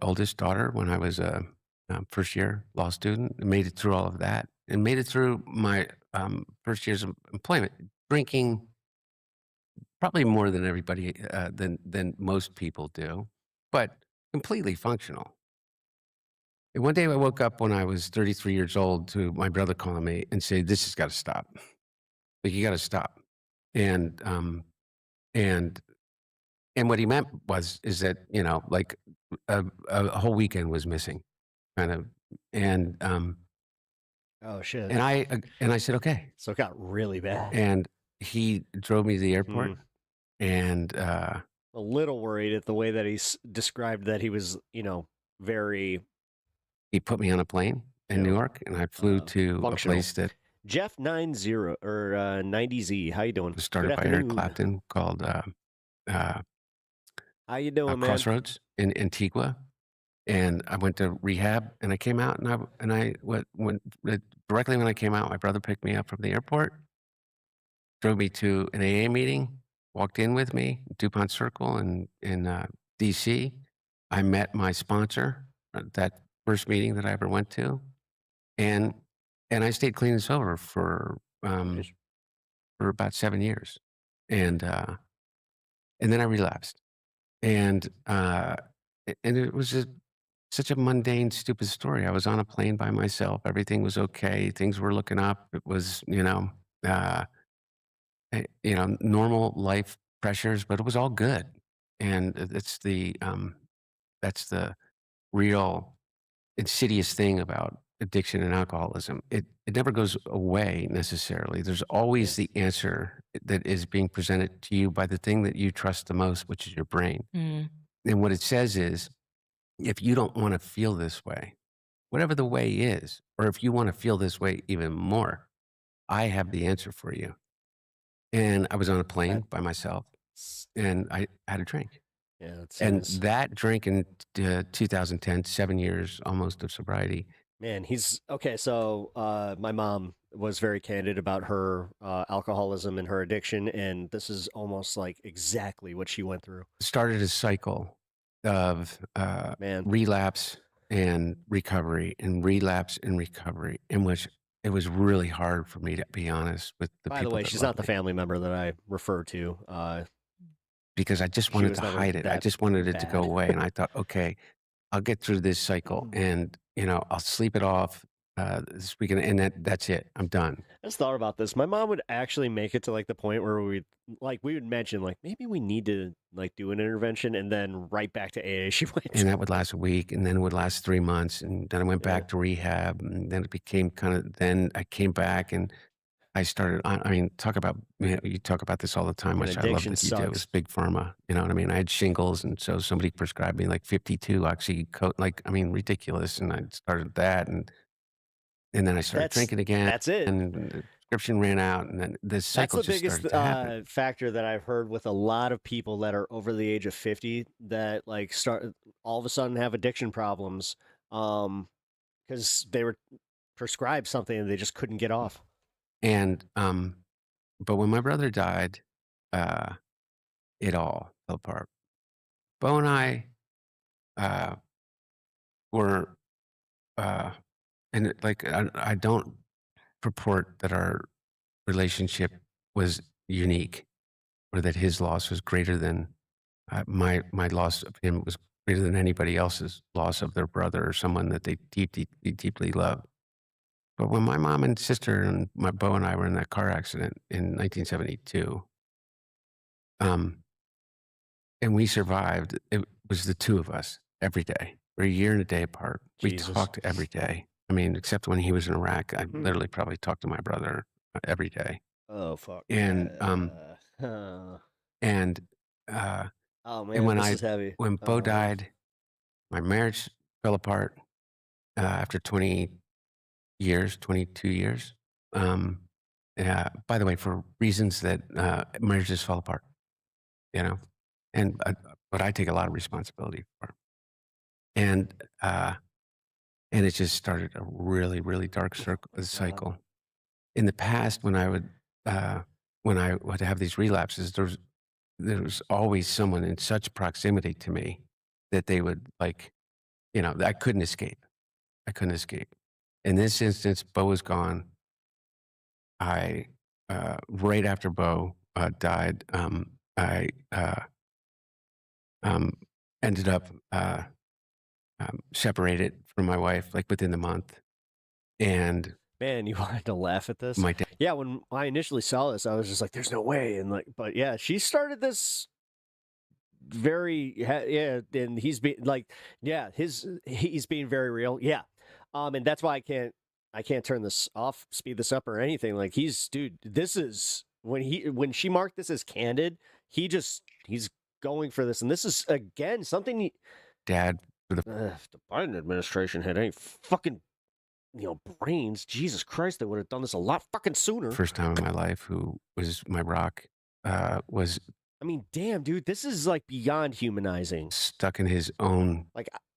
oldest daughter when I was a first year law student, and made it through all of that, and made it through my first years of employment, drinking probably more than everybody than most people do, but completely functional. And one day I woke up when I was 33 years old to my brother calling me and say, "This has got to stop. Like, you got to stop." And what he meant is that like a whole weekend was missing, kind of, and Oh shit! and I said, "Okay." So it got really bad. And he drove me to the airport, and A little worried at the way that he's described that he was, very he put me on a plane in New York, and I flew to a functional. place that Jeff 90 or 90Z. How you doing? was started Good by Eric afternoon. Clapton called How you doing, man? Crossroads in Antigua. And I went to rehab, and I came out, and I went directly when I came out. My brother picked me up from the airport, drove me to an AA meeting, walked in with me, DuPont Circle in DC. I met my sponsor at that first meeting that I ever went to, and I stayed clean and sober for about 7 years, and then I relapsed, and it was just such a mundane, stupid story. I was on a plane by myself. Everything was okay. Things were looking up. It was, normal life pressures, but it was all good. And that's the real insidious thing about addiction and alcoholism. It never goes away necessarily. There's always the answer that is being presented to you by the thing that you trust the most, which is your brain. Mm. And what it says is, if you don't want to feel this way, whatever the way is, or if you want to feel this way even more, I have the answer for you. And I was on a plane by myself, and I had a drink. Yeah, And that drink in 2010, 7 years almost of sobriety, Man, he's okay. So, my mom was very candid about her alcoholism and her addiction, and this is almost like exactly what she went through. Started a cycle of relapse and recovery, and relapse and recovery, in which it was really hard for me to be honest with the By people. the way, that she's love not the me, family member that I refer to. because I just she wanted was to never hide it. I that just wanted it to go bad. away, and I thought, okay, I'll get through this cycle, and I'll sleep it off this weekend, and that's it. I'm done. I just thought about this. My mom would actually make it to like the point where we would mention like maybe we need to like do an intervention, and then right back to AA she went. And that would last a week, and then it would last 3 months, and then I went back to rehab, and then it became then I came back and I started. I mean, talk about you talk about this all the time, Man, which I love addiction that you do. sucks. It's big pharma. You know what I mean? I had shingles, and so somebody prescribed me like 52 oxy, ridiculous, and I started that, and then I started drinking again. That's it. And the prescription ran out, and then the That's cycle the just biggest started to happen. factor that I've heard with a lot of people that are over the age of 50 that like start all of a sudden have addiction problems because they were prescribed something and they just couldn't get off. And but when my brother died, it all fell apart. Bo and I were, and I don't purport that our relationship was unique, or that his loss was greater than my loss of him was greater than anybody else's loss of their brother or someone that they deeply loved. But when my mom and sister and my Bo and I were in that car accident in 1972, and we survived, it was the two of us every day. We're a year and a day apart. Jesus. We talked every day. I mean, except when he was in Iraq, I literally probably talked to my brother every day. Oh fuck. And oh and man, when this is heavy. when Bo died, my marriage fell apart after 20 years, 22 years. By the way, for reasons that marriages fall apart, and but I take a lot of responsibility for. And it just started a really, really dark cycle. In the past, when I would have these relapses, there was always someone in such proximity to me that they would I couldn't escape. I couldn't escape. In this instance, Bo was gone. I right after Bo died, I ended up separated from my wife like within the month. And man, you wanted to laugh at this? my dad, Yeah, when I initially saw this, I was just like, "There's no way!" And like, but yeah, she started this and he's being like, yeah, he's being very real, yeah, and that's why I can't turn this off, speed this up, or anything. Like dude, this is when she marked this as candid, he's going for this, and this is again something. Dad, for if the Biden administration had any fucking brains, Jesus Christ, they would have done this a lot fucking sooner. First time in my life, who was my rock, was I mean, damn, dude, this is like beyond humanizing. stuck in his own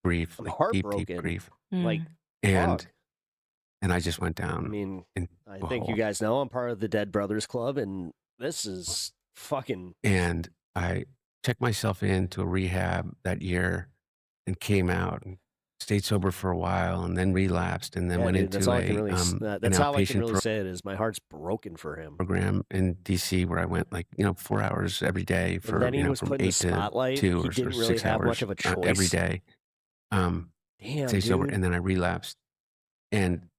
grief, I'm like heartbroken. deep grief, Like, and fuck. and I just went down. I mean, in I a think you hole. guys know I'm part of the Dead Brothers Club, and this is fucking. And I checked myself into a rehab that year, and came out and stayed sober for a while, and then relapsed, and then Yeah, went dude, that's into all I can really. an That's how I can outpatient really say it. Is my heart's broken for him. program in DC, where I went 4 hours every day for And then he was from put in the 8 to spotlight. 2 He or didn't really 6 have hours much of a every choice. day. Damn, Stay sober, dude. and then I relapsed, and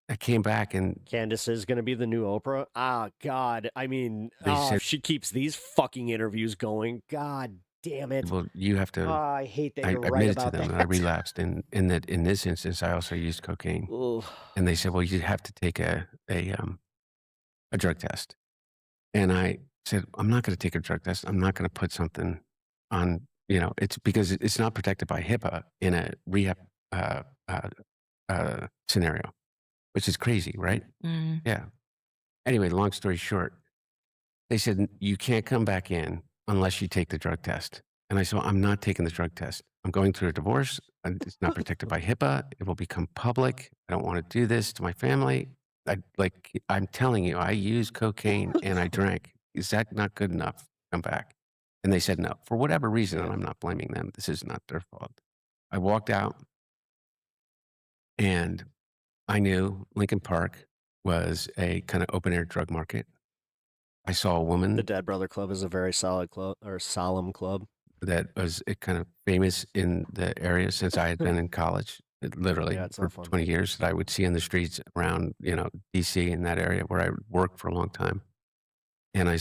I came back, and Candace is going to be the new Oprah. Ah, God. I mean, They said- if she keeps these fucking interviews going, God damn it. well, you have to. Oh, I hate that I you're right admitted to about them that. that I relapsed, and that in this instance, I also used cocaine. Ooh. And they said, well, you have to take a drug test. And I said, I'm not going to take a drug test. I'm not going to put something on. It's because it's not protected by HIPAA in a rehab scenario, which is crazy, right? Yeah. Anyway, long story short, they said, you can't come back in unless you take the drug test. And I said, I'm not taking the drug test. I'm going through a divorce. And it's not protected by HIPAA. It will become public. I don't want to do this to my family. I'm telling you, I used cocaine and I drank. Is that not good enough? Come back. And they said no. For whatever reason, and I'm not blaming them. This is not their fault. I walked out and I knew Lincoln Park was a kind of open air drug market. I saw a woman. The Dead Brother Club is a very solid club or solemn club. That was kind of famous in the area since I had been in college. Literally for 20 years that I would see in the streets around, DC in that area where I worked for a long time. And I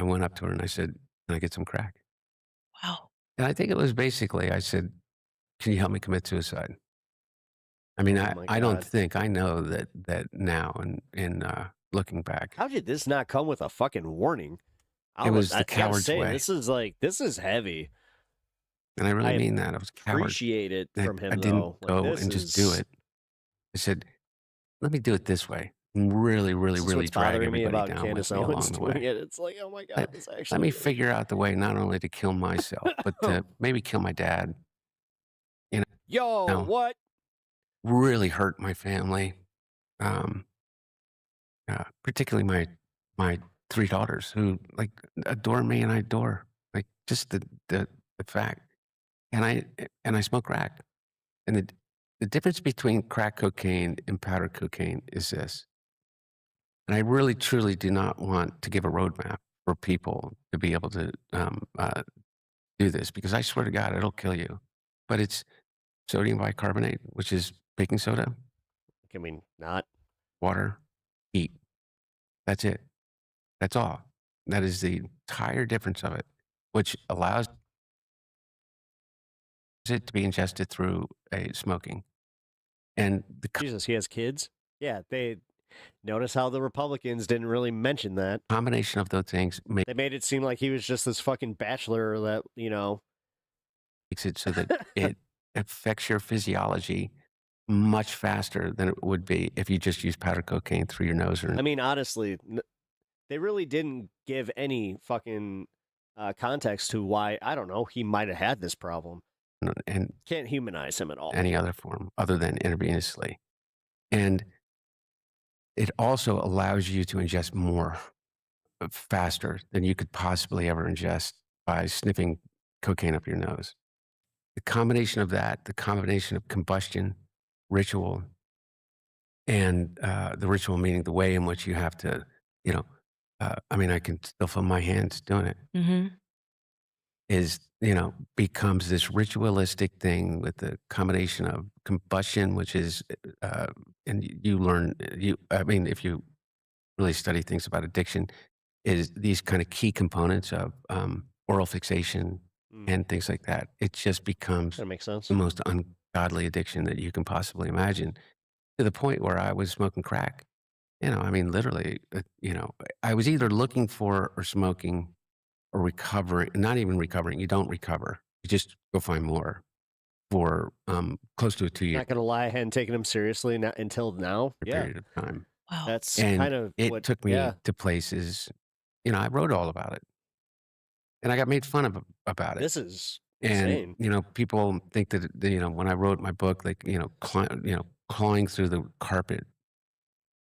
went up to her and I said, can I get some crack? Wow. And I think it was basically, I said, can you help me commit suicide? I mean, I don't think I know that now and looking back. How did this not come with a fucking warning? It was the coward's way. This is heavy. And I really mean that. I was a coward. Appreciate it from him, I didn't though. go and just do it. I said, let me do it this way. And really, really, really drag everybody down with me along the way. It's like, oh my God, this actually. Let me figure out the way not only to kill myself, but to maybe kill my dad. What? Really hurt my family. Particularly my 3 daughters who adore me and I adore just the fact. And I smoke crack. And the difference between crack cocaine and powder cocaine is this. And I really, truly do not want to give a roadmap for people to be able to do this, because I swear to God, it'll kill you. But it's sodium bicarbonate, which is baking soda. I mean, not water, heat. That's it. That's all. That is the entire difference of it, which allows it to be ingested through a smoking. And Jesus, he has kids? Yeah, they notice how the Republicans didn't really mention that. Combination of those things they made it seem like he was just this fucking bachelor that, makes it so that it affects your physiology much faster than it would be if you just use powder cocaine through your nose. I mean, honestly, they really didn't give any fucking context to why, I don't know, he might have had this problem. And can't humanize him at all. Any other form other than intravenously. And it also allows you to ingest more faster than you could possibly ever ingest by sniffing cocaine up your nose. The combination of that, the combination of combustion, ritual, and the ritual meaning the way in which you have to, I can still feel my hands doing it. Mm-hmm. Is, becomes this ritualistic thing with the combination of combustion, which is, and you learn, if you really study things about addiction, is these kind of key components of oral fixation and things like that. It just becomes that makes sense. The most ungodly addiction that you can possibly imagine, to the point where I was smoking crack. Literally, I was either looking for or smoking or recovering, not even recovering. You don't recover. You just go find more for close to a 2 year. Not going to lie, I hadn't taken him seriously until now. Period of time. Wow. That's And kind of it what took me to places, I wrote all about it. And I got made fun of about it. This is And, insane. people think that, when I wrote my book, clawing through the carpet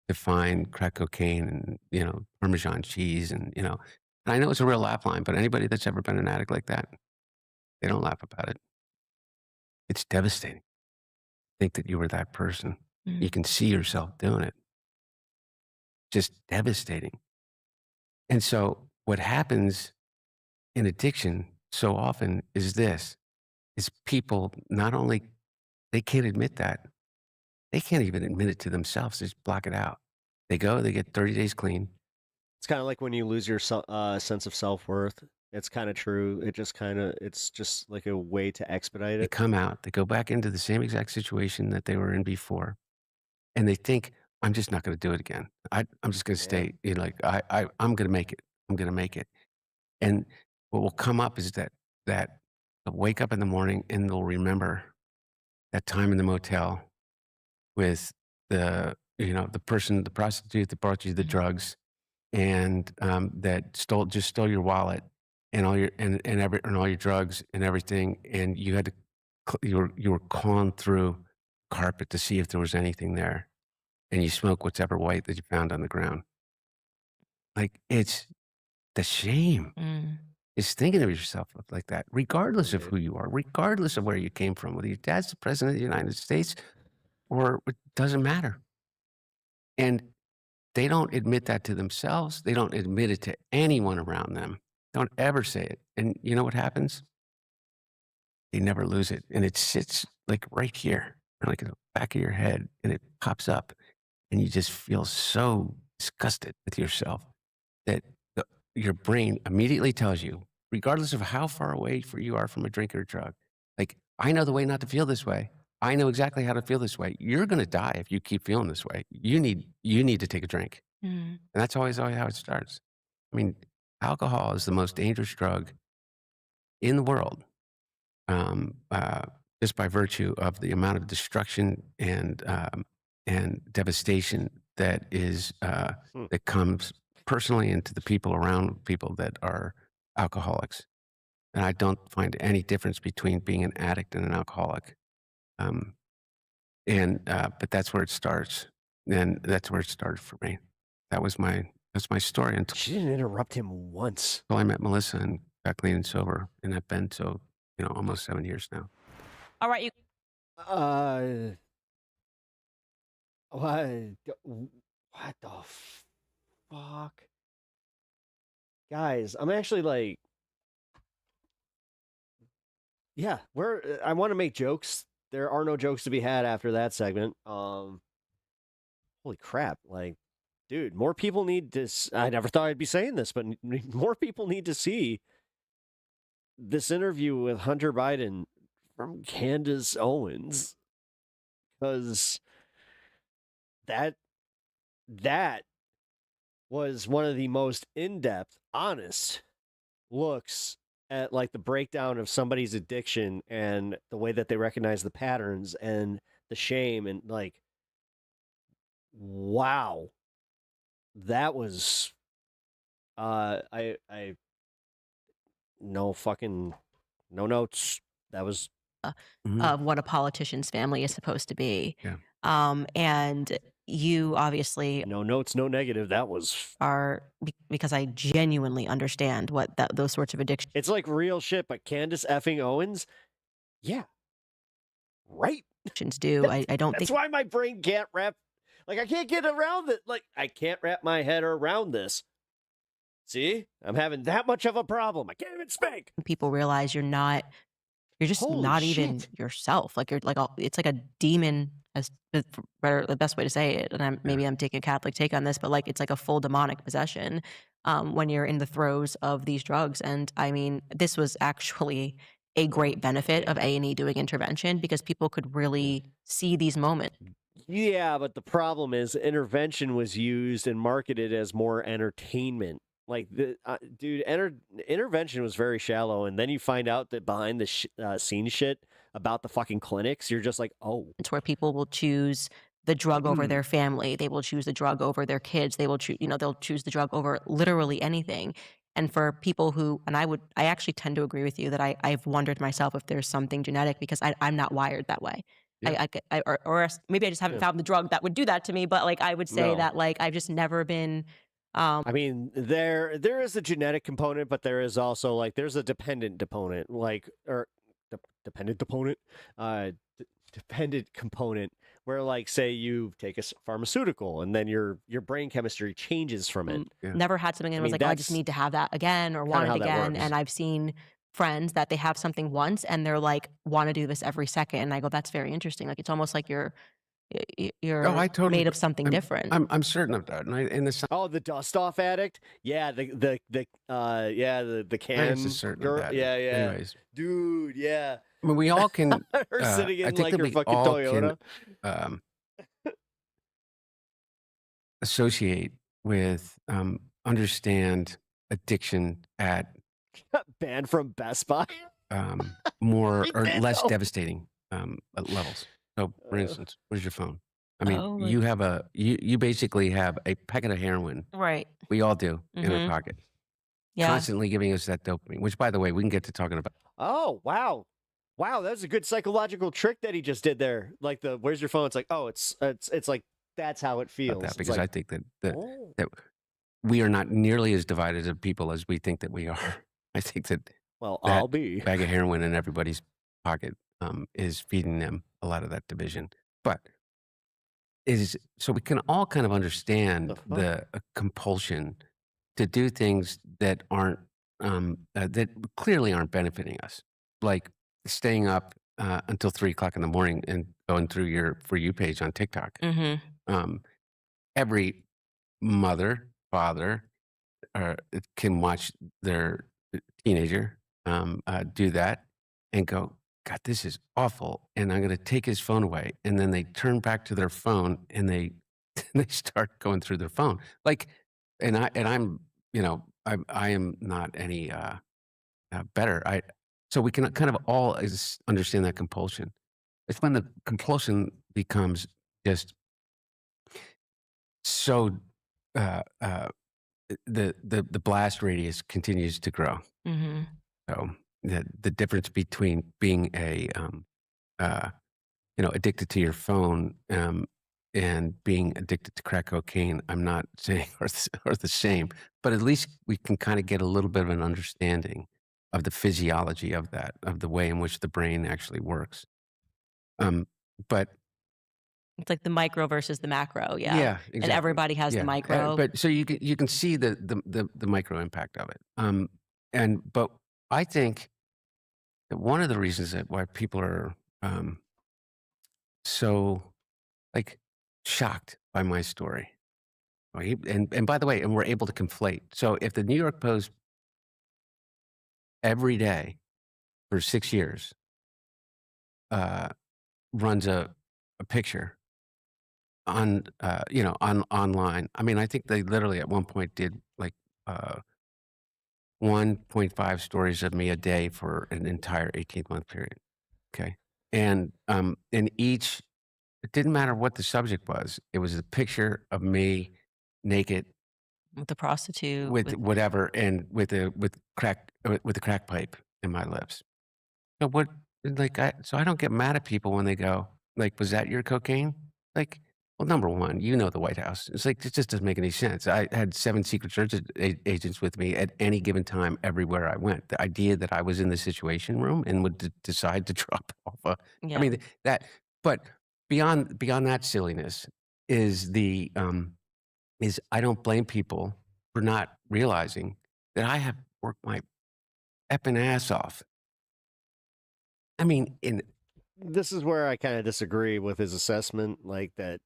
to find crack cocaine and, Parmesan cheese and I know it's a real laugh line, but anybody that's ever been an addict like that, they don't laugh about it. It's devastating. Think that you were that person. Mm. You can see yourself doing it. Just devastating. And so what happens in addiction so often is people not only, they can't admit that. They can't even admit it to themselves. They just block it out. They get 30 days clean. It's kind of like when you lose your sense of self-worth. It's kind of true. It's just like a way to expedite They it. come out, they go back into the same exact situation that they were in before. And they think, I'm just not going to do it again. I'm just going to stay, I'm going to make it. I'm going to make it. And what will come up is that they'll wake up in the morning and they'll remember that time in the motel with the person, the prostitute that brought you the drugs and that stole your wallet and all your and all your drugs and everything, and you had to you were calling through carpet to see if there was anything there, and you smoke whatever white that you found on the ground. Like, it's the shame is thinking of yourself like that, regardless of who you are, regardless of where you came from, whether your dad's the president of the United States or it doesn't matter. And they don't admit that to themselves. They don't admit it to anyone around them. Don't ever say it. And you know what happens? They never lose it. And it sits like right here, like in the back of your head, and it pops up. And you just feel so disgusted with yourself that your brain immediately tells you, regardless of how far away you are from a drink or a drug, like, I know the way not to feel this way. I know exactly how to feel this way. You're going to die if you keep feeling this way. You need to take a drink. And that's always how it starts. I mean, alcohol is the most dangerous drug in the world, just by virtue of the amount of destruction and devastation that is that comes personally into the people around people that are alcoholics. And I don't find any difference between being an addict and an alcoholic. But that's where it starts. And that's where it started for me. That's my story. Until She didn't interrupt him once. I met Melissa and got clean and sober, and I've been almost 7 years now. All right, you. What the fuck? Guys, I'm actually like, yeah, I want to make jokes. There are no jokes to be had after that segment. Holy crap. Like, dude, more people need to, I never thought I'd be saying this, but more people need to see this interview with Hunter Biden from Candace Owens. Because that was one of the most in-depth, honest looks at like the breakdown of somebody's addiction and the way that they recognize the patterns and the shame, and like, wow, that was I no notes. That was Of what a politician's family is supposed to be. Yeah. And you obviously no notes, no negative. That was because I genuinely understand what those sorts of addictions. It's like real shit. But Candace effing Owens, yeah, right. Do I don't That's think why my brain can't wrap. Like, I can't get around it. Like, I can't wrap my head around this. See, I'm having that much of a problem. I can't even speak. people realize you're just Holy not shit. even yourself. Like you're like it's like a demon, as the best way to say it. And maybe I'm taking a Catholic take on this, but like it's like a full demonic possession when you're in the throes of these drugs. And I mean, this was actually a great benefit of A&E doing intervention because people could really see these moments. Yeah, but the problem is intervention was used and marketed as more entertainment. Like, dude, intervention was very shallow, and then you find out that behind the scene shit about the fucking clinics, you're just like, oh. It's where people will choose the drug over their family. They will choose the drug over their kids. They will choose, they'll choose the drug over literally anything. And for people who, and I actually tend to agree with you that I've wondered myself if there's something genetic because I'm not wired that way. Yeah. Or maybe I just haven't found the drug that would do that to me. But like, I would say that like, I've just never been. I mean, there is a genetic component, but there is also like there's a dependent component, dependent component where like say you take a pharmaceutical and then your brain chemistry changes from it. Never had something and was like, oh, I just need to have that again or want it again. And I've seen friends that they have something once and they're like want to do this every second, and I go, that's very interesting. Like it's almost like you're made of something different. I'm certain of that. And the dust off addict. Yeah, the can certain of that. Yeah. Anyways. Dude, yeah. I mean, we all can. Her sitting in I think like that her we fucking all Toyota. can associate with, understand addiction at banned from Best Buy. More or less devastating levels. So, for instance, where's your phone? I mean, you have you basically have a packet of heroin. Right. We all do in our pocket. constantly giving us that dopamine, which, by the way, we can get to talking about. Oh, wow. Wow, that's a good psychological trick that he just did there. Like the where's your phone? It's like, oh, it's like that's how it feels. That, It's because like, I think that we are not nearly as divided as people as we think that we are. I think that well, that I'll be. bag of heroin in everybody's pocket is feeding them a lot of that division. But so we can all kind of understand the compulsion to do things that aren't that clearly aren't benefiting us, like staying up until 3 o'clock in the morning and going through your For You page on TikTok. Every mother, father, can watch their teenager do that and go, God, this is awful, and I'm going to take his phone away. And then they turn back to their phone and they they start going through their phone, like, I'm I am not any better. So we can kind of all understand that compulsion. It's when the compulsion becomes just so the blast radius continues to grow. So the difference between being addicted to your phone and being addicted to crack cocaine, I'm not saying are the same, but at least we can kind of get a little bit of an understanding of the physiology of that, of the way in which the brain actually works. But It's like the micro versus the macro. Yeah. yeah, exactly. And everybody has the micro. But so you can see the micro impact of it. But I think that one of the reasons that why people are so like shocked by my story, and by the way, and we're able to conflate. So if the New York Post every day for 6 years runs a picture on online. I mean, I think they literally at one point did like 1.5 stories of me a day for an entire 18-month period. Okay, and each, it didn't matter what the subject was. It was a picture of me naked with a prostitute, with whatever, and with a crack pipe in my lips. So what? So I don't get mad at people when they go like, "Was that your cocaine?" Like, well, number one, the White House. It's like, it just doesn't make any sense. I had 7 Secret Service agents with me at any given time, everywhere I went. The idea that I was in the Situation Room and would decide to drop off Yeah. I mean, but beyond that silliness is is I don't blame people for not realizing that I have worked my effing ass off. I mean, This is where I kind of disagree with his assessment, like that,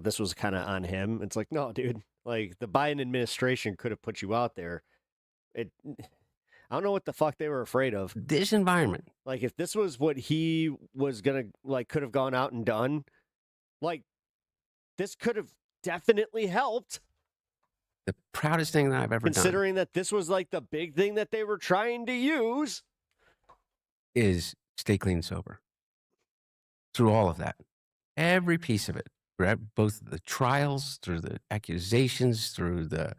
this was kind of on him. It's like, no, dude, like the Biden administration could have put you out there. I don't know what the fuck they were afraid of. This environment. Like if this was what he was going to could have gone out and done, like this could have definitely helped. The proudest thing that I've ever done. Considering that this was like the big thing that they were trying to use. Is stay clean and sober. Through all of that. Every piece of it. Both the trials, through the accusations, through the,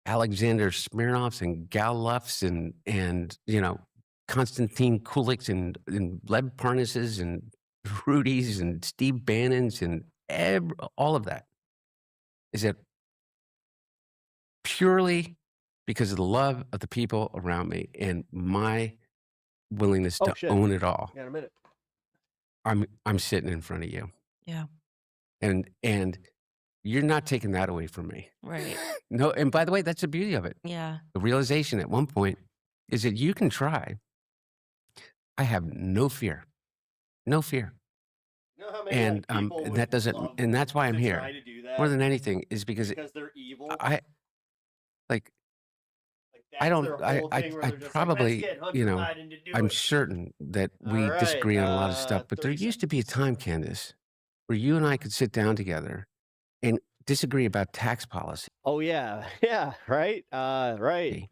Alexander Smirnoffs and Gallups and Konstantin Kuliks and Lev Parnases and Rudy's and Steve Bannon's and all of that. Is it purely because of the love of the people around me and my willingness to own it all? Yeah, in a minute. I'm sitting in front of you. Yeah. And you're not taking that away from me. Right. No, and by the way, that's the beauty of it. Yeah. The realization at one point is that you can try. I have no fear. No fear. And that doesn't, and that's why I'm here. More than anything is because they're evil. I probably, I'm certain that we disagree on a lot of stuff, but there used to be a time, Candace, where you and I could sit down together and disagree about tax policy. Oh yeah, yeah, right, right,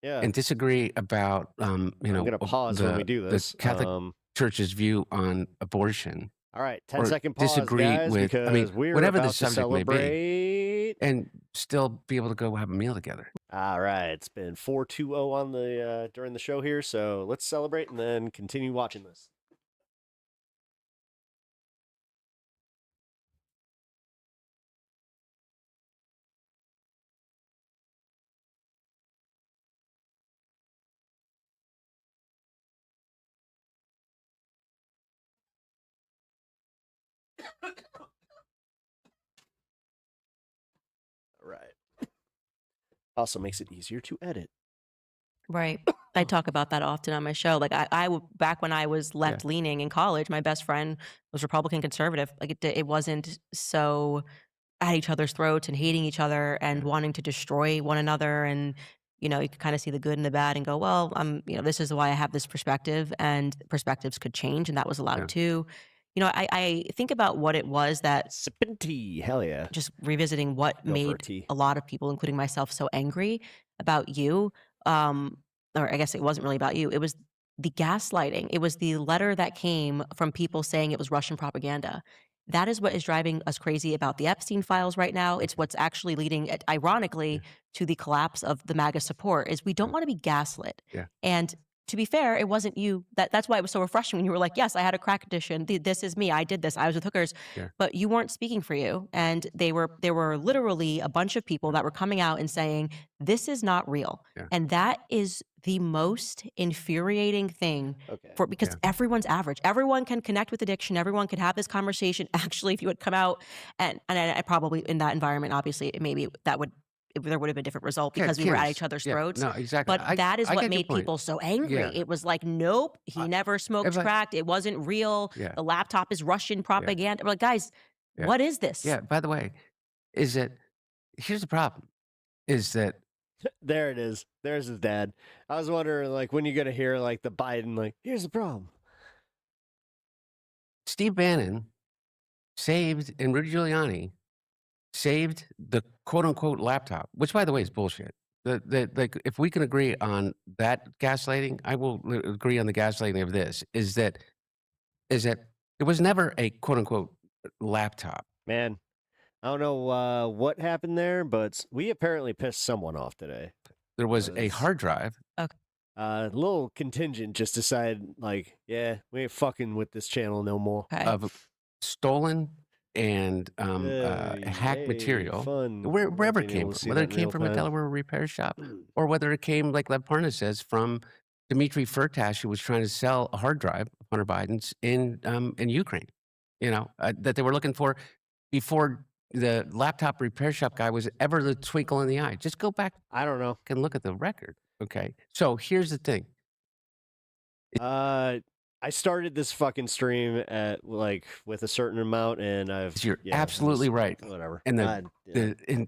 yeah, and disagree about, I'm gonna pause when we do this. The Catholic Church's view on abortion, All right, 10 or second pause, disagree guys, with, because I mean, we're whatever about the to subject may be, celebrate. and still be able to go have a meal together. All right, it's been 4-2-0 on the during the show here, so let's celebrate and then continue watching this. All right. Also makes it easier to edit. Right. I talk about that often on my show. Like back when I was left leaning in college, my best friend was Republican conservative. Like it wasn't so at each other's throats and hating each other and wanting to destroy one another. And, you know, you could kind of see the good and the bad and go, well, this is why I have this perspective, and perspectives could change. And that was allowed too. You know, I think about what it was that sipping tea, hell yeah. Just revisiting what made a lot of people, including myself, so angry about you. Or I guess it wasn't really about you. It was the gaslighting. It was the letter that came from people saying it was Russian propaganda. That is what is driving us crazy about the Epstein files right now. It's what's actually leading, ironically, to the collapse of the MAGA support, is we don't want to be gaslit. Yeah. And to be fair, it wasn't you. That's why it was so refreshing when you were like, yes, I had a crack addiction. This is me. I did this. I was with hookers. Yeah. But you weren't speaking for you. And there were literally a bunch of people that were coming out and saying, this is not real. Yeah. And that is the most infuriating thing because everyone's average. Everyone can connect with addiction. Everyone could have this conversation. Actually, if you would come out and I probably in that environment, obviously, maybe there would have been a different result because we were at each other's throats. No, exactly. But that is I what get your made point. people so angry. Yeah. It was like, nope, he never smoked crack. It wasn't real. Yeah. The laptop is Russian propaganda. We're like, guys, what is this? Yeah. By the way, here's the problem, is that There it is. There's his dad. I was wondering, like, when you're gonna hear like the Biden, like, here's the problem. Steve Bannon saved, and Rudy Giuliani saved the quote unquote laptop, which by the way is bullshit. Like, if we can agree on that gaslighting, I will agree on the gaslighting of this, is that it was never a quote unquote laptop. Man, I don't know what happened there, but we apparently pissed someone off today. There was a hard drive. Okay. A little contingent just decided, like, yeah, we ain't fucking with this channel no more. Of stolen and hacked material, wherever it came from, whether it came from a Delaware repair shop or whether it came, like Lev Parna says, from Dmitry Firtash, who was trying to sell a hard drive of Hunter Biden's in Ukraine, that they were looking for before the laptop repair shop guy was ever the twinkle in the eye. Just go back. I don't know. And look at the record. Okay. So here's the thing. I started this fucking stream at with a certain amount, and You're absolutely right. Whatever. And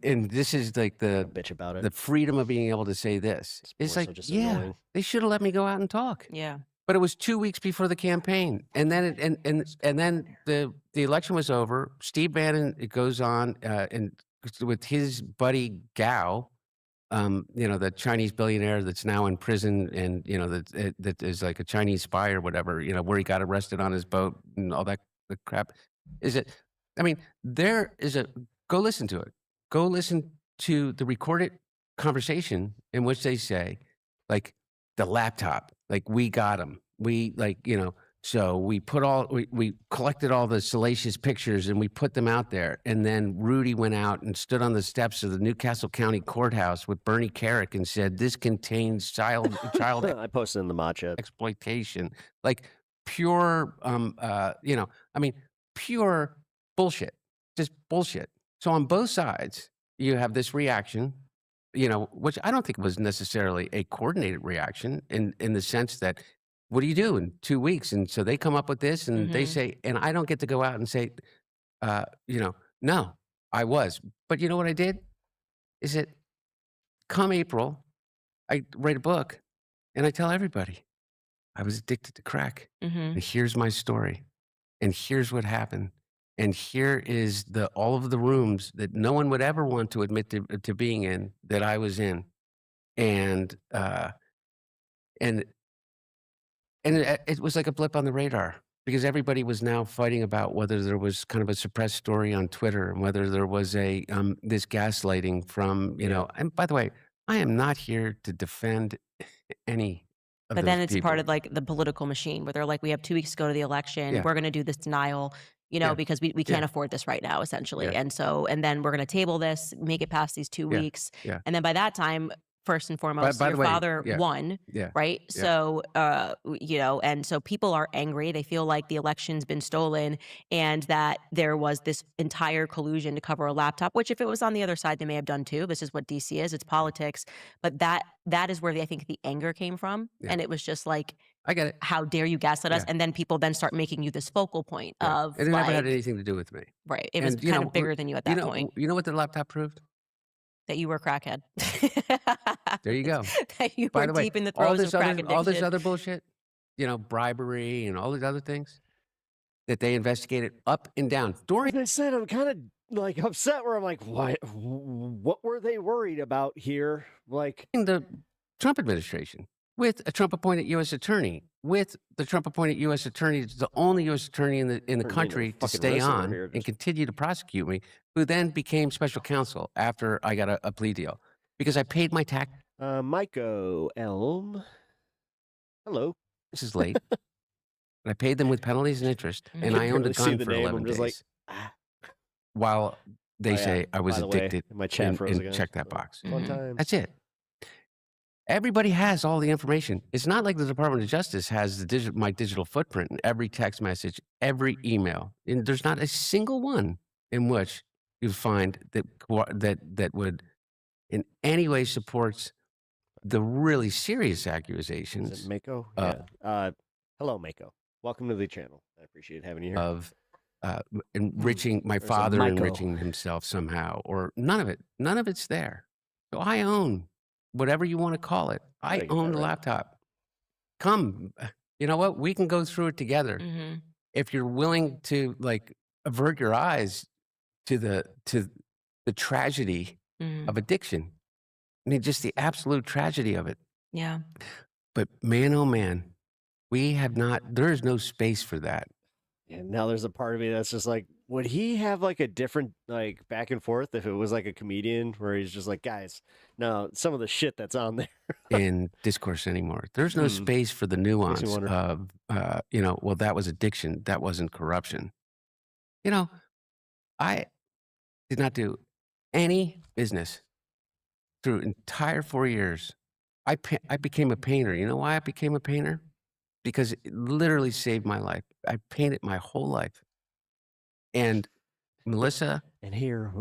and this is like the bitch about it. The freedom of being able to say this. It's like, just yeah, annoying. they should have let me go out and talk. Yeah. But it was 2 weeks before the campaign, and then and then the election was over. Steve Bannon, it goes on and with his buddy Gao, the Chinese billionaire that's now in prison, and that is like a Chinese spy or whatever. Where he got arrested on his boat and all that crap. Go listen to it. Go listen to the recorded conversation in which they say, like, the laptop, like, we got him. So we we collected all the salacious pictures and we put them out there. And then Rudy went out and stood on the steps of the Newcastle County Courthouse with Bernie Carrick and said, this contains child I posted in the mod chat. Exploitation, like pure, pure bullshit, just bullshit. So on both sides, you have this reaction, which I don't think was necessarily a coordinated reaction in the sense that, what do you do in 2 weeks? And so they come up with this and they say, and I don't get to go out and say, no, I was. But you know what I did? Is that come April, I write a book and I tell everybody I was addicted to crack. And here's my story. And here's what happened. And here is all of the rooms that no one would ever want to admit to being in, that I was in. And it was like a blip on the radar. because everybody was now fighting about whether there was kind of a suppressed story on Twitter and whether there was a this gaslighting from, you know. And by the way, I am not here to defend any of But those then it's people. part of like the political machine where they're like, we have 2 weeks to go to the election. Yeah. We're going to do this denial, you know, Yeah. because we can't afford this right now, essentially. Yeah. And so, and then we're going to table this, make it past these 2 Yeah. weeks. Yeah. And then by that time, first and foremost, by your the way, father yeah. won, Yeah. right? Yeah. So, you know, and so people are angry. They feel like the election's been stolen and that there was this entire collusion to cover a laptop, which if it was on the other side, they may have done too. This is what DC is. It's politics. But that is where I think the anger came from. Yeah. And it was just like, I get it. how dare you gaslight us? Yeah. And then people then start making you this focal point Yeah. of It never had like, anything to do with me. right. It was And, you kind know, of bigger than you at you that know, point. You know what the laptop proved? That you were a crackhead. There you go. That you By were the way, deep in the all throes this of other, crack all this addiction. other bullshit, you know, bribery and all these other things that they investigated up and down. Like I said, I'm kind of like upset where I'm like, what were they worried about here? Like In the Trump administration, with a Trump-appointed U.S. attorney, with the Trump-appointed U.S. attorney, that's the only U.S. attorney in the into a country to fucking stay wrestler on here, and just- continue to prosecute me, who then became special counsel after I got a plea deal because I paid my tax. Maiko Elm. Hello. This is late. And I paid them with penalties and interest, and You I can owned a barely see gun the for name, 11 I'm days. just like, While they Oh, yeah. say I was By the way, addicted, my chat froze and again, check that so box. fun times. That's it. Everybody has all the information. It's not like the Department of Justice has the my digital footprint in every text message, every email, and there's not a single one in which you find that would in any way supports the really serious accusations. Is it Mako? Yeah. Hello, Mako. Welcome to the channel. I appreciate having you here. Of enriching my There's a father, Miko. enriching himself somehow, or none of it. None of it's there. So I own whatever you want to call it. I get own that the right. laptop. Come, you know what? We can go through it together Mhm. if you're willing to like avert your eyes to the tragedy Mhm. of addiction. I mean, just the absolute tragedy of it. Yeah. But man, oh man, we have not. There is no space for that. And now there's a part of me that's just like, would he have like a different like back and forth if it was like a comedian where he's just like, guys, no, some of the shit that's on there. In discourse anymore. There's no Hmm. space for the Makes me nuance wonder. of, you know, well, that was addiction. That wasn't corruption. You know, I did not do any business through entire 4 years. I became a painter. You know why I became a painter? Because it literally saved my life. I painted my whole life. And Melissa, And here,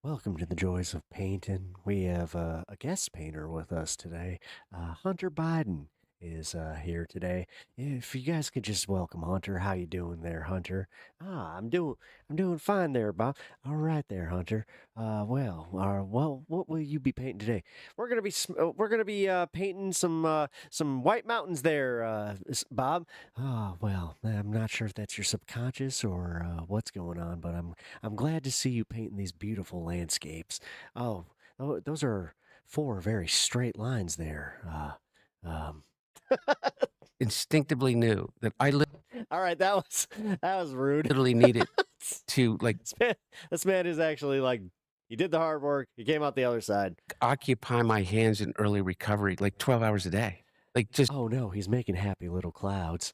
welcome to the joys of painting. We have a guest painter with us today. Hunter Biden is here today. If you guys could just welcome Hunter. How you doing there, Hunter? I'm doing fine there, Bob. All right there, Hunter. Well, what will you be painting today? We're gonna be painting some white mountains there, Bob. Oh, well, I'm not sure if that's your subconscious or what's going on, but I'm glad to see you painting these beautiful landscapes. Oh, those are 4 very straight lines there. instinctively knew that I All right, that was rude. literally needed to like This man is actually like, he did the hard work. He came out the other side. occupy my hands in early recovery, like 12 hours a day. Like just, Oh no, he's making happy little clouds.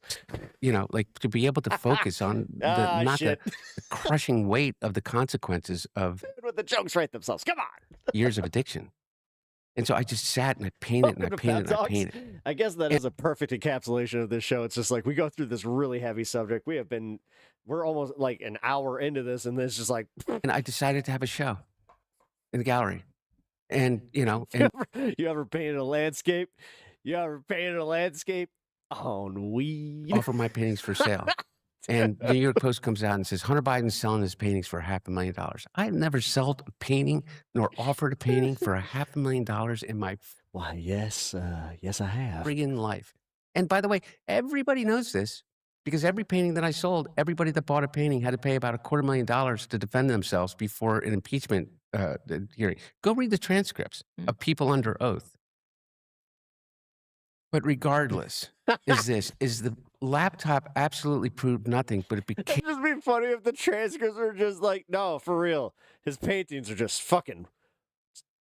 you know, like to be able to focus on not shit. the crushing weight of the consequences of With the jokes write themselves. Come on. years of addiction. And so I just sat and I painted and I Welcome to painted and I PepTalks. painted. I guess that is a perfect encapsulation of this show. It's just like we go through this really heavy subject. We're almost like an hour into this, and it's just like And I decided to have a show in the gallery. And, you know, and you ever painted a landscape? You ever painted a landscape on weed? offer my paintings for sale. And the New York Post comes out and says, Hunter Biden's selling his paintings for $500,000. I have never sold a painting nor offered a painting for $500,000 in my Why, yes, yes, I have. friggin' life. And by the way, everybody knows this because every painting that I sold, everybody that bought a painting had to pay about $250,000 to defend themselves before an impeachment hearing. Go read the transcripts of people under oath. But regardless, is laptop absolutely proved nothing, but it became. It'd just be funny if the transcripts were just like, no, for real. His paintings are just fucking.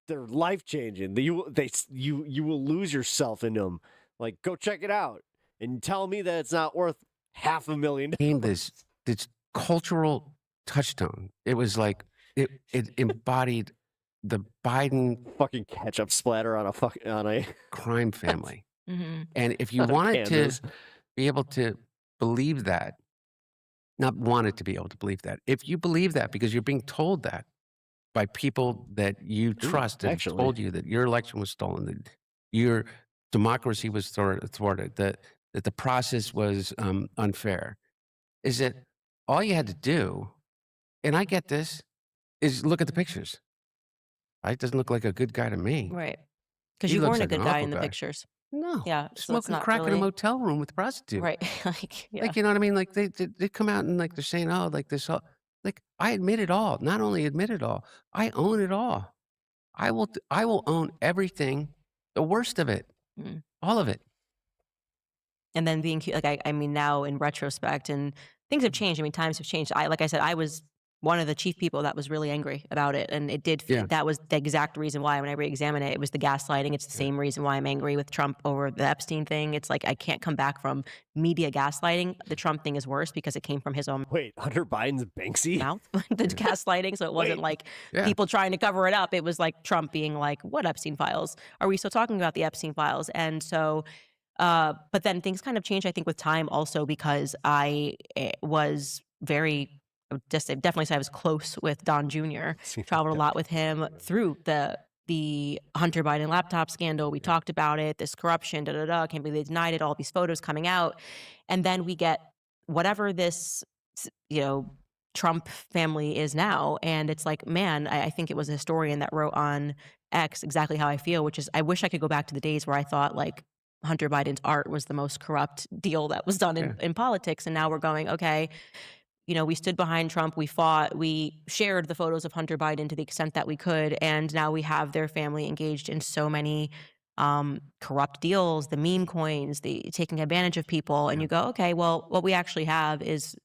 They're life changing. You will lose yourself in them. Like, go check it out and tell me that it's not worth $500,000. Became this cultural touchstone. It was like it embodied the Biden fucking ketchup splatter on a crime family. Mm-hmm. And if you On a wanted to canvas. be able to believe that, not wanted to be able to believe that, if you believe that because you're being told that by people that you trust and actually. told you that your election was stolen, that your democracy was thwarted, that the process was unfair, is that all you had to do, and I get this, is look at the pictures. Right? Doesn't look like a good guy to me. Right. Because He you looks weren't a like good an guy awful in the guy. pictures. No. Yeah. So it's Smoking not crack in a really... motel room with a prostitute. Right. Like, yeah. Like, you know what I mean? Like they come out and like they're saying, oh, like this, all, like I admit it all. Not only admit it all, I own it all. I will own everything, the worst of it, all of it. And then being like, I mean, now in retrospect, and things have changed. I mean, times have changed. Like I said, I was one of the chief people that was really angry about it, and it did. That was the exact reason why, when I re-examine it, it was the gaslighting. It's the same reason why I'm angry with Trump over the Epstein thing. It's like I can't come back from media gaslighting. The Trump thing is worse because it came from his own Hunter Biden's Banksy mouth, the gaslighting. So it wasn't like people trying to cover it up. It was like Trump being like, "What Epstein files? Are we still talking about the Epstein files?" And so. But then things kind of changed, I think, with time also because I was very, I would just definitely say I was close with Don Jr. Traveled a lot with him through the Hunter Biden laptop scandal. We talked about it, this corruption, can't believe they denied it, all these photos coming out. And then we get whatever this, Trump family is now. And it's like, man, I think it was a historian that wrote on X exactly how I feel, which is I wish I could go back to the days where I thought like, Hunter Biden's art was the most corrupt deal that was done in politics. And now we're going, okay, we stood behind Trump, we fought, we shared the photos of Hunter Biden to the extent that we could. And now we have their family engaged in so many corrupt deals, the meme coins, the taking advantage of people. And you go, okay, well, what we actually have is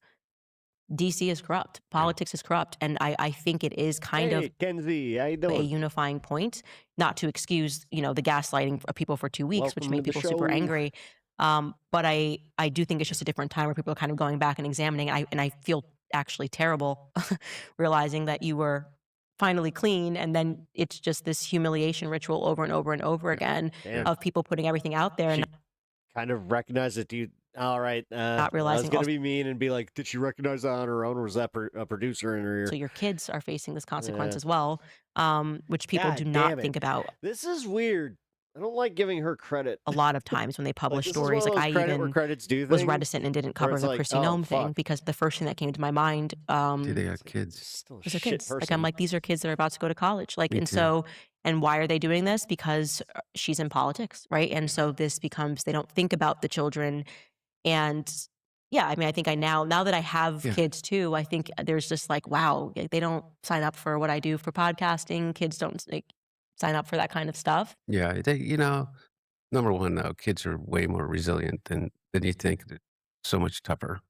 DC is corrupt. Politics is corrupt. And I think it is kind of Kenzie, how you doing? a unifying point, not to excuse, the gaslighting of people for 2 weeks, which made people super angry. But I do think it's just a different time where people are kind of going back and examining. And I feel actually terrible realizing that you were finally clean. And then it's just this humiliation ritual over and over and over again of people putting everything out there. And kind of recognize it. All right. Not realizing I was going to be mean and be like, did she recognize that on her own, or was that a producer in her ear? So your kids are facing this consequence as well, which people God do damn not it. think about. This is weird. I don't like giving her credit. A lot of times when they publish this is stories, one of like those I credit where even credits do was things, reticent and didn't where cover it's the like, Chrissy oh, Nome thing fuck. because the first thing that came to my mind Do they have kids? was their kids. Like I'm like, these are kids that are about to go to college. Like, and so, and why are they doing this? Because she's in politics, right? And so this becomes, they don't think about the children. And yeah, I mean, I think now that I have kids too, I think there's just like, wow, they don't sign up for what I do for podcasting. Kids don't sign up for that kind of stuff. Yeah, number one though, kids are way more resilient than you think. They're so much tougher,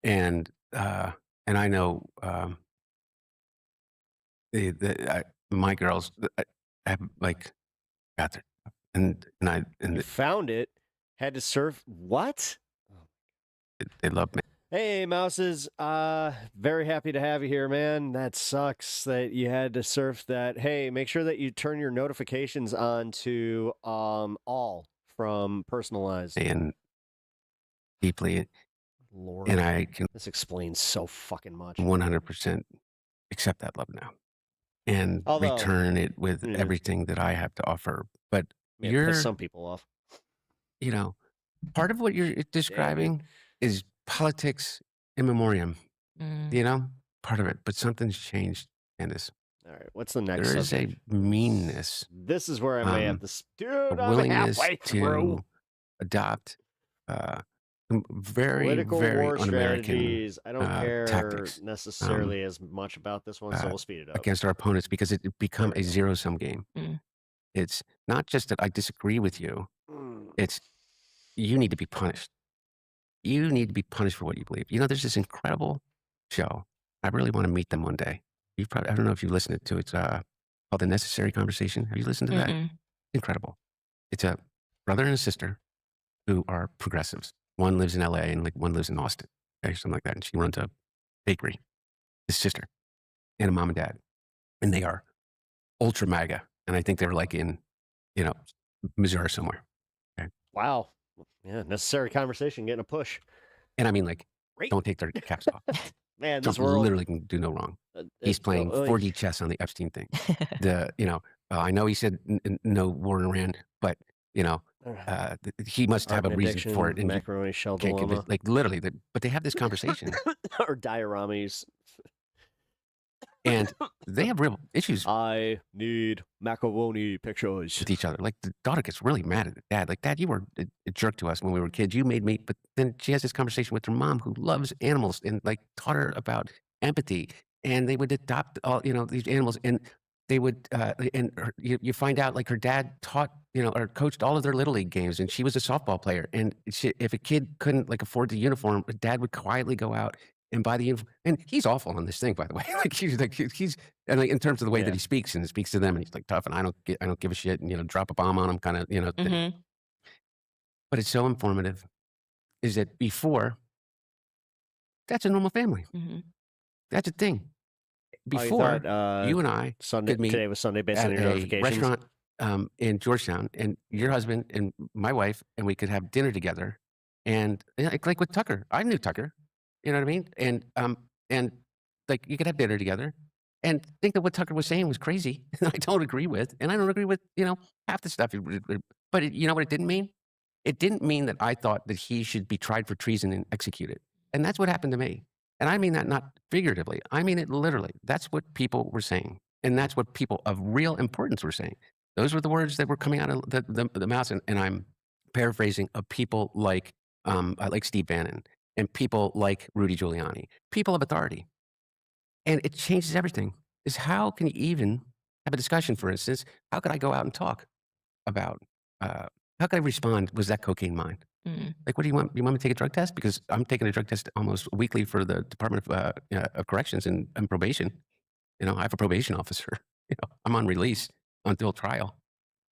and I know my girls have like got their and You found it. Had to surf. What? they love me. Hey, Mouses. Very happy to have you here, man. That sucks that you had to surf that. Hey, make sure that you turn your notifications on to all from personalized. And deeply, Lord, and I can. This explains so fucking much. 100% accept that love now, and Although, return it with everything that I have to offer. But may you're piss some people off. Part of what you're describing is politics in memoriam. Part of it, but something's changed, Candace. All right, what's the next? There is subject? a meanness. This is where I may have this. Dude, a I'm willingness halfway through. to adopt some very, Political very war un-American strategies. I don't care tactics necessarily as much about this one, so we'll speed it up. against our opponents because it become a zero-sum game. It's not just that I disagree with you. It's you need to be punished. you need to be punished for what you believe. You know, there's this incredible show. I really want to meet them one day. You've probably, I don't know if you listened to it. It's called The Necessary Conversation. Have you listened to that? Mm-mm. Incredible. It's a brother and a sister who are progressives. One lives in LA and like one lives in Austin, okay, something like that. And she runs a bakery. His sister and a mom and dad, and they are ultra MAGA. And I think they were like in, you know, Missouri somewhere. Okay. Wow. Yeah, necessary conversation, getting a push. And I mean, like, don't take their caps off. Man, Trump this world literally can do no wrong. He's playing 4D chess on the Epstein thing. I know he said no war in Iran, but he must have a reason for it. And macaroni shell can't dilemma. convince- like literally, but they have this conversation, Or dioramas. and they have real issues I need macaroni pictures with each other. Like the daughter gets really mad at the dad. Like, Dad, you were a jerk to us when we were kids. You made me. But then she has this conversation with her mom, who loves animals, and like taught her about empathy. And they would adopt all these animals, and they would you find out like her dad taught or coached all of their little league games, and she was a softball player. And if a kid couldn't like afford the uniform, dad would quietly go out and buy the uniform. And he's awful on this thing, by the way. he's and like in terms of the way that he speaks and speaks to them, and he's like tough, and I don't give a shit, and drop a bomb on them, kind of thing. Mm-hmm. But it's so informative. Is that before? That's a normal family. Mm-hmm. That's a thing. Oh, you Before thought, you and I Sunday could meet today was Sunday based on at your a notifications. restaurant in Georgetown, and your husband and my wife, and we could have dinner together, and like with Tucker. I knew Tucker. You know what I mean? And like you could have dinner together, and think that what Tucker was saying was crazy. I don't agree with, and I don't agree with half the stuff. But you know what it didn't mean? It didn't mean that I thought that he should be tried for treason and executed. And that's what happened to me. And I mean that not figuratively. I mean it literally. That's what people were saying. And that's what people of real importance were saying. Those were the words that were coming out of the mouths. And I'm paraphrasing of people like Steve Bannon and people like Rudy Giuliani, people of authority. And it changes everything. Is how can you even have a discussion, for instance? How could I go out and talk about, how could I respond? Was that cocaine mine? Mm. Like, what do you want? You want me to take a drug test? Because I'm taking a drug test almost weekly for the Department of Corrections and probation. I have a probation officer. I'm on release until trial.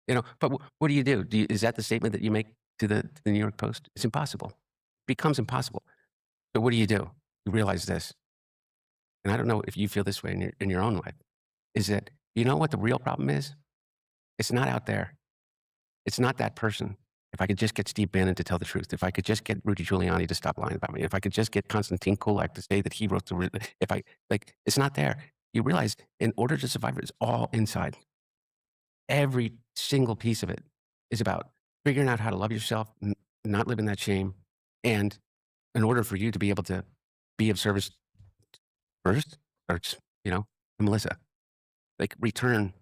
But what do you do? Is that the statement that you make to the New York Post? It's impossible. It becomes impossible. But what do? You realize this, and I don't know if you feel this way in your own life. Is that you know what the real problem is? It's not out there. It's not that person. If I could just get Steve Bannon to tell the truth, if I could just get Rudy Giuliani to stop lying about me, if I could just get Konstantin Kulak to say that he wrote it's not there. You realize in order to survive, it's all inside. Every single piece of it is about figuring out how to love yourself, not live in that shame. And in order for you to be able to be of service first, or, to Melissa, like return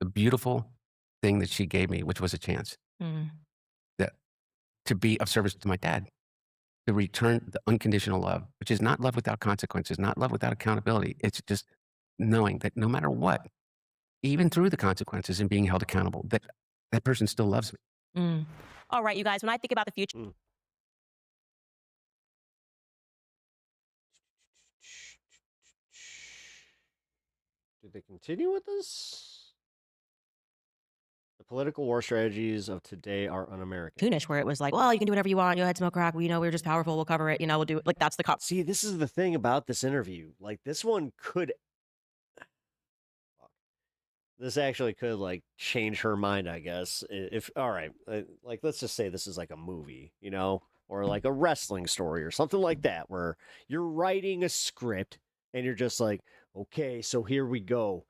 the beautiful thing that she gave me, which was a chance. Mm. To be of service to my dad, to return the unconditional love, which is not love without consequences, not love without accountability. It's just knowing that no matter what, even through the consequences and being held accountable, that person still loves me. Mm. All right, you guys, when I think about the future. Did they continue with this? The political war strategies of today are un-American. Cartoonish, where it was like, well, you can do whatever you want. Go ahead, smoke crack. We're just powerful. We'll cover it. We'll do it. Like, that's the cop. See, this is the thing about this interview. Like, this one could. This actually could, like, change her mind, I guess. All right. Like, let's just say this is like a movie, or like a wrestling story or something like that, where you're writing a script and you're just like, okay, so here we go.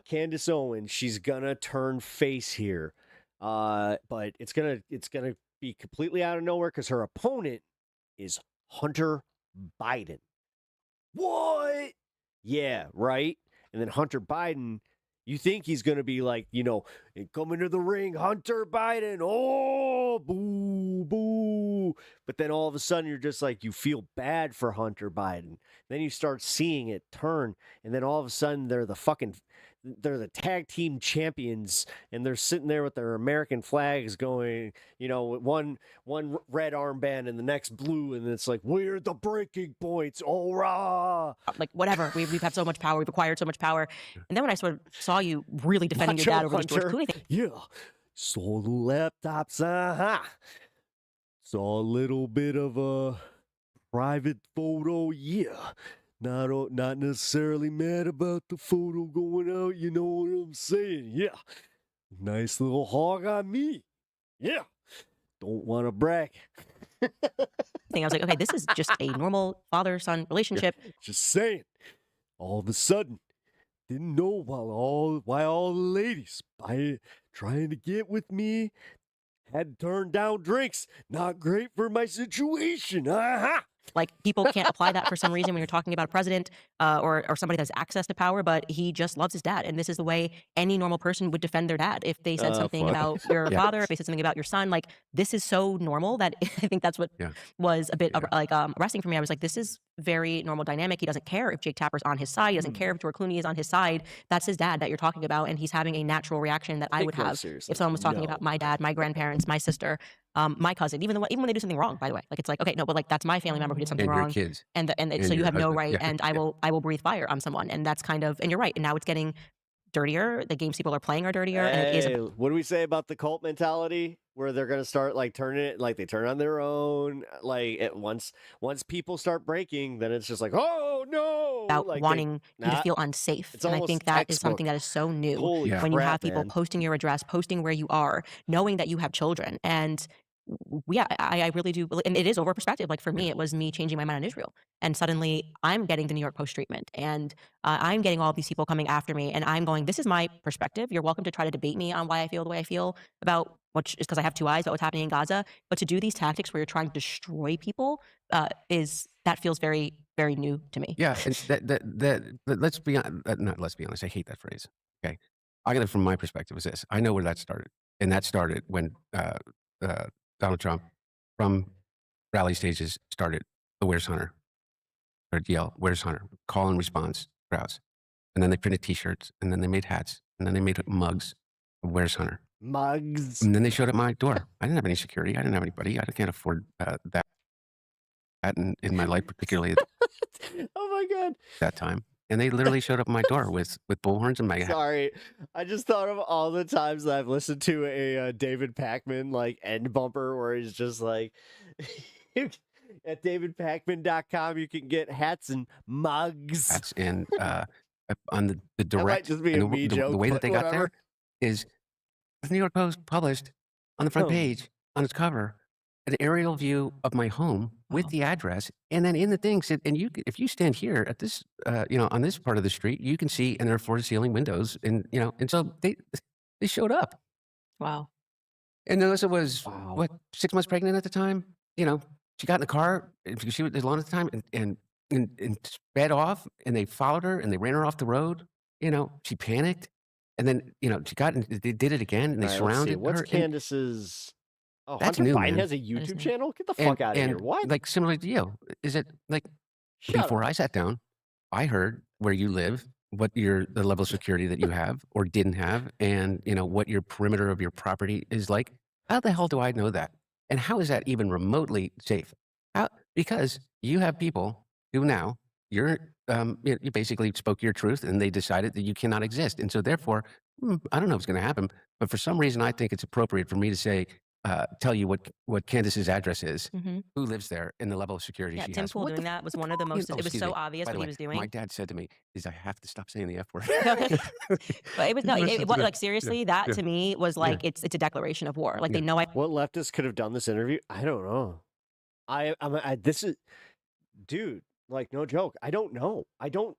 Candace Owens, she's gonna turn face here, but it's gonna be completely out of nowhere because her opponent is Hunter Biden. What? Yeah, right. And then Hunter Biden, you think he's gonna be like, come into the ring, Hunter Biden. Oh, boo, boo. But then all of a sudden, you're just like, you feel bad for Hunter Biden. Then you start seeing it turn, and then all of a sudden, they're they're the tag team champions, and they're sitting there with their American flags going, you know, one red armband and the next blue, and it's like, we're the breaking points, oh rah! Like whatever, we've had so much power, we've acquired so much power, and then when I sort of saw you really defending your dad over this George Clooney thing, yeah, saw the laptops, saw a little bit of a private photo, yeah. Not necessarily mad about the photo going out, you know what I'm saying? Yeah. Nice little hog on me. Yeah. Don't want to brag. I was like, okay, this is just a normal father-son relationship. Just saying. All of a sudden, didn't know why all the ladies trying to get with me had to turn down drinks. Not great for my situation. Like, people can't apply that for some reason when you're talking about a president or somebody that has access to power, but he just loves his dad. And this is the way any normal person would defend their dad. If they said something about your father, if they said something about your son, like, this is so normal that I think that's what was a bit arresting for me. I was like, this is very normal dynamic. He doesn't care if Jake Tapper's on his side. He doesn't care if George Clooney is on his side. That's his dad that you're talking about. And he's having a natural reaction that I would have if someone was talking about my dad, my grandparents, my sister, my cousin, even when they do something wrong, by the way. Like, it's like, okay, no, but like, that's my family member who did something And your wrong. kids. And so you have no right, and I will breathe fire on someone. And that's kind of, and you're right. And now it's getting dirtier. The games people are playing are dirtier. And it is Hey, what do we say about the cult mentality where they're going to start like turning it, like they turn on their own, like once people start breaking, then it's just like, oh no, about like wanting you to feel unsafe. And I think that is something that is so new when you have people posting your address, posting where you are, knowing that you have children. And yeah, I really do. And it is over perspective. Like, for me, it was me changing my mind on Israel. And suddenly I'm getting the New York Post treatment, and I'm getting all these people coming after me, and I'm going, this is my perspective. You're welcome to try to debate me on why I feel the way I feel about which is because I have two eyes about what's happening in Gaza. But to do these tactics where you're trying to destroy people that feels very, very new to me. Yeah, and that let's be not let's be honest. I hate that phrase. Okay, I got it from my perspective. Is this? I know where that started, and that started when Donald Trump, from rally stages, started the "Where's Hunter?" or yell "Where's Hunter?" call and response crowds, and then they printed T-shirts, and then they made hats, and then they made mugs of "Where's Hunter?" mugs, and then they showed up my door. I didn't have any security. I didn't have anybody. I can't afford that in my life, particularly at oh my god, that time. And they literally showed up at my door with bullhorns and mega hats. Sorry, I just thought of all the times that I've listened to a David Pakman like end bumper where he's just like, at davidpakman.com you can get hats and mugs. Hats and on the direct, that might just be a me joke, the way that they got whatever. there is the New York Post published on the front page on its cover an aerial view of my home with the address, and then in the thing said, and if you stand here at this, on this part of the street, you can see, and there are floor-to-ceiling windows, and and so they showed up. Wow. And Melissa was what, 6 months pregnant at the time. She got in the car because she was alone at the time, and sped off, and they followed her, and they ran her off the road. She panicked, and then she got and they did it again, and they surrounded What's her. Candace's? Oh, That's Hunter new, Biden man. has a YouTube channel? Get the fuck out of here. What? Like, similar to you, is it like before I sat down, I heard where you live, what the level of security that you have or didn't have, and what your perimeter of your property is like. How the hell do I know that? And how is that even remotely safe? Because you have people who now you basically spoke your truth, and they decided that you cannot exist, and so therefore, I don't know what's going to happen, but for some reason, I think it's appropriate for me to say. Tell you what Candace's address is, who lives there, and the level of security Yeah, she Tim has. Pool doing that was one of the most, it was so obvious what he was doing. My dad said to me, "Is I have to stop saying the F word." But it was like, seriously, that to me was like, it's a declaration of war. Like, they know What leftist could have done this interview? I don't know. This is, dude, like, no joke. I don't know. I don't.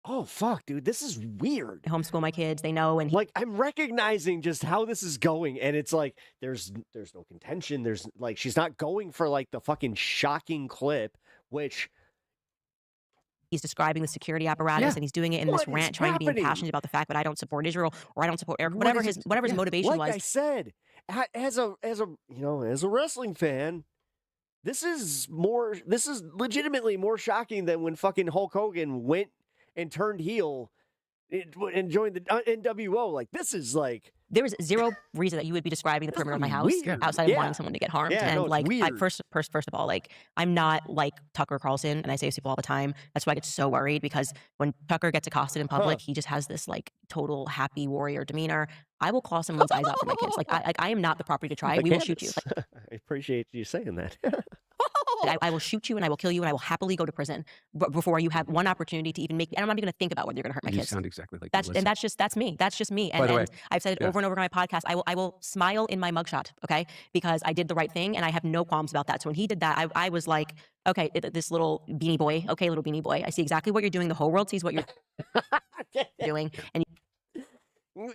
Oh fuck, dude, this is weird. Homeschool my kids, they know, and like, I'm recognizing just how this is going, and it's like there's no contention. There's like, she's not going for like the fucking shocking clip, which he's describing the security apparatus, and he's doing it in this rant, trying to be impassioned about the fact that I don't support Israel or I don't support whatever his motivation was. Like I said, as a wrestling fan, this is legitimately more shocking than when fucking Hulk Hogan went and turned heel and joined the NWO. Like, this is like... There is zero reason that you would be describing the perimeter of my house outside of wanting someone to get harmed. Yeah, and no, it's like, weird. first of all, like, I'm not like Tucker Carlson, and I say this to people all the time. That's why I get so worried, because when Tucker gets accosted in public, he just has this like total happy warrior demeanor. I will claw someone's eyes out for my kids. Like, I am not the property to try. We will shoot you. Like, I appreciate you saying that. I will shoot you, and I will kill you, and I will happily go to prison before you have one opportunity to even make. And I'm not even going to think about whether you're going to hurt my You kids. sound exactly like That's Melissa. and that's me. That's just me. By And, the way, and I've said it over and over on my podcast. I will smile in my mugshot, okay, because I did the right thing, and I have no qualms about that. So when he did that, I was like, okay, this little beanie boy, okay, little beanie boy, I see exactly what you're doing. The whole world sees what you're doing, and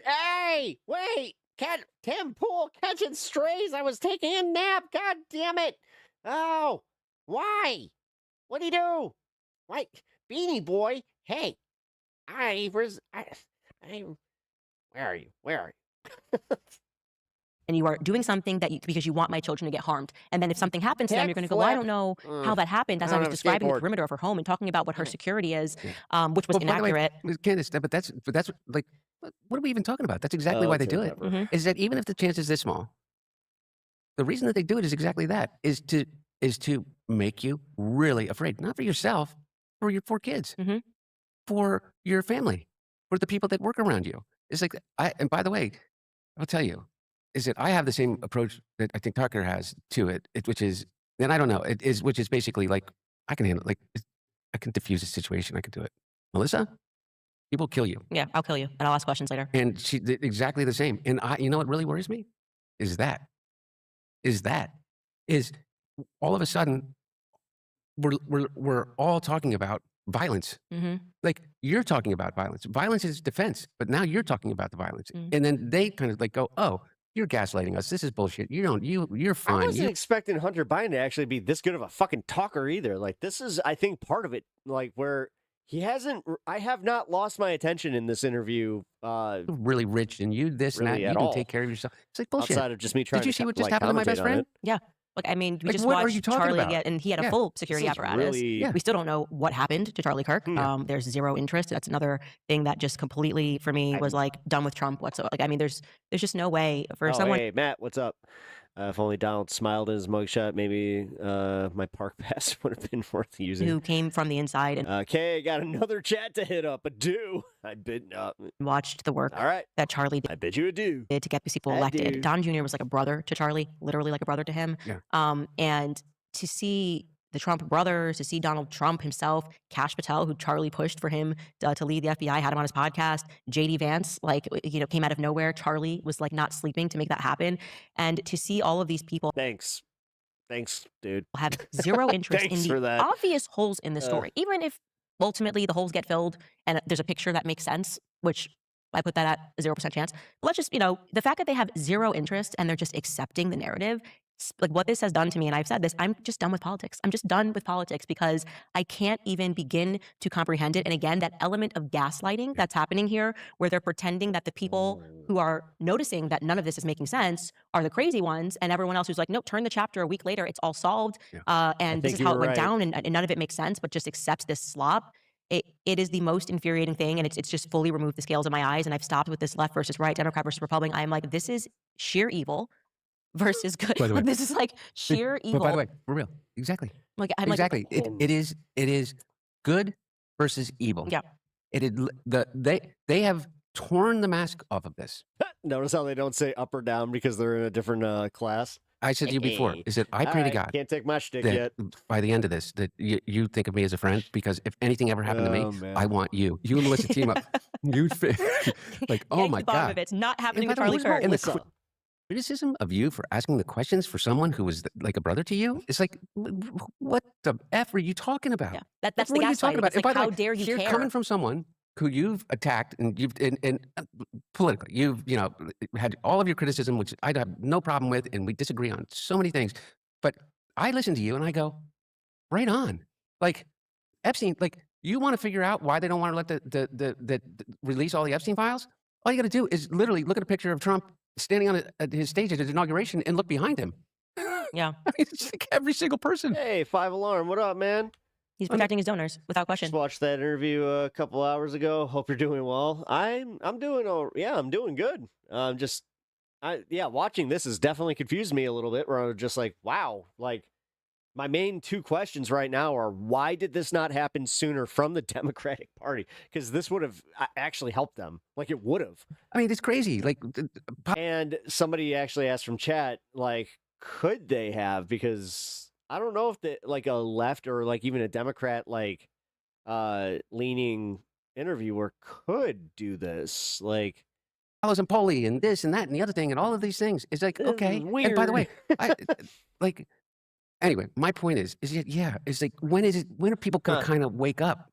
Hey, wait! Tim Pool catching strays. I was taking a nap. God damn it! Oh, why? What'd he do? Why, Beanie Boy? Hey, where are you? Where are you? and you are doing something because you want my children to get harmed. And then if something happens to them, you're going to go, well, I don't know how that happened. As I was describing the perimeter of her home and talking about what her security is, which was inaccurate. By the way, Candace, but that's like, what are we even talking about? That's exactly why they do it. Is that even if the chance is this small, the reason that they do it is exactly that, is to make you really afraid, not for yourself, for your 4 kids, for your family, for the people that work around you. It's like, and by the way, I'll tell you, is that I have the same approach that I think Tucker has to it, which is, and I don't know, which is basically like, I can handle, like, I can diffuse a situation, I can do it. Melissa, people kill you. Yeah, I'll kill you, and I'll ask questions later. And she did exactly the same. And you know what really worries me? Is all of a sudden, we're all talking about violence. Like, you're talking about violence. Violence is defense, but now you're talking about the violence. And then they kind of like go, oh, you're gaslighting us. This is bullshit. You're fine. I wasn't expecting Hunter Biden to actually be this good of a fucking talker either. Like, this is, I think, part of it, like, where I have not lost my attention in this interview. Really rich, and you this really and that. You can take care of yourself. It's like bullshit. Outside of just me trying Did you to see what just happened to my best friend? Yeah. Like, I mean, we Like, just what are watched you talking Charlie about? get, and he had a Yeah. full security This is apparatus. really- We still don't know what happened to Charlie Kirk. There's zero interest. That's another thing that just completely, for me, was like done with Trump whatsoever. Like, I mean, there's just no way for someone. Hey, Matt, what's up? If only Donald smiled in his mugshot, maybe my park pass would have been worth using. Who came from the inside and okay, got another chat to hit up. I bid up. watched the work All right. that Charlie I bid you adieu. did to get these people I elected. do. Don Jr. was like a brother to Charlie, literally like a brother to him. Yeah. And to see the Trump brothers, to see Donald Trump himself, Kash Patel, who Charlie pushed for him to lead the FBI, had him on his podcast. JD Vance, like, came out of nowhere. Charlie was like not sleeping to make that happen. And to see all of these people. Thanks, dude. Have zero interest in Thanks for the that. obvious holes in the story. Even if ultimately the holes get filled and there's a picture that makes sense, which I put that at a 0% chance. But let's just, the fact that they have zero interest and they're just accepting the narrative, like what this has done to me, and I've said this, I'm just done with politics. I'm just done with politics because I can't even begin to comprehend it. And again, that element of gaslighting that's happening here, where they're pretending that the people who are noticing that none of this is making sense are the crazy ones, and everyone else who's like, no, turn the chapter a week later, it's all solved, and this is how it went down, and none of it makes sense, but just accepts this slop. It is the most infuriating thing, and it's just fully removed the scales in my eyes, and I've stopped with this left versus right, Democrat versus Republican. I'm like, this is sheer evil versus good. By the way, this is like sheer evil. But by the way, for real, exactly. I'm exactly. It is good versus evil. Yeah. They have torn the mask off of this. Notice how they don't say up or down because they're in a different class. I said to you before, is that I pray to God. Can't take my shtick that yet. By the end of this, that you think of me as a friend, because if anything ever happened to me, man. I want you. You and Melissa team up. Like, oh my God. It's not happening And with by the way, Charlie Kirk. and the criticism of you for asking the questions for someone who was like a brother to you, it's like, what the F are you talking about? Yeah. That's What the are you talking gaslighting. about? It's And like, by the how way, dare you here, care? coming from someone who you've attacked and you've politically, you've had all of your criticism, which I have no problem with, and we disagree on so many things. But I listen to you and I go, right on. Like Epstein, like, you want to figure out why they don't want to let the release all the Epstein files? All you got to do is literally look at a picture of Trump standing on his stage at his inauguration and look behind him. Yeah. I mean, it's like every single person. Hey, 5 Alarm, what up, man? He's protecting his donors without question. Just watched that interview a couple hours ago. Hope you're doing well. I'm doing I'm doing good. Watching this has definitely confused me a little bit. Where I'm just like, wow, like my main two questions right now are why did this not happen sooner from the Democratic Party? Because this would have actually helped them. Like it would have. I mean, it's crazy. Like, and somebody actually asked from chat, like, could they have? Because I don't know if like a left or like even a Democrat like leaning interviewer could do this. Like and Poli and this and that and the other thing and all of these things. It's like, okay. And by the way, anyway, my point is it's like when are people gonna kind of wake up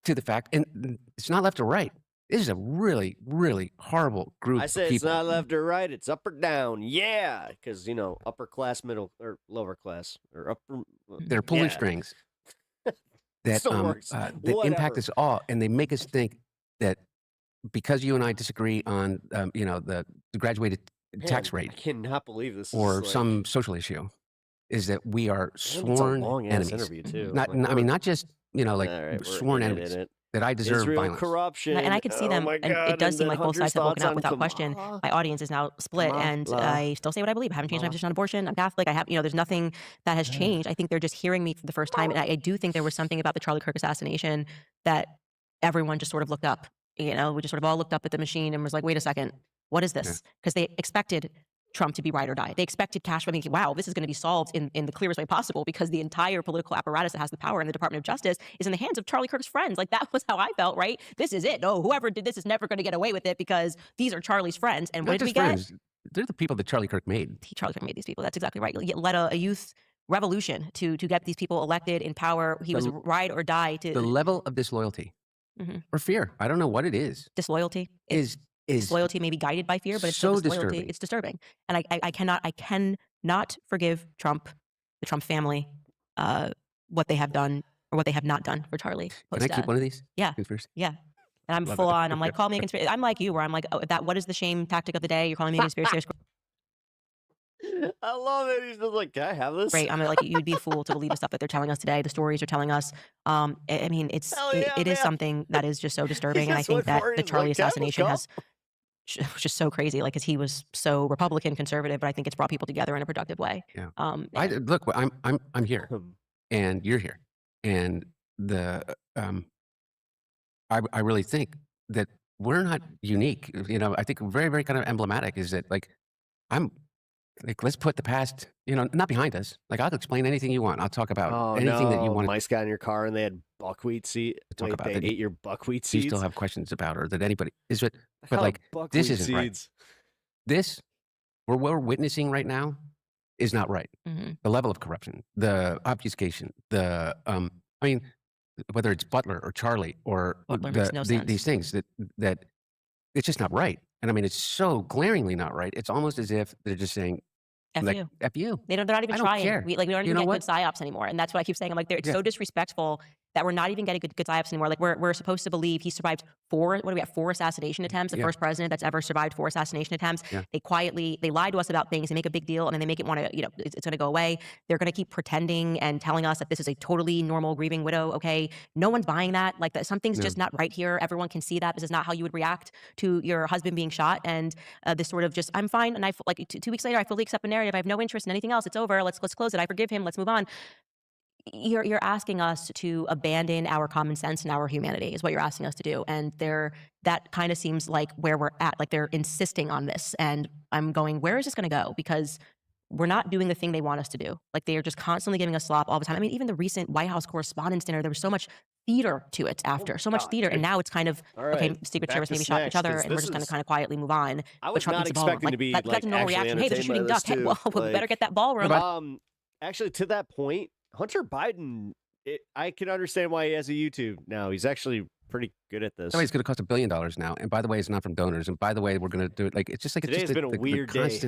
to the fact? And it's not left or right. This is a really, really horrible group I of said people. it's not left or right, it's up or down. Yeah, because upper class, middle or lower class or upper. They're pulling strings that that impact us all, and they make us think that because you and I disagree on the graduated tax rate, I cannot believe this. Or is some social issue, is that we are sworn enemies. Interview too. Not just sworn enemies. That I deserve Israel violence. corruption. And I can see them, and it does seem like both sides have woken up without question. My audience is now split, and I still say what I believe. I haven't changed my position on abortion. I'm Catholic. I have, there's nothing that has changed. I think they're just hearing me for the first time, and I do think there was something about the Charlie Kirk assassination that everyone just sort of looked up. We just sort of all looked up at the machine and was like, wait a second, what is this? Because they expected Trump to be ride or die. They expected cash. I mean, wow, this is going to be solved in the clearest way possible because the entire political apparatus that has the power in the Department of Justice is in the hands of Charlie Kirk's friends. Like that was how I felt, right? This is it. No, whoever did this is never going to get away with it because these are Charlie's friends. And what did we get? They're the people that Charlie Kirk made. Charlie Kirk made these people. That's exactly right. He led a youth revolution to get these people elected in power. He was ride or die to the level of disloyalty or fear. I don't know what it is. Disloyalty is disloyalty may be guided by fear, but it's so disloyalty. disturbing. It's disturbing, and I cannot forgive Trump, the Trump family, what they have done or what they have not done for Charlie. Can I keep one of these? Yeah, Conspiracy? yeah. And I'm full on. I'm like, call me a conspiracy. I'm like you, where I'm like, what is the shame tactic of the day? You're calling me a conspiracy. I love it. He's just like, can I have this? Great. I'm like, you'd be a fool to believe the stuff that they're telling us today. The stories are telling us. I mean, it is something that is just so disturbing, and I think that the Charlie assassination was just so crazy, like, because he was so Republican conservative, but I think it's brought people together in a productive way. Yeah. Look, I'm here, and you're here, and I really think that we're not unique. I think very, very kind of emblematic is that let's put the past, not behind us. Like I'll explain anything you want. I'll talk about anything that you want. Mice got in your car and they had buckwheat seed. They ate your buckwheat seeds. You still have questions about, or that anybody is it? But like this isn't right. This what we're witnessing right now is not right. The level of corruption, the obfuscation, the I mean, whether it's Butler or Charlie or these things that it's just not right. And I mean, it's so glaringly not right. It's almost as if they're just saying, F like, you. F you. They're not even I don't trying. care. We don't even get good psyops anymore. And that's what I keep saying. I'm like, it's so disrespectful that we're not even getting good psyops anymore. Like we're supposed to believe he survived four assassination attempts, the first president that's ever survived 4 assassination attempts. They lie to us about things, they make a big deal, and then they make it want to, it's going to go away. They're going to keep pretending and telling us that this is a totally normal grieving widow. Okay. No one's buying that. Like that something's just not right here. Everyone can see that. This is not how you would react to your husband being shot. And this sort of just, I'm fine. And I like 2 weeks later, I fully accept the narrative. I have no interest in anything else. It's over. Let's close it. I forgive him. Let's move on. You're asking us to abandon our common sense and our humanity is what you're asking us to do. And that kind of seems like where we're at. Like they're insisting on this. And I'm going, where is this going to go? Because we're not doing the thing they want us to do. Like they are just constantly giving us slop all the time. I mean, even the recent White House Correspondents' Dinner, there was so much theater to it after. So much theater. And now it's kind of, okay, Secret Service maybe shot each other and we're just going to kind of quietly move on. I was not expecting to be that's a normal reaction. Hey, they're shooting duck. Hey, well, we better get that ballroom. Actually, to that point, Hunter Biden, I can understand why he has a YouTube now. He's actually pretty good at this. By the way, it's going to cost $1 billion now. And by the way, it's not from donors. And by the way, we're going to do it. Like, it's just like, Today's been a weird day.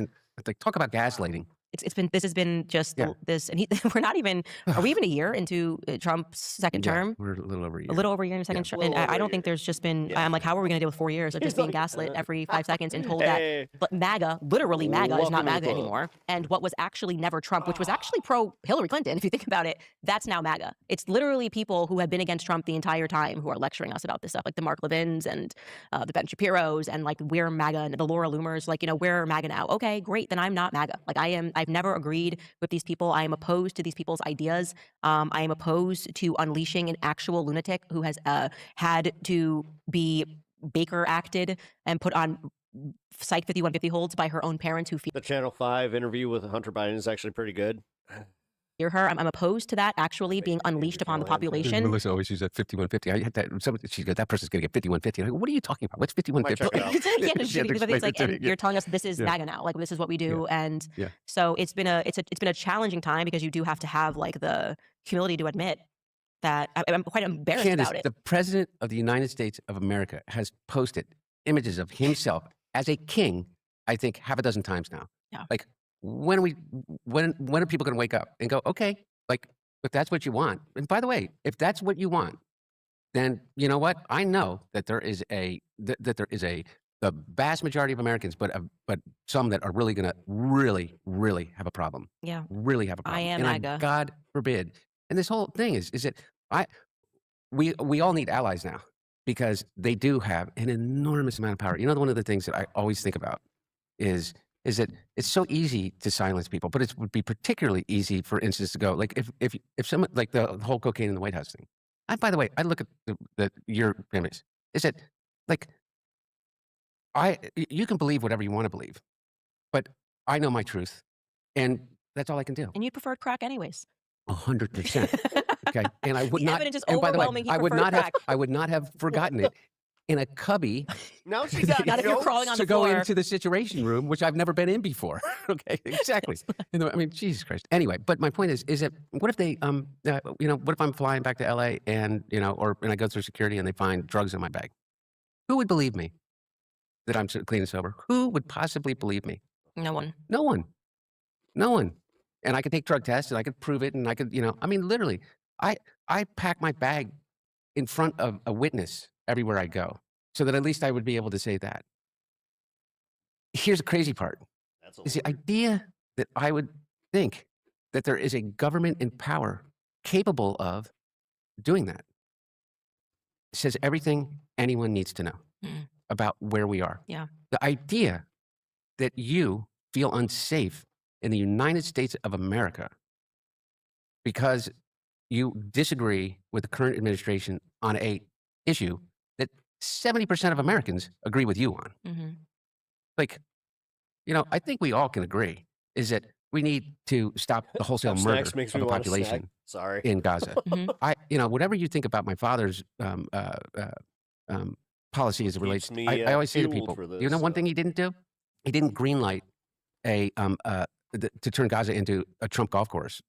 Like, talk about gaslighting. this has been just this, and we're not even. Are we even a year into Trump's second term? We're a little over a year. A little over a year in the second term, and I don't think there's just been. I'm like, how are we going to deal with 4 years of just being gaslit every 5 seconds and told that but MAGA, literally MAGA, is not MAGA anymore, and what was actually never Trump, which was actually pro Hillary Clinton, if you think about it, that's now MAGA. It's literally people who have been against Trump the entire time who are lecturing us about this stuff, like the Mark Levins and the Ben Shapiros, and like we're MAGA, and the Laura Loomers, like we're MAGA now. Okay, great, then I'm not MAGA. Like I've never agreed with these people. I am opposed to these people's ideas. I am opposed to unleashing an actual lunatic who has had to be Baker acted and put on Psych 5150 holds by her own parents who The Channel 5 interview with Hunter Biden is actually pretty good. fear her. I'm opposed to that actually being unleashed upon the population. Melissa always uses that 5150. I had that. She goes, that person's going to get 5150. I go, what are you talking about? What's 5150? It's like, and you're telling us this is MAGA now. Like this is what we do, and so it's been a challenging time because you do have to have like the humility to admit that I'm quite embarrassed Candace, about it. the president of the United States of America has posted images of himself as a king, I think, half a dozen times now. Yeah. Like, when are people going to wake up and go, okay, like, if that's what you want, and by the way, if that's what you want, then you know what? I know that there is the vast majority of Americans, but some that are really going to really have a problem. Yeah. Really have a problem. I am and MAGA. God forbid. And this whole thing is that we all need allies now because they do have an enormous amount of power. You know, one of the things that I always think about is that it's so easy to silence people, but it would be particularly easy, for instance, to go like if someone like the whole cocaine in the White House thing. By the way, I look at your families. Is it like you can believe whatever you want to believe, but I know my truth, and that's all I can do. And you preferred crack anyways. 100%. Okay, and I would The not. evidence is and by the way, overwhelming. He I would preferred not have. crack. I would not have forgotten it in a cubby. Now she's not if you're crawling on to the go floor. into the Situation Room, which I've never been in before. Okay, exactly. I mean, Jesus Christ. Anyway, but my point is that what if they, what if I'm flying back to LA and and I go through security and they find drugs in my bag? Who would believe me that I'm clean and sober? Who would possibly believe me? No one. No one. No one. And I could take drug tests and I could prove it and I could, I mean, literally, I pack my bag in front of a witness everywhere I go so that at least I would be able to say that. Here's the crazy part. Is the idea that I would think that there is a government in power capable of doing that. It says everything anyone needs to know about where we are. Yeah. The idea that you feel unsafe in the United States of America because you disagree with the current administration on a issue that 70% of Americans agree with you on. Mm-hmm. Like, I think we all can agree is that we need to stop the wholesale murder Snacks makes of me the want a snack. population Sorry. in Gaza. Mhm. Whatever you think about my father's policy as it relates, me, I always say to fueled people, for you know this, one thing he didn't do? He didn't greenlight to turn Gaza into a Trump golf course,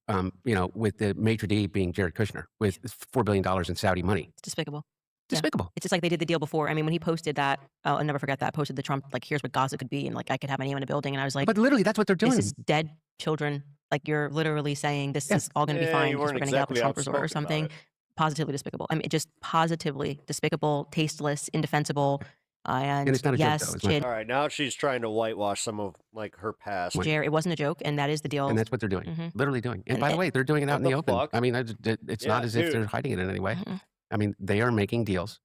with the maitre d' being Jared Kushner with $4 billion in Saudi money. It's despicable. Despicable. It's just like they did the deal before. I mean, when he posted that, I'll never forget that, posted the Trump, like, here's what Gaza could be, and like, I could have my name in a building, and I was like, But literally, that's what they're doing. this is dead children. Like, you're literally saying this is all going to be fine you because we're weren't going to get out the exactly Trump resort or outspoken about something. it. Positively despicable. I mean, just positively despicable, tasteless, indefensible, and it's not a joke, yes, though. It's not- Chid, All right, now she's trying to whitewash some of like her past. Jared, it wasn't a joke, and that is the deal. And that's what they're doing. Mhm. Literally doing. And And by the it- way, they're doing it out in What the the open. fuck? I mean, it's not Yeah, as if they're dude. hiding it in any way. Mhm. I mean, they are making deals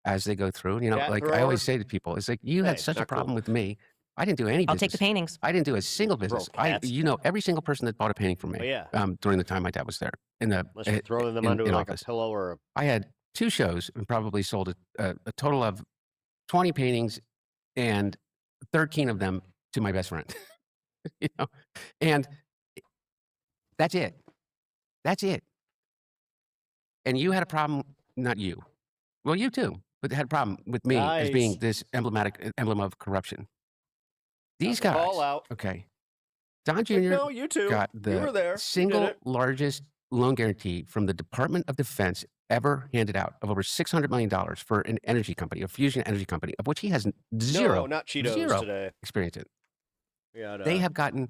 as they go through. Cat Like I thrower? always say to people, it's like, you had Hey, such a not cool. problem with me. I didn't do any I'll business. take the paintings. I didn't do a single business. cats. Every single person that bought a painting from me Oh, yeah. during the time my dad was there. Unless you're throwing them onto in like office. a pillow or a I had 2 shows and probably sold a total of 20 paintings and 13 of them to my best friend. And that's it. That's it. And you had a problem, not you. Well, you too, but had a problem with me as being Nice. this emblem of corruption. These That's a guys, call out. okay. Don Jr. No, you too. got You were the there. You did single it. largest loan guarantee from the Department of Defense ever handed out of over $600 million for an energy company, a fusion energy company, of which he has zero, No, not Cheetos zero today. experience in. Yeah, They have gotten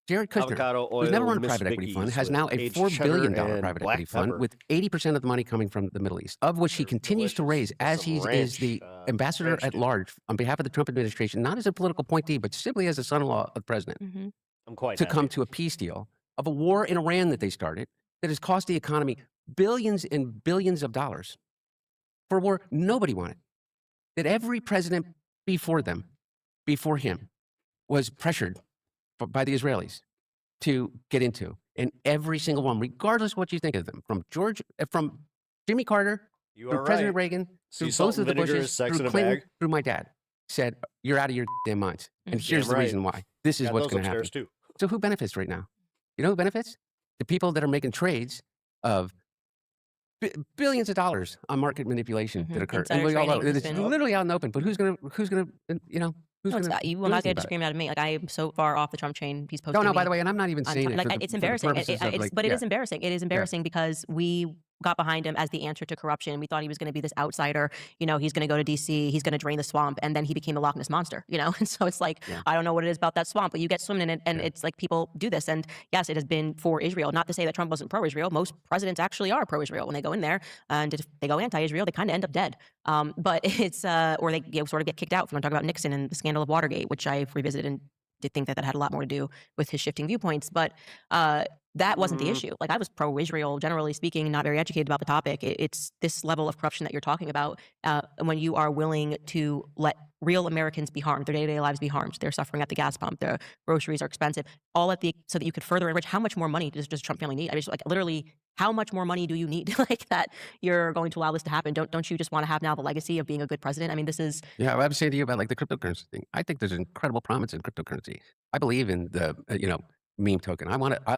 Jared Kushner, Avocado oil, who's never run a Miss private equity fund, Vicky's has with now a aged $4 billion cheddar and private black equity fund pepper. with 80% of the money coming from the Middle East, of which he continues to raise as some he is ranch, the ambassador ranch at large on behalf of the Trump administration, not as a political appointee, but simply as a son-in-law of the president, I'm quite to happy. come to a peace deal of a war in Iran that they started that has cost the economy billions and billions of dollars for a war nobody wanted, that every president before him, was pressured by the Israelis to get into. And every single one, regardless of what you think of them, from Jimmy Carter, You through are President right. Reagan, Sea through salt both of and the vinegar Bushes, is sex through in a Clinton, bag. through my dad, said, you're out of your damn minds. And here's Damn the right. reason why. This is Got what's those going to happen. upstairs, too. So who benefits right now? You know who benefits? The people that are making trades of billions of dollars on market manipulation that occur. Insider we all know trading has it's been- literally out in the open. But who's gonna, you know, who's No, gonna? you do will not anything get a about it? disagreement out of me. Like, I am so far off the Trump train. He's posting. No, no. By me the way, and I'm not even on saying Trump. it. Like, for the, it's for the embarrassing. purposes of, like, But it yeah. is embarrassing. It is embarrassing because we got behind him as the answer to corruption. We thought he was going to be this outsider. You know, he's going to go to D.C. He's going to drain the swamp, and then he became the Loch Ness monster. You know, and so it's like I don't know what it is about that swamp, but you get swimming in it, and it's like people do this. And yes, it has been for Israel. Not to say that Trump wasn't pro-Israel. Most presidents actually are pro-Israel when they go in there, and if they go anti-Israel, they kind of end up dead. But it's or they sort of get kicked out. If you want to talk about Nixon and the scandal of Watergate, which I've revisited and did think that that had a lot more to do with his shifting viewpoints, but that wasn't the issue. Like, I was pro-Israel, generally speaking, not very educated about the topic. It's this level of corruption that you're talking about when you are willing to let real Americans be harmed, their day-to-day lives be harmed. They're suffering at the gas pump. Their groceries are expensive. All at the so that you could further enrich. How much more money does the Trump family need? I mean, like, literally, how much more money do you need like that you're going to allow this to happen? Don't you just want to have now the legacy of being a good president? I mean, this is Yeah, well, I was saying to you about like the cryptocurrency thing. I think there's incredible promise in cryptocurrency. I believe in the meme token.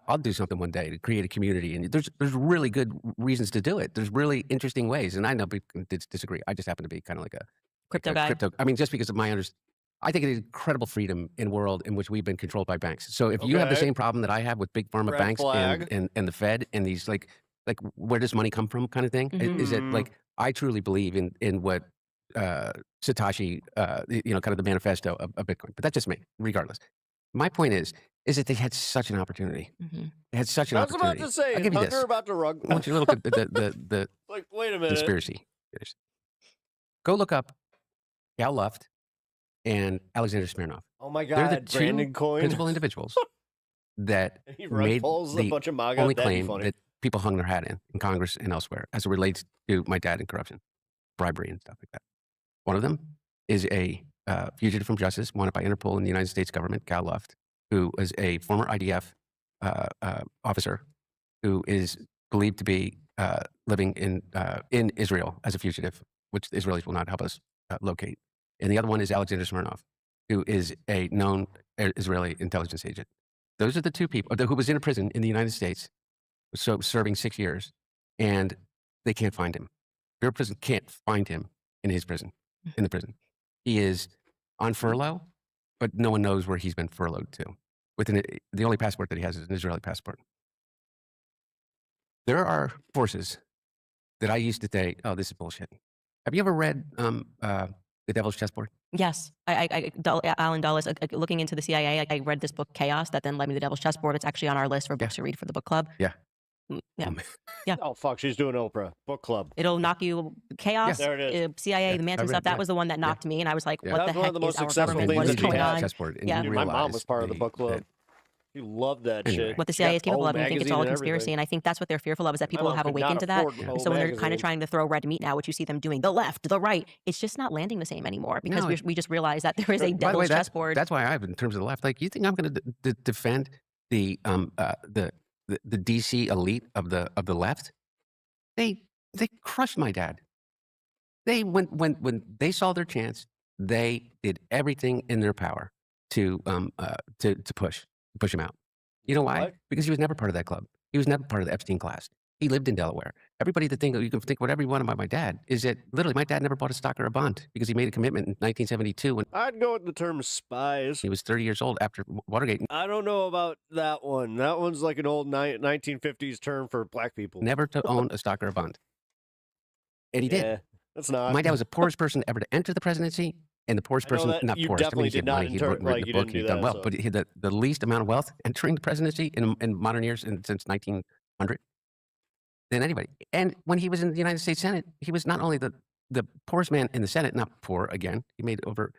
I'll do something one day to create a community, and there's really good reasons to do it. There's really interesting ways, and I know people can disagree. I just happen to be kind of like a crypto guy. I mean, just because of my understanding. I think it is incredible freedom in a world in which we've been controlled by banks. So if you have the same problem that I have with big pharma Red banks flag. and the Fed and these like where does money come from kind of thing, is it like I truly believe in what Satoshi, kind of the manifesto of Bitcoin. But that's just me, regardless. My point is that they had such an opportunity. They had such an I was about opportunity. to say, I'll give you Hunter this. about to rug. I want you to look at the Like, wait a minute. conspiracy theories. Go look up Gal Luft and Alexander Smirnov. Oh my They're the God, two Brandon Coyne. principal indivibrials that He rug made pulls a the bunch of MAGA. only That'd be claim funny. that people hung their hat in Congress and elsewhere as it relates to my dad and corruption, bribery and stuff like that. One of them is a fugitive from justice wanted by Interpol and the United States government, Gal Luft, who is a former IDF officer who is believed to be living in Israel as a fugitive, which the Israelis will not help us locate. And the other one is Alexander Smirnov, who is a known Israeli intelligence agent. Those are the two people who was in a prison in the United States, so serving 6 years, and they can't find him. Bureau of Prison can't find him in his prison, in the prison. He is on furlough, but no one knows where he's been furloughed to. The only passport that he has is an Israeli passport. There are forces that I used to say, oh, this is bullshit. Have you ever read The Devil's Chessboard? Yes, Alan Dulles, looking into the CIA. I read this book, Chaos, that then led me to the Devil's Chessboard. It's actually on our list for books to read for the book club. Yeah. Yeah. Oh fuck, she's doing Oprah book club. It'll knock you. Chaos, There it is. CIA, the Manson I read stuff. That that. was the one that knocked me, and I was like, Yeah. "What That the was one heck of the most is our successful government? things What is that you going had. on?" Chessboard, and Yeah. you My mom realize was part of the book club. that- You loved that Anyway. shit. What the She CIA got is capable O of, and I think it's all a magazine and conspiracy. everything. And I think that's what they're fearful of, is that people mom have could not awakened to that. afford O So when they're kind magazine. of trying to throw red meat now, which you see them doing, the left, the right, it's just not landing the same anymore because No, we just realize that there is a By the way, devil's that's chessboard. why I have, in terms of the left, like, you think I'm going to defend the DC elite of the left? They crushed my dad. They when they saw their chance, they did everything in their power to push him out. You know why? What? Because he was never part of that club. He was never part of the Epstein class. He lived in Delaware. Everybody that you can think whatever you want about my dad is that literally my dad never bought a stock or a bond because he made a commitment in 1972 when I'd go with the term spies. he was 30 years old after Watergate. I don't know about that one. That one's like an old 1950s term for black people. Never to own a stock or a bond. And he did. Yeah, that's not. My dad was the poorest person ever to enter the presidency and the poorest I know person, that not you poorest, I mean, definitely he did had not money, he'd written like a you book, didn't do he'd done that. well, So but he had the least amount of wealth entering the presidency in modern years since 1900 than anybody. And when he was in the United States Senate, he was not only the poorest man in the Senate, not poor again, he made over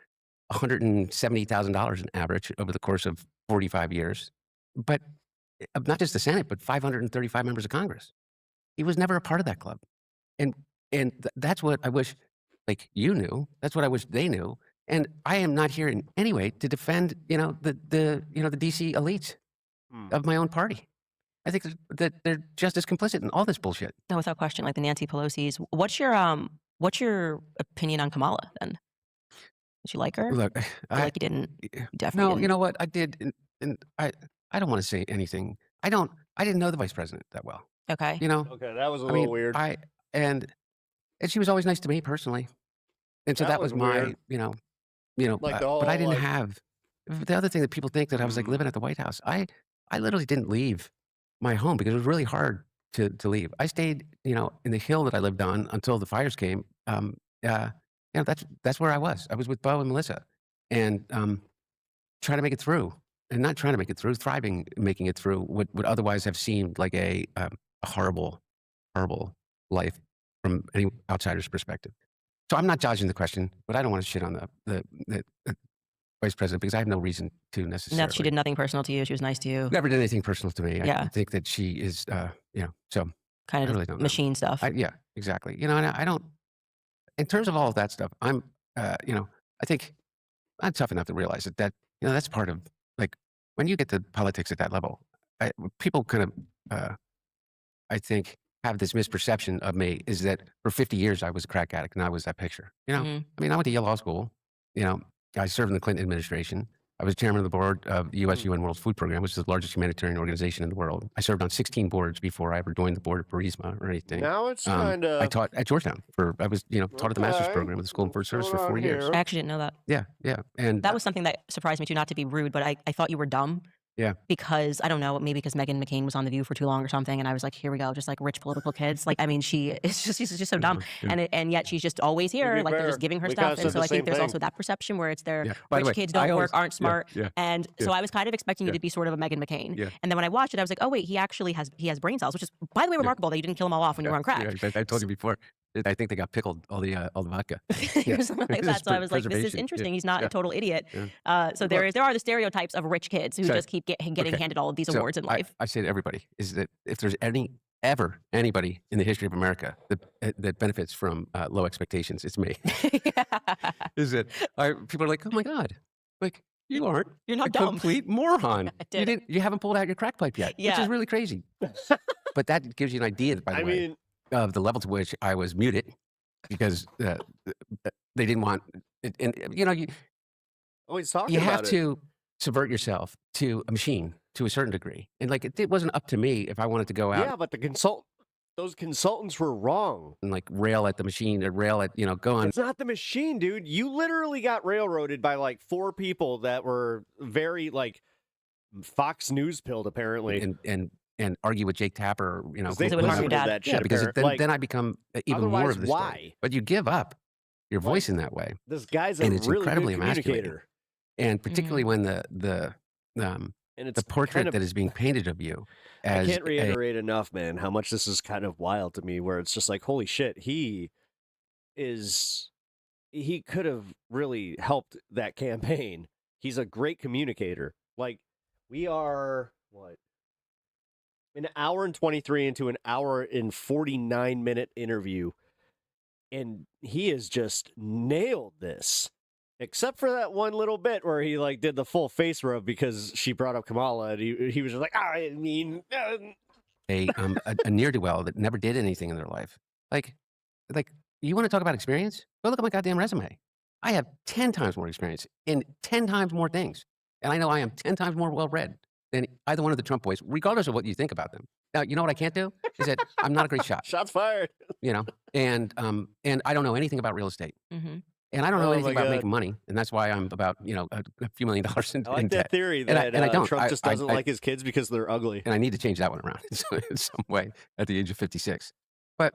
$170,000 in average over the course of 45 years, but not just the Senate, but 535 members of Congress. He was never a part of that club. And that's what I wish, like, you knew. That's what I wish they knew. And I am not here in any way to defend, the DC elites of my own party. I think that they're just as complicit in all this bullshit. No, without question, like the Nancy Pelosi's. What's your opinion on Kamala then? Did you like her? Look, like you didn't. You definitely no, didn't. you know what I did, and I don't want to say anything. I didn't know the vice president that well. Okay. Okay, that was a I little mean, weird. And she was always nice to me personally, and so that was my, weird. Like the but I whole, didn't like- have the other thing that people think that I was like living at the White House. I literally didn't leave my home because it was really hard to leave. I stayed, in the hill that I lived on until the fires came. That's where I was. I was with Bo and Melissa, and trying to make it through, and not trying to make it through, thriving, making it through what would otherwise have seemed like a horrible, horrible life from any outsider's perspective. So I'm not dodging the question, but I don't want to shit on the vice president because I have no reason to necessarily. No, she did nothing personal to you. She was nice to you. Never did anything personal to me. I Yeah. think that she is, so Kind I of really don't know. machine stuff. Yeah, exactly. And I don't, in terms of all of that stuff, I'm, I think I'm tough enough to realize that, that's part of, like, when you get to politics at that level, people kind of, I think, have this misperception of me is that for 50 years I was a crack addict and I was that picture. Mhm. I mean, I went to Yale Law School. I served in the Clinton administration. I was chairman of the board of the U.S. UN World Food Program, which is the largest humanitarian organization in the world. I served on 16 boards before I ever joined the board of Burisma or anything. Now it's I kinda- taught at Georgetown I was, taught at the master's Okay. program at the School of Food Service for going 4 on years. here? I actually didn't know that. Yeah. And That was something that surprised me too. Not to be rude, but I thought you were dumb. Yeah. Because I don't know, maybe because Meghan McCain was on The View for too long or something, and I was like, here we go, just like rich political kids. Like, I mean, she's just so dumb, and yet she's just always here, be like they're fair, just giving her we kinda stuff, said and so the I think same there's thing. also that perception where it's their Yeah. By the rich way, kids I don't always- work, aren't smart, yeah, and yeah. so I was kind of expecting you Yeah. to be sort of a Meghan McCain, Yeah. and then when I watched it, I was like, oh wait, he actually has brain cells, which is by the way remarkable that you didn't kill them all off when you were on crack. Yeah, I told you before. I think they got pickled all the vodka. Or something like that. So I was like, this is Preservation. interesting. Yeah. He's not Yeah. a total idiot. Yeah. So there are the stereotypes of rich kids who So- just keep getting okay. handed all of these So awards in life. I say to everybody is that if there's ever anybody in the history of America that benefits from low expectations, it's me. Is it? People are like, oh my God, like you aren't. You're not a dumb. complete moron. did it. You haven't pulled out your crack pipe yet, which Yeah. is really crazy. But that gives you an idea, by the I way, mean- of the level to which I was muted because they didn't want. And you Oh, he's talking you have about it. to subvert yourself to a machine to a certain degree, and like it wasn't up to me if I wanted to go out. Yeah, but those consultants were wrong. And like rail at the machine or rail at, go on. It's not the machine, dude. You literally got railroaded by like 4 people that were very like Fox News pilled, apparently. And argue with Jake Tapper, Because they it would harm your posted dad. that Yeah, shit, because apparently. Like, then I become even more otherwise, of this. why? But you give up your voice in that way, This guy's a and it's really incredibly good emasculating. communicator. And particularly when the And it's the portrait kind of, that is being painted of you as I can't reiterate enough, man, how much this is kind of wild to me, where it's just like, holy shit, he could have really helped that campaign. He's a great communicator. Like, we are, what, an hour and 23 into an hour and 49-minute interview, and he has just nailed this. Except for that one little bit where he like did the full face rub because she brought up Kamala, and he was just like, I mean, a ne'er-do-well that never did anything in their life. Like you want to talk about experience? Go look at my goddamn resume. I have 10 times more experience in 10 times more things. And I know I am 10 times more well-read than either one of the Trump boys, regardless of what you think about them. Now, you know what I can't do? Is that I'm not a great shot. Shots fired. And I don't know anything about real estate. Mm-hmm. And I don't know Oh anything my about God. making money. And that's why I'm about, a few $1 million in I like debt. that theory And that I don't. Trump just doesn't I- like his kids because they're ugly. And I need to change that one around in some way at the age of 56. But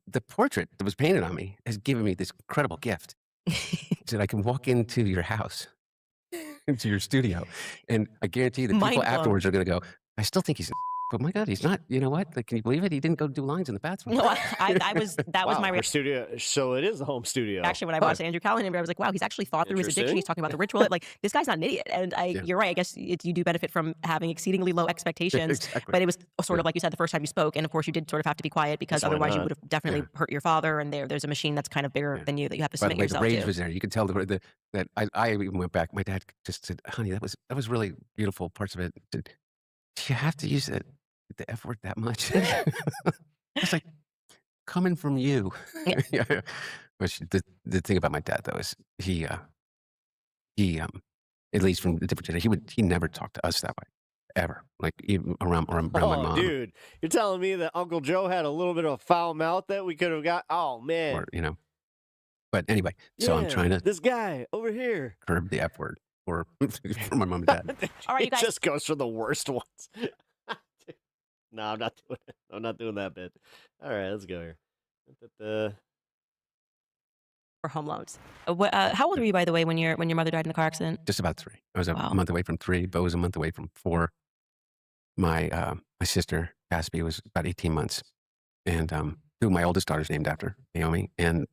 the portrait that was painted on me has given me this incredible gift. He said, I can walk into your house, into your studio, and I guarantee the Mind people blown. afterwards are going to go, I still think he's but my God, he's not. You know what? Like, can you believe it? He didn't go do lines in the bathroom. No, that was Wow, my her reaction. studio. So it is the home studio. Actually, when I watched Andrew Callahan, I was like, wow, he's actually thought through his addiction. He's talking about the ritual. Like, this guy's not an idiot. And you're right. I guess you do benefit from having exceedingly low expectations. Exactly. But it was sort of like you said the first time you spoke. And of course, you did sort of have to be quiet because Yes, why otherwise you not? would have definitely hurt your father. And there's a machine that's kind of bigger than you that you have to By the submit way, yourself the rage to. was there. You could tell that I even went back. My dad just said, honey, that was really beautiful parts of it. Do you have to use the F word that much? It's like coming from you. Yeah. Which the thing about my dad though is he at least from the different generation, he never talked to us that way ever. Like even around my mom. Dude, you're telling me that Uncle Joe had a little bit of a foul mouth that we could have got? Oh man. Or, but anyway, so I'm trying to this guy over here curb the F word for my mom and dad. All right, you it guys. just goes for the worst ones. No, I'm not doing it. I'm not doing that bit. All right, let's go here. For home loans. How old were you, by the way, when your mother died in the car accident? Just about 3. I was a month away from 3. Bo was a month away from 4. My sister Caspy was about 18 months, and who my oldest daughter's named after, Naomi, and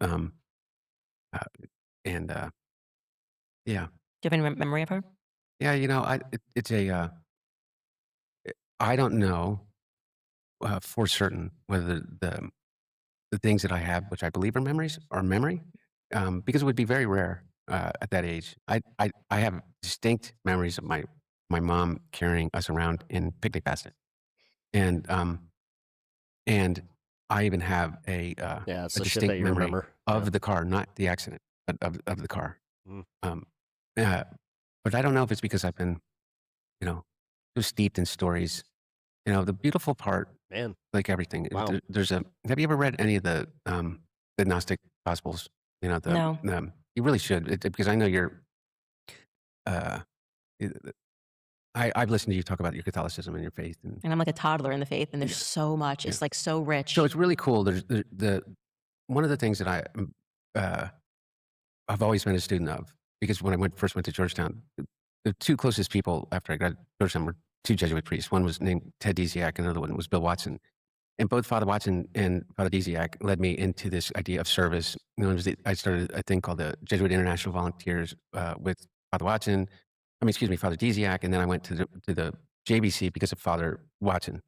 yeah. Do you have any memory of her? Yeah, I don't know for certain whether the things that I have, which I believe are memories, are memory, because it would be very rare at that age. I have distinct memories of my mom carrying us around in picnic basket, and I even have a it's the shit distinct that you memory remember. of the car, not the accident, but of the car. Mm. But I don't know if it's because I've been, so steeped in stories. The beautiful part, Man. like everything. Wow. Have you ever read any of the Gnostic Gospels? No. You really should, because I know you're. I've listened to you talk about your Catholicism and your faith, and And I'm like a toddler in the faith, and there's so much. It's like so rich. so it's really cool. There's one of the things that I've always been a student of, because when I first went to Georgetown, the 2 closest people after I got to Georgetown were 2 Jesuit priests. One was named Ted Desiak, and another one was Bill Watson. And both Father Watson and Father Desiak led me into this idea of service. I started a thing called the Jesuit International Volunteers with Father Watson. Father Desiak, and then I went to the JBC because of Father Watson,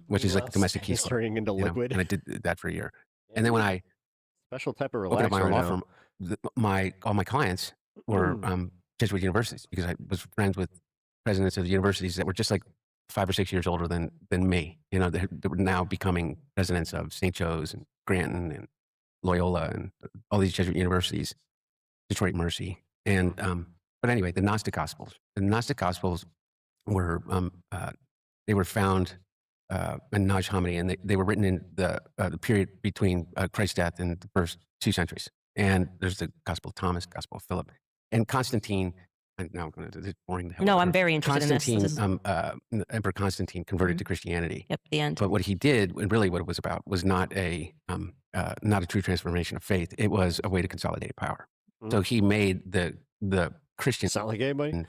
which is like domestic peace club, turning into liquid. and I did that for a year. And then when I Special type of opened up my own law relaxer firm, all my clients were Jesuit universities, because I was friends with presidents of universities that were just like 5 or 6 years older than me. They were now becoming presidents of St. Joe's and Granton and Loyola and all these Jesuit universities, Detroit Mercy. And but anyway, the Gnostic Gospels. The Gnostic Gospels were they were found in Naj Hammadi, and they were written in the period between Christ's death and the first 2 centuries. And there's the Gospel of Thomas, Gospel of Philip, and Constantine. And now I'm going to. This is boring. No, I'm very interested in this. Emperor Constantine converted to Christianity. Yep, the end. But what he did, and really what it was about, was not a true transformation of faith. It was a way to consolidate power. So he made the Christian. Sound like anybody?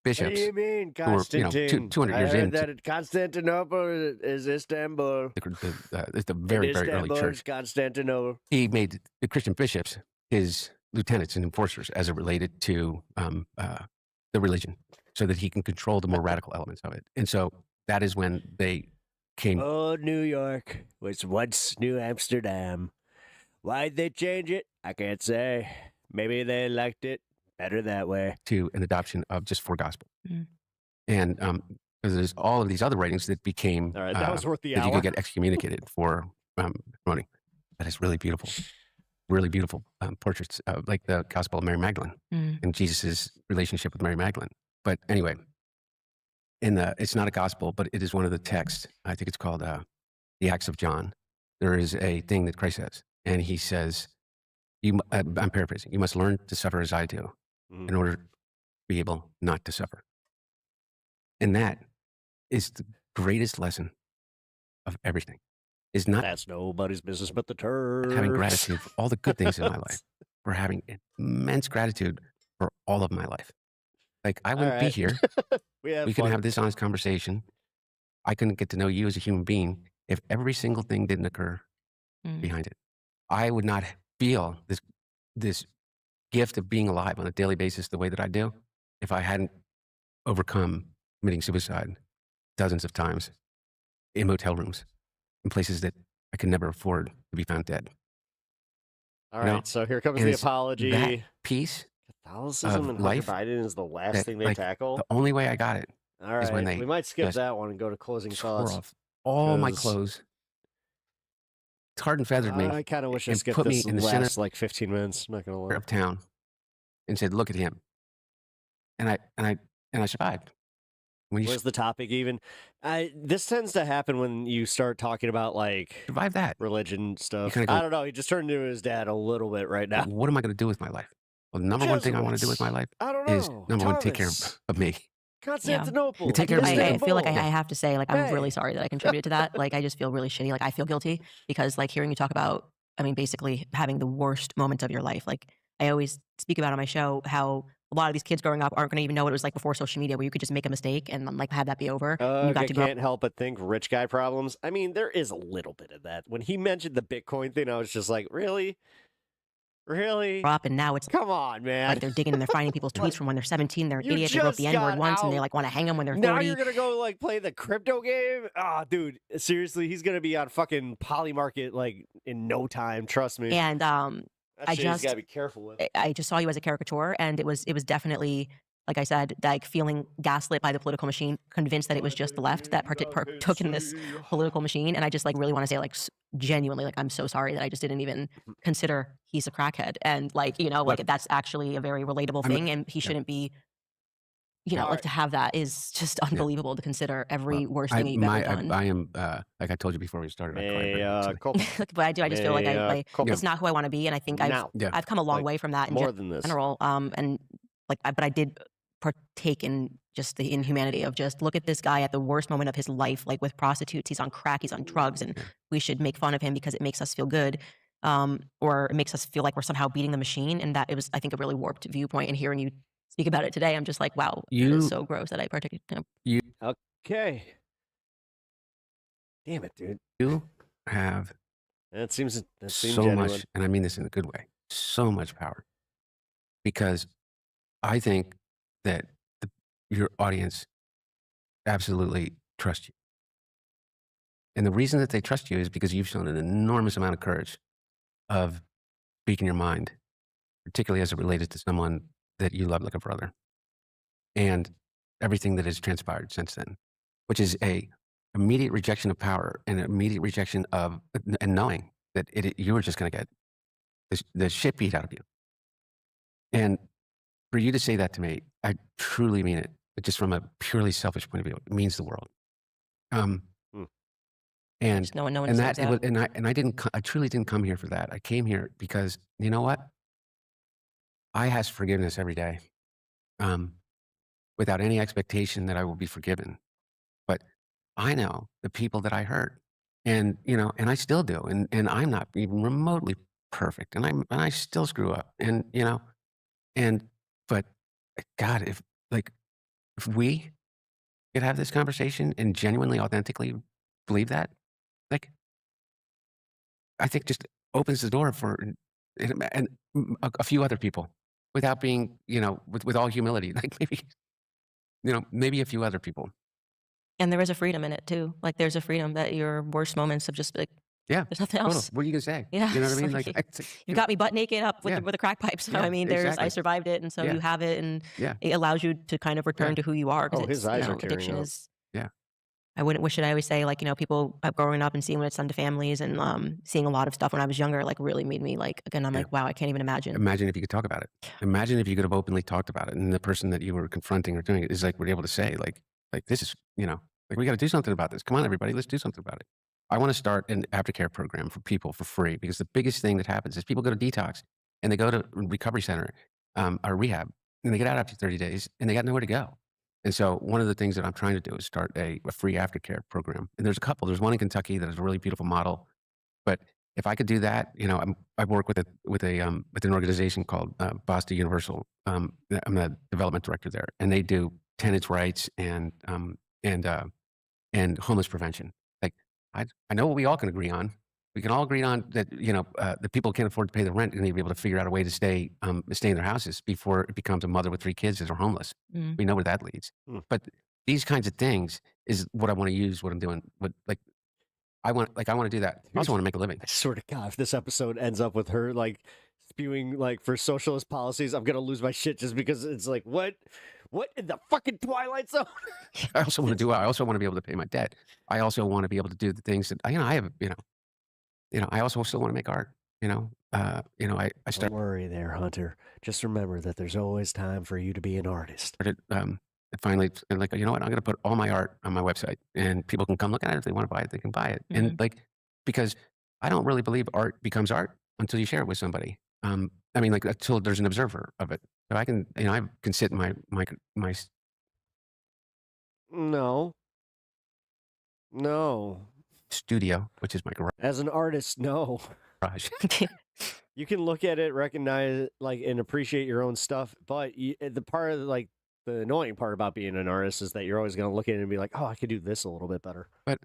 Bishops. What do you mean, who were, Constantine? 200 years I heard in. that Constantinople is Istanbul. It's the very, very early Istanbul church. is Constantinople. He made the Christian bishops his lieutenants and enforcers as it related to the religion, so that he can control the more radical elements of it. And so that is when they came. Old New York was once New Amsterdam. Why'd they change it? I can't say. Maybe they liked it better that way. To an adoption of just 4 gospels. And because there's all of these other writings that became All right, that was worth the that you hour. could get excommunicated for promoting. That is really beautiful. Really beautiful portraits of, like, the Gospel of Mary Magdalene and Jesus's relationship with Mary Magdalene. But anyway, it's not a gospel, but it is one of the texts. I think it's called the Acts of John. There is a thing that Christ says, and he says, I'm paraphrasing, you must learn to suffer as I do in order to be able not to suffer. And that is the greatest lesson of everything. Is not That's nobody's business but the turds. having gratitude for all the good things in my life, for having immense gratitude for all of my life. Like, I All wouldn't be right. here. We have We can fun. have this honest conversation. I couldn't get to know you as a human being if every single thing didn't occur behind it. I would not feel this gift of being alive on a daily basis the way that I do if I hadn't overcome committing suicide dozens of times in motel rooms, in places that I could never afford to be found dead. All You know? right, so here comes And the it's apology. That piece Catholicism of and Hunter life Biden is the last that, thing they like, tackle. the only way I got it All is when right, they we might skip just that one and go to closing tore thoughts. off all my 'cause clothes, tarred and feathered me, I kind of wish I and skipped put me this in the last center like 15 minutes. I'm not gonna lie. of town and said, "Look at him," and I survived. When you Where's the topic even? This tends to happen when you start talking about like survive that religion stuff. kinda I go- don't know. He just turned into his dad a little bit right now. what am I going to do with my life? Well, the number one thing I want to do with my life I don't is know. number one, take care Thomas. of me. Constantinople. You take care of me. I feel like I Istanbul. have to say, like, I'm really Hey. sorry that I contributed to that. Like, I just feel really shitty. Like, I feel guilty because, like, hearing you talk about, I mean, basically having the worst moments of your life. Like, I always speak about on my show how a lot of these kids growing up aren't going to even know what it was like before social media, where you could just make a mistake and like have that be over. And you got I to grow up. can't help but think rich guy problems. I mean, there is a little bit of that. When he mentioned the Bitcoin thing, I was just like, really? Really? Up, and now it's come on, man. Like they're digging and they're finding people's tweets from when they're 17. They're an You idiot. They wrote just the N word got once and they out. like want to hang them when they're 30. Now you're gonna go like play the crypto game? Ah, dude, seriously, he's gonna be on fucking Polymarket like in no time. Trust me. And that I shit just he's gotta be careful with. I just saw you as a caricature, and it was definitely, like I said, like feeling gaslit by the political machine, convinced that it was just the left that partook in this political machine. And I just like really want to say, like, genuinely, like, I'm so sorry that I just didn't even consider he's a crackhead, and like, you know, like that's actually a very relatable thing, and he shouldn't be. You know, like to have that is just unbelievable to consider every worst thing you've ever done. I am, like I told you before we started, I cried. But I do. I just feel like it's not who I want to be, and I think I've come a long way from that in more than this. general. And like, but I did partake in just the inhumanity of just look at this guy at the worst moment of his life, like with prostitutes. He's on crack. He's on drugs, and we should make fun of him because it makes us feel good, or it makes us feel like we're somehow beating the machine. And that it was, I think, a really warped viewpoint. And hearing you speak about it today, I'm just like, wow, it is so gross that I partook. Okay. Damn it, dude. You have That seems so genuine. much, and I mean this in a good way, so much power. Because I think that your audience absolutely trusts you. And the reason that they trust you is because you've shown an enormous amount of courage of speaking your mind, particularly as it related to someone that you love like a brother. And everything that has transpired since then, which is a immediate rejection of power and an immediate rejection of, and knowing that you were just going to get the shit beat out of you. And for you to say that to me, I truly mean it. But just from a purely selfish point of view, it means the world. And no one and that, deserves that. I truly didn't come here for that. I came here because, you know what? I ask forgiveness every day, without any expectation that I will be forgiven. But I know the people that I hurt, and you know, and I still do, and I'm not even remotely perfect, and I still screw up, and you know, but God, if we could have this conversation and genuinely, authentically believe that, like, I think just opens the door for and a few other people, without being, you know, with all humility, like maybe, you know, maybe a few other people. And there is a freedom in it too. Like there's a freedom that your worst moments of just like, yeah, there's nothing total. else. What are you gonna say? Yeah, you know what I mean. like, Like you got me butt naked up with Yeah. with a crack pipe. So Yeah, I mean, I exactly. survived it, and so Yeah. you have it, and Yeah. it allows you to kind of return Yeah. to who you are. Because Oh, his eyes are tearing addiction up. is. Yeah. I wouldn't wish it. I always say, like, you know, people growing up and seeing what it's done to families, and seeing a lot of stuff when I was younger, like really made me like, again, I'm like, wow, I can't even imagine. Imagine if you could talk about it. Imagine if you could have openly talked about it, and the person that you were confronting or doing it is like, were able to say, like this is, you know, like we got to do something about this. Come on, everybody, let's do something about it. I want to start an aftercare program for people for free, because the biggest thing that happens is people go to detox and they go to recovery center or rehab, and they get out after 30 days and they got nowhere to go. And so one of the things that I'm trying to do is start a free aftercare program. And there's a couple. There's one in Kentucky that is a really beautiful model, but if I could do that, I work with an organization called Boston Universal. I'm the development director there, and they do tenants' rights and homeless prevention. Like I know what we all can agree on. We can all agree on that. The people can't afford to pay the rent and need to be able to figure out a way to stay in their houses before it becomes a mother with 3 kids that are homeless. Mm. We know where that leads. But these kinds of things is what I want to use. What I'm doing. But I want to do that. I also want to make a living. I swear to God, if this episode ends up with her like spewing like for socialist policies, I'm gonna lose my shit just because it's like what in the fucking Twilight Zone? I also want to be able to pay my debt. I also want to be able to do the things that I have. I also still want to make art. I Don't started. worry there, Hunter. Just remember that there's always time for you to be an artist. Finally, and like, you know what? I'm going to put all my art on my website, and people can come look at it. If they want to buy it, they can buy it. And because I don't really believe art becomes art until you share it with somebody. Until there's an observer of it. So I can sit in my No. studio, which is my garage. As an artist, no. You can look at it, recognize it, and appreciate your own stuff, but the annoying part about being an artist is that you're always going to look at it and be like, oh, I could do this a little bit better. But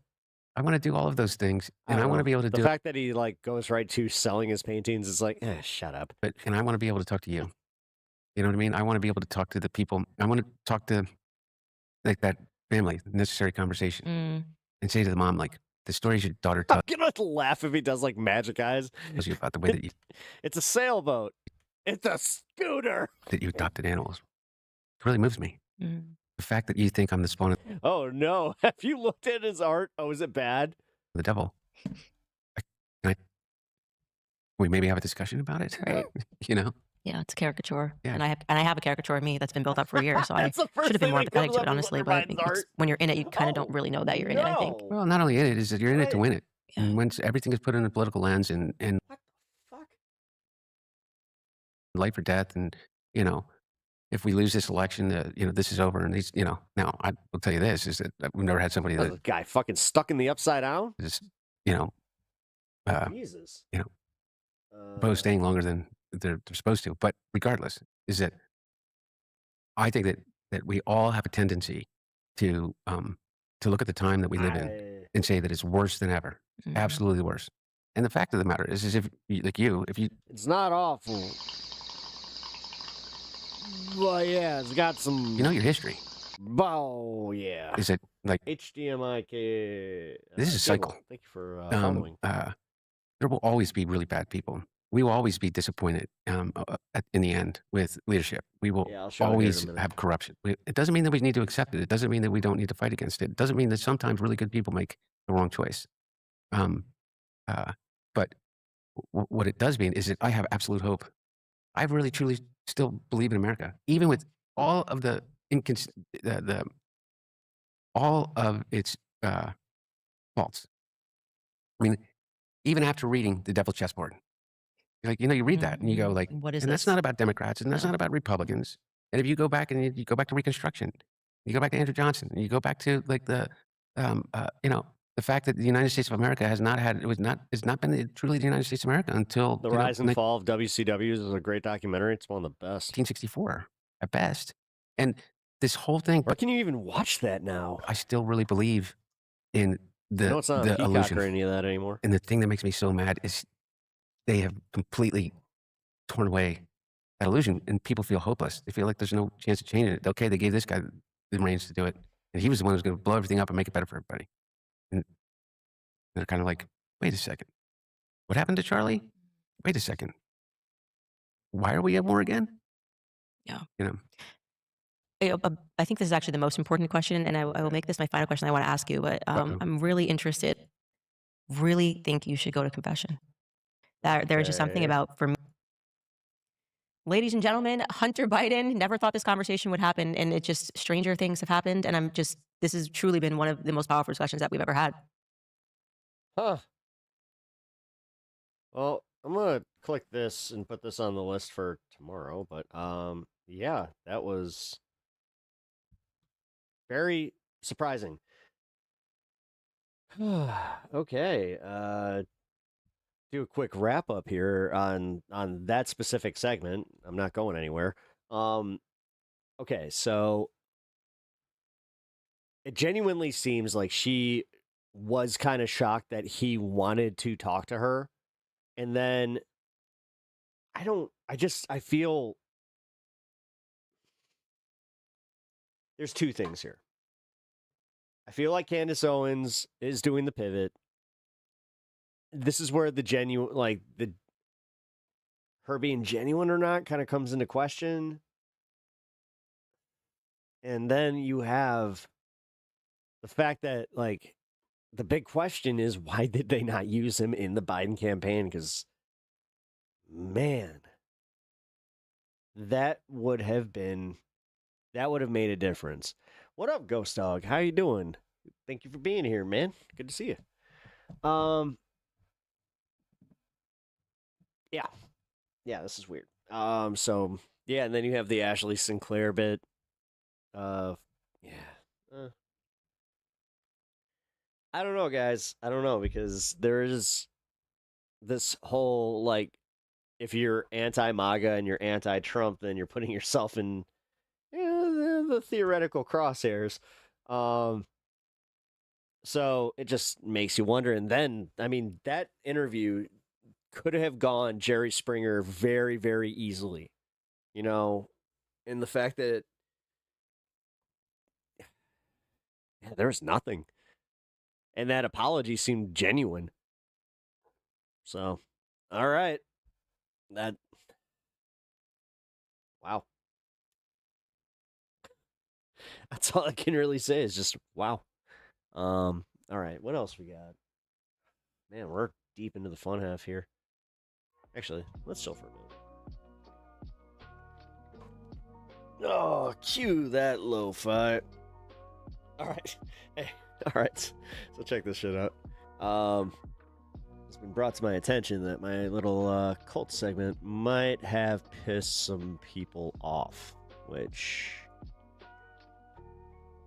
I want to do all of those things, and I want to be able to do the fact that he goes right to selling his paintings is like, shut up. And I want to be able to talk to you. You know what I mean? I want to be able to talk to the people. I want to talk to that family, necessary conversation, and say to the mom, the stories your daughter I'm tells gonna laugh if he does magic eyes. you about the way that It's a sailboat. It's a scooter. you adopted animals. It really moves me. The fact that you think I'm the spawn of Oh no! Have you looked at his art? Oh, is it bad? the devil. Can we maybe have a discussion about it? Right. Yeah, it's a caricature, and I have a caricature of me that's been built up for years. So I That's the first should have been thing more that empathetic comes to up it, is honestly. Hunter But I Biden's think art. when you're in it, you kind of don't really know that you're in it. I think. Well, not only in it, is that you're in it to win it. And once everything is put in a political lens and What the fuck? life or death, and if we lose this election, this is over. And now I will tell you this is that we've never had somebody The that guy fucking stuck in the upside down. is Jesus. both staying longer than they're supposed to. But regardless, is that I think that we all have a tendency to look at the time that we live in and say that it's worse than ever, absolutely worse. And the fact of the matter is if you, It's not awful. Well, yeah, it's got some. your history. Oh, yeah. Is it HDMI? This is a cycle. Thank you for following. There will always be really bad people. We will always be disappointed in the end with leadership. We will I'll show it here in a always minute. have corruption. It doesn't mean that we need to accept it. It doesn't mean that we don't need to fight against it. It doesn't mean that sometimes really good people make the wrong choice. But what it does mean is that I have absolute hope. I really, truly still believe in America, even with all of all of its faults. I mean, even after reading The Devil's Chessboard, you read that and you go What is and that's this? not about Democrats and that's not about Republicans. And if you go back and you go back to Reconstruction, you go back to Andrew Johnson, and you go back to the fact that the United States of America has not been truly the United States of America until The Rise and Fall of WCWs is a great documentary. It's one of the best. 1964 at best. And this whole thing. Where can you even watch that now? I still really believe in I know it's not on the Peacock illusion or any of that anymore. And the thing that makes me so mad is they have completely torn away that illusion, and people feel hopeless. They feel like there's no chance of changing it. Okay, they gave this guy the reins to do it, and he was the one who's going to blow everything up and make it better for everybody. And they're kind of like, wait a second, what happened to Charlie? Wait a second, why are we at war again? Yeah. I think this is actually the most important question, and I will make this my final question I want to ask you. But I'm really interested. Really think you should go to confession. There's just something about, for me. Ladies and gentlemen, Hunter Biden, never thought this conversation would happen, and it just, stranger things have happened, and this has truly been one of the most powerful discussions that we've ever had. Huh. Well, I'm going to click this and put this on the list for tomorrow, but yeah, that was very surprising. Okay. do a quick wrap up here on that specific segment. I'm not going anywhere. Okay, so it genuinely seems like she was kind of shocked that he wanted to talk to her. And then I feel there's two things here. I feel like Candace Owens is doing the pivot. This is where the genuine, like her being genuine or not kind of comes into question. And then you have the fact that, like, the big question is, why did they not use him in the Biden campaign? Because, man, that would have made a difference. What up, Ghost Dog? How you doing? Thank you for being here, man. Good to see you. Yeah, this is weird. So yeah, and then you have the Ashley Sinclair bit. I don't know, guys. I don't know, because there is this whole, like, if you're anti-MAGA and you're anti-Trump, then you're putting yourself in the theoretical crosshairs. So it just makes you wonder. And then, I mean, that interview could have gone Jerry Springer very, very easily. You know, and the fact that there was nothing. And that apology seemed genuine. So, all right. Wow. That's all I can really say is just wow. All right, what else we got? Man, we're deep into the fun half here. Actually, let's chill for a minute. Oh, cue that lo-fi. All right. Hey, all right. So check this shit out. It's been brought to my attention that my little cult segment might have pissed some people off, which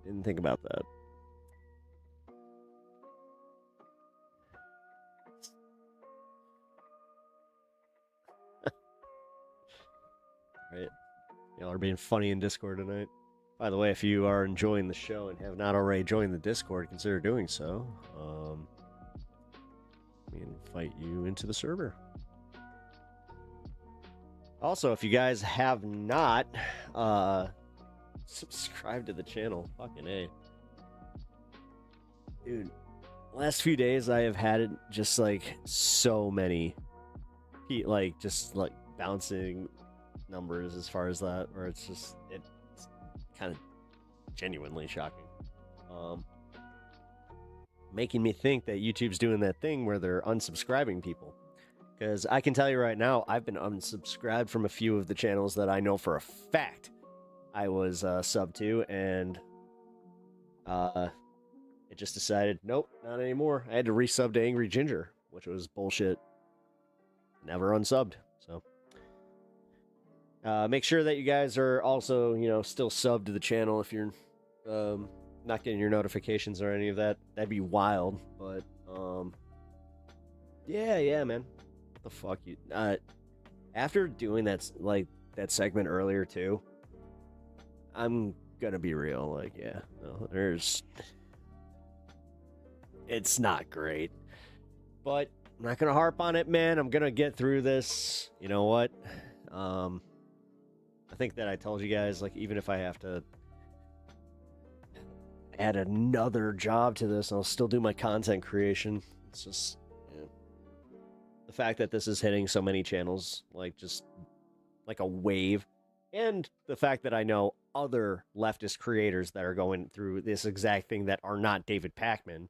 didn't think about that. Right. Y'all are being funny in Discord tonight. By the way, if you are enjoying the show and have not already joined the Discord, consider doing so. We invite you into the server. Also, if you guys have not subscribed to the channel, fucking A. Dude, last few days I have had it just like so many, like, just like bouncing numbers as far as that, where it's kind of genuinely shocking. Making me think that YouTube's doing that thing where they're unsubscribing people. Because I can tell you right now, I've been unsubscribed from a few of the channels that I know for a fact I was sub to, and it just decided, nope, not anymore. I had to resub to Angry Ginger, which was bullshit. Never unsubbed, so... make sure that you guys are also, still subbed to the channel if you're not getting your notifications or any of that. That'd be wild, but, yeah, man. What the fuck, you... after doing that segment earlier, too, I'm gonna be real, like, yeah, no, it's not great. But I'm not gonna harp on it, man. I'm gonna get through this. You know what? I think that I told you guys, like, even if I have to add another job to this, I'll still do my content creation. It's just, the fact that this is hitting so many channels, like, just like a wave, and the fact that I know other leftist creators that are going through this exact thing that are not David Pakman.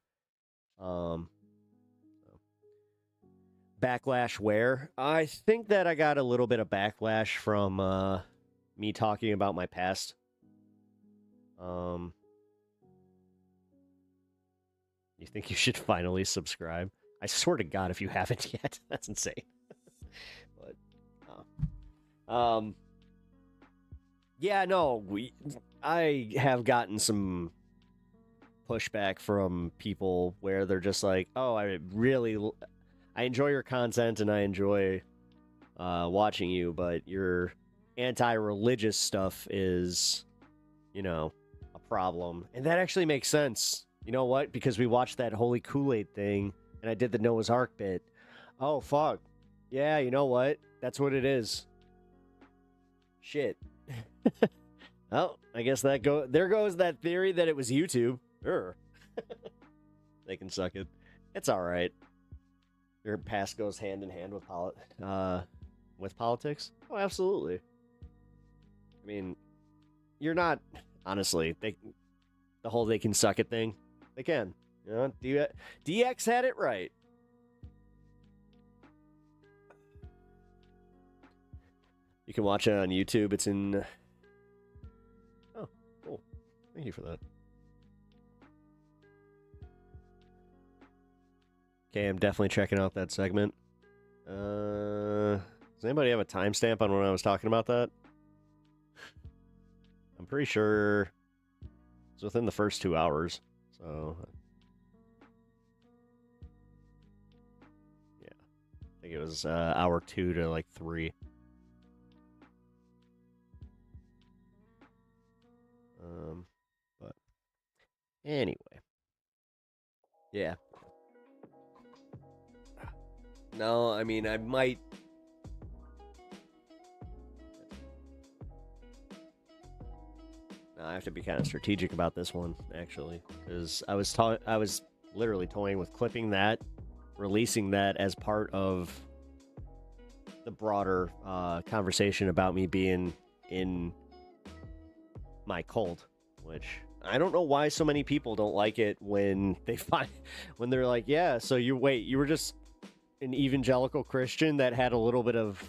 Backlash where? I think that I got a little bit of backlash from, me talking about my past. You think you should finally subscribe? I swear to God, if you haven't yet, that's insane. But, yeah, no, I have gotten some pushback from people where they're just like, oh, I enjoy your content and I enjoy watching you, but your anti-religious stuff is, you know, a problem. And that actually makes sense. You know what? Because we watched that Holy Kool-Aid thing and I did the Noah's Ark bit. Oh, fuck. Yeah, you know what? That's what it is. Shit. Oh, I guess there goes that theory that it was YouTube. They can suck it. It's all right. Your past goes hand in hand with politics. Oh, absolutely. I mean, you're not honestly. The whole they can suck it thing. They can. You know, DX had it right. You can watch it on YouTube. It's in. Oh, cool. Thank you for that. Okay, I'm definitely checking out that segment. Does anybody have a timestamp on when I was talking about that? I'm pretty sure it's within the first 2 hours. So, yeah. I think it was hour 2 to like 3. But anyway. Yeah. No, I mean, I might. No, I have to be kind of strategic about this one, actually, because I was literally toying with clipping that, releasing that as part of the broader conversation about me being in my cult, which I don't know why so many people don't like it when they're like, yeah, so you were just an evangelical Christian that had a little bit of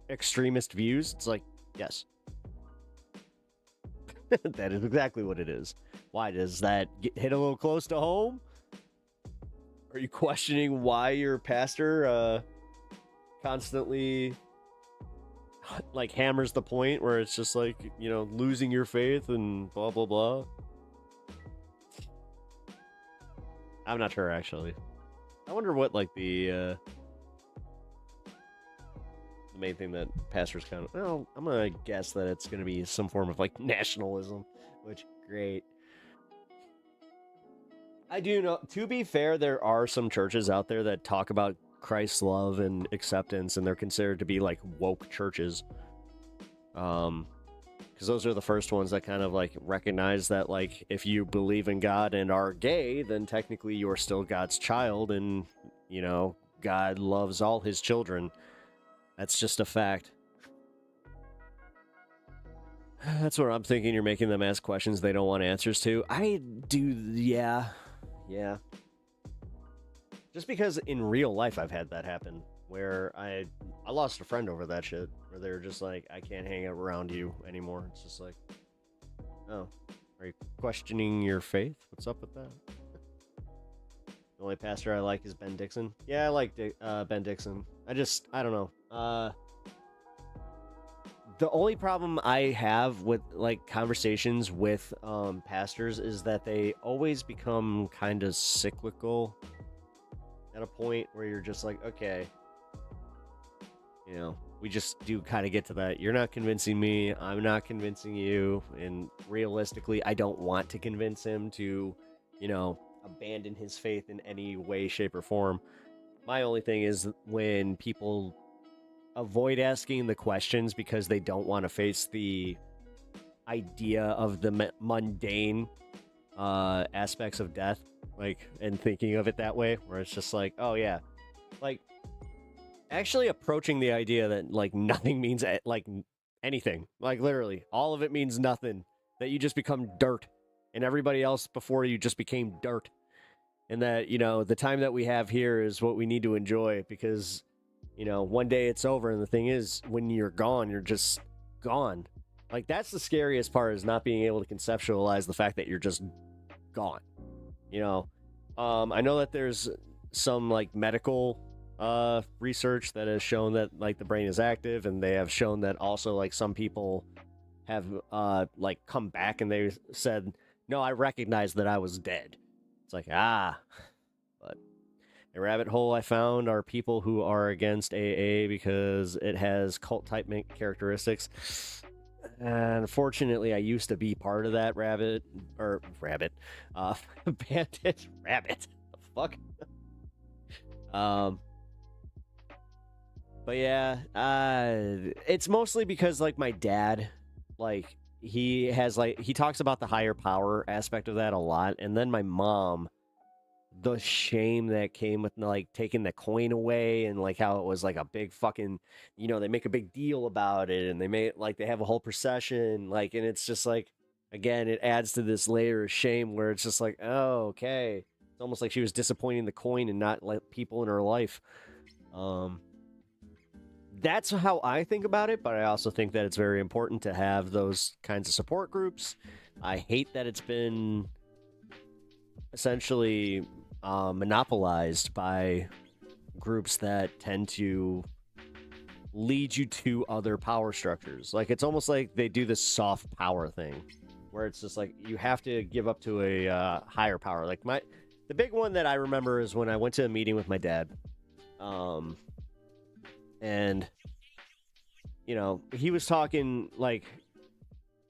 extremist views. It's like, yes. That is exactly what it is. Why does that hit a little close to home? Are you questioning why your pastor constantly like hammers the point where it's just like, you know, losing your faith and blah blah blah? I'm not sure, actually. I wonder what like the main thing that pastors kind of, well, I'm gonna guess that it's gonna be some form of like nationalism, which great. I do know, to be fair, there are some churches out there that talk about Christ's love and acceptance, and they're considered to be like woke churches. Because those are the first ones that kind of like recognize that, like, if you believe in God and are gay, then technically you're still God's child, and, you know, God loves all his children. That's just a fact. That's what I'm thinking. You're making them ask questions they don't want answers to. I do, yeah. Just because in real life I've had that happen, where I lost a friend over that shit, where they were just like, I can't hang around you anymore. It's just like, oh, are you questioning your faith? What's up with that? The only pastor I like is Ben Dixon. Yeah, I like Ben Dixon. I don't know. The only problem I have with like conversations with pastors is that they always become kind of cyclical at a point where you're just like, okay, you know, we just do kind of get to that. You're not convincing me. I'm not convincing you. And realistically, I don't want to convince him to, you know, abandon his faith in any way, shape, or form. My only thing is when people avoid asking the questions because they don't want to face the idea of the mundane aspects of death, like, and thinking of it that way, where it's just like, oh yeah, like actually approaching the idea that like nothing means like anything, like literally all of it means nothing, that you just become dirt and everybody else before you just became dirt, and that, you know, the time that we have here is what we need to enjoy, because, you know, one day it's over, and the thing is, when you're gone, you're just gone. Like, that's the scariest part, is not being able to conceptualize the fact that you're just gone. You know, I know that there's some like medical research that has shown that like the brain is active, and they have shown that also like some people have like come back and they said, no, I recognize that I was dead. It's like, but A rabbit hole I found are people who are against AA because it has cult-type characteristics. And unfortunately, I used to be part of that bandit, rabbit. The fuck? But yeah, it's mostly because, like, my dad, like, he talks about the higher power aspect of that a lot, and then my mom, the shame that came with, like, taking the coin away, and like how it was like a big fucking, they make a big deal about it, and they have a whole procession, like, and it's just like, again, it adds to this layer of shame where it's just like, oh, okay, it's almost like she was disappointing the coin and not like people in her life. That's how I think about it, but I also think that it's very important to have those kinds of support groups. I hate that it's been essentially monopolized by groups that tend to lead you to other power structures. Like, it's almost like they do this soft power thing where it's just like you have to give up to a higher power. Like, the big one that I remember is when I went to a meeting with my dad, and he was talking like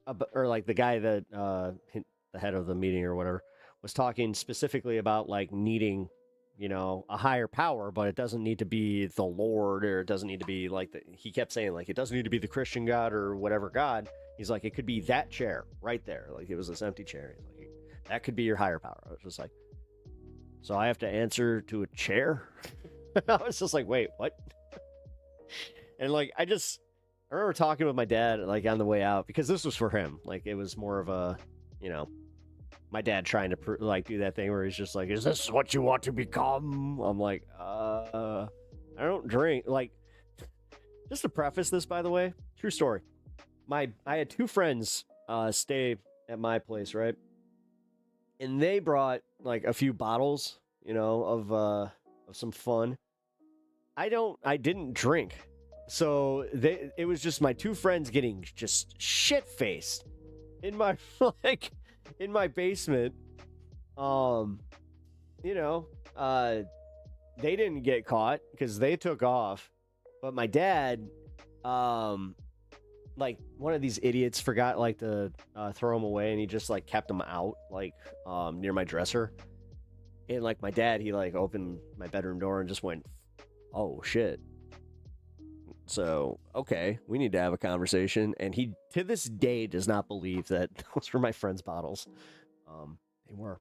the guy that the head of the meeting or whatever was talking specifically about like needing, a higher power, but it doesn't need to be the Lord, or it doesn't need to be like he kept saying, like, it doesn't need to be the Christian God or whatever God. He's like, it could be that chair right there. Like, it was this empty chair. He's like, that could be your higher power. I was just like, so I have to answer to a chair? I was just like, wait, what? And like, I remember talking with my dad, like, on the way out, because this was for him. Like, it was more of a, my dad trying to do that thing where he's just like, is this what you want to become? I'm like, I don't drink. Like, just to preface this, by the way, true story. I had two friends stay at my place, right? And they brought like a few bottles, of some fun. I didn't drink. So it was just my two friends getting just shit-faced in my in my basement. They didn't get caught because they took off. But my dad, like, one of these idiots forgot like to throw them away, and he just like kept them out like near my dresser. And like my dad, he like opened my bedroom door and just went, "Oh shit." So, okay, we need to have a conversation. And he, to this day, does not believe that those were my friend's bottles. They were.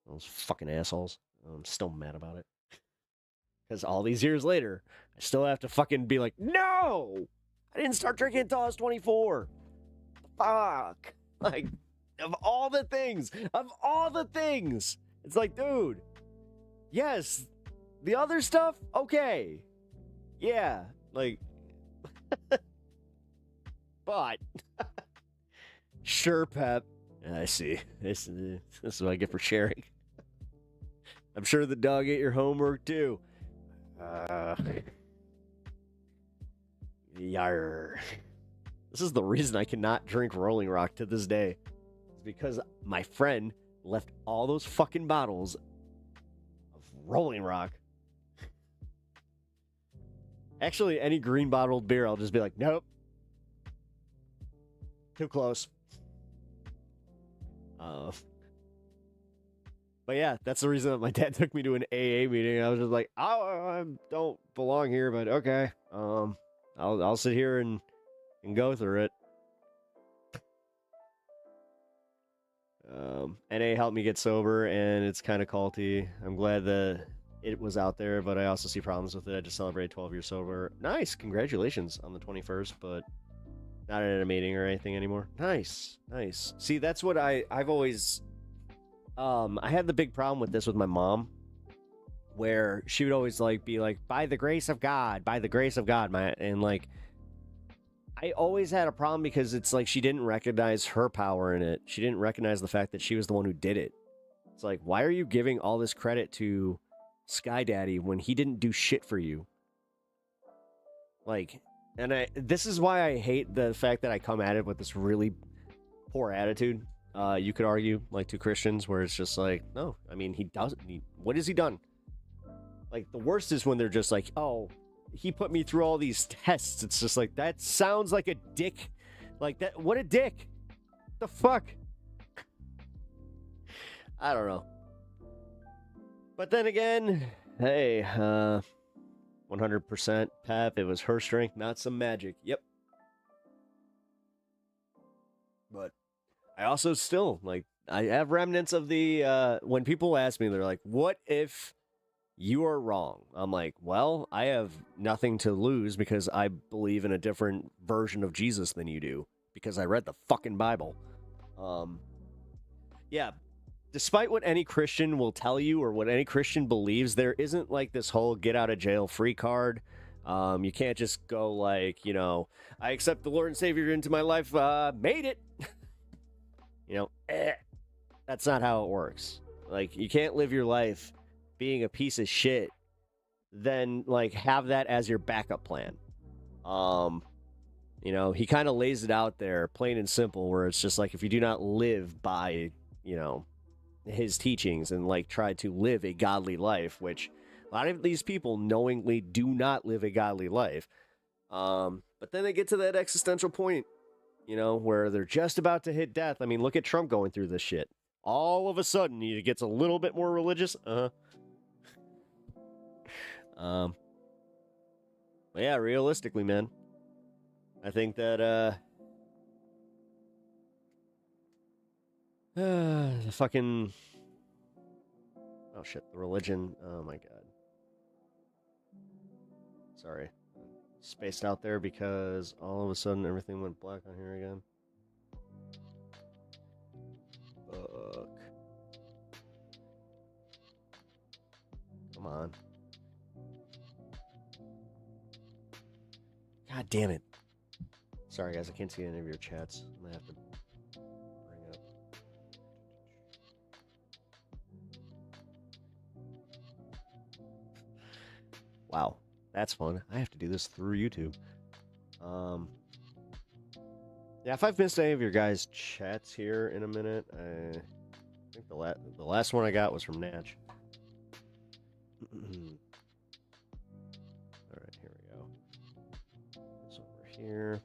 Those fucking assholes. I'm still mad about it. Because all these years later, I still have to fucking be like, no! I didn't start drinking until I was 24. Fuck. Like, of all the things, it's like, dude, yes, the other stuff, okay. Yeah, like, but, sure, Pep. I see. This is what I get for sharing. I'm sure the dog ate your homework, too. Yar. This is the reason I cannot drink Rolling Rock to this day. It's because my friend left all those fucking bottles of Rolling Rock. Actually, any green bottled beer, I'll just be like, nope. Too close. But yeah, that's the reason that my dad took me to an AA meeting. I was just like, oh, I don't belong here, but okay. I'll sit here and go through it. NA helped me get sober, and it's kind of culty. I'm glad that it was out there, but I also see problems with it. I just celebrated 12 years sober. Nice, congratulations on the 21st, but not at a meeting or anything anymore. Nice. See, that's what I've always... I had the big problem with this with my mom, where she would always be like, by the grace of God, and like, I always had a problem because it's like she didn't recognize her power in it. She didn't recognize the fact that she was the one who did it. It's like, why are you giving all this credit to Sky Daddy when he didn't do shit for you? Like, and this is why I hate the fact that I come at it with this really poor attitude. You could argue, like, to Christians, where it's just like, no, I mean, what has he done? Like, the worst is when they're just like, oh, he put me through all these tests. It's just like, that sounds like a dick. Like, that, what a dick. The fuck? I don't know. But then again, hey, 100% Pep, it was her strength, not some magic. Yep. But I also still, like, I have remnants of the, when people ask me, they're like, what if you are wrong? I'm like, well, I have nothing to lose because I believe in a different version of Jesus than you do because I read the fucking Bible. Yeah, despite what any Christian will tell you or what any Christian believes, there isn't like this whole get out of jail free card. You can't just go like, you know, I accept the Lord and Savior into my life, made it. You know, that's not how it works. Like, you can't live your life being a piece of shit, then like have that as your backup plan. You know, he kind of lays it out there, plain and simple, where it's just like, if you do not live by, you know, his teachings and like try to live a godly life, which a lot of these people knowingly do not live a godly life. But then they get to that existential point, you know, where they're just about to hit death. I mean, look at Trump going through this shit. All of a sudden, he gets a little bit more religious. But yeah, realistically, man, I think that the fucking, oh shit, the religion, oh my god. Sorry. Spaced out there because all of a sudden everything went black on here again. Fuck. Come on. God damn it. Sorry guys, I can't see any of your chats. I'm gonna have to bring up. Wow, that's fun. I have to do this through YouTube. Yeah, if I've missed any of your guys' chats here in a minute, I think the last one I got was from Natch. Alright, here we go. It's over here.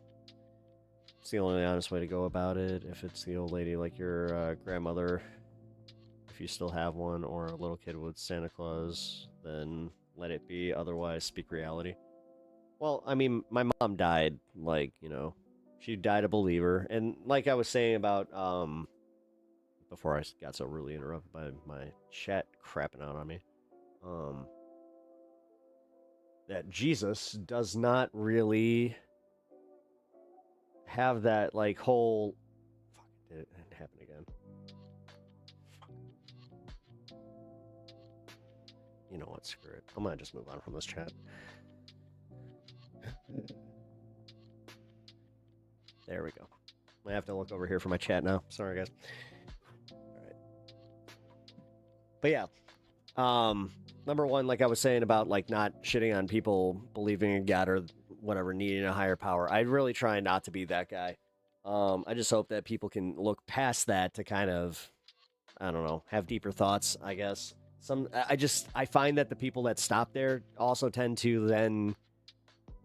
It's the only honest way to go about it. If it's the old lady like your grandmother, if you still have one, or a little kid with Santa Claus, then let it be. Otherwise, speak reality. Well, I mean, my mom died, like, you know, she died a believer. And like I was saying about, before I got so really interrupted by my chat crapping out on me, that Jesus does not really have that, like, whole, fuck, did it happen again? You know what, screw it. I'm gonna just move on from this chat. There we go. I have to look over here for my chat now. Sorry, guys. All right. But yeah, number one, like I was saying about like not shitting on people believing in God or whatever, needing a higher power. I really try not to be that guy. I just hope that people can look past that to kind of, I don't know, have deeper thoughts, I guess. I find that the people that stop there also tend to then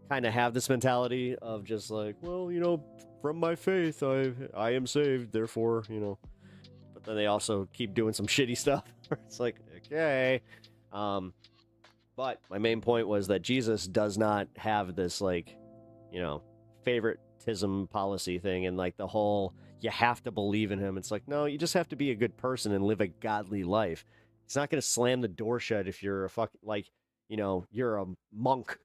kind of have this mentality of just like, well, you know, from my faith, I am saved, therefore, you know. But then they also keep doing some shitty stuff. It's like, okay. But my main point was that Jesus does not have this, like, you know, favoritism policy thing and like the whole, you have to believe in him. It's like, no, you just have to be a good person and live a godly life. It's not going to slam the door shut if you're a like, you know, you're a monk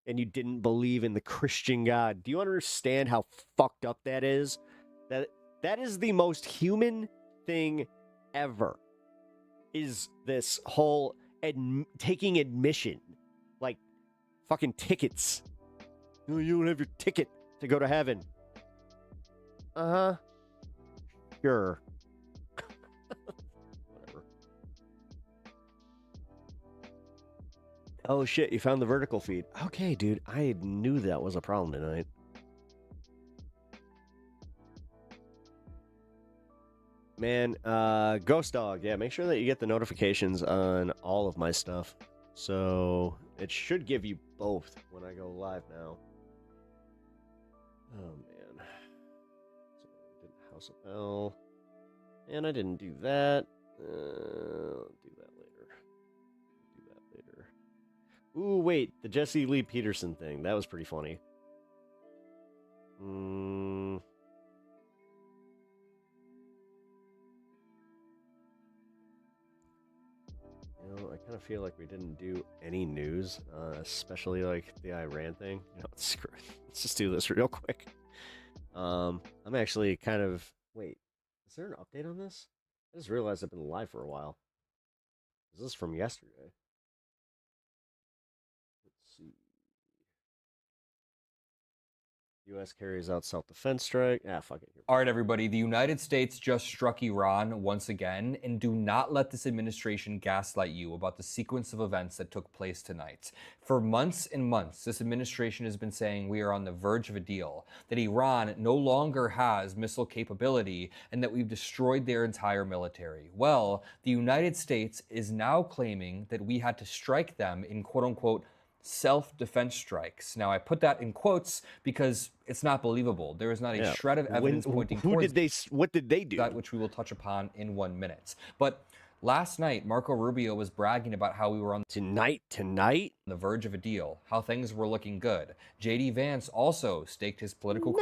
and you didn't believe in the Christian God. Do you understand how fucked up that is? That is the most human thing ever. Is this whole taking admission, like fucking tickets. No, you don't have your ticket to go to heaven. Sure. Whatever. Oh shit, you found the vertical feed. Okay, dude, I knew that was a problem tonight. Man, Ghost Dog, yeah, make sure that you get the notifications on all of my stuff. So it should give you both when I go live now. Oh man. So I did House of L. And I didn't do that. I'll do that later. Do that later. Ooh, wait, the Jesse Lee Peterson thing. That was pretty funny. You know, I kind of feel like we didn't do any news, especially like the Iran thing. You know, screw it. Let's just do this real quick. I'm actually kind of... Wait, is there an update on this? I just realized I've been live for a while. Is this from yesterday? Let's see. U.S. carries out self-defense strike. Ah, fuck it. All right, everybody. The United States just struck Iran once again, and do not let this administration gaslight you about the sequence of events that took place tonight. For months and months, this administration has been saying we are on the verge of a deal, that Iran no longer has missile capability, and that we've destroyed their entire military. Well, the United States is now claiming that we had to strike them in quote-unquote self-defense strikes. Now, I put that in quotes because it's not believable. There is not a shred of evidence pointing towards what did they do? That which we will touch upon in 1 minute. But last night, Marco Rubio was bragging about how we were on tonight the verge of a deal, how things were looking good. J.D. Vance also staked his political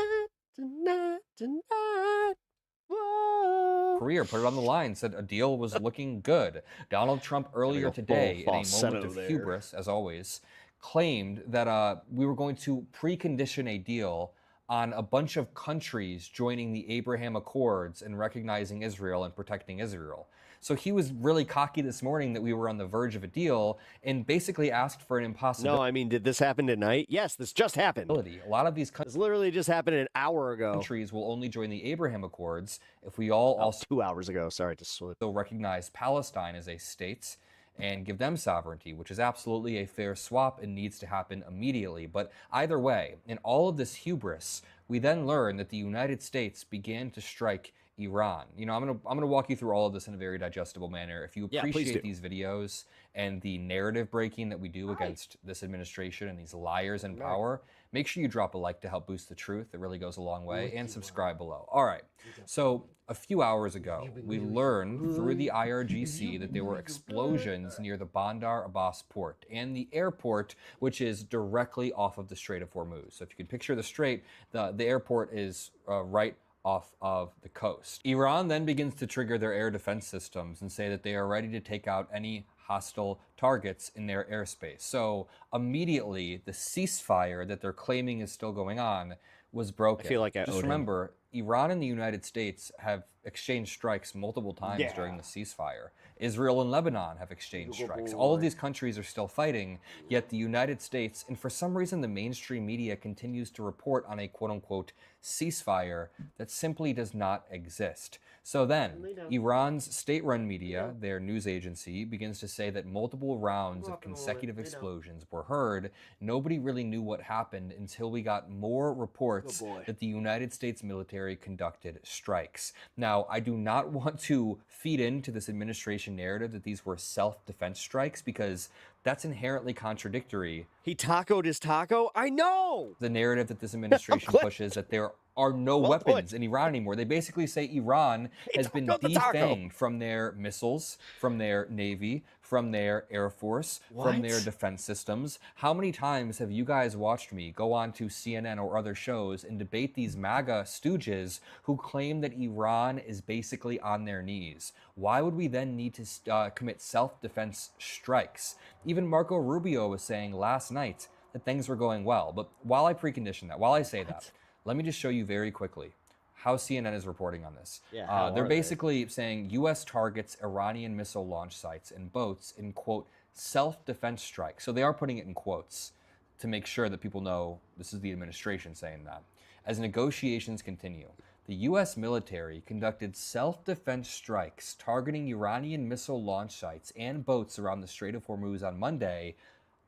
career, put it on the line, said a deal was looking good. Donald Trump earlier today, in a moment of hubris, as always, claimed that we were going to precondition a deal on a bunch of countries joining the Abraham Accords and recognizing Israel and protecting Israel. So he was really cocky this morning that we were on the verge of a deal and basically asked for an impossibility. No, I mean, did this happen tonight? Yes, this just happened. A lot of these countries literally just happened an hour ago. Countries will only join the Abraham Accords if we all also 2 hours ago. Sorry to slip. Recognize Palestine as a state and give them sovereignty, which is absolutely a fair swap and needs to happen immediately. But either way, in all of this hubris, we then learn that the United States began to strike Iran. You know, I'm gonna walk you through all of this in a very digestible manner. If you appreciate these videos and the narrative breaking that we do against this administration and these liars in power, make sure you drop a like to help boost the truth. It really goes a long way. And subscribe below. All right. So a few hours ago, we learned through the IRGC that there were explosions near the Bandar Abbas port and the airport, which is directly off of the Strait of Hormuz. So if you can picture the strait, the airport is right off of the coast. Iran then begins to trigger their air defense systems and say that they are ready to take out any hostile targets in their airspace. So immediately, the ceasefire that they're claiming is still going on was broken. I feel like Just remember, Iran and the United States have exchanged strikes multiple times during the ceasefire. Israel and Lebanon have exchanged strikes. All of these countries are still fighting, yet the United States, and for some reason the mainstream media continues to report on a quote-unquote ceasefire that simply does not exist. So then, Iran's state-run media, their news agency, begins to say that multiple rounds of consecutive explosions were heard. Nobody really knew what happened until we got more reports that the United States military conducted strikes. Now, I do not want to feed into this administration narrative that these were self-defense strikes because that's inherently contradictory. He tacoed his taco? I know! The narrative that this administration pushes that there are no weapons in Iran anymore. They basically say Iran has been defanged from their missiles, from their navy, from their air force, from their defense systems. How many times have you guys watched me go on to CNN or other shows and debate these MAGA stooges who claim that Iran is basically on their knees? Why would we then need to commit self-defense strikes? Even Marco Rubio was saying last night that things were going well. But while I precondition that, while I say that, let me just show you very quickly how CNN is reporting on this. They're basically saying U.S. targets Iranian missile launch sites and boats in, quote, self-defense strike. So they are putting it in quotes to make sure that people know this is the administration saying that. As negotiations continue, the U.S. military conducted self-defense strikes targeting Iranian missile launch sites and boats around the Strait of Hormuz on Monday,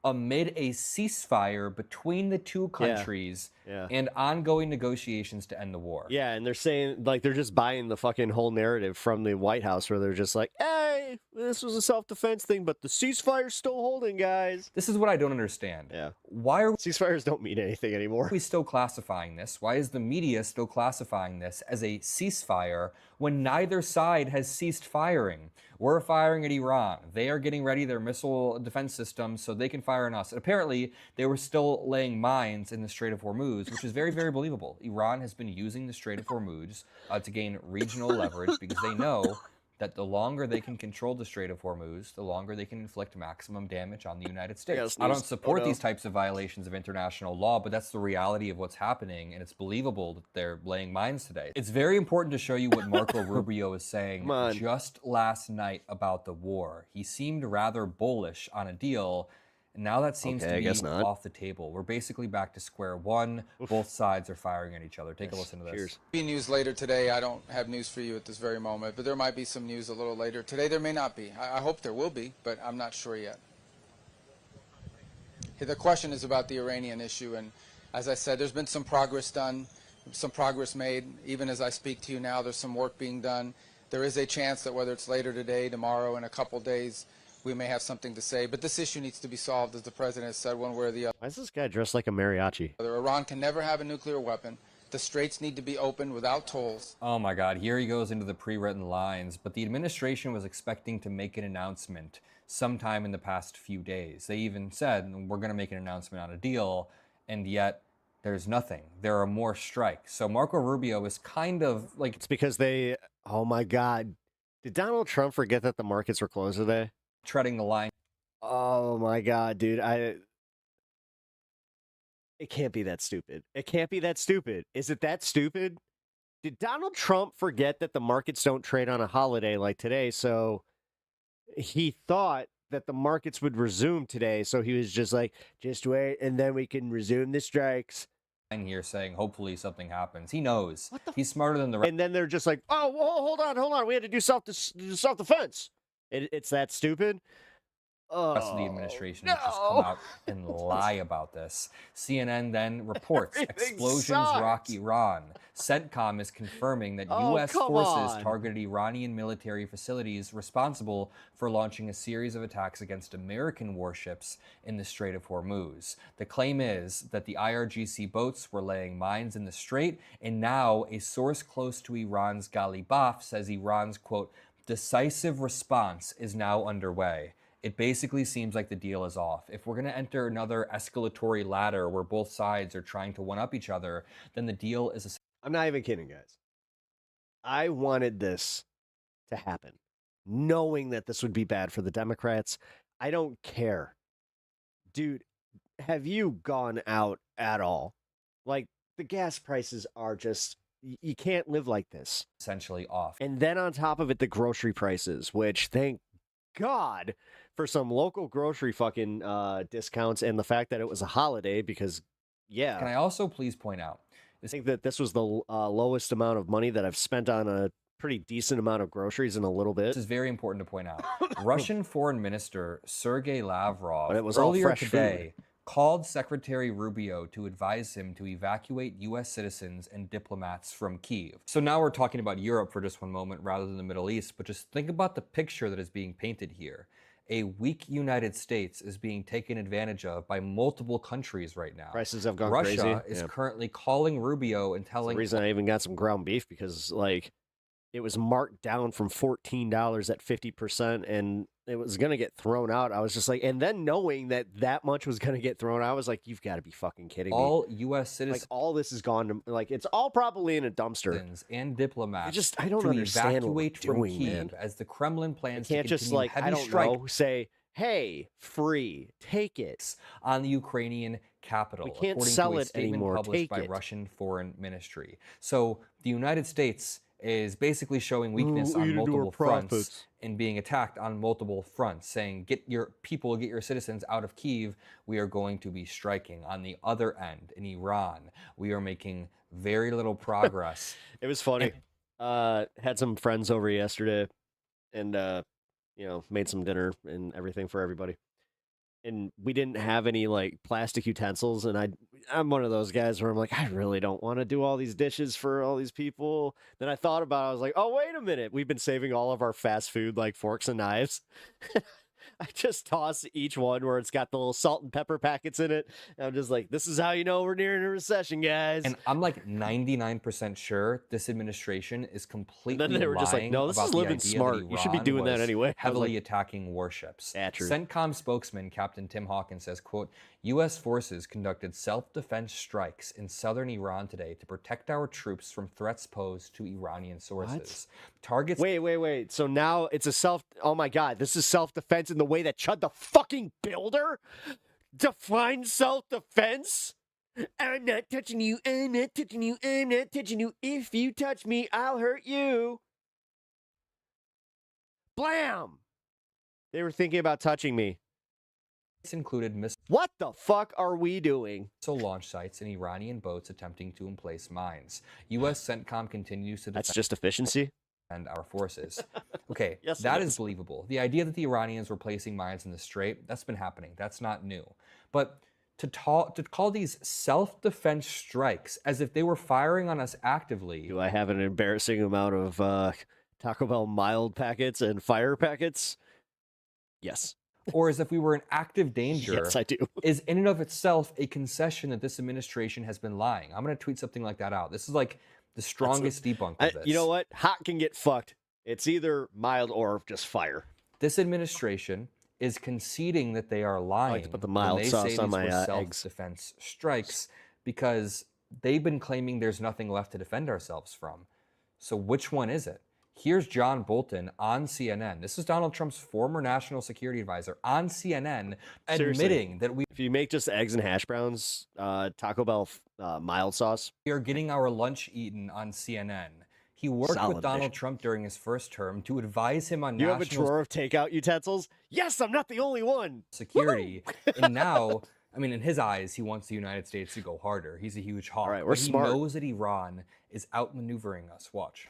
amid a ceasefire between the two countries and ongoing negotiations to end the war. Yeah, and they're saying, like, they're just buying the fucking whole narrative from the White House where they're just like, hey, okay, this was a self-defense thing, but the ceasefire's still holding, guys. This is what I don't understand. Yeah. Why are ceasefires don't mean anything anymore? we still classifying this? Why is the media still classifying this as a ceasefire when neither side has ceased firing? We're firing at Iran. They are getting ready their missile defense systems so they can fire on us. And apparently, they were still laying mines in the Strait of Hormuz, which is very, very believable. Iran has been using the Strait of Hormuz to gain regional leverage because they know that the longer they can control the Strait of Hormuz, the longer they can inflict maximum damage on the United States. I don't support these types of violations of international law, but that's the reality of what's happening, and it's believable that they're laying mines today. It's very important to show you what Marco Rubio is saying just last night about the war. He seemed rather bullish on a deal, and now that seems to be off the table. We're basically back to square one. Both sides are firing at each other. Take a listen to this. Cheers. Be news later today. I don't have news for you at this very moment, but there might be some news a little later. Today there may not be. I hope there will be, but I'm not sure yet. The question is about the Iranian issue, and as I said, there's been some progress done, some progress made. Even as I speak to you now, there's some work being done. There is a chance that whether it's later today, tomorrow, in a couple days, we may have something to say, but this issue needs to be solved, as the president has said, one way or the other. Why is this guy dressed like a mariachi? Iran can never have a nuclear weapon. The straits need to be opened without tolls. Oh my God, here he goes into the pre-written lines, but the administration was expecting to make an announcement sometime in the past few days. They even said, we're going to make an announcement on a deal, and yet there's nothing. There are more strikes. So Marco Rubio is kind of like... It's because they... Oh my God. Did Donald Trump forget that the markets were closed today? Treading the line. Oh my God, dude. It can't be that stupid. It can't be that stupid. Is it that stupid? Did Donald Trump forget that the markets don't trade on a holiday like today? So he thought that the markets would resume today. So he was just like, just wait, and then we can resume the strikes. Here saying hopefully something happens. He knows. He's smarter than the rest. And then they're just like, oh, whoa, hold on. We had to do self-defense. It's that stupid. Rest of the administration has just come out and lie about this. CNN then reports explosions rock Iran. CENTCOM is confirming that U.S. forces targeted Iranian military facilities responsible for launching a series of attacks against American warships in the Strait of Hormuz. The claim is that the IRGC boats were laying mines in the strait, and now a source close to Iran's Ghalibaf says Iran's, quote, decisive response is now underway. It basically seems like the deal is off. If we're going to enter another escalatory ladder where both sides are trying to one-up each other, then the deal is... I'm not even kidding, guys. I wanted this to happen, knowing that this would be bad for the Democrats. I don't care. Dude, have you gone out at all? Like, the gas prices are just... You can't live like this. Essentially off. And then on top of it, the grocery prices, which, thank God for some local grocery fucking discounts and the fact that it was a holiday because, yeah. Can I also please point out? I think that this was the lowest amount of money that I've spent on a pretty decent amount of groceries in a little bit. This is very important to point out. Russian Foreign Minister Sergei Lavrov But it was earlier all fresh today called Secretary Rubio to advise him to evacuate U.S. citizens and diplomats from Kyiv. So now we're talking about Europe for just one moment rather than the Middle East, but just think about the picture that is being painted here. A weak United States is being taken advantage of by multiple countries right now. Prices have gone crazy. crazy. Russia is currently calling Rubio and telling... That's the reason I even got some ground beef because, like, it was marked down from $14 at 50%, and it was going to get thrown out. I was just like, and then knowing that much was going to get thrown out, I was like, you've got to be fucking kidding me. All U.S. citizens... Like, all this is gone to, like, it's all probably in a dumpster. And diplomats I don't to understand evacuate what we're from doing, Kyiv man. as the Kremlin plans You can't to just, continue like, heavy I don't strike know, say, hey, free, take it. On the Ukrainian capital. We can't according sell to a it statement anymore. published Take by it. Russian Foreign Ministry. So the United States is basically showing weakness on multiple fronts and being attacked on multiple fronts, saying, get your people, get your citizens out of Kyiv. We are going to be striking. On the other end, in Iran, we are making very little progress. It was funny. Had some friends over yesterday and, made some dinner and everything for everybody. and we didn't have any like plastic utensils, and I'm one of those guys where I'm like, I really don't want to do all these dishes for all these people. Then I thought about it, I was like, oh, wait a minute, we've been saving all of our fast food like forks and knives. I just toss each one where it's got the little salt and pepper packets in it. And I'm just like, this is how you know we're nearing a recession, guys. And I'm like 99% sure this administration is completely And then they were just like, lying no, this about is the living idea smart. that You should be Iran doing that was anyway. I was heavily like, attacking warships. yeah, true. CENTCOM spokesman Captain Tim Hawkins says, quote, U.S. forces conducted self-defense strikes in southern Iran today to protect our troops from threats posed to Iranian sources. Targets. Wait. So now it's oh my God, this is self-defense in the way that Chud the fucking Builder defined self-defense? I'm not touching you, I'm not touching you, I'm not touching you. If you touch me, I'll hurt you. Blam! They were thinking about touching me. Included what the fuck are we doing? Missile launch sites and Iranian boats attempting to emplace mines. U.S. CENTCOM continues to defend. That's just efficiency? And our forces. Okay, Yes, that it is is. believable. The idea that the Iranians were placing mines in the Strait, that's been happening. That's not new. But to call these self-defense strikes as if they were firing on us actively. Do I have an embarrassing amount of Taco Bell mild packets and fire packets? Yes. Or as if we were in active danger. Yes, I do. Is in and of itself a concession that this administration has been lying. I'm going to tweet something like that out. This is like the strongest debunk of this. You know what? Hot can get fucked. It's either mild or just fire. This administration is conceding that they are lying. I like to put the mild when they sauce say on these my were eggs. self-defense strikes because they've been claiming there's nothing left to defend ourselves from. So which one is it? Here's John Bolton on CNN. This is Donald Trump's former national security advisor on CNN admitting that if you make just eggs and hash browns, Taco Bell mild sauce. We are getting our lunch eaten on CNN. He worked Solid with Donald vision. Trump during his first term to advise him on You have a national drawer of takeout utensils? Yes, I'm not the only one. security. And now, I mean, in his eyes, he wants the United States to go harder. He's a huge hawk. right, we're but smart. He knows that Iran is outmaneuvering us. Watch.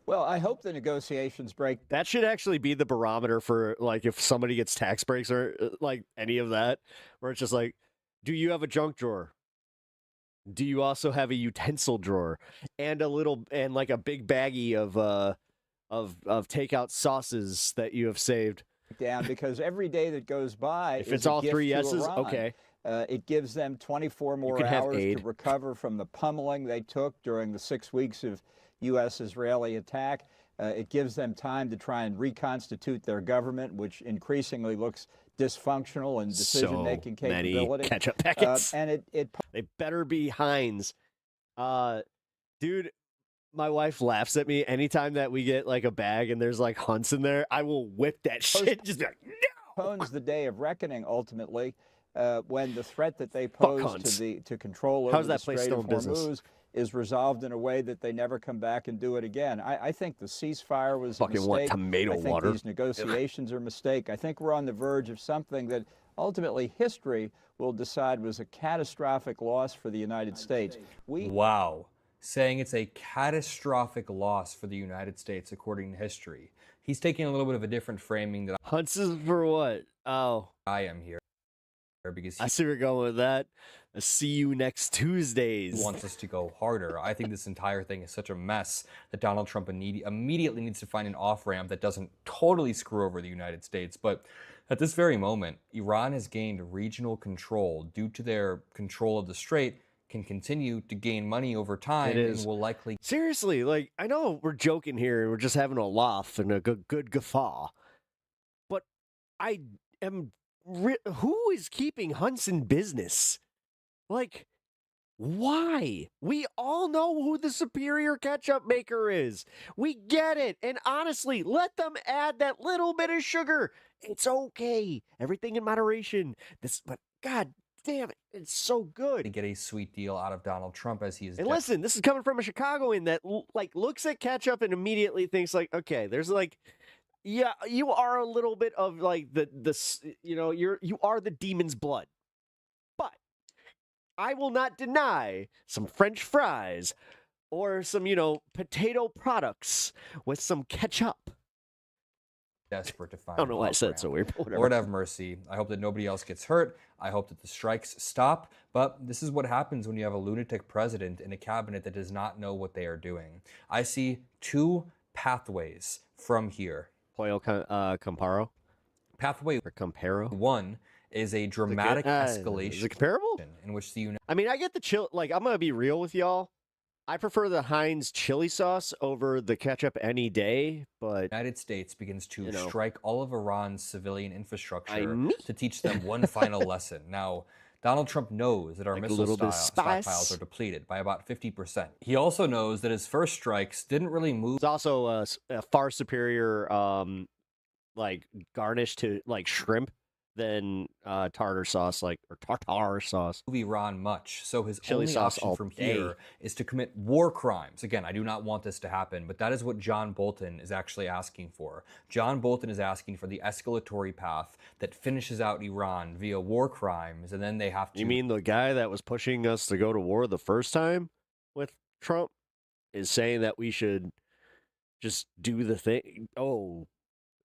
Well, I hope the negotiations break. That should actually be the barometer for like if somebody gets tax breaks or like any of that, where it's just like, do you have a junk drawer? Do you also have a utensil drawer and like a big baggie of takeout sauces that you have saved? Down because every day that goes by, If is it's a all gift three to yeses, Iran. okay. It gives them 24 more can have hours aid. to recover from the pummeling they took during the 6 weeks of U.S.-Israeli attack. It gives them time to try and reconstitute their government, which increasingly looks dysfunctional and decision-making So many capability. ketchup packets. And it They better be Heinz. Dude, my wife laughs at me anytime that we get like a bag and there's like Hunts in there. I will whip that shit. Just be like, postpones the day of reckoning ultimately when the threat that they pose Hunts. to control over How's the that place Strait still of in business? Hormuz is resolved in a way that they never come back and do it again. I think the ceasefire was Fucking a want mistake. tomato I think water. these negotiations are a mistake. I think we're on the verge of something that ultimately history will decide was a catastrophic loss for the United States. Wow. Saying it's a catastrophic loss for the United States according to history. He's taking a little bit of a different framing that Hunts is for what? Oh, I am here because I he see where you're going with that. I'll see you next Tuesdays. wants us to go harder. I think this entire thing is such a mess that Donald Trump immediately needs to find an off-ramp that doesn't totally screw over the United States. But at this very moment, Iran has gained regional control due to their control of the Strait, can continue to gain money over time and will likely... Seriously, like, I know we're joking here and we're just having a laugh and a good guffaw, but I am... who is keeping Hunts in business? Like, why? We all know who the superior ketchup maker is. We get it. And honestly, let them add that little bit of sugar. It's okay. Everything in moderation. But God damn it, it's so good. To get a sweet deal out of Donald Trump as he is... And listen, this is coming from a Chicagoan that like looks at ketchup and immediately thinks like, okay, there's like, yeah, you are a little bit of like you are the demon's blood. But I will not deny some French fries or some, potato products with some ketchup. desperate to find. I don't know why I said it so weird, but whatever. Lord have mercy. I hope that nobody else gets hurt. I hope that the strikes stop. But this is what happens when you have a lunatic president in a cabinet that does not know what they are doing. I see two pathways from here. Pollo Comparo? Pathway or Comparo? One is a dramatic escalation. Is it comparable? In which the I mean, I get the chill. Like, I'm going to be real with y'all. I prefer the Heinz chili sauce over the ketchup any day, but... United States begins to strike all of Iran's civilian infrastructure to teach them one final lesson. Now, Donald Trump knows that our missile stockpiles are depleted by about 50%. He also knows that his first strikes didn't really move. It's also a far superior, like, garnish to, like, shrimp than tartar sauce, or tartar sauce. Iran much. So his chili only sauce option from here is to commit war crimes. Again, I do not want this to happen, but that is what John Bolton is actually asking for. John Bolton is asking for the escalatory path that finishes out Iran via war crimes, and then they have to... You mean the guy that was pushing us to go to war the first time with Trump is saying that we should just do the thing? Oh,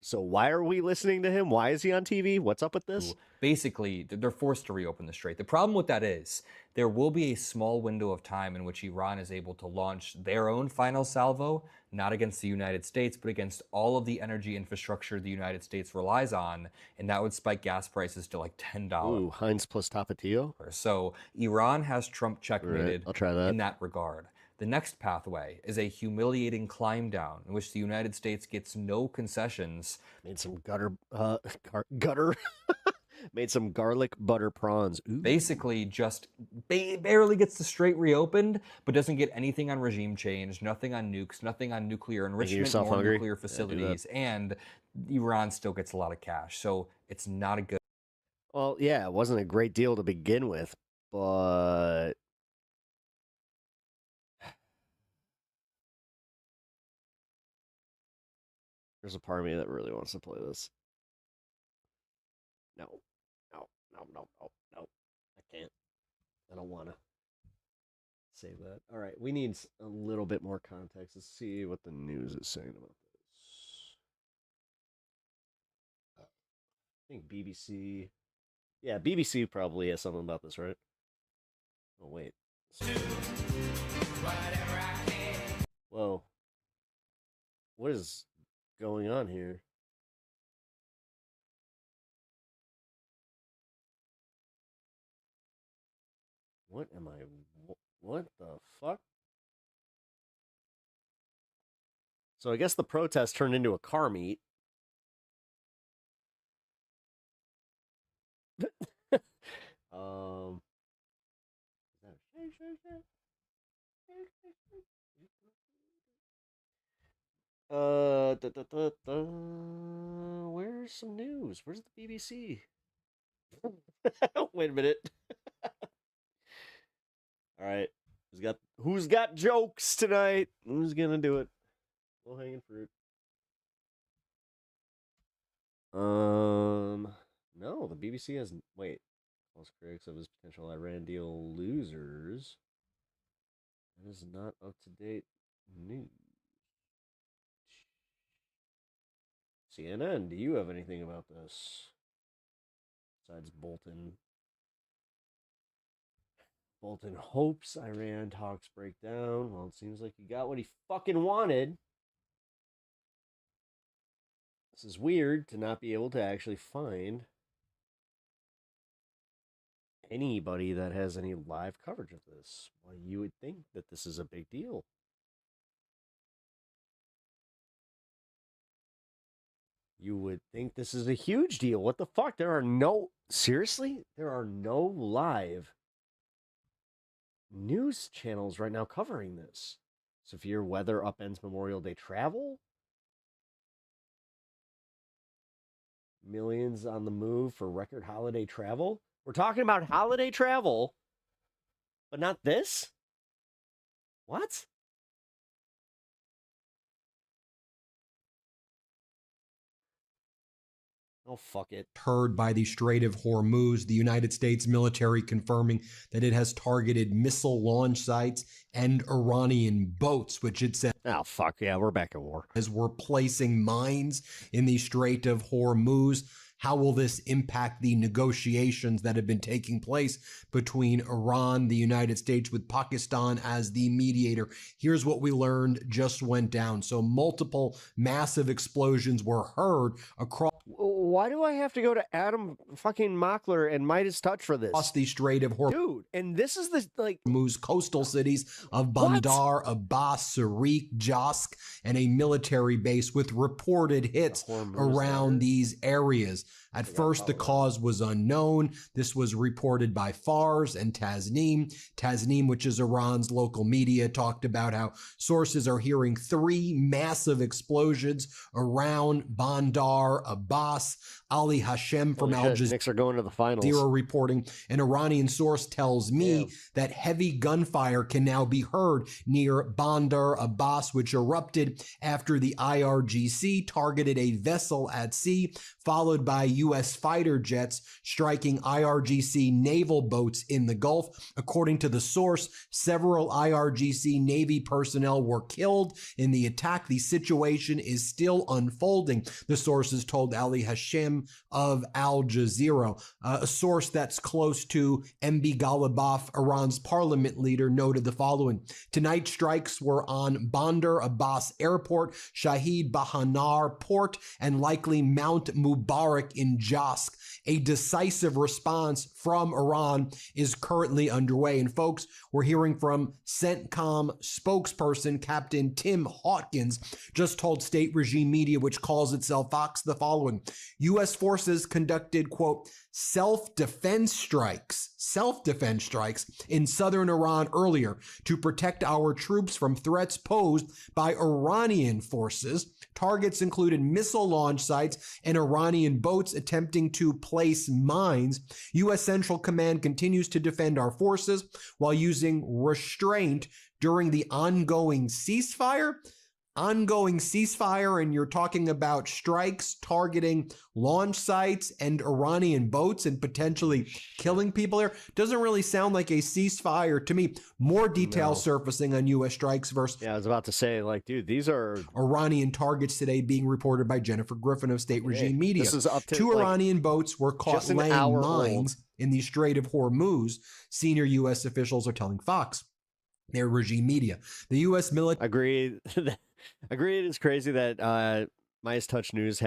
so why are we listening to him? Why is he on TV? What's up with this? Basically, they're forced to reopen the strait. The problem with that is there will be a small window of time in which Iran is able to launch their own final salvo, not against the United States, but against all of the energy infrastructure the United States relies on, and that would spike gas prices to like $10. Ooh, Heinz plus Tapatio? So Iran has Trump checkmated Right, I'll try that. in that regard. The next pathway is a humiliating climb down in which the United States gets no concessions. Made some gutter made some garlic butter prawns. Ooh. Basically just barely gets the strait reopened, but doesn't get anything on regime change, nothing on nukes, nothing on nuclear enrichment, nor hungry? nuclear facilities, and Iran still gets a lot of cash. So it's not a good... Well, yeah, it wasn't a great deal to begin with, but... There's a part of me that really wants to play this. No. I can't. I don't want to save that. All right, we need a little bit more context. Let's see what the news is saying about this. I think BBC... Yeah, BBC probably has something about this, right? Oh, wait. Whoa. What is going on here? What am I... What the fuck? So I guess the protest turned into a car meet. Where's some news? Where's the BBC? Wait a minute. All right. Who's got jokes tonight? Who's gonna do it? Low hanging fruit. No, the BBC has... Wait. False critics of his potential Iran deal losers. That is not up-to-date news. CNN, do you have anything about this? Besides Bolton. Bolton hopes Iran talks break down. Well, it seems like he got what he fucking wanted. This is weird to not be able to actually find anybody that has any live coverage of this. Well, you would think that this is a big deal. You would think this is a huge deal. What the fuck? Seriously? There are no live news channels right now covering this. Severe weather upends Memorial Day travel. Millions on the move for record holiday travel. We're talking about holiday travel, but not this? What? Oh, fuck it. Heard by the Strait of Hormuz, the United States military confirming that it has targeted missile launch sites and Iranian boats, which it says, oh, fuck yeah, we're back at war, as we're placing mines in the Strait of Hormuz. How will this impact the negotiations that have been taking place between Iran, the United States, with Pakistan as the mediator? Here's what we learned just went down. So multiple massive explosions were heard across. Why do I have to go to Adam fucking Mockler and Midas Touch for this? Across the Strait of Hormuz. Dude, and this is the, like... Hormuz coastal cities of Bandar Abbas, Sarik, Jask, and a military base with reported hits around these areas. At first, the cause was unknown. This was reported by Fars and Tasnim. Tasnim, which is Iran's local media, talked about how sources are hearing 3 massive explosions around Bandar Abbas. Ali Hashem from Al Jazeera. Knicks are going to the finals. Reporting an Iranian source tells me that heavy gunfire can now be heard near Bandar Abbas, which erupted after the IRGC targeted a vessel at sea, followed by U.S. fighter jets striking IRGC naval boats in the Gulf. According to the source, several IRGC Navy personnel were killed in the attack. The situation is still unfolding, the sources told Ali Hashem of Al Jazeera. A source that's close to MB Ghalibaf, Iran's parliament leader, noted the following. Tonight, strikes were on Bandar Abbas Airport, Shahid Bahanar Port, and likely Mount Mubarak in Jask. A decisive response from Iran is currently underway. And folks, we're hearing from CENTCOM spokesperson Captain Tim Hawkins just told state regime media, which calls itself Fox, the following. U.S. forces conducted, quote, self-defense strikes in southern Iran earlier to protect our troops from threats posed by Iranian forces. Targets included missile launch sites and Iranian boats attempting to place mines. U.S. Central Command continues to defend our forces while using restraint during the ongoing ceasefire. And you're talking about strikes targeting launch sites and Iranian boats and potentially killing people there. Doesn't really sound like a ceasefire to me. More detail surfacing on U.S. strikes versus... Yeah, I was about to say, like, dude, these are... Iranian targets today being reported by Jennifer Griffin of State Regime Media. This is up to, 2 Iranian boats were caught laying mines in the Strait of Hormuz. Senior U.S. officials are telling Fox, their regime media. The U.S. military... Agree, it is crazy that Midas Touch News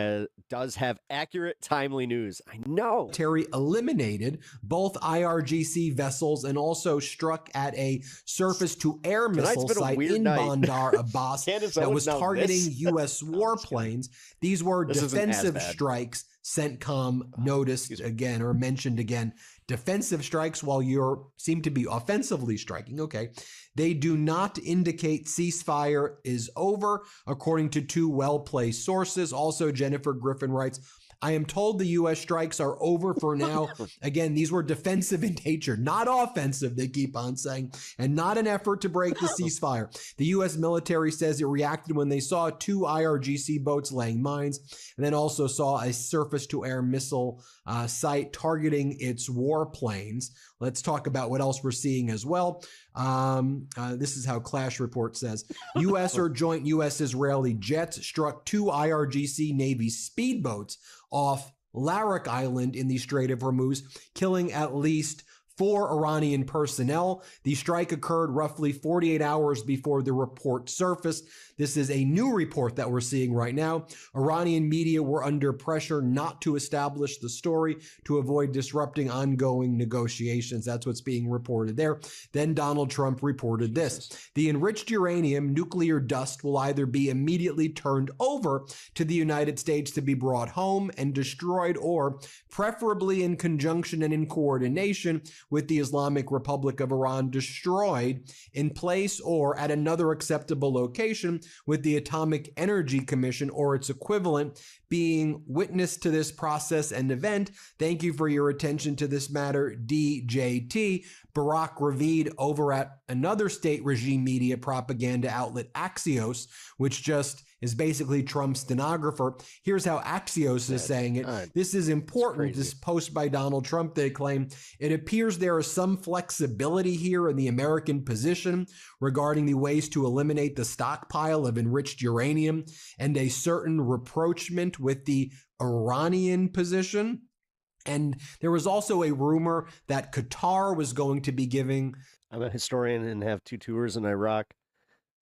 does have accurate, timely news. I know. Terry eliminated both IRGC vessels and also struck at a surface-to-air missile site in Bandar Abbas that was targeting U.S. warplanes. These were defensive strikes. CENTCOM noticed again or mentioned again. Defensive strikes while you seem to be offensively striking. Okay. They do not indicate ceasefire is over, according to 2 well-placed sources. Also, Jennifer Griffin writes, I am told the U.S. strikes are over for now. Again, these were defensive in nature, not offensive, they keep on saying, and not an effort to break the ceasefire. The U.S. military says it reacted when they saw 2 IRGC boats laying mines, and then also saw a surface-to-air missile site targeting its warplanes. Let's talk about what else we're seeing as well. This is how Clash Report says. U.S. or joint U.S.-Israeli jets struck 2 IRGC Navy speedboats off Larak Island in the Strait of Hormuz, killing at least 4 Iranian personnel. The strike occurred roughly 48 hours before the report surfaced. This is a new report that we're seeing right now. Iranian media were under pressure not to establish the story to avoid disrupting ongoing negotiations. That's what's being reported there. Then Donald Trump reported this. The enriched uranium nuclear dust will either be immediately turned over to the United States to be brought home and destroyed, or preferably in conjunction and in coordination with the Islamic Republic of Iran, destroyed in place or at another acceptable location with the Atomic Energy Commission or its equivalent being witness to this process and event. Thank you for your attention to this matter, DJT. Barak Ravid over at another state regime media propaganda outlet, Axios, which just is basically Trump's stenographer. Here's how Axios is saying it. This is important. This post by Donald Trump, they claim, it appears there is some flexibility here in the American position regarding the ways to eliminate the stockpile of enriched uranium and a certain rapprochement with the Iranian position. And there was also a rumor that Qatar was going to be giving. I'm a historian and have 2 tours in Iraq.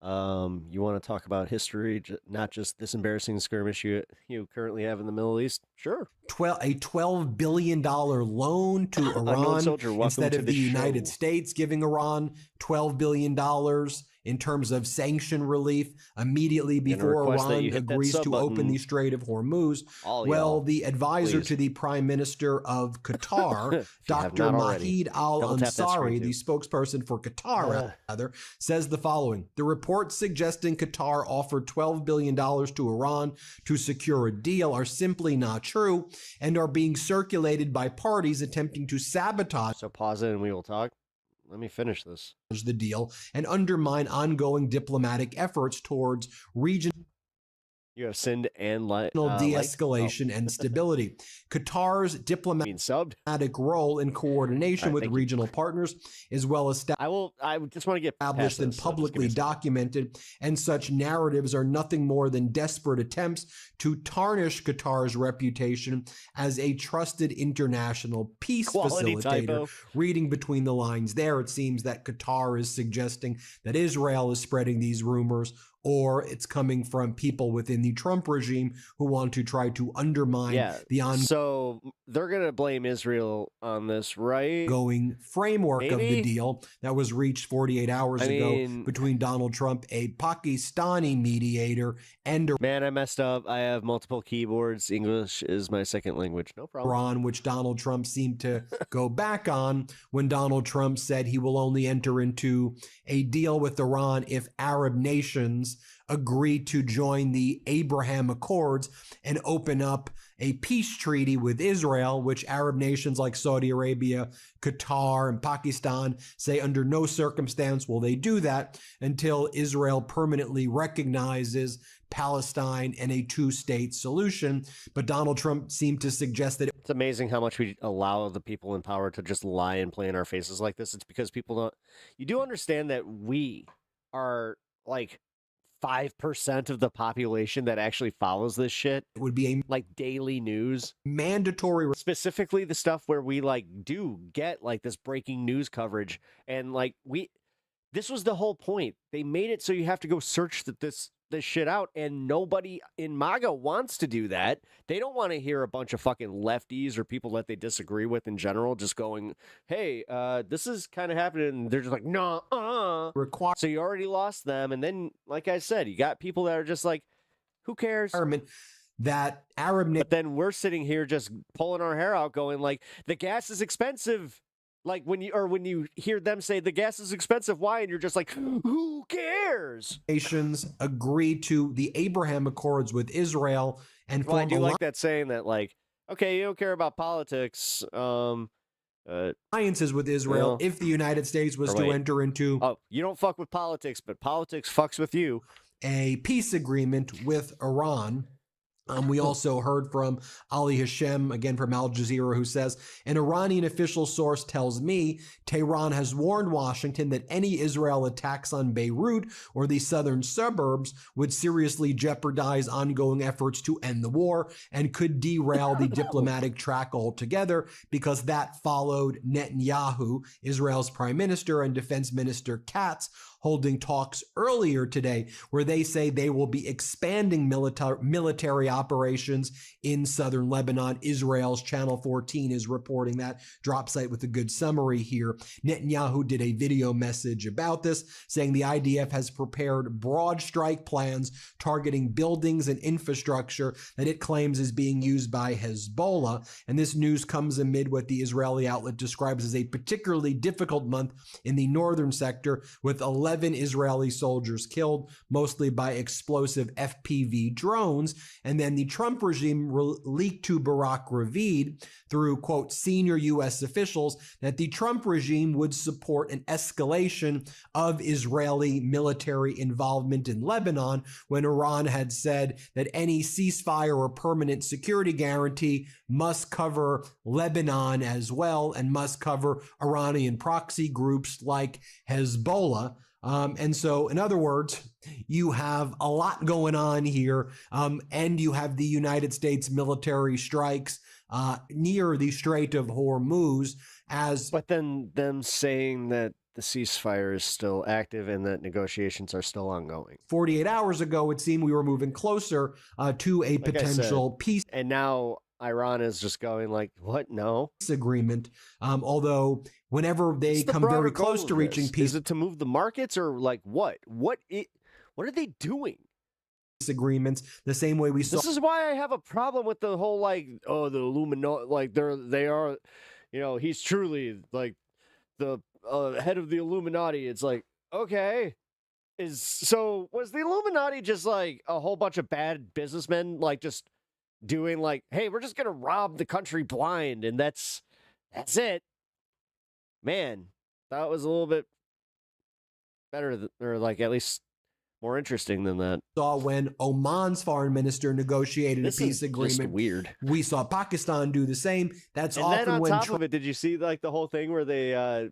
You want to talk about history, not just this embarrassing skirmish you currently have in the Middle East? Sure. A $12 billion loan to Iran instead of the United States giving Iran $12 billion in terms of sanction relief immediately before Iran agrees to open the Strait of Hormuz. Well, the advisor to the Prime Minister of Qatar, Dr. Mahid Al-Ansari, the spokesperson for Qatar, says the following. The reports suggesting Qatar offered $12 billion to Iran to secure a deal are simply not true and are being circulated by parties attempting to sabotage. So pause it and we will talk. Let me finish this. The deal and undermine ongoing diplomatic efforts towards regional You have sinned and de-escalation and stability. Qatar's diplomatic role in coordination with regional partners is well established. I just want to get established and publicly documented, and such narratives are nothing more than desperate attempts to tarnish Qatar's reputation as a trusted international peace facilitator. Reading between the lines there, it seems that Qatar is suggesting that Israel is spreading these rumors, or it's coming from people within the Trump regime who want to try to undermine the So they're going to blame Israel on this, right? Ongoing framework of the deal that was reached 48 hours ago between Donald Trump, a Pakistani mediator, and Man, I messed up. I have multiple keyboards. English is my second language. No problem. Iran, which Donald Trump seemed to go back on when Donald Trump said he will only enter into a deal with Iran if Arab nations agree to join the Abraham Accords and open up a peace treaty with Israel, which Arab nations like Saudi Arabia, Qatar, and Pakistan say under no circumstance will they do that until Israel permanently recognizes Palestine and a two-state solution. But Donald Trump seemed to suggest that it's amazing how much we allow the people in power to just lie and play in our faces like this. It's because people don't. You do understand that we are like 5% of the population that actually follows this shit. It would be like daily news, mandatory, specifically the stuff where we like do get like this breaking news coverage, and like this was the whole point. They made it so you have to go search this shit out, and nobody in MAGA wants to do that. They don't want to hear a bunch of fucking lefties or people that they disagree with in general just going, hey, this is kind of happening, and they're just like, no, so you already lost them. And then, like I said, you got people that are just like, who cares? That Arab, but then we're sitting here just pulling our hair out going like, the gas is expensive. Like when you hear them say the gas is expensive, why? And you're just like, who cares? Nations agree to the Abraham Accords with Israel and I do like that saying that, like, okay, you don't care about politics. Alliances with Israel if the United States was to enter into. Oh, you don't fuck with politics, but politics fucks with you. A peace agreement with Iran. We also heard from Ali Hashem, again from Al Jazeera, who says, an Iranian official source tells me Tehran has warned Washington that any Israel attacks on Beirut or the southern suburbs would seriously jeopardize ongoing efforts to end the war and could derail the diplomatic track altogether, because that followed Netanyahu, Israel's prime minister, and defense minister Katz holding talks earlier today where they say they will be expanding military operations in southern Lebanon. Israel's Channel 14 is reporting that. Drop site with a good summary here. Netanyahu did a video message about this, saying the IDF has prepared broad strike plans targeting buildings and infrastructure that it claims is being used by Hezbollah. And this news comes amid what the Israeli outlet describes as a particularly difficult month in the northern sector, with 11 Israeli soldiers killed, mostly by explosive FPV drones. And then the Trump regime leaked to Barack Ravid through, quote, senior U.S. officials that the Trump regime would support an escalation of Israeli military involvement in Lebanon when Iran had said that any ceasefire or permanent security guarantee must cover Lebanon as well and must cover Iranian proxy groups like Hezbollah. And so, in other words, you have a lot going on here, and you have the United States military strikes near the Strait of Hormuz But then them saying that the ceasefire is still active and that negotiations are still ongoing. 48 hours ago, it seemed we were moving closer to a potential peace. And now Iran is just going like, what? No. Peace agreement. Although whenever they come very close to reaching peace. Is it to move the markets or like what? What are they doing? Agreements the same way we saw. This is why I have a problem with the whole like, oh, the Illuminati, like they are, you know, he's truly like the head of the Illuminati. It's like, okay, was the Illuminati just like a whole bunch of bad businessmen like just doing like, hey, we're just gonna rob the country blind and that's it? Man, that was a little bit better or like at least more interesting than that. Saw when Oman's foreign minister negotiated a peace agreement. Just weird. We saw Pakistan do the same. That's and often then on when top of it, did you see like the whole thing where they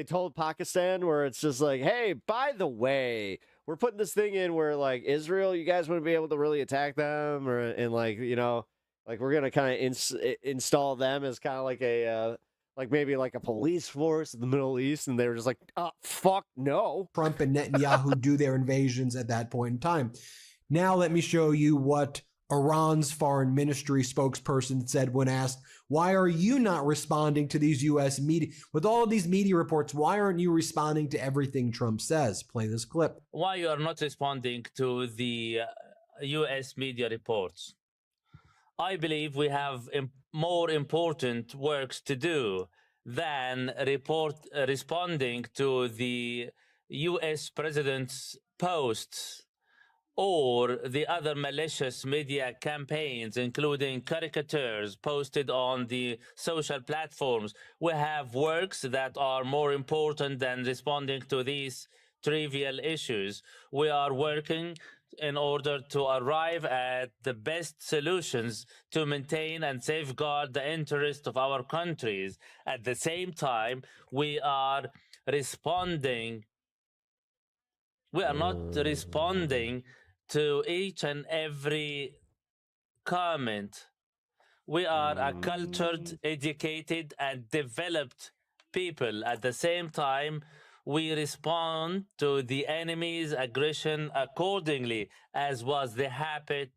told Pakistan where it's just like, hey, by the way, we're putting this thing in where like Israel, you guys wouldn't be able to really attack them, and like, you know, like we're gonna kind of install them as kind of like a like maybe like a police force in the Middle East, and they were just like, fuck no. Trump and Netanyahu do their invasions at that point in time. Now let me show you what Iran's foreign ministry spokesperson said when asked, why are you not responding to these U.S. media? With all of these media reports, why aren't you responding to everything Trump says? Play this clip. Why you are not responding to the U.S. media reports? I believe we have more important works to do than responding to the U.S. president's posts or the other malicious media campaigns, including caricatures posted on the social platforms. We have works that are more important than responding to these trivial issues. We are working in order to arrive at the best solutions to maintain and safeguard the interest of our countries. At the same time, we are responding. We are not responding to each and every comment. We are a cultured, educated, and developed people. At the same time, we respond to the enemy's aggression accordingly, as was the habit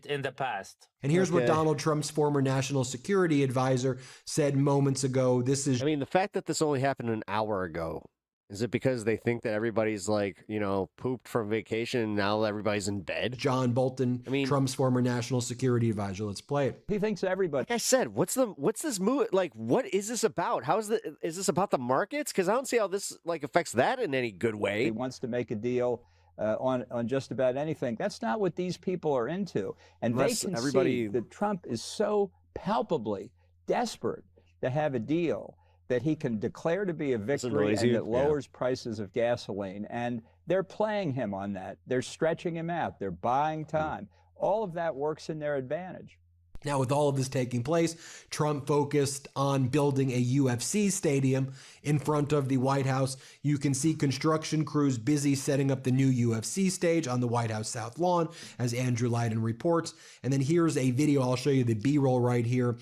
in the past. And here's what Donald Trump's former national security advisor said moments ago. I mean, the fact that this only happened an hour ago, is it because they think that everybody's like, you know, pooped from vacation and now everybody's in bed? John Bolton, Trump's former national security advisor. Let's play it. He thinks everybody. Like I said, what's this move? Like, what is this about? Is this about the markets? Because I don't see how this like affects that in any good way. He wants to make a deal on just about anything. That's not what these people are into. And Unless they can everybody... see that Trump is so palpably desperate to have a deal that he can declare to be a victory and that lowers prices of gasoline. And they're playing him on that. They're stretching him out. They're buying time. All of that works in their advantage. Now, with all of this taking place, Trump focused on building a UFC stadium in front of the White House. You can see construction crews busy setting up the new UFC stage on the White House South Lawn, as Andrew Leiden reports. And then here's a video. I'll show you the B-roll right here.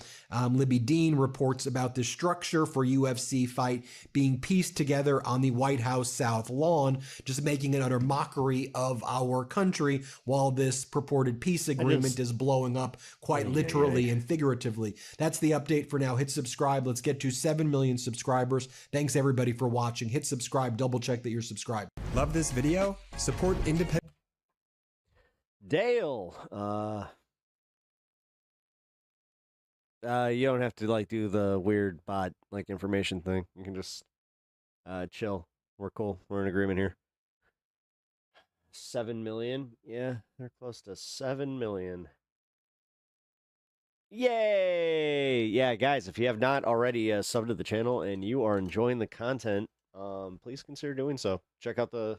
Libby Dean reports about the structure for UFC fight being pieced together on the White House South Lawn, just making an utter mockery of our country while this purported peace agreement is blowing up quite literally and figuratively. That's the update for now. Hit subscribe. Let's get to 7 million subscribers. Thanks everybody for watching. Hit subscribe. Double check that you're subscribed. Love this video? Support independent. Dale, you don't have to like do the weird bot like information thing. You can just chill. We're cool. We're in agreement here. 7 million. Yeah, they're close to 7 million. Yay! Yeah, guys, if you have not already subbed to the channel and you are enjoying the content, please consider doing so. Check out the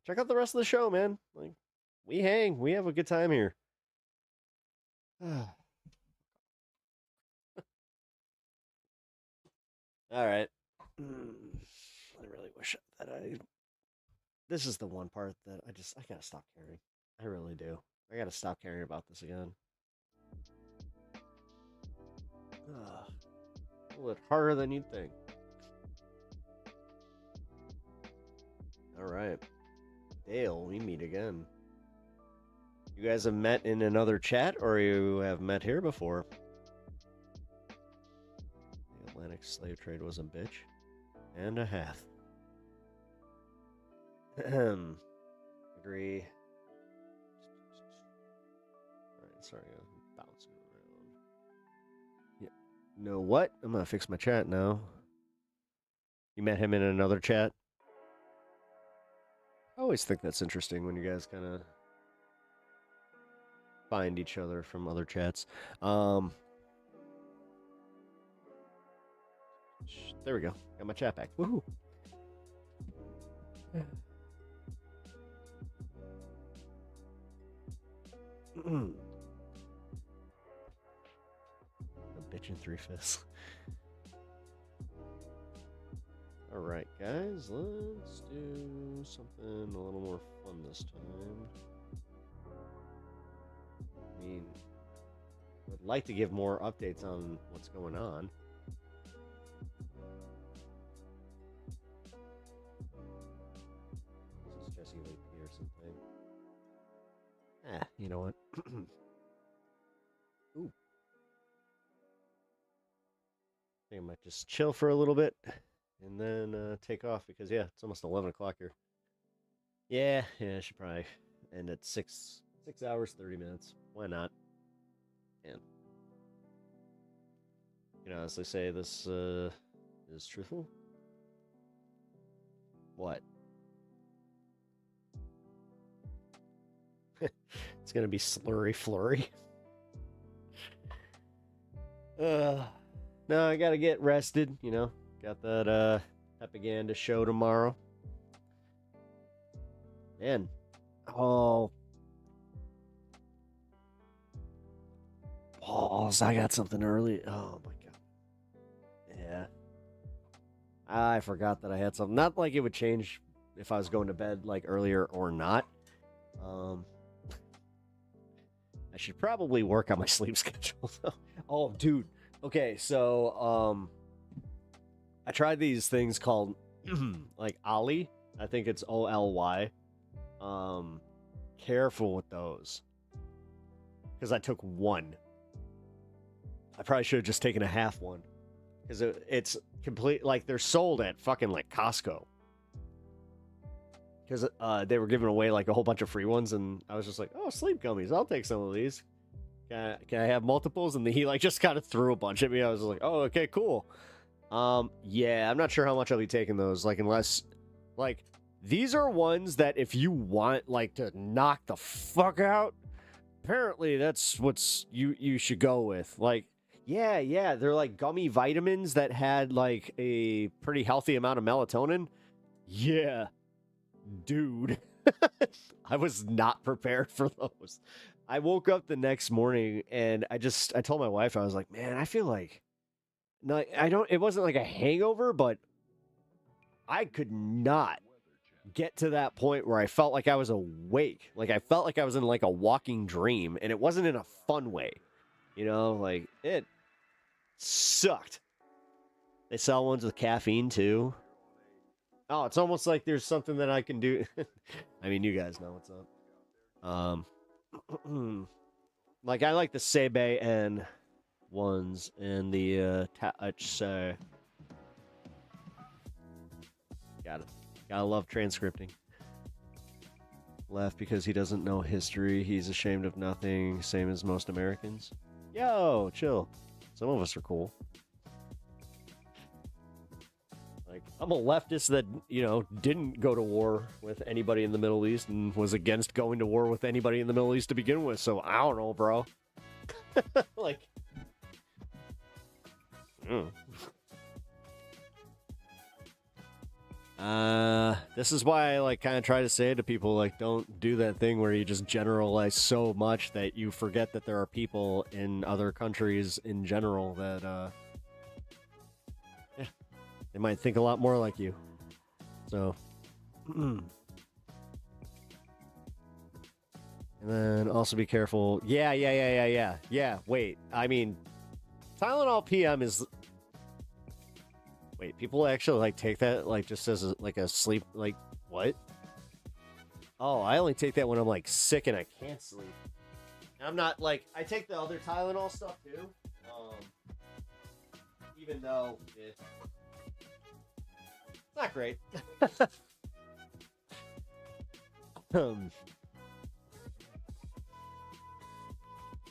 rest of the show, man. Like, we hang, we have a good time here. All right. I really wish that this is the one part that I gotta stop caring. I really do. I gotta stop caring about this again. A little harder than you'd think. All right. Dale, we meet again. You guys have met in another chat, or you have met here before? The Atlantic slave trade was a bitch and a half. Agree. Alright, sorry, I'm bouncing around. Yeah. You know what? I'm gonna fix my chat now. You met him in another chat? I always think that's interesting when you guys kind of find each other from other chats. There we go. Got my chat back. Woohoo! A bitch in 3/5. Alright, guys, let's do something a little more fun this time. I mean, I would like to give more updates on what's going on. This is Jesse Lee or something. You know what? Ooh. I think I might just chill for a little bit and then take off because, yeah, it's almost 11 o'clock here. Yeah, I should probably end at 6 hours, 30 minutes. Why not? And you can honestly say this is truthful. What? It's gonna be slurry flurry. No, I gotta get rested, you know. Got that propaganda show tomorrow. Man. Oh, balls, I got something early. Oh my god. Yeah. I forgot that I had something. Not like it would change if I was going to bed like earlier or not. I should probably work on my sleep schedule. Oh, dude. Okay, so I tried these things called like Ollie. I think it's OLY. Careful with those. Because I took one. I probably should have just taken a half one. Because it's complete, like, they're sold at fucking, like, Costco. Because they were giving away, like, a whole bunch of free ones, and I was just like, oh, sleep gummies, I'll take some of these. Can I have multiples? And he, like, just kind of threw a bunch at me. I was like, oh, okay, cool. Yeah, I'm not sure how much I'll be taking those, like, unless, like, these are ones that if you want, like, to knock the fuck out, apparently that's what's you should go with. Like, yeah, they're like gummy vitamins that had like a pretty healthy amount of melatonin. Yeah, dude. I was not prepared for those. I woke up the next morning and I told my wife, I was like, man, I feel like, no, it wasn't like a hangover, but I could not get to that point where I felt like I was awake. Like I felt like I was in like a walking dream, and it wasn't in a fun way. You know, like it sucked. They sell ones with caffeine too. Oh, it's almost like there's something that I can do. I mean, you guys know what's up. Like I like the Sebe N ones and the Touch. Gotta love transcripting. Left because he doesn't know history. He's ashamed of nothing, same as most Americans. Yo, chill. Some of us are cool. Like, I'm a leftist that, didn't go to war with anybody in the Middle East and was against going to war with anybody in the Middle East to begin with. So I don't know, bro. Like, this is why I kind of try to say to people, don't do that thing where you just generalize so much that you forget that there are people in other countries in general that, they might think a lot more like you. So, and then also be careful. Yeah. Wait, I mean, Tylenol PM is. Wait, people actually take that just as a sleep what? Oh, I only take that when I'm sick and I can't sleep. And I'm not I take the other Tylenol stuff too. Even though it's not great. No,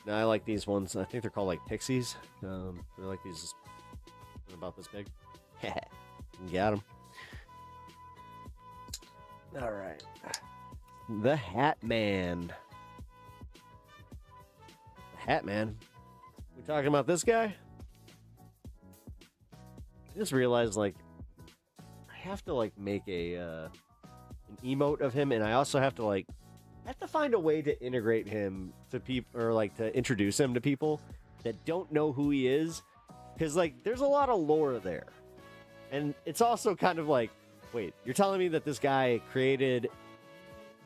I like these ones. I think they're called Pixies. They're these about this big. Got them. All right. The Hat Man. The Hat Man. We talking about this guy? I just realized I have to make an emote of him, and I also have to find a way to integrate him to people, or to introduce him to people that don't know who he is, because there's a lot of lore there, and it's also kind of wait, you're telling me that this guy created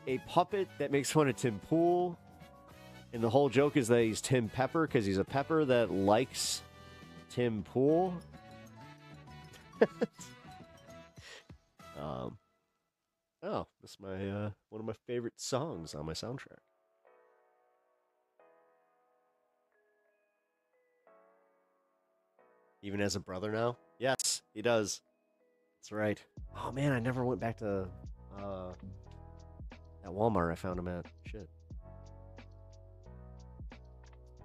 a puppet that makes fun of Tim Pool, and the whole joke is that he's Tim Pepper because he's a pepper that likes Tim Pool? This is my one of my favorite songs on my soundtrack. Even as a brother now? Yes, he does. That's right. Oh man, I never went back to that Walmart I found him at. Shit.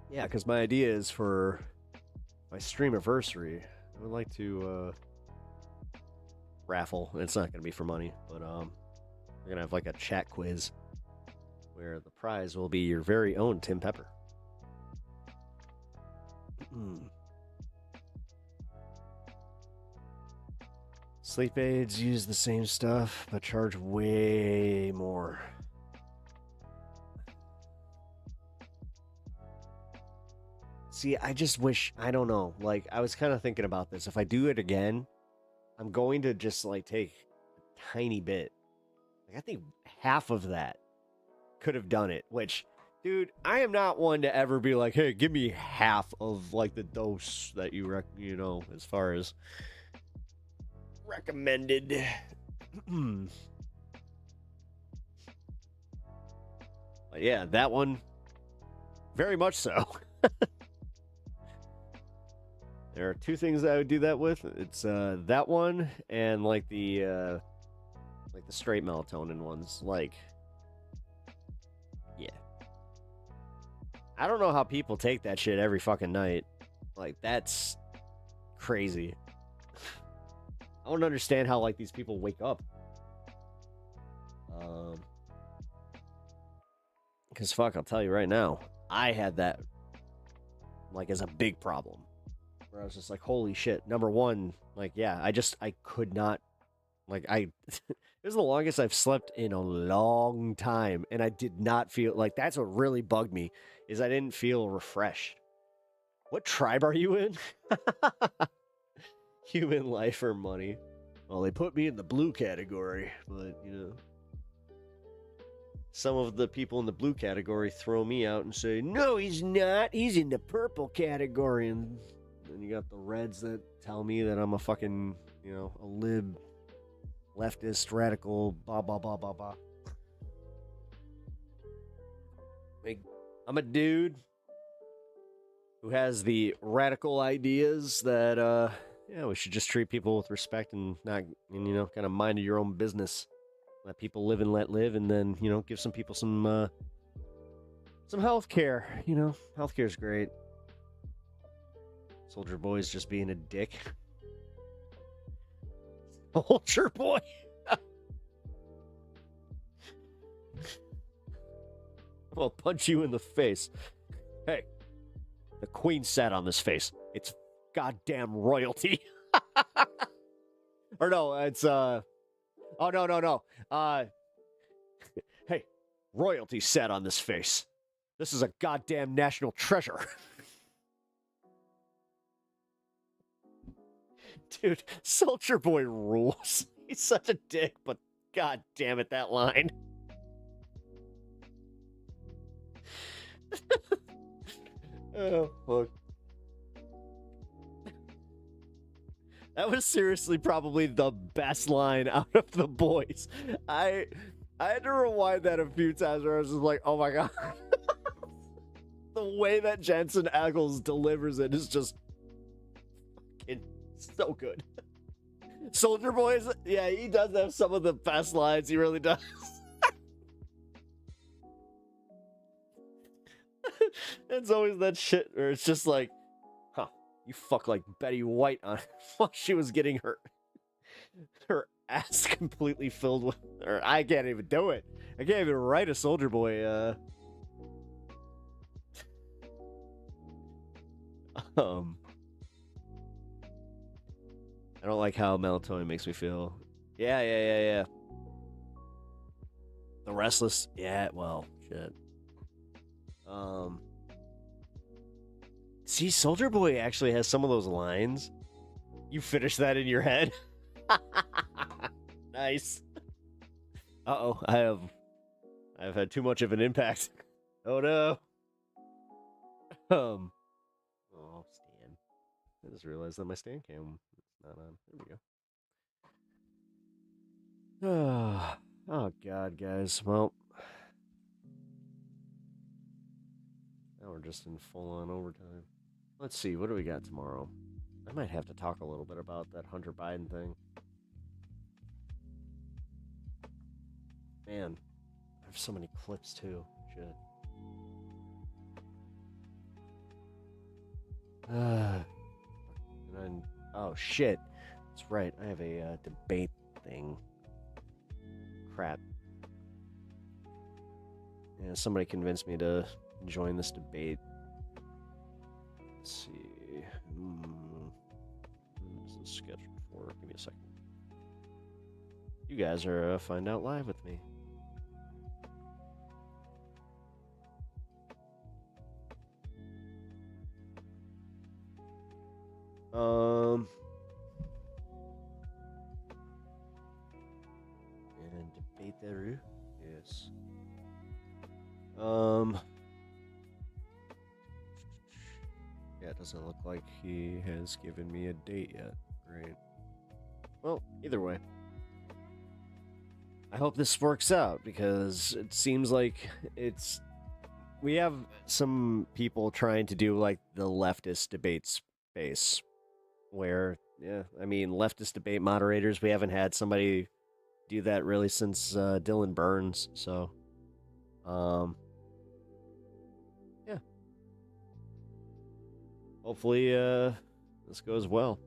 Yeah, because my idea is for my streamiversary, I would like to raffle. It's not going to be for money, but we're going to have a chat quiz where the prize will be your very own Tim Pepper. Sleep aids use the same stuff, but charge way more. See, I just wish, I don't know, I was kind of thinking about this. If I do it again, I'm going to just take a tiny bit. I think half of that could have done it, which, dude, I am not one to ever be hey, give me half of the dose that you as far as recommended. But yeah, that one, very much so. There are two things that I would do that with. It's that one and the straight melatonin ones. Yeah. I don't know how people take that shit every fucking night. That's crazy. I don't understand how these people wake up. Because fuck, I'll tell you right now, I had that as a big problem. Where I was just holy shit. Number one, yeah, I could not, it was the longest I've slept in a long time, and I did not feel, that's what really bugged me, is I didn't feel refreshed. What tribe are you in? Human life or money? Well, they put me in the blue category, but, some of the people in the blue category throw me out and say, no, he's not, he's in the purple category, and then you got the reds that tell me that I'm a fucking, a lib, leftist, radical, blah, blah, blah, blah, blah. I'm a dude who has the radical ideas that, we should just treat people with respect and not, kind of mind your own business. Let people live and let live, and then, give some people some health care. Health care is great. Soldier Boy's just being a dick. Soldier Boy. I'll punch you in the face. Hey, the queen sat on this face. It's goddamn royalty. Or no, it's oh no. Hey, royalty sat on this face. This is a goddamn national treasure. Dude, Soldier Boy rules. He's such a dick, but god damn it, that line. Oh, fuck. That was seriously probably the best line out of the boys. I had to rewind that a few times where I was just like, oh my god. The way that Jensen Ackles delivers it is just fucking so good. Soldier Boys, yeah, he does have some of the best lines. He really does. It's always that shit where it's just like, huh, you fuck like Betty White on while she was getting her ass completely filled with, or I can't even do it. I can't even write a Soldier Boy. I don't like how melatonin makes me feel. Yeah. The Restless, yeah, well, shit. See, Soldier Boy actually has some of those lines. You finish that in your head. Nice. Uh-oh, I've had too much of an impact. Oh no. Oh, Stan. I just realized that my Stan cam is not on. There we go. Oh god, guys. Well, now we're just in full-on overtime. Let's see, what do we got tomorrow? I might have to talk a little bit about that Hunter Biden thing. Man, I have so many clips too. Shit. And then, oh shit. That's right, I have a debate thing. Crap. Yeah, somebody convinced me to join this debate. Let's see. What's this scheduled for? Give me a second. You guys are Find Out Live with me. And debate there. Yes. Yeah, it doesn't look like he has given me a date yet. Great. Well, either way. I hope this works out because it seems like we have some people trying to do like the leftist debate space where, yeah, I mean, leftist debate moderators, we haven't had somebody do that really since Dylan Burns, so yeah. Hopefully this goes well.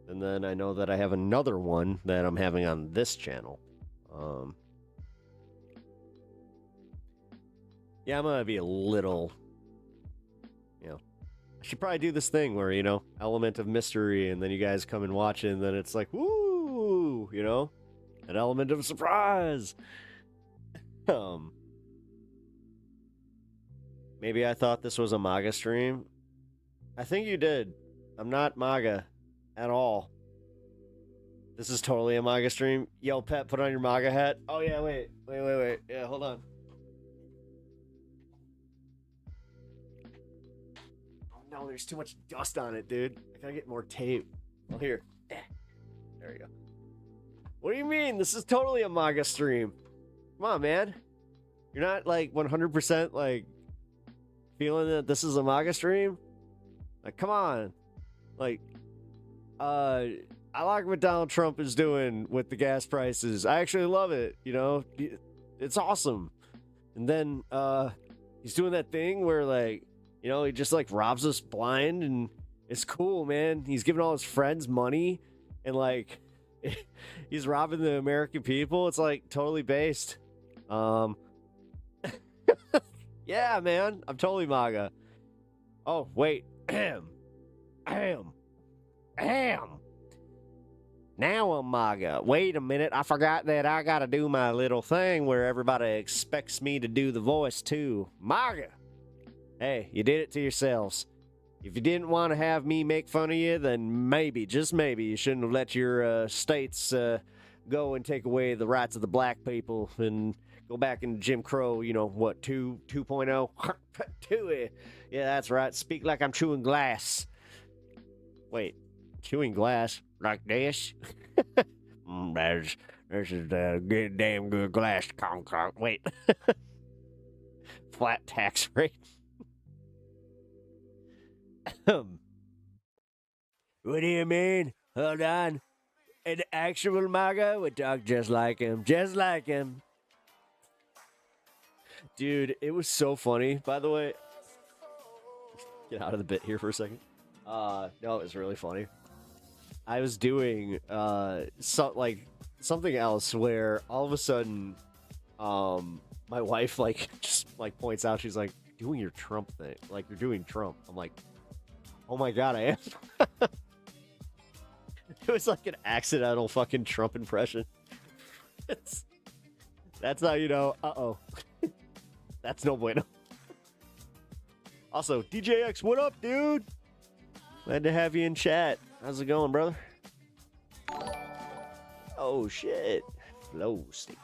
And then I know that I have another one that I'm having on this channel. Yeah, I'm gonna be a little, I should probably do this thing where, element of mystery, and then you guys come and watch it, and then it's like, woo, an element of surprise. Maybe I thought this was a MAGA stream. I think you did. I'm not MAGA at all. This is totally a MAGA stream. Yo, Pet, put on your MAGA hat. Oh, yeah, wait. Yeah, hold on. Oh, no, there's too much dust on it, dude. I gotta get more tape. Oh, here. There we go. What do you mean? This is totally a MAGA stream. Come on, man. You're not, 100%, feeling that this is a MAGA stream? Come on. I like what Donald Trump is doing with the gas prices. I actually love it, It's awesome. And then he's doing that thing where he just robs us blind, and it's cool, man. He's giving all his friends money, and he's robbing the American people. It's like totally based. Yeah, man, I'm totally MAGA. Oh, wait. Ahem. Now I'm MAGA. Wait a minute, I forgot that I gotta do my little thing where everybody expects me to do the voice too. MAGA! Hey, you did it to yourselves. If you didn't want to have me make fun of you, then maybe, just maybe, you shouldn't have let your states go and take away the rights of the black people and go back into Jim Crow, you know, what, 2.0? Yeah, that's right. Speak like I'm chewing glass. Wait, chewing glass? Like this? There's a good, damn good glass. Wait. Flat tax rate. What do you mean? Hold on. An actual MAGA would talk just like him. Just like him. Dude, it was so funny. By the way, get out of the bit here for a second. No, it was really funny. I was doing something else where all of a sudden, my wife just points out, she's like, doing your Trump thing. Like, you're doing Trump. I'm like, oh my god, I am. It was like an accidental fucking Trump impression. That's how you know, uh-oh. That's no bueno. Also, DJX, what up, dude? Glad to have you in chat. How's it going, brother? Oh, shit. Flow state.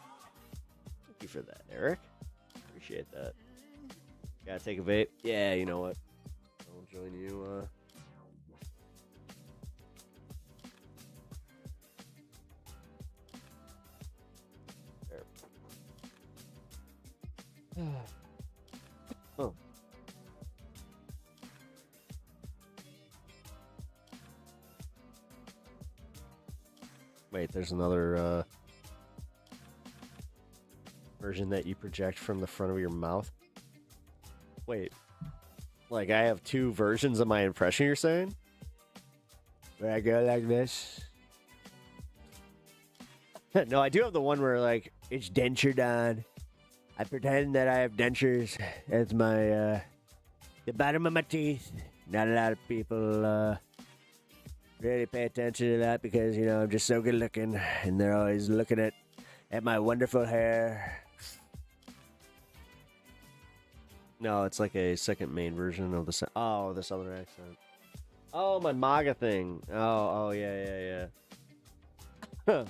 Thank you for that, Eric. Appreciate that. Gotta take a vape? Yeah, you know what? I'll join you, there. Oh. Wait, there's another version that you project from the front of your mouth. Wait, like I have two versions of my impression, you're saying? Where I go like this? No, I do have the one where like it's dentured on. I pretend that I have dentures as my the bottom of my teeth. Not a lot of people really pay attention to that because, you know, I'm just so good looking and they're always looking at my wonderful hair. No, it's like a second main version of the this other accent. Oh, my MAGA thing. Oh, yeah. Oh.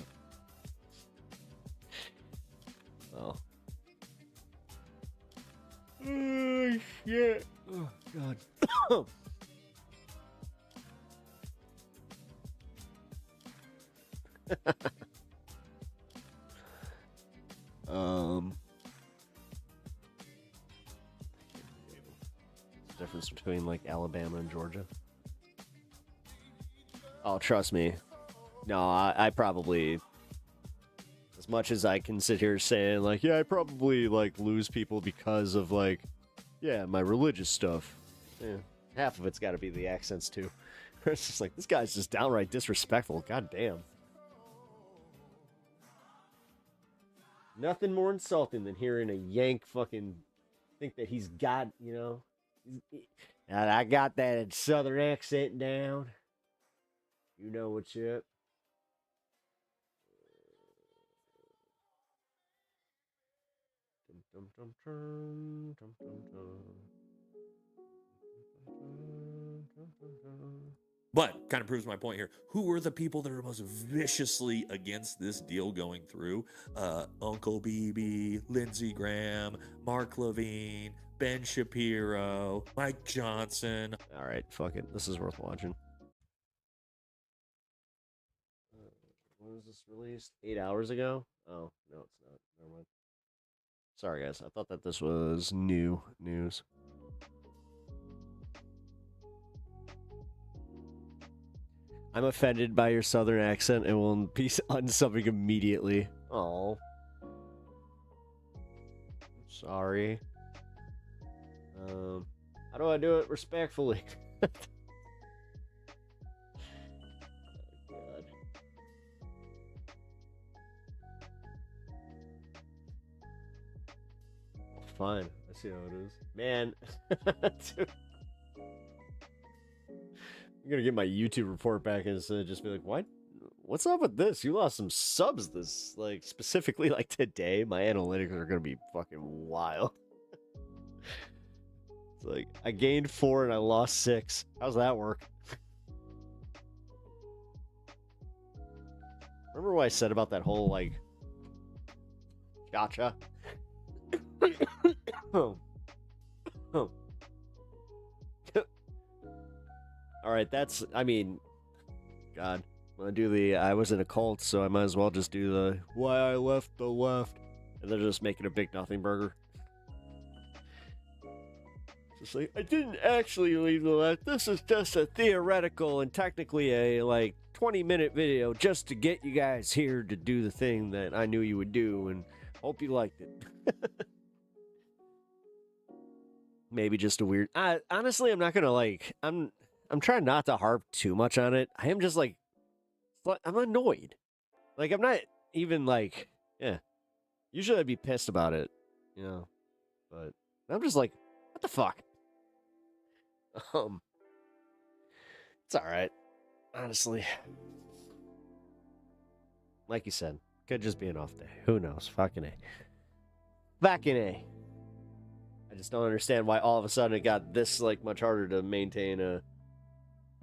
Oh, shit. Oh, God. The difference between like Alabama and Georgia. Oh, trust me. No, I probably, as much as I can sit here saying like, yeah, I probably like lose people because of like, yeah, my religious stuff. Yeah, half of it's got to be the accents too. It's just like, this guy's just downright disrespectful. God damn. Nothing more insulting than hearing a Yank fucking think that he's got, you know, I got that southern accent down. You know what's up. But kind of proves my point here. Who are the people that are most viciously against this deal going through? Uncle BB, Lindsey Graham, Mark Levine, Ben Shapiro, Mike Johnson. All right, fuck it. This is worth watching. When was this released? 8 hours ago? Oh, no, it's not. Never mind. Sorry, guys. I thought that this was new news. I'm offended by your southern accent and will be unsubbing immediately. Oh. Sorry. How do I do it respectfully? Oh, God. fine. I see how it is. Man. Dude. I'm going to get my YouTube report back and just be like, what? What's up with this? You lost some subs this, like, specifically, like, today. My analytics are going to be fucking wild. It's like, I gained 4 and I lost 6. How's that work? Remember what I said about that whole, like, gotcha? Alright, that's, I mean, God. I'm gonna do the, I was in a cult, so I might as well just do the, why I left the left. And they're just making a big nothing burger. Just like, I didn't actually leave the left. This is just a theoretical and technically a, like, 20-minute video just to get you guys here to do the thing that I knew you would do, and hope you liked it. Maybe just a weird... honestly, I'm not gonna, like... I'm trying not to harp too much on it. I am just, like... I'm annoyed. Like, I'm not even, like... Yeah. Usually I'd be pissed about it, you know? But I'm just like, what the fuck? It's alright. Honestly. Like you said, could just be an off day. Who knows? Fucking A. Fucking A. I just don't understand why all of a sudden it got this, like, much harder to maintain a,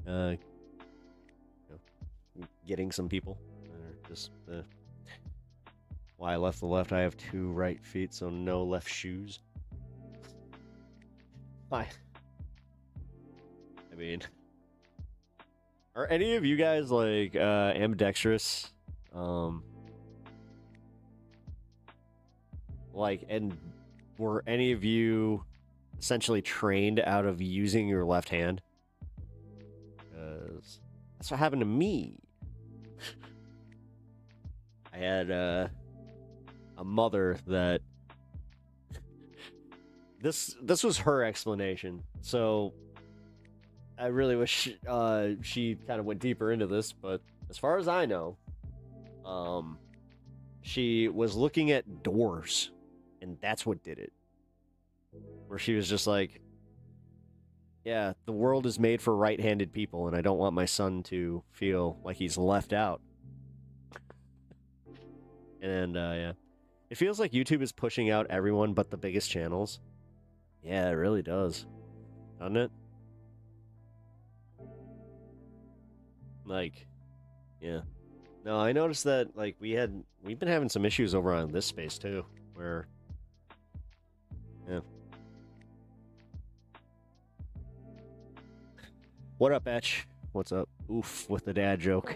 you know, getting some people. Or just, why I left the left. I have 2 right feet, so no left shoes. Why? I mean, are any of you guys, like, ambidextrous? Like, and were any of you essentially trained out of using your left hand? Because that's what happened to me. I had a mother that this was her explanation. So I really wish she kind of went deeper into this, but as far as I know, she was looking at doors, and that's what did it. Where she was just like, yeah, the world is made for right-handed people, and I don't want my son to feel like he's left out. And, yeah. It feels like YouTube is pushing out everyone but the biggest channels. Yeah, it really does. Doesn't it? Like, yeah. No, I noticed that, like, we've been having some issues over on this space, too, where, yeah. What up, Etch? What's up? Oof, with the dad joke.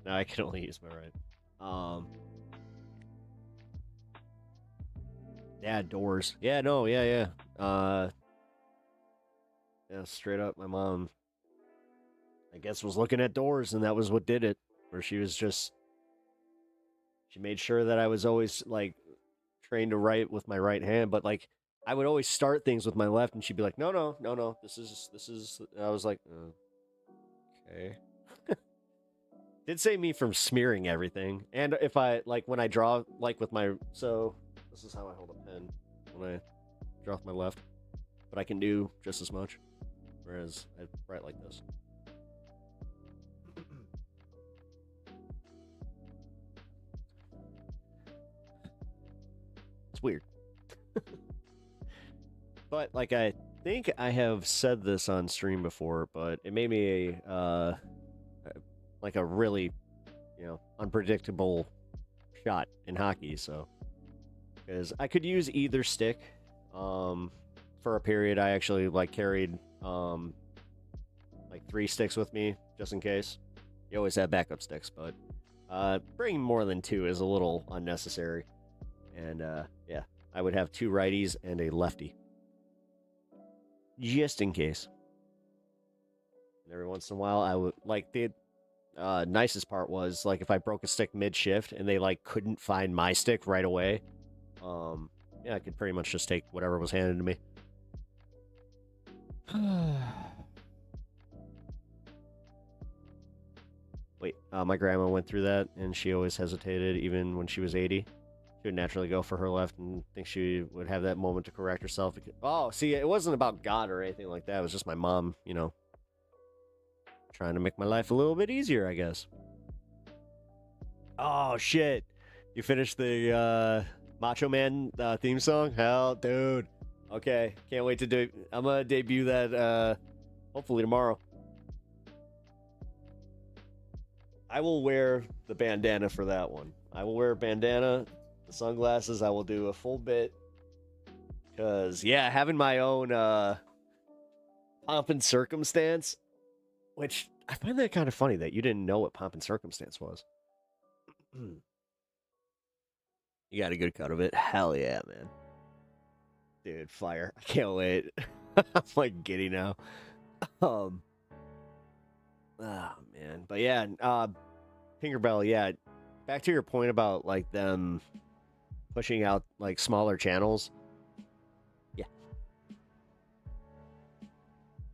Now I can only use my right. Yeah, doors. Yeah, no, yeah. Yeah, straight up, my mom, I guess, was looking at doors, and that was what did it. Where she was just... She made sure that I was always, like, trained to write with my right hand, but, like, I would always start things with my left, and she'd be like, no, this is... And I was like, okay. Did save me from smearing everything. And if I, like, when I draw, like, with my... So, this is how I hold a pen when I draw with my left. But I can do just as much. Whereas I write like this. It's weird. But, like, I think I have said this on stream before, but it made me like a really, you know, unpredictable shot in hockey, so. Because I could use either stick. For a period, I actually, like, carried, like, 3 sticks with me, just in case. You always have backup sticks, but bringing more than 2 is a little unnecessary. And, yeah, I would have 2 righties and a lefty. Just in case. And every once in a while, I would, like, the nicest part was, like, if I broke a stick mid-shift and they, like, couldn't find my stick right away, yeah, I could pretty much just take whatever was handed to me. Wait, my grandma went through that, and she always hesitated, even when she was 80. She would naturally go for her left and think she would have that moment to correct herself. Oh, see, it wasn't about God or anything like that. It was just my mom, trying to make my life a little bit easier, I guess. Oh, shit. You finished the Macho Man theme song? Hell, dude. Okay, can't wait to do it. I'm going to debut that hopefully tomorrow. I will wear the bandana for that one. I will wear a bandana, the sunglasses. I will do a full bit. Because, yeah, having my own pomp and circumstance, which I find that kind of funny that you didn't know what pomp and circumstance was. You got a good cut of it. Hell yeah, man. Dude, fire. I can't wait. I'm like giddy now. Oh, man. But yeah, Tinkerbell, yeah. Back to your point about like them pushing out like smaller channels. Yeah.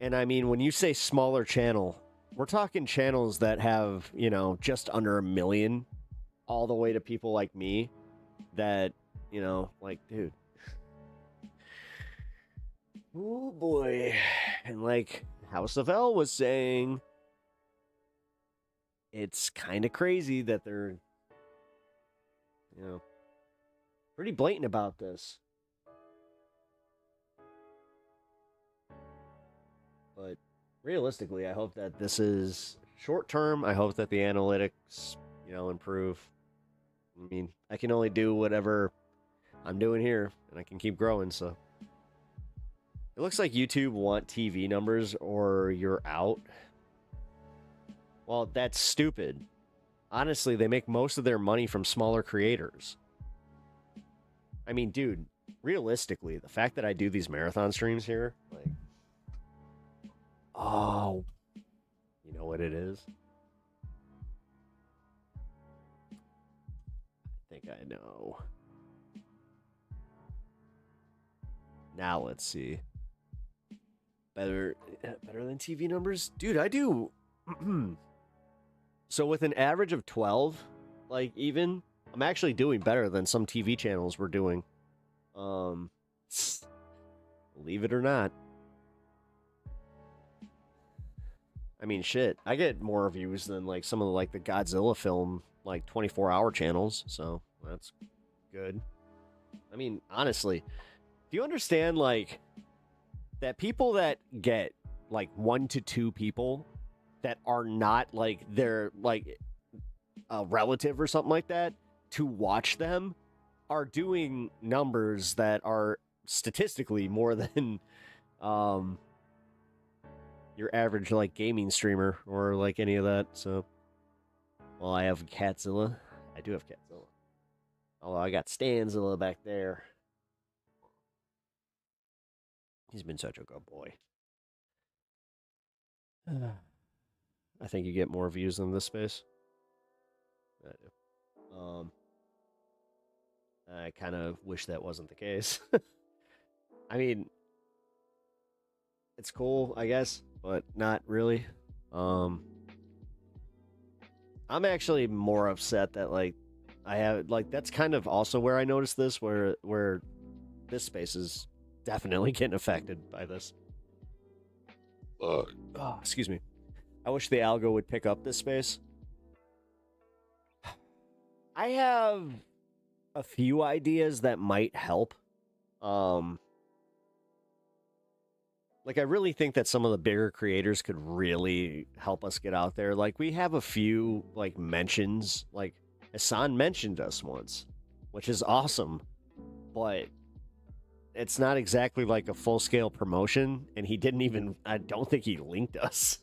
And I mean, when you say smaller channel, we're talking channels that have, just under 1 million, all the way to people like me that, like, dude. Oh boy. And like House of L was saying, it's kind of crazy that they're, pretty blatant about this. But realistically, I hope that this is short term. I hope that the analytics, improve. I mean, I can only do whatever I'm doing here, and I can keep growing, so. It looks like YouTube want TV numbers or you're out. Well, that's stupid. Honestly, they make most of their money from smaller creators. I mean, dude, realistically, the fact that I do these marathon streams here, like, oh, you know what it is? I think I know. Now let's see. Better than TV numbers? Dude, I do. So with an average of 12, like even, I'm actually doing better than some TV channels were doing. Believe it or not. I mean, shit, I get more views than like some of the Godzilla film, like 24-hour channels. So that's good. I mean, honestly, do you understand like that people that get like 1 to 2 people that are not like their like a relative or something like that to watch them are doing numbers that are statistically more than your average like gaming streamer or like any of that. So, well, I have Catzilla. I do have Catzilla. Although I got Stanzilla back there. He's been such a good boy. I think you get more views in this space. I do. I kind of wish that wasn't the case. I mean, it's cool, I guess, but not really. I'm actually more upset that like I have like that's kind of also where I noticed this where this space is definitely getting affected by this. Excuse me. I wish the algo would pick up this space. I have a few ideas that might help. Like I really think that some of the bigger creators could really help us get out there. Like we have a few like mentions, like Hasan mentioned us once, which is awesome, but it's not exactly like a full-scale promotion, and he didn't even, I don't think he linked us,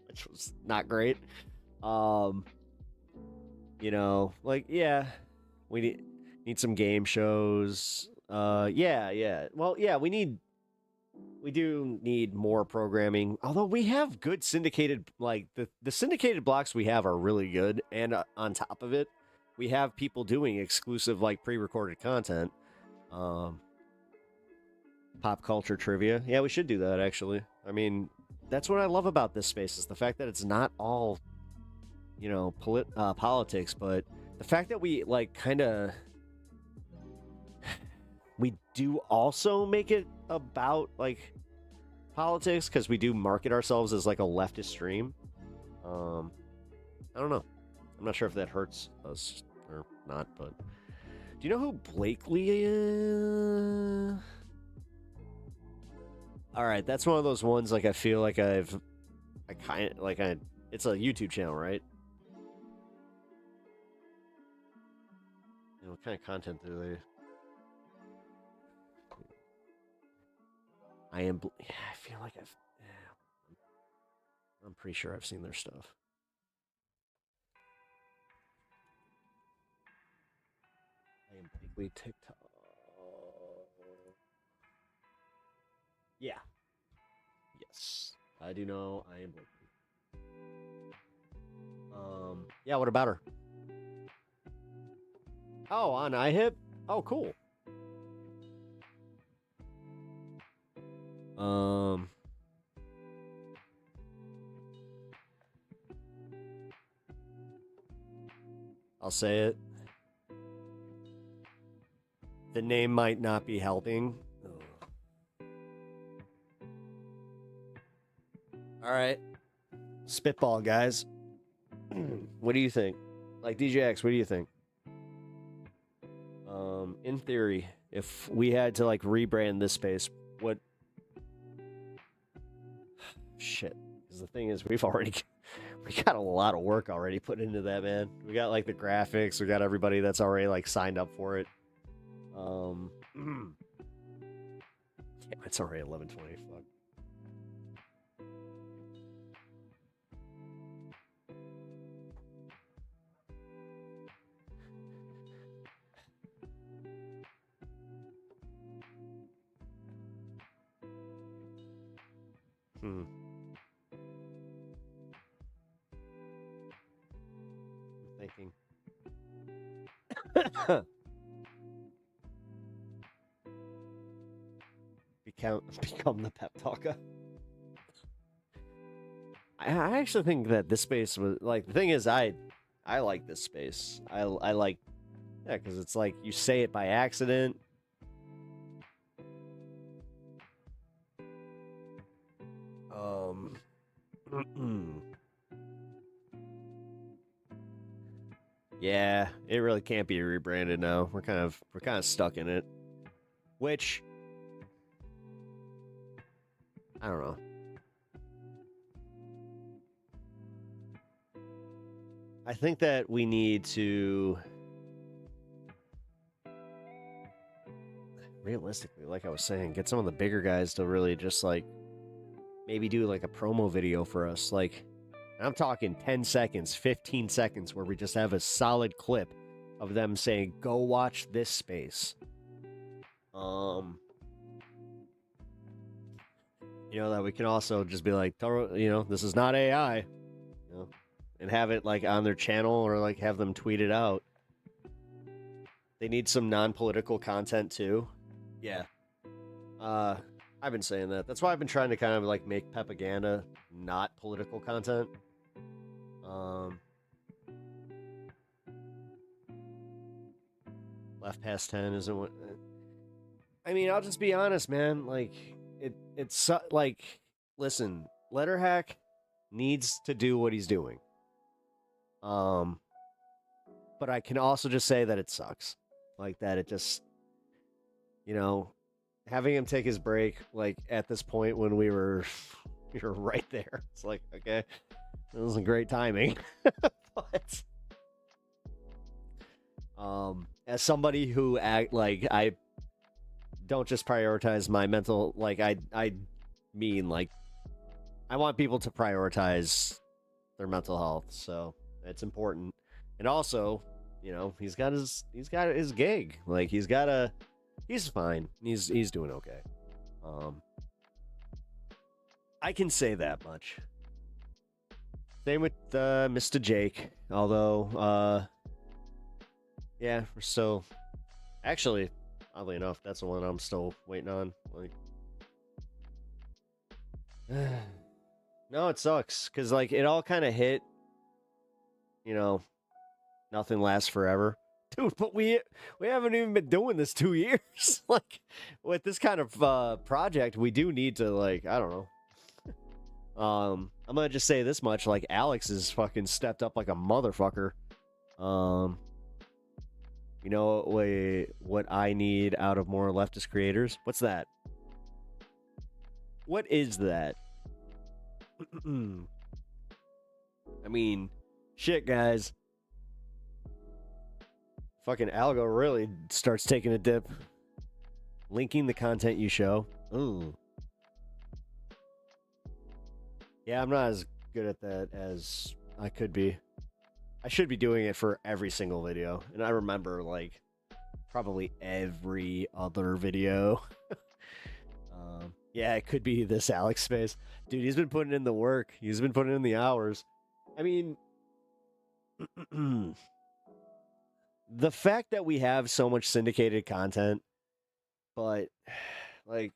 which was not great. Like, yeah, we need some game shows. Yeah. Well, yeah, we do need more programming, although we have good syndicated, like the syndicated blocks we have are really good, and on top of it, we have people doing exclusive like pre-recorded content. Pop culture trivia. Yeah, we should do that, actually. I mean, that's what I love about this space, is the fact that it's not all, politics, but the fact that we, like, kind of We do also make it about like politics because we do market ourselves as like a leftist stream. I don't know. I'm not sure if that hurts us or not, but do you know who Blakely is? All right, that's one of those ones like I feel like it's a YouTube channel, right? What kind of content do they? I feel like I'm pretty sure I've seen their stuff. I am Blakely TikTok. Yeah. Yes. I do know I am Blakely. Yeah, what about her? Oh, on iHip? Oh, cool. I'll say it. The name might not be helping. All right. Spitball, guys. What do you think? Like, DJX, what do you think? In theory, if we had to, like, rebrand this space, what... Shit. Because the thing is, we got a lot of work already put into that, man. We got, like, the graphics. We got everybody that's already, like, signed up for it. Damn, it's already 11:20. Fuck. Thinking. Become the pep talker. I actually think that this space was like, the thing is, I like this space. I like, yeah, because it's like you say it by accident. Yeah, it really can't be rebranded now. We're kind of stuck in it. Which I don't know. I think that we need to realistically, like I was saying, get some of the bigger guys to really just like maybe do like a promo video for us. Like, I'm talking 10 seconds, 15 seconds where we just have a solid clip of them saying, go watch this space. You know, that we can also just be like, you know, this is not AI, you know, and have it like on their channel or like have them tweet it out. They need some non-political content too. Yeah. I've been saying that. That's why I've been trying to kind of like make propaganda not political content. Left past 10 isn't what... I mean, I'll just be honest, man. Like, it's like, listen, Letterhack needs to do what he's doing. But I can also just say that it sucks. Like, that it just, you know, having him take his break, like, at this point when we were right there. It's like, okay, it wasn't great timing. But as somebody who I don't just prioritize my mental, like, I mean, like, I want people to prioritize their mental health, so it's important. And also, you know, he's got his gig. Like, he's fine. He's doing okay. I can say that much. Same with Mr. Jake, although yeah, we're still actually, oddly enough, that's the one I'm still waiting on. Like, no, it sucks because like it all kind of hit. You know, nothing lasts forever. Dude, but we haven't even been doing this 2 years. Like, with this kind of project, we do need to, like, I don't know. I'm gonna just say this much, like, Alex has fucking stepped up like a motherfucker. You know what I need out of more leftist creators? What's that? What is that? I mean, shit, guys. Fucking algo really starts taking a dip. Linking the content you show. Ooh. Yeah, I'm not as good at that as I could be. I should be doing it for every single video. And I remember, like, probably every other video. Yeah, it could be this Alex space. Dude, he's been putting in the work. He's been putting in the hours. I mean, the fact that we have so much syndicated content, but, like,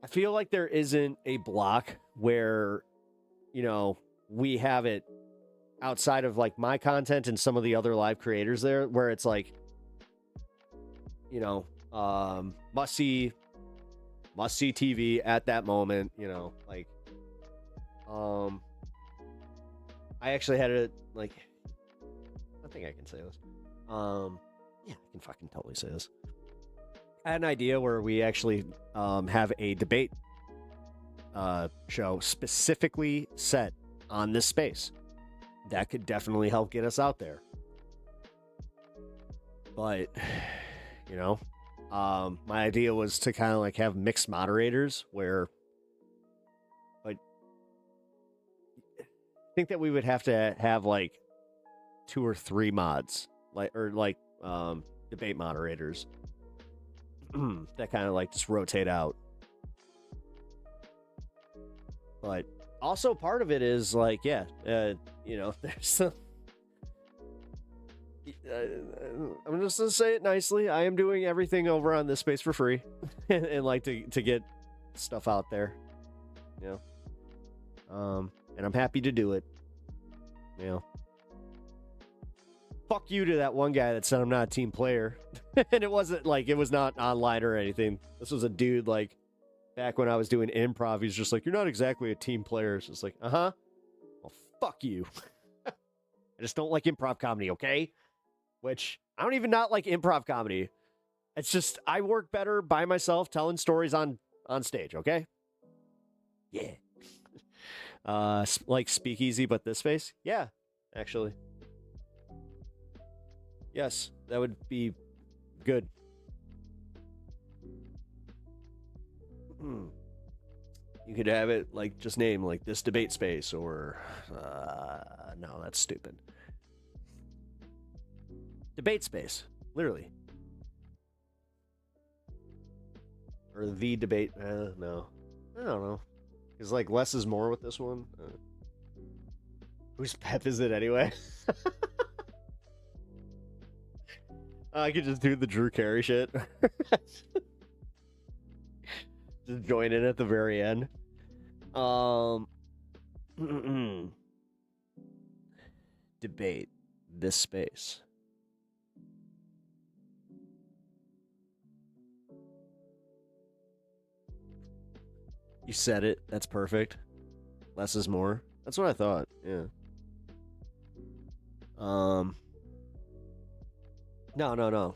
I feel like there isn't a block where, you know, we have it outside of, like, my content and some of the other live creators there, where it's like, you know, must see TV at that moment, you know, like, I actually had a, like, I think I can say this. Yeah, I can fucking totally say this. I had an idea where we actually have a debate show specifically set on this space. That could definitely help get us out there. But, you know, my idea was to kind of like have mixed moderators where, like, I think that we would have to have like 2 or 3 mods, like, or like debate moderators that kind of like just rotate out. But also part of it is like, yeah, you know, there's some, I'm just gonna say it nicely. I am doing everything over on this space for free, and like to get stuff out there, you know. And I'm happy to do it. You know, fuck you to that one guy that said I'm not a team player, and it wasn't like it was not online or anything. This was a dude like back when I was doing improv. He's just like, you're not exactly a team player. So it's like, well, fuck you. I just don't like improv comedy, okay? Which, I don't even not like improv comedy. It's just, I work better by myself telling stories on stage, okay? Yeah. Like Speakeasy, but this space? Yeah, actually. Yes, that would be good. You could have it, like, just name, like, this debate space, or, no, that's stupid. Debate space, literally. Or the debate, no. I don't know. Because, like, less is more with this one. Whose pep is it anyway? I could just do the Drew Carey shit. Just join in at the very end. Debate this space. You said it. That's perfect. Less is more. That's what I thought. Yeah. No.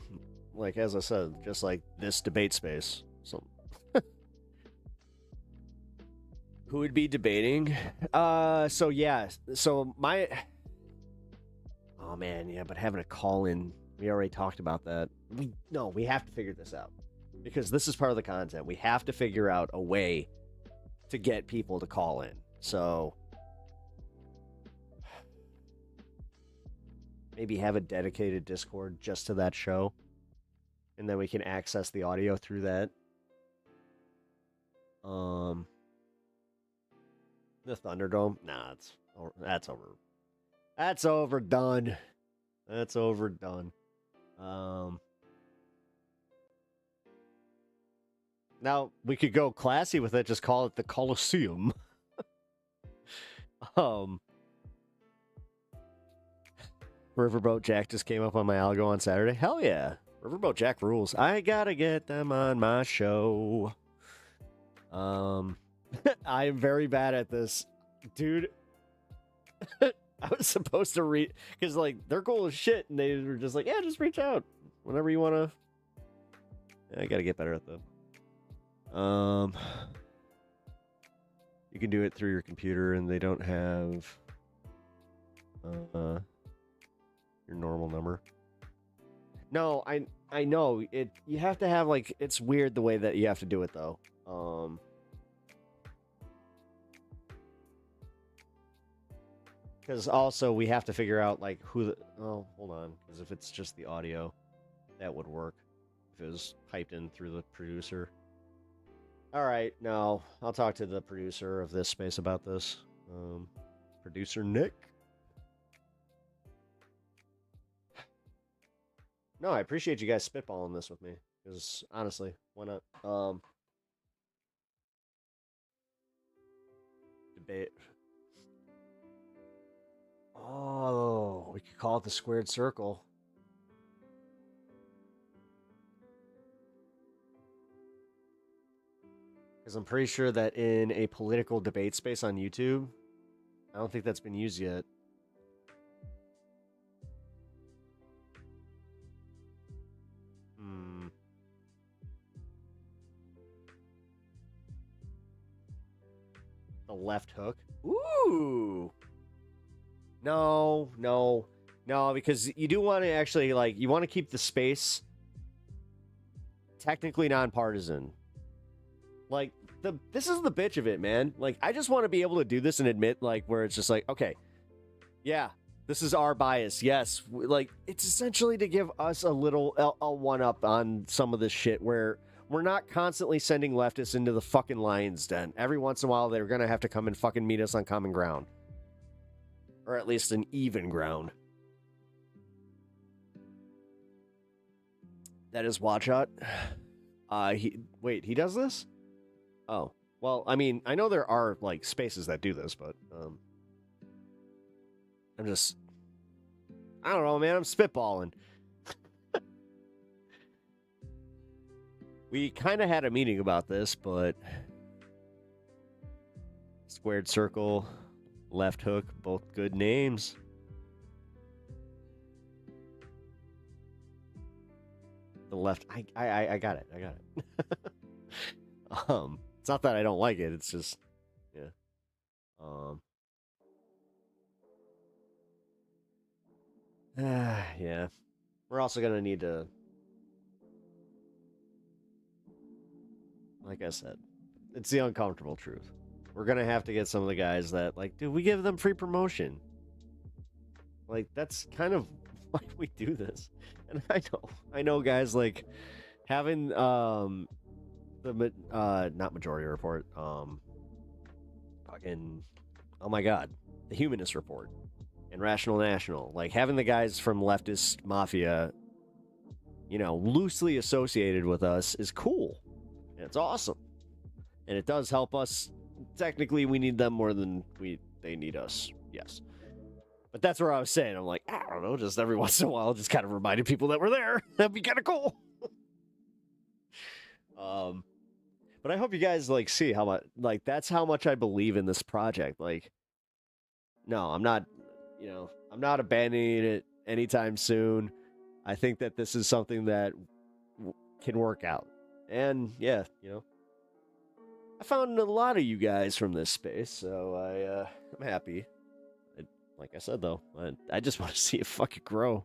Like, as I said, just like this debate space. So, who would be debating? So yeah. So my. Oh man, yeah. But having a call in, we already talked about that. We have to figure this out because this is part of the content. We have to figure out a way to get people to call in. So maybe have a dedicated Discord just to that show, and then we can access the audio through that. The Thunderdome? Nah, that's over. That's overdone. That's overdone. Now, we could go classy with it, just call it the Coliseum. Riverboat Jack just came up on my algo on Saturday. Hell yeah. Riverboat Jack rules. I gotta get them on my show. I am very bad at this. Dude, I was supposed to read, because, like, they're cool as shit, and they were just like, yeah, just reach out whenever you want to. I gotta get better at them. You can do it through your computer, and they don't have your normal number. No, I know it. You have to have, like, it's weird the way that you have to do it though. Because also we have to figure out like who the. Oh, hold on. Because if it's just the audio, that would work. If it was piped in through the producer. All right, no, I'll talk to the producer of this space about this. Producer Nick. No, I appreciate you guys spitballing this with me. Because honestly, why not? Debate. Oh, we could call it the squared circle. Because I'm pretty sure that in a political debate space on YouTube, I don't think that's been used yet. The left hook. Ooh. No, because you do want to actually, like, you want to keep the space technically nonpartisan. Like, this is the bitch of it, man. Like, I just want to be able to do this and admit, like, where it's just like, okay, yeah, this is our bias. Yes, like, it's essentially to give us a little a one-up on some of this shit where we're not constantly sending leftists into the fucking lion's den. Every once in a while, they're going to have to come and fucking meet us on common ground. Or at least an even ground. That is Watchot. He does this? Oh. Well, I mean, I know there are, like, spaces that do this, but, I don't know, man, I'm spitballing. We kind of had a meeting about this, but squared circle, left hook, both good names. The left, I got it. It's not that I don't like it. It's just, yeah. Yeah. We're also gonna need to, like I said, it's the uncomfortable truth. We're gonna have to get some of the guys that, like, dude, we give them free promotion. Like, that's kind of why we do this. And I know guys, like, having the not Majority Report, fucking, oh my god, the Humanist Report and Rational National, like, having the guys from leftist mafia, you know, loosely associated with us is cool. And it's awesome. And it does help us. Technically, we need them more than they need us. Yes. But that's where I was saying. I'm like, I don't know, just every once in a while, just kind of reminding people that we're there. That'd be kind of cool. But I hope you guys, like, see how much, like, that's how much I believe in this project. Like, no, I'm not, you know, I'm not abandoning it anytime soon. I think that this is something that can work out. And, yeah, you know, I found a lot of you guys from this space, so I'm happy. Like I said, though, I just want to see it fucking grow.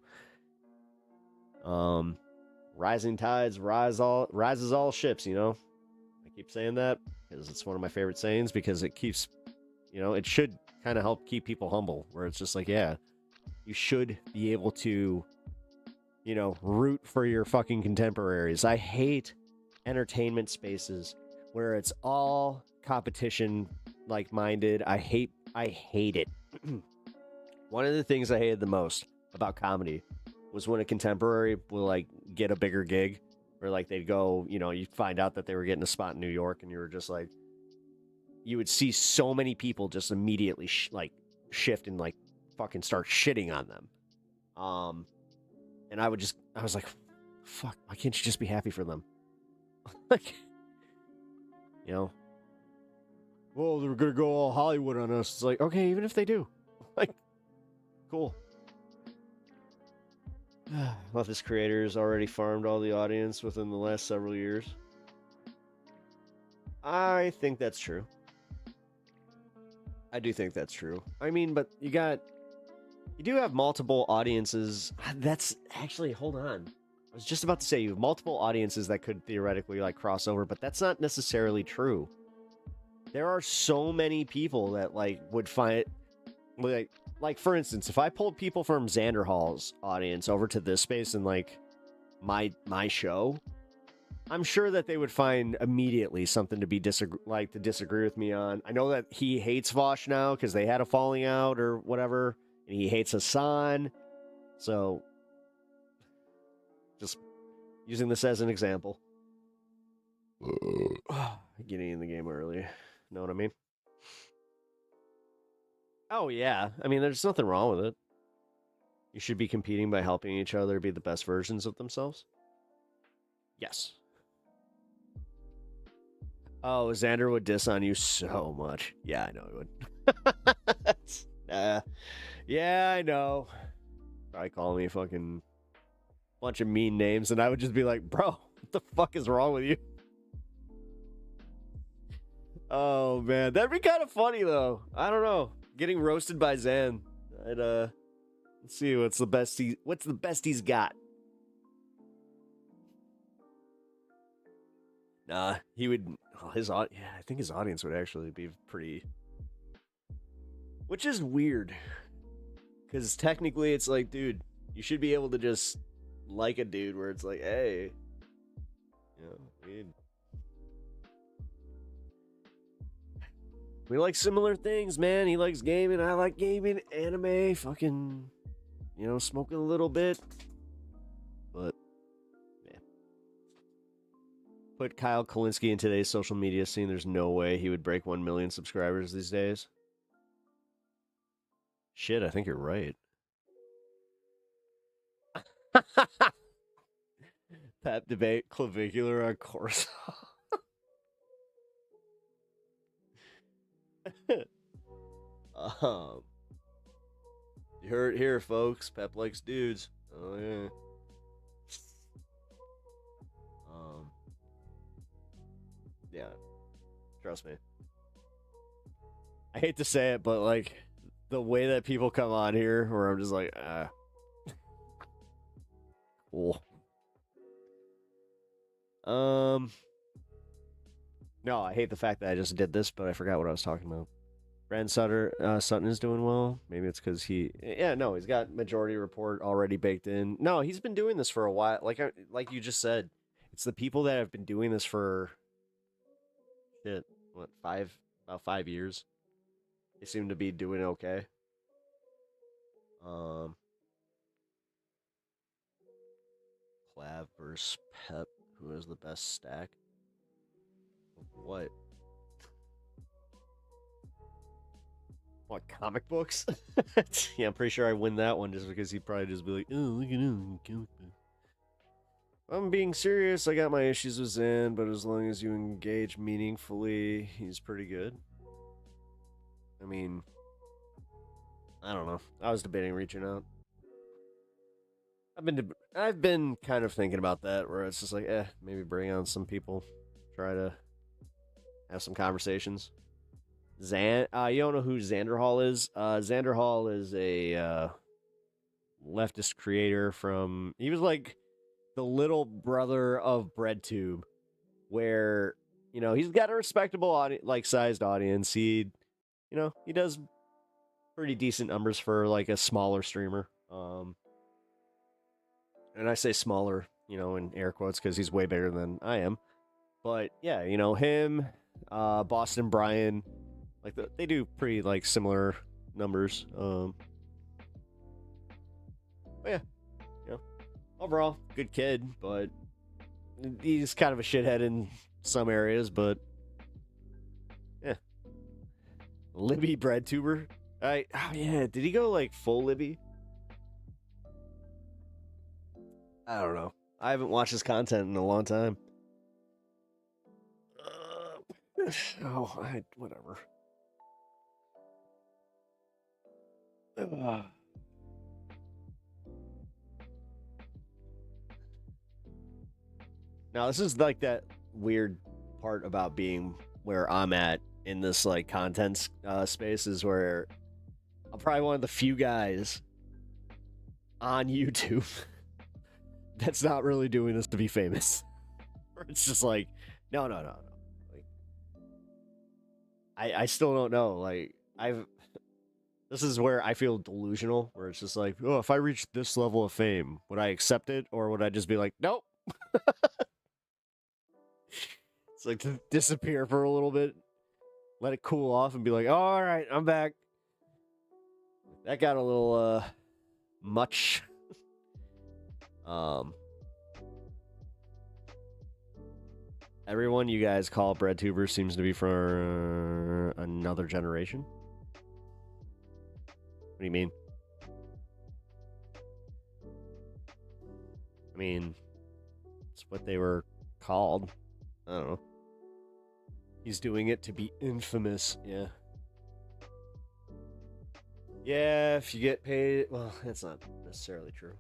Rising tides rises all ships, you know? I keep saying that because it's one of my favorite sayings, because it keeps, you know, it should kind of help keep people humble, where it's just like, yeah, you should be able to, you know, root for your fucking contemporaries. I hate entertainment spaces where it's all competition like minded. I hate it. One of the things I hated the most about comedy was when a contemporary will, like, get a bigger gig, or, like, they'd go, you know, you'd find out that they were getting a spot in New York, and you were just like, you would see so many people just immediately shift and, like, fucking start shitting on them. And I was like, fuck, why can't you just be happy for them? Like, you know, well, they're gonna go all Hollywood on us. It's like, okay, even if they do, like, cool. Well, this creator has already farmed all the audience within the last several years. I think that's true. I do think that's true. I mean, but you do have multiple audiences. That's actually, hold on. I was just about to say you have multiple audiences that could theoretically like cross over, but that's not necessarily true. There are so many people that like would find it like for instance, if I pulled people from Xander Hall's audience over to this space and like my show, I'm sure that they would find immediately something to be disagree with me on. I know that he hates Vosh now because they had a falling out or whatever, and he hates Hasan. So, just using this as an example. Getting in the game early. Know what I mean? Oh, yeah. I mean, there's nothing wrong with it. You should be competing by helping each other be the best versions of themselves. Yes. Oh, Xander would diss on you so much. Yeah, I know he would. Yeah, I know. Probably call me a fucking bunch of mean names, and I would just be like, bro, what the fuck is wrong with you? Oh, man. That'd be kind of funny, though. I don't know. Getting roasted by Zan. Let's see what's the best he's got. Nah, he would. I think his audience would actually be pretty. Which is weird, because technically it's like, dude, you should be able to just like a dude where it's like, hey, you know, we like similar things, man. He likes gaming, I like gaming, anime, fucking, you know, smoking a little bit, but. Put Kyle Kalinske in today's social media scene. There's no way he would break 1 million subscribers these days. Shit, I think you're right. Pep debate clavicular on course. You heard it here, folks. Pep likes dudes. Oh yeah. Yeah, trust me. I hate to say it, but like the way that people come on here, where I'm just like, cool. No, I hate the fact that I just did this, but I forgot what I was talking about. Brand Sutton is doing well. Maybe it's because he's got Majority Report already baked in. No, he's been doing this for a while. Like you just said, it's the people that have been doing this for. About 5 years. They seem to be doing okay. Clav versus Pep. Who has the best stack? What? What, comic books? Yeah, I'm pretty sure I win that one just because he'd probably just be like, oh, look at him. I'm being serious. I got my issues with Zan, but as long as you engage meaningfully, he's pretty good. I mean, I don't know. I was debating reaching out. I've been kind of thinking about that, where it's just like, maybe bring on some people, try to have some conversations. You don't know who Xander Hall is? Xander Hall is a leftist creator from. He was like the little brother of BreadTube, where, you know, he's got a respectable sized audience. He does pretty decent numbers for like a smaller streamer. And I say smaller, in air quotes, because he's way bigger than I am. But yeah, him, Boston Brian, they do pretty similar numbers. But yeah. Overall, good kid, but he's kind of a shithead in some areas, but yeah. Libby BreadTuber. Oh yeah, did he go full Libby? I don't know. I haven't watched his content in a long time. Whatever. Now, this is like that weird part about being where I'm at in this like content space is where I'm probably one of the few guys on YouTube that's not really doing this to be famous. It's just like, no. Like, I still don't know. Like, this is where I feel delusional, where it's just like, oh, if I reach this level of fame, would I accept it, or would I just be like, nope? It's like to disappear for a little bit, let it cool off, and be like, oh, all right, I'm back. That got a little much. Everyone you guys call breadtubers seems to be from another generation. What do you mean? I mean, it's what they were called. I don't know. He's doing it to be infamous. Yeah. Yeah, if you get paid... Well, that's not necessarily true.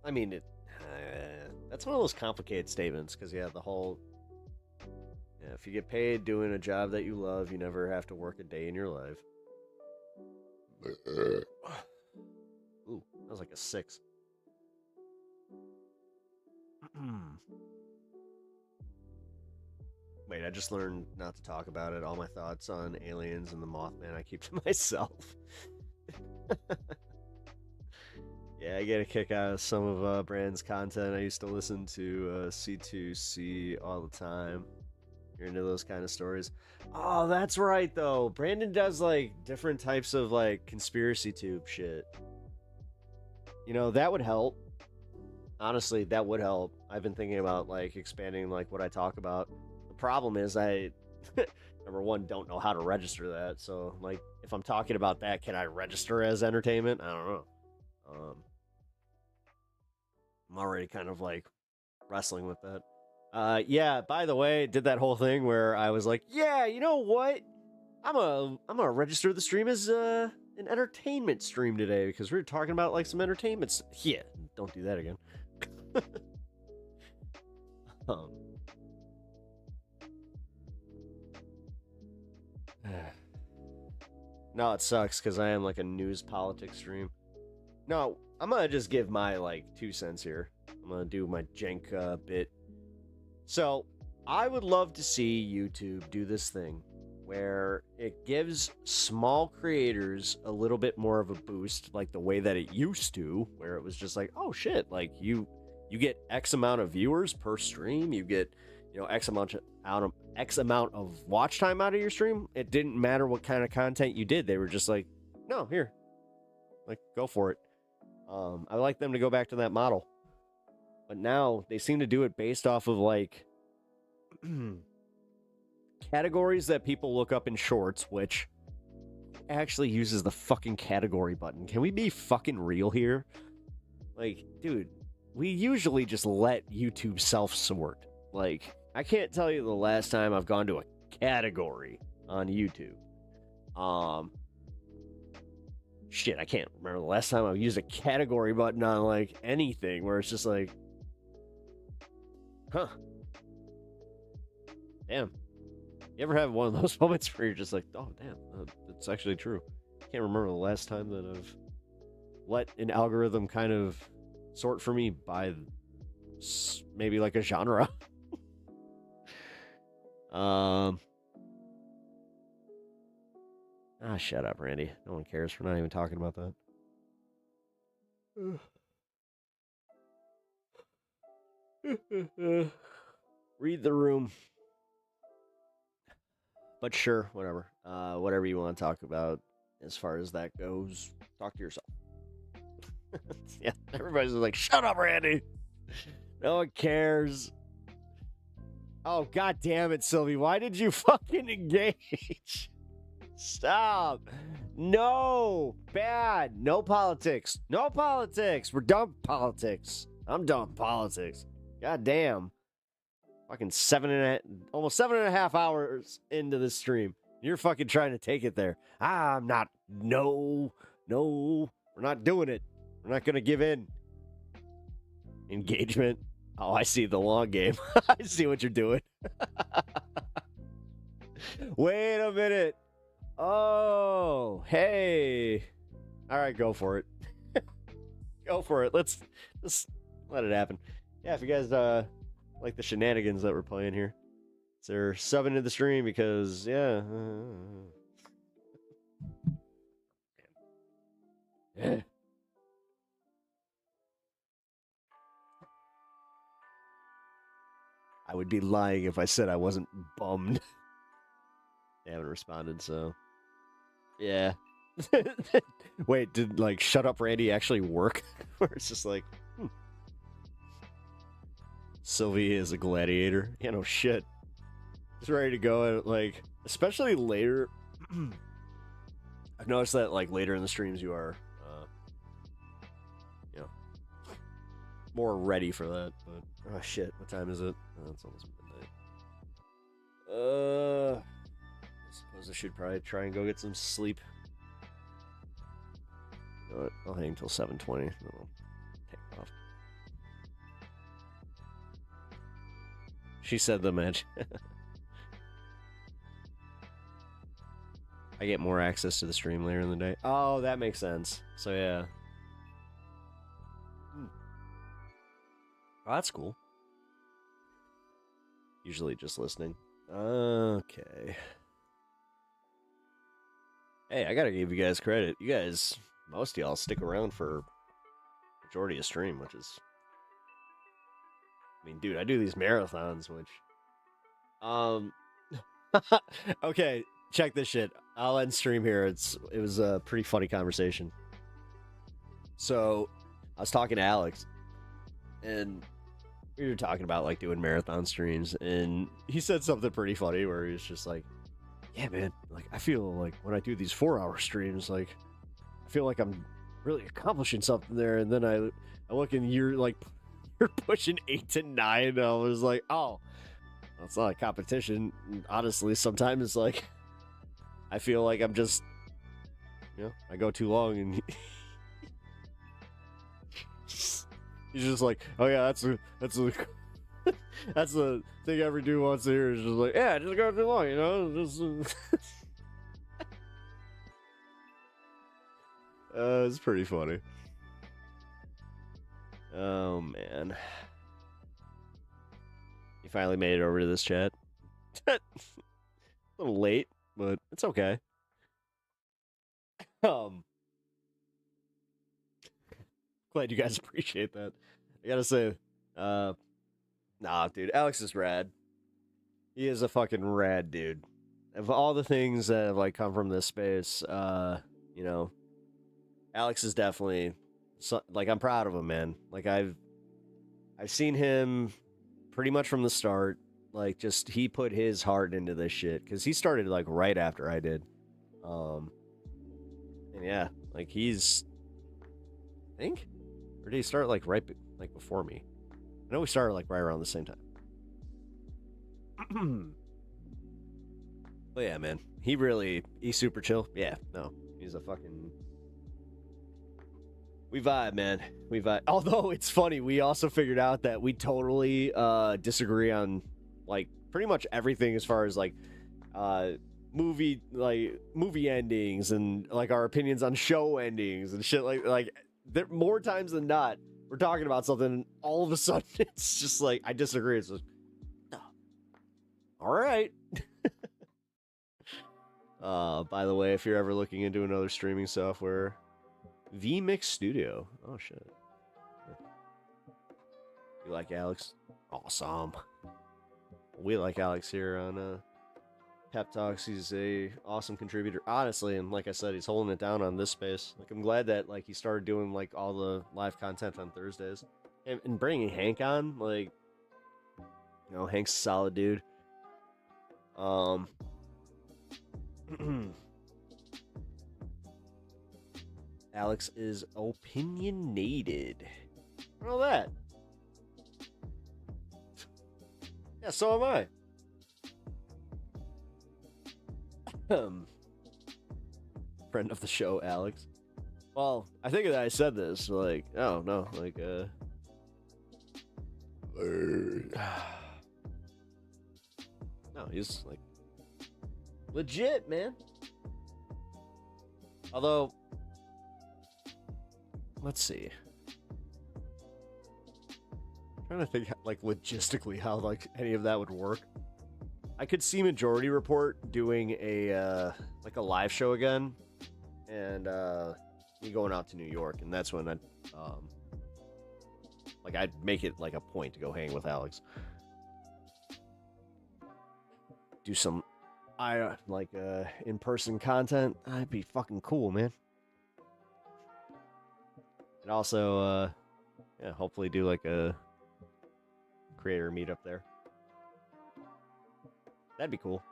I mean, that's one of those complicated statements, because, yeah, the whole... Yeah, if you get paid doing a job that you love, you never have to work a day in your life. Ooh, that was like a 6. Wait, I just learned not to talk about it. All my thoughts on aliens and the Mothman I keep to myself. Yeah, I get a kick out of some of Brand's content. I used to listen to C2C all the time. You're into those kind of stories. Oh, that's right, though. Brandon does, like, different types of, like, conspiracy tube shit. You know, that would help. Honestly, that would help. I've been thinking about, like, expanding, like, what I talk about. The problem is I, number one, don't know how to register that. So, like, if I'm talking about that, can I register as entertainment? I don't know. I'm already kind of, like, wrestling with that. Yeah, by the way, did that whole thing where I was like, yeah, you know what? I'm gonna register the stream as an entertainment stream today because we're talking about like some entertainment. Yeah, don't do that again. No, it sucks because I am like a news politics stream. No, I'm gonna just give my like 2 cents here. I'm gonna do my jank bit. So, I would love to see YouTube do this thing where it gives small creators a little bit more of a boost, like the way that it used to, where it was just like, oh shit, like you get X amount of viewers per stream, you get, you know, X amount of watch time out of your stream. It didn't matter what kind of content you did. They were just like, no, here, like, go for it. I like them to go back to that model. But now they seem to do it based off of like categories that people look up in shorts, which actually uses the fucking category button. Can we be fucking real here? Like, dude, we usually just let YouTube self-sort. Like, I can't tell you the last time I've gone to a category on YouTube. Shit, I can't remember the last time I've used a category button on like anything where it's just like, huh. Damn. You ever have one of those moments where you're just like, oh, damn, that's actually true. I can't remember the last time that I've let an algorithm kind of sort for me by maybe like a genre. Shut up, Randy. No one cares. We're not even talking about that. Read the room. But sure, whatever. Whatever you want to talk about as far as that goes, talk to yourself. Yeah, everybody's like, shut up, Randy. No one cares. Oh, god damn it, Sylvie. Why did you fucking engage? Stop. No, bad. No politics. No politics. We're done with politics. I'm done with politics. God damn. Fucking almost 7.5 hours into this stream. You're fucking trying to take it there. I'm not. No. We're not doing it. We're not going to give in. Engagement. Oh, I see the long game. I see what you're doing. Wait a minute. Oh, hey. All right, go for it. Go for it. Let's let it happen. Yeah, if you guys like the shenanigans that we're playing here, they're subbing to the stream because, yeah. Yeah. I would be lying if I said I wasn't bummed. They haven't responded, so yeah. Wait, did like Shut Up Randy actually work? Where it's just like, Sylvie is a gladiator. Yeah, no shit. Just ready to go, and like, especially later. I've noticed that like later in the streams you are, you know, more ready for that. But oh shit, what time is it? Oh, it's almost midnight. I suppose I should probably try and go get some sleep. You know what? I'll hang till 7:20. Then I'll take off. She said the match. I get more access to the stream later in the day. Oh, that makes sense. So yeah. Oh, that's cool. Usually just listening. Okay. Hey, I gotta give you guys credit. You guys, most of y'all stick around for majority of stream, which is... I mean, dude, I do these marathons, which... Okay, check this shit. I'll end stream here. It was a pretty funny conversation. So, I was talking to Alex, and we were talking about, like, doing marathon streams, and he said something pretty funny where he was just like, yeah, man, like, I feel like when I do these 4-hour streams, like, I feel like I'm really accomplishing something there, and then I look and you're, like, you're pushing 8 to 9, and I was like, oh, well, it's not a competition. And honestly, sometimes it's like, I feel like I'm just, you know, I go too long, and he's just like, oh yeah, that's the that's the thing I ever do once a year. Is just like, yeah, just go too long, you know. Just, it's pretty funny. Oh man, you finally made it over to this chat. A little late, but it's okay. Glad you guys appreciate that. I gotta say, nah, dude, Alex is rad. He is a fucking rad dude. Of all the things that have like come from this space, you know, Alex is definitely like, I'm proud of him, man. Like I've seen him pretty much from the start. Like, just he put his heart into this shit because he started like right after I did. And yeah, like he's, I think, or did he start like right like before me? I know we started like right around the same time. But yeah, man, he's super chill. Yeah, no, he's a fucking, we vibe, man. We vibe. Although it's funny, we also figured out that we totally disagree on like pretty much everything as far as like movie endings and like our opinions on show endings and shit. Like there, more times than not, we're talking about something and all of a sudden it's just like, I disagree. It's just, oh, all right. By the way, if you're ever looking into another streaming software, vMix Studio. Oh shit. You like Alex? Awesome. We like Alex here on PepTalks. He's a awesome contributor, honestly, and like I said, he's holding it down on this space. Like, I'm glad that like he started doing like all the live content on Thursdays, and bringing Hank on. Like, you know, Hank's a solid dude. Alex is opinionated. All that. Yeah, so am I. Friend of the show, Alex. Well, I think that I said this, like, oh no, like, no, he's like legit, man. Although, let's see. I'm trying to think, like, logistically how like any of that would work. I could see Majority Report doing a like a live show again, and me going out to New York, and that's when I'd make it like a point to go hang with Alex. Do some in-person content. That'd be fucking cool, man. And also yeah, hopefully do like a creator meetup there. That'd be cool.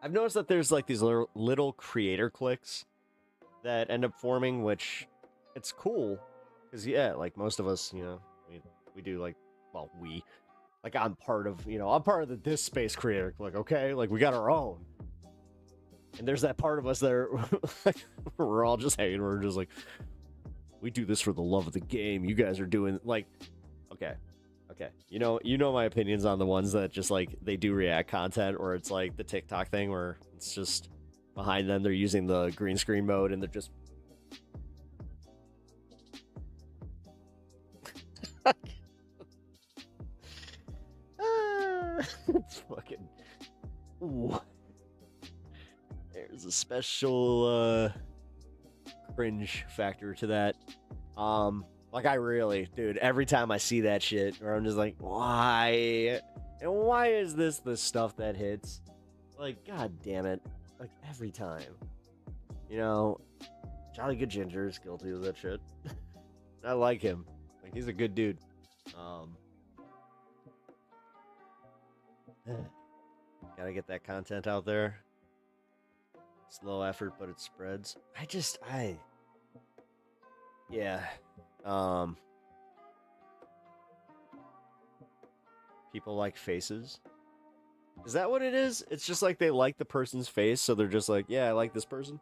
I've noticed that there's like these little creator cliques that end up forming, which it's cool because yeah, like most of us, you know, we do like, well, I'm part of the This Space creator clique, okay? Like we got our own. And there's that part of us that are we're all just hanging, we're just like, we do this for the love of the game. You guys are doing like, okay. You know my opinions on the ones that just like they do react content, or it's like the TikTok thing where it's just behind them they're using the green screen mode and they're just it's fucking ooh. There's a special cringe factor to that. Like I really, dude, every time I see that shit, or I'm just like, why? And why is this the stuff that hits? Like, god damn it. Like every time. You know, Jolly Good Ginger is guilty of that shit. I like him. Like he's a good dude. Gotta get that content out there. Slow effort, but it spreads. Yeah. People like faces. Is that what it is? It's just like they like the person's face, so they're just like, yeah, I like this person.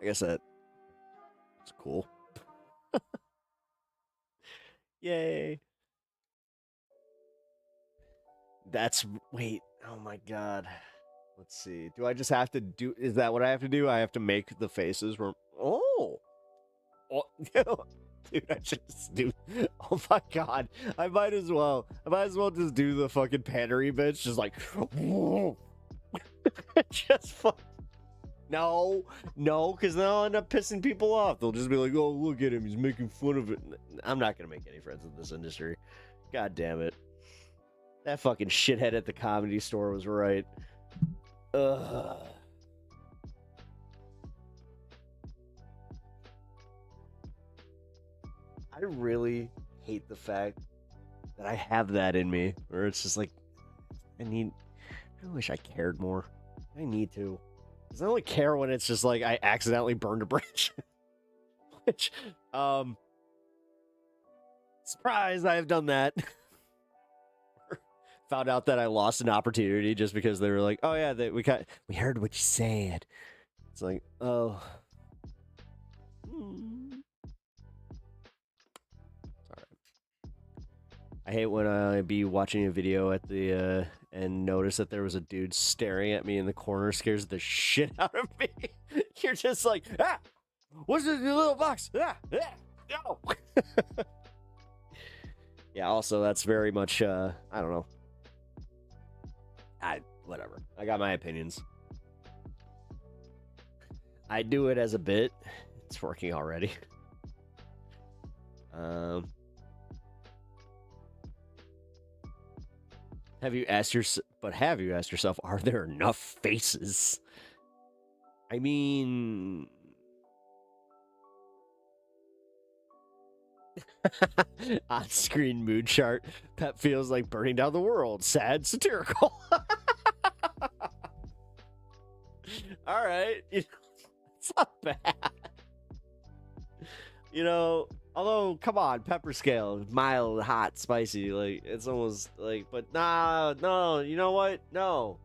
I guess that's cool. Yay. Wait, oh my god. Let's see. Do I just have to do, is that what I have to do? I have to make the faces where, oh, dude, I should just do, oh my god. I might as well just do the fucking pandery bitch, just like, just fuck. No, because then I'll end up pissing people off. They'll just be like, oh, look at him, he's making fun of it. I'm not gonna make any friends in this industry. God damn it. That fucking shithead at the Comedy Store was right. Ugh. I really hate the fact that I have that in me, where it's just like, I wish I cared more. I need to. Because I only care when it's just like I accidentally burned a bridge. Which, surprise, I have done that. Found out that I lost an opportunity just because they were like, oh yeah, we heard what you said. It's like, oh. Sorry. I hate when I be watching a video at the and notice that there was a dude staring at me in the corner. Scares the shit out of me. You're just like, ah, what's this little box? Ah, no. Yeah. Also, that's very much I don't know. Whatever. I got my opinions. I do it as a bit. It's working already. Have you asked yourself, are there enough faces? I mean, on-screen mood chart. Pep feels like burning down the world. Sad, satirical. All all right. It's not bad. Although, come on, pepper scale, mild, hot, spicy, like, it's almost like, but no, you know what? No,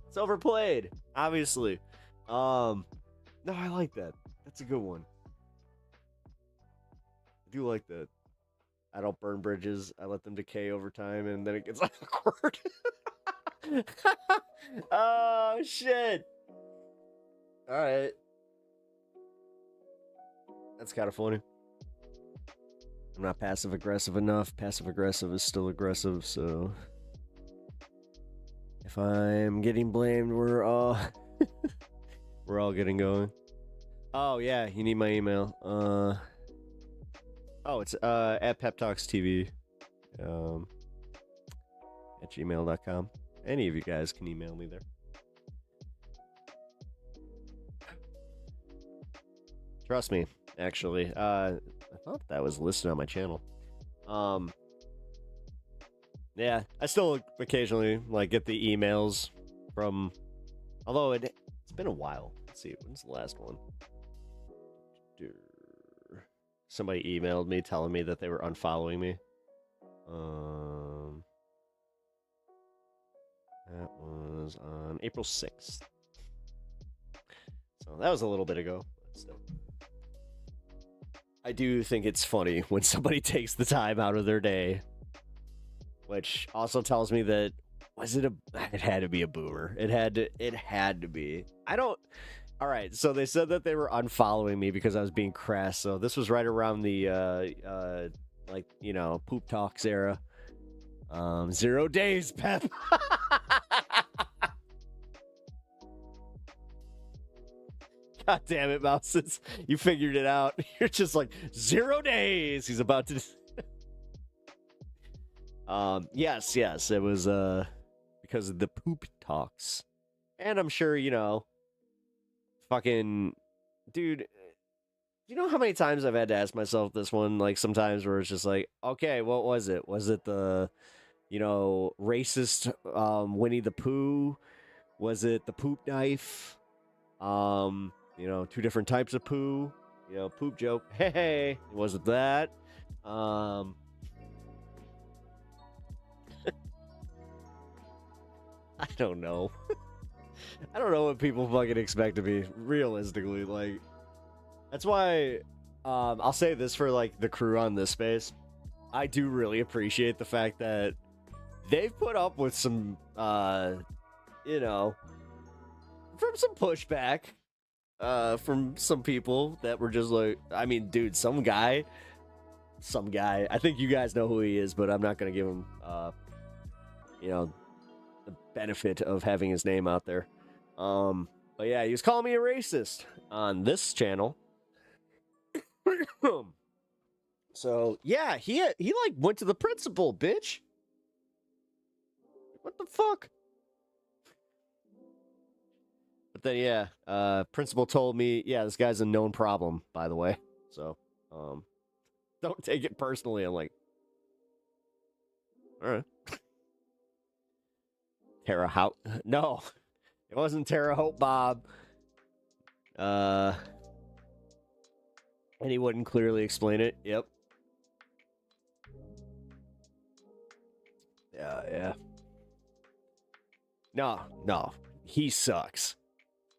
it's overplayed, obviously. No, I like that. That's a good one. I do like that. I don't burn bridges. I let them decay over time, and then it gets awkward. Oh, shit. All right. That's kind of funny. I'm not passive-aggressive enough. Passive-aggressive is still aggressive, so... If I'm getting blamed, we're all... we're all getting going. Oh, yeah, you need my email. Oh, it's at PepTalks TV. At gmail.com. Any of you guys can email me there. Trust me, actually. I thought that was listed on my channel. Yeah, I still occasionally get the emails from, although it's been a while. Let's see, when's the last one? Somebody emailed me telling me that they were unfollowing me. That was on April 6th. So that was a little bit ago, but still. I do think it's funny when somebody takes the time out of their day, which also tells me that it had to be a boomer. It had to be. All right, so they said that they were unfollowing me because I was being crass. So this was right around the poop talks era. 0 days, Pep. God damn it, Mouses. You figured it out. You're just like, 0 days. He's about to... Yes. It was, because of the poop talks. And I'm sure, fucking... Dude, you know how many times I've had to ask myself this one? Like, sometimes where it's just like, okay, what was it? Was it the, racist, Winnie the Pooh? Was it the poop knife? Two different types of poo, poop joke. Hey, was it that? I don't know. I don't know what people fucking expect of me, realistically. Like, that's why, I'll say this for, the crew on this space. I do really appreciate the fact that they've put up with some, from some pushback. From some people that were just like, I mean, dude, some guy, I think you guys know who he is, but I'm not going to give him, the benefit of having his name out there. But yeah, he was calling me a racist on this channel. So yeah, he went to the principal, bitch. What the fuck? But then, yeah, principal told me, yeah, this guy's a known problem, by the way. So, don't take it personally. I'm like, all right. Terre Haute. No, it wasn't Terre Haute, Bob. And he wouldn't clearly explain it. Yep. Yeah. No, he sucks.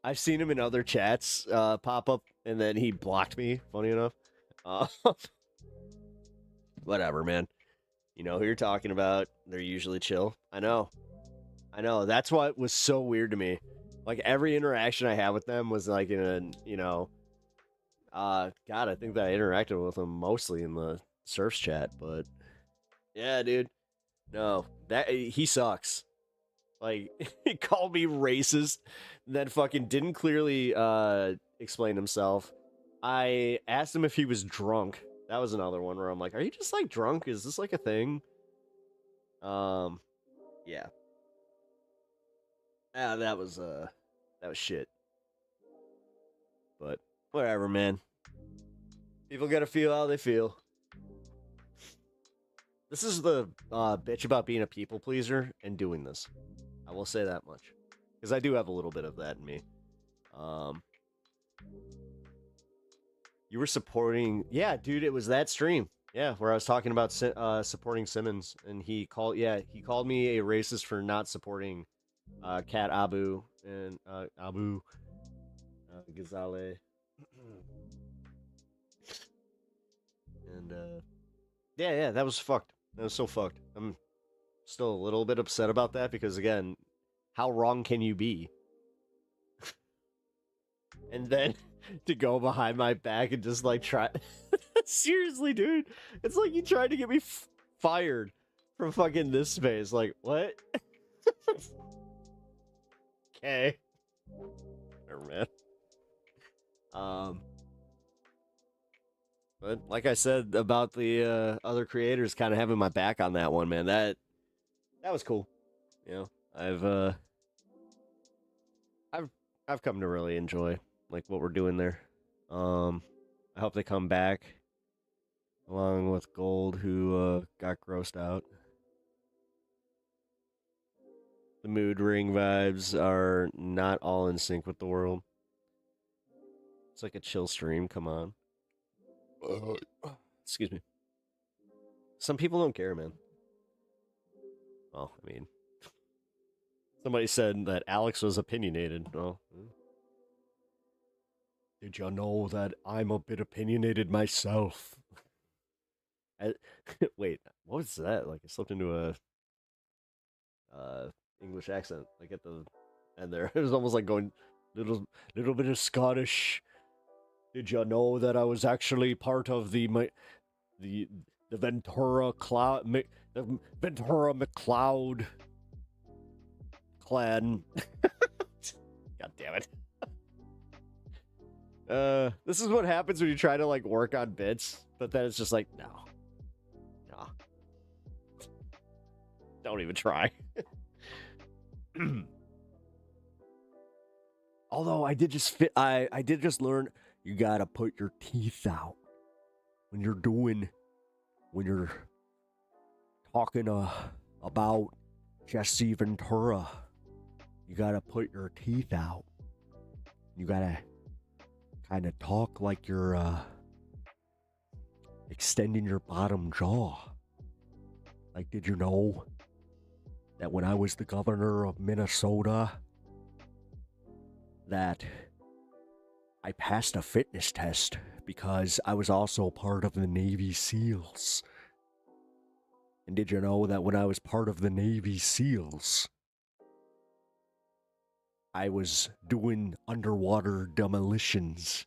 I've seen him in other chats pop up, and then he blocked me, funny enough. Whatever, man. You know who you're talking about. They're usually chill. I know. That's what was so weird to me. Like, every interaction I had with them was like in a, God, I think that I interacted with them mostly in the Surfs chat, but yeah, dude. No, he sucks. Like, he called me racist, then fucking didn't clearly explain himself. I asked him if he was drunk. That was another one where I'm like, are you just, drunk? Is this, a thing? Yeah. That was shit. But, whatever, man. People gotta feel how they feel. This is the bitch about being a people pleaser and doing this. I will say that much. Because I do have a little bit of that in me. You were supporting, yeah, dude. It was that stream, yeah, where I was talking about supporting Simmons, and he called me a racist for not supporting Cat Abu and Abu Ghazaleh, and yeah, that was fucked. That was so fucked. I'm still a little bit upset about that because, again, how wrong can you be? And then to go behind my back and just like try. Seriously, dude. It's like you tried to get me fired from fucking this space. Like, what? Okay. Whatever, man. But like I said about the other creators kind of having my back on that one, man, that was cool. You know, I've come to really enjoy like what we're doing there. I hope they come back along with Gold, who got grossed out. The mood ring vibes are not all in sync with the world. It's like a chill stream. Come on. Excuse me. Some people don't care, man. Well, I mean, somebody said that Alex was opinionated. Well, did you know that I'm a bit opinionated myself? Wait, what was that? Like, I slipped into a English accent, like at the end there. It was almost like going little bit of Scottish. Did you know that I was actually part of the Ventura the Ventura McLeod clan? God damn it. This is what happens when you try to like work on bits, but then it's just like, no. Don't even try. Although I did just learn you gotta put your teeth out when you're talking about Jesse Ventura. You gotta put your teeth out. You gotta kind of talk like you're extending your bottom jaw. Like, did you know that when I was the governor of Minnesota, that I passed a fitness test because I was also part of the Navy SEALs? And did you know that when I was part of the Navy SEALs, I was doing underwater demolitions?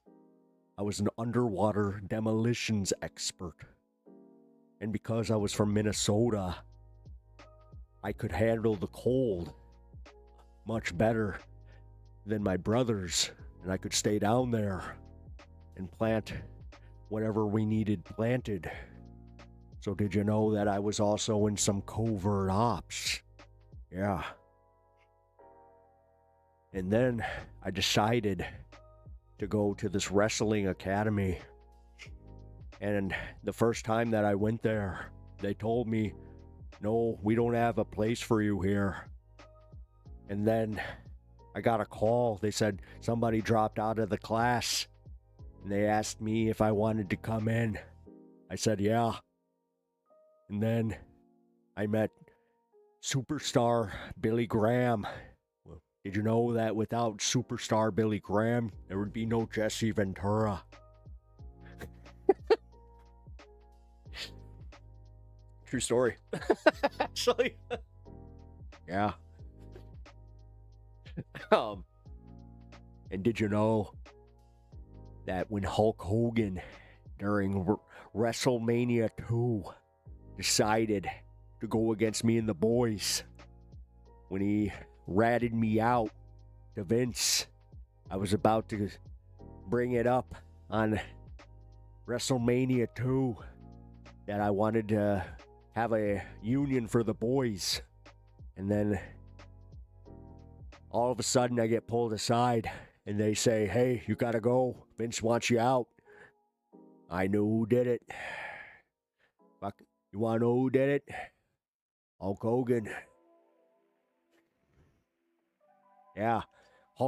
I was an underwater demolitions expert. And because I was from Minnesota, I could handle the cold much better than my brothers, and I could stay down there and plant whatever we needed planted. So did you know that I was also in some covert ops? Yeah. And then I decided to go to this wrestling academy. And the first time that I went there, they told me, no, we don't have a place for you here. And then I got a call. They said somebody dropped out of the class. And they asked me if I wanted to come in. I said, yeah. And then I met superstar Billy Graham. Well, did you know that without superstar Billy Graham, there would be no Jesse Ventura? True story. Actually. Yeah. And did you know that when Hulk Hogan during WrestleMania 2 decided to go against me and the boys, when he ratted me out to Vince, I was about to bring it up on WrestleMania 2 that I wanted to have a union for the boys. And then all of a sudden I get pulled aside and they say, hey, you gotta go. Vince wants you out. I know who did it. Fuck, you wanna know who did it? Hulk Hogan. Yeah,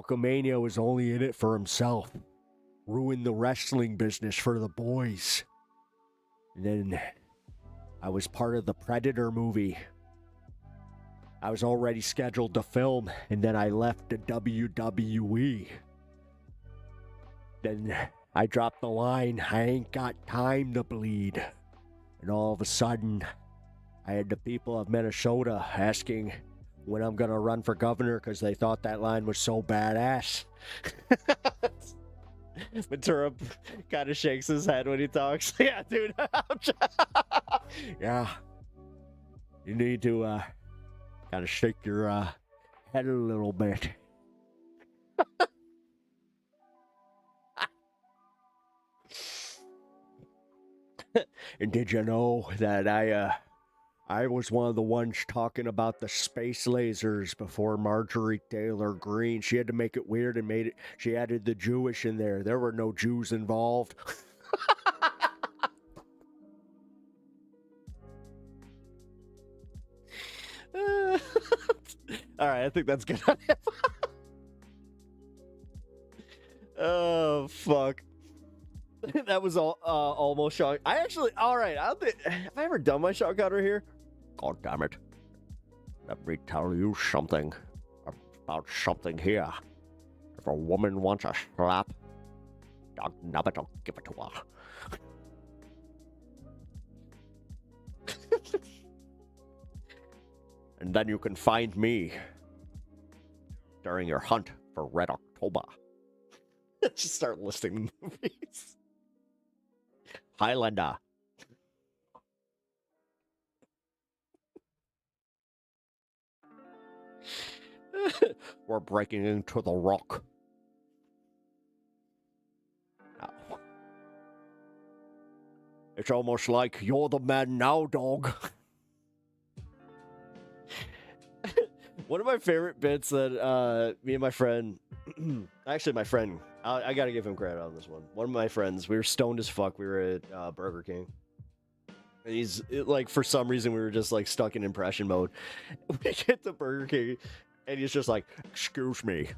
Hulkamania was only in it for himself. Ruined the wrestling business for the boys. And then I was part of the Predator movie. I was already scheduled to film, and then I left the WWE. Then I dropped the line, I ain't got time to bleed. And all of a sudden, I had the people of Minnesota asking when I'm gonna run for governor because they thought that line was so badass. Ventura kind of shakes his head when he talks. Yeah, dude. Yeah. You need to kind of shake your head a little bit. And did you know that I was one of the ones talking about the space lasers before Marjorie Taylor Greene? She had to make it weird and made it. She added the Jewish in there. There were no Jews involved. All right, I think that's good on him. Oh fuck. That was all almost shock. I actually, all right. Have I ever done my shock outer here? God damn it! Let me tell you something about something here. If a woman wants a slap, never don't give it to her. And then you can find me during your hunt for Red October. Just start listing the movies. Highlander. We're breaking into the Rock. Ow. It's almost like you're the man now, dog. One of my favorite bits that me and my friend, actually my friend, I gotta give him credit on this one. One of my friends, we were stoned as fuck. We were at Burger King. And he's like, for some reason, we were just like stuck in impression mode. We get to Burger King, and he's just like, "Excuse me,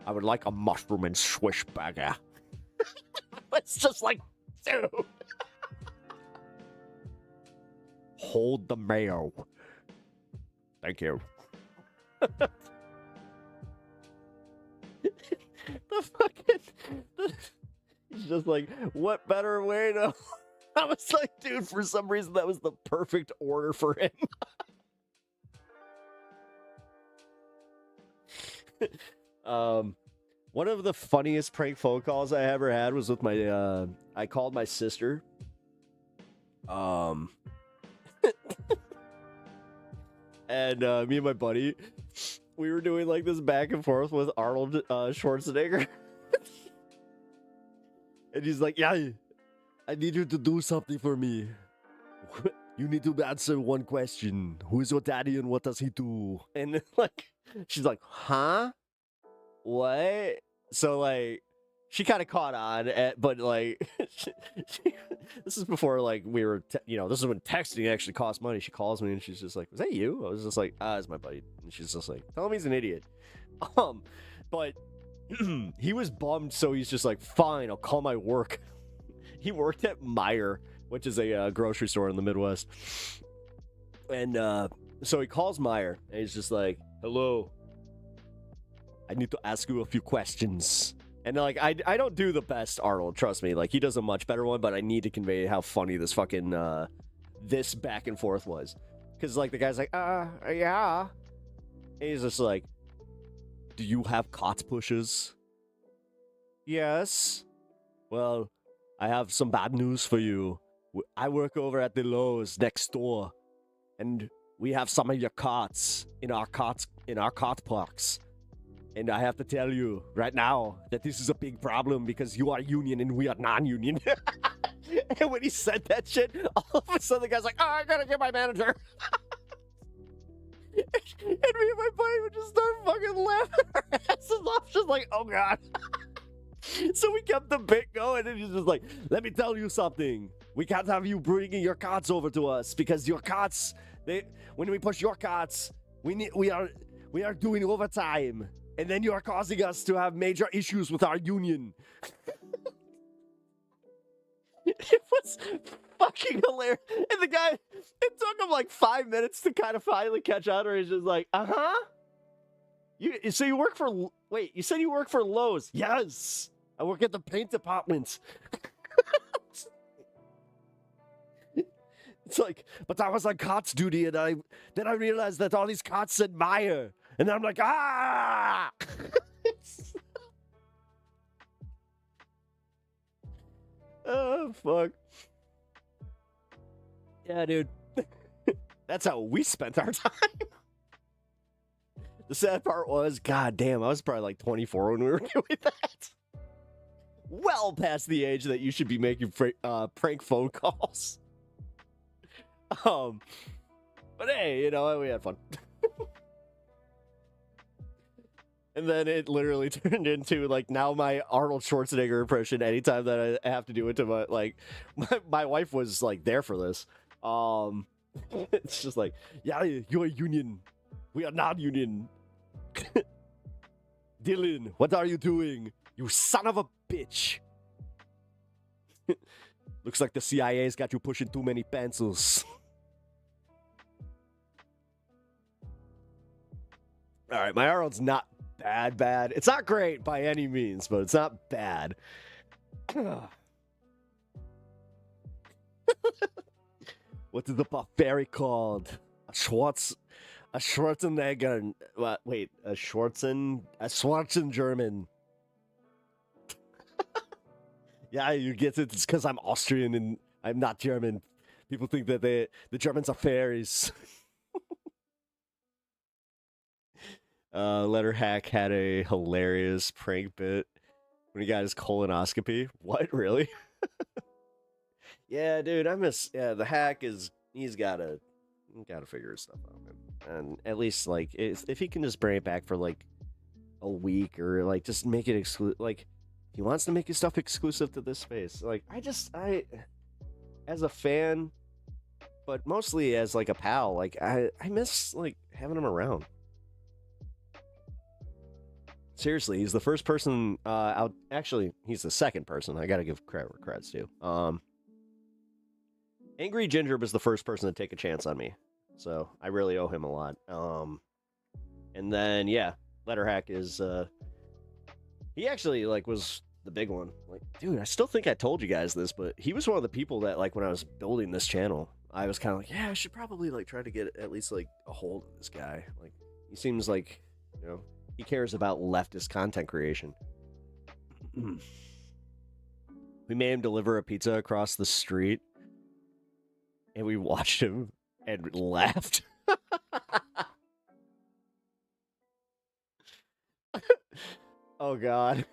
I would like a mushroom and swish burger." It's just like, dude. Hold the mayo. Thank you. The fucking, he's just like, what better way to? I was like, dude, for some reason that was the perfect order for him. One of the funniest prank phone calls I ever had was with my I called my sister. And me and my buddy, we were doing like this back and forth with Arnold Schwarzenegger. And he's like, yeah, I need you to do something for me. You need to answer one question. Who is your daddy and what does he do? And like, she's like, huh? What? So like, she kind of caught on, but like, this is before like we were, this is when texting actually cost money. She calls me and she's just like, was that you? I was just like, it's my buddy. And she's just like, tell him he's an idiot. But he was bummed, so he's just like, fine, I'll call my work. He worked at Meijer, which is a grocery store in the Midwest. And so he calls Meijer and he's just like, hello, I need to ask you a few questions. And like, I don't do the best Arnold, trust me. Like, he does a much better one, but I need to convey how funny this fucking, this back and forth was. Because, like, the guy's like, yeah. And he's just like, do you have cot pushes? Yes. Well, I have some bad news for you. I work over at the Lowe's next door. And we have some of your cots in our cot parks. And I have to tell you right now that this is a big problem because you are union and we are non-union. And when he said that shit, all of a sudden the guy's like, I gotta get my manager. And me and my buddy would just start fucking laughing our asses off, just like, oh god. So we kept the bit going and he's just like, let me tell you something. We can't have you bringing your cots over to us because your cots, when we push your cots, we are doing overtime. And then you are causing us to have major issues with our union. It was fucking hilarious. And the guy, it took him like 5 minutes to kind of finally catch on, or he's just like, So you work for, wait, you said you work for Lowe's. Yes. I work at the paint department. It's like, but I was on cots duty, and then I realized that all these cots said Meyer. And then I'm like, Oh, fuck. Yeah, dude. That's how we spent our time. The sad part was, god damn, I was probably like 24 when we were doing that. Well past the age that you should be making prank phone calls. But hey, you know, we had fun. And then it literally turned into, like, now my Arnold Schwarzenegger impression anytime that I have to do it to my, like, my wife was, like, there for this. It's just like, yeah, you're a union. We are not union. Dylan, what are you doing? You son of a bitch. Looks like the CIA's got you pushing too many pencils. All right, my Arnold's not bad. It's not great by any means, but it's not bad. What is the barbaric called? A Schwarzenegger. Wait, a Schwarzen German. Yeah, you get it. It's because I'm Austrian and I'm not German. People think that the Germans are fairies. Letter Hack had a hilarious prank bit when he got his colonoscopy. What, really? Yeah, dude, I miss. Yeah, the Hack is. He's gotta figure his stuff out, man. And at least, like, if he can just bring it back for like a week, or like just make it exclusive. Like, if he wants to make his stuff exclusive to this space, like, I as a fan, but mostly as like a pal, like I miss like having him around. Seriously, he's the first person out. Actually, he's the second person. I gotta give credit where credit's due. Angry Ginger was the first person to take a chance on me, so I really owe him a lot. And then yeah, Letterhack is he actually like was the big one. Like, dude, I still think I told you guys this, but he was one of the people that, like, when I was building this channel, I was kind of like, yeah, I should probably like try to get at least like a hold of this guy. Like, he seems like, you know, he cares about leftist content creation. We made him deliver a pizza across the street, and we watched him and laughed. Oh, God.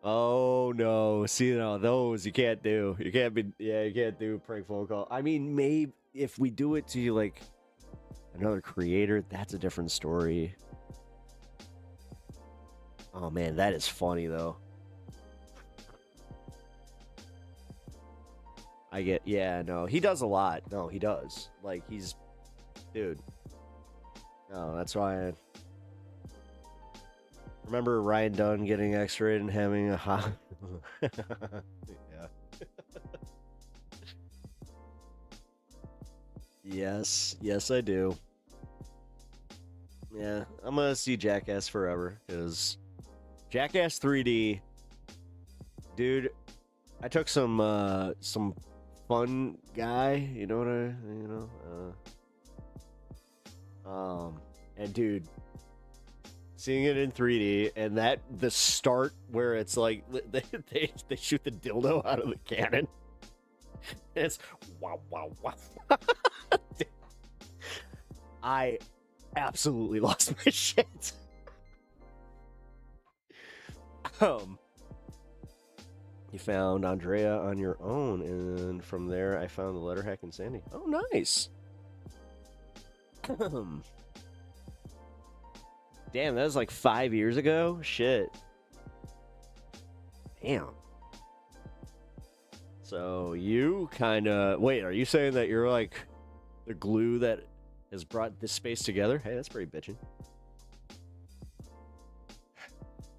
Oh, no. See, no, those you can't do. You can't do prank phone call. I mean, maybe if we do it to, like, another creator, that's a different story. Oh, man, that is funny, though. Yeah, no, he does a lot. No, he does. Like, dude. No, that's why I remember Ryan Dunn getting x-rayed and having a hot... Yeah. Yes, I do. Yeah, I'm gonna see Jackass forever, because Jackass 3D, dude, I took some fun guy, you know what and dude, seeing it in 3D, and the start where it's like they shoot the dildo out of the cannon. It's wow. I absolutely lost my shit. You found Andrea on your own, and from there I found the letter hack and Sandy. Oh, nice. Damn, that was like 5 years ago? Shit. Damn. So you kind of... Wait, are you saying that you're like the glue that has brought this space together. Hey, that's pretty bitchin'.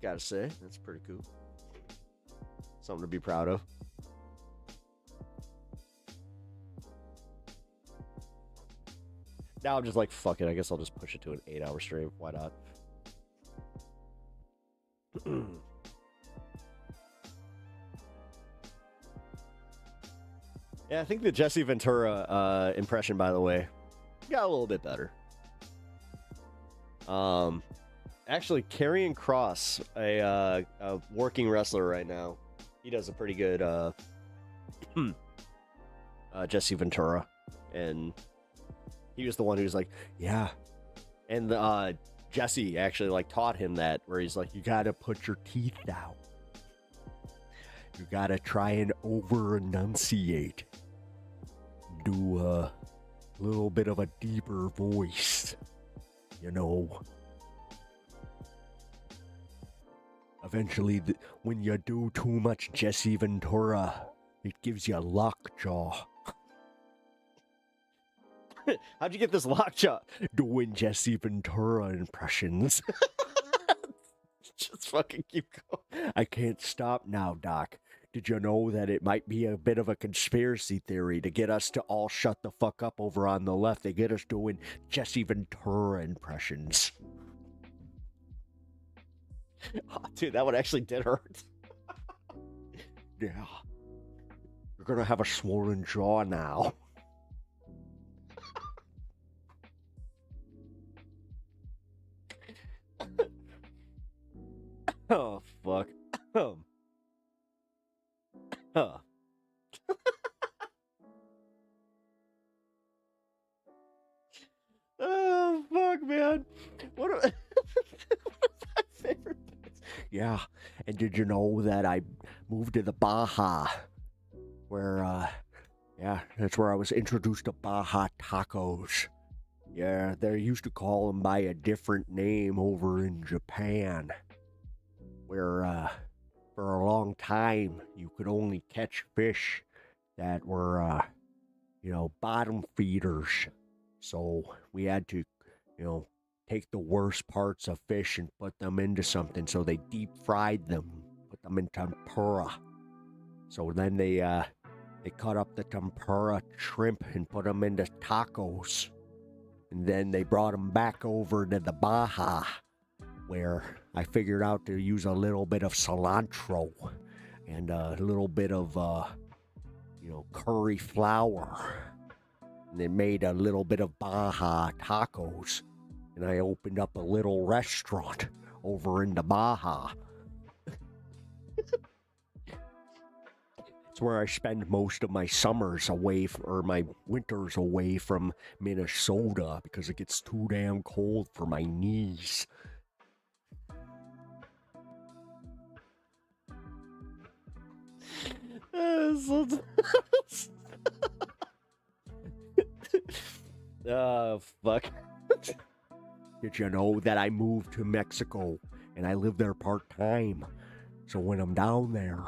Gotta say, that's pretty cool. Something to be proud of. Now I'm just like, fuck it. I guess I'll just push it to an 8-hour stream. Why not? Yeah, I think the Jesse Ventura impression, by the way, got a little bit better. Actually, Karrion Kross, a working wrestler right now, he does a pretty good Jesse Ventura, and he was the one who's like, yeah, and Jesse actually like taught him that, where he's like, you gotta put your teeth down, you gotta try and over enunciate, do a little bit of a deeper voice, you know. Eventually, when you do too much Jesse Ventura, it gives you lockjaw. How'd you get this lockjaw? Doing Jesse Ventura impressions. Just fucking keep going. I can't stop now, Doc. Did you know that it might be a bit of a conspiracy theory to get us to all shut the fuck up over on the left? They get us doing Jesse Ventura impressions. Oh, dude, that one actually did hurt. Yeah. You're gonna have a swollen jaw now. Oh, fuck. Huh. Oh, fuck, man. What are... my favorite bits? Yeah, and did you know that I moved to the Baja, where, yeah, that's where I was introduced to Baja tacos. Yeah, they used to call them by a different name over in Japan, where, for a long time, you could only catch fish that were, you know, bottom feeders. So we had to, you know, take the worst parts of fish and put them into something. So they deep fried them, put them in tempura. So then they cut up the tempura shrimp and put them into tacos. And then they brought them back over to the Baja, where I figured out to use a little bit of cilantro and a little bit of, you know, curry flour. And they made a little bit of Baja tacos. And I opened up a little restaurant over in the Baja. It's where I spend most of my summers away, or my winters away from Minnesota, because it gets too damn cold for my knees. Fuck. Did you know that I moved to Mexico and I live there part-time? So when I'm down there,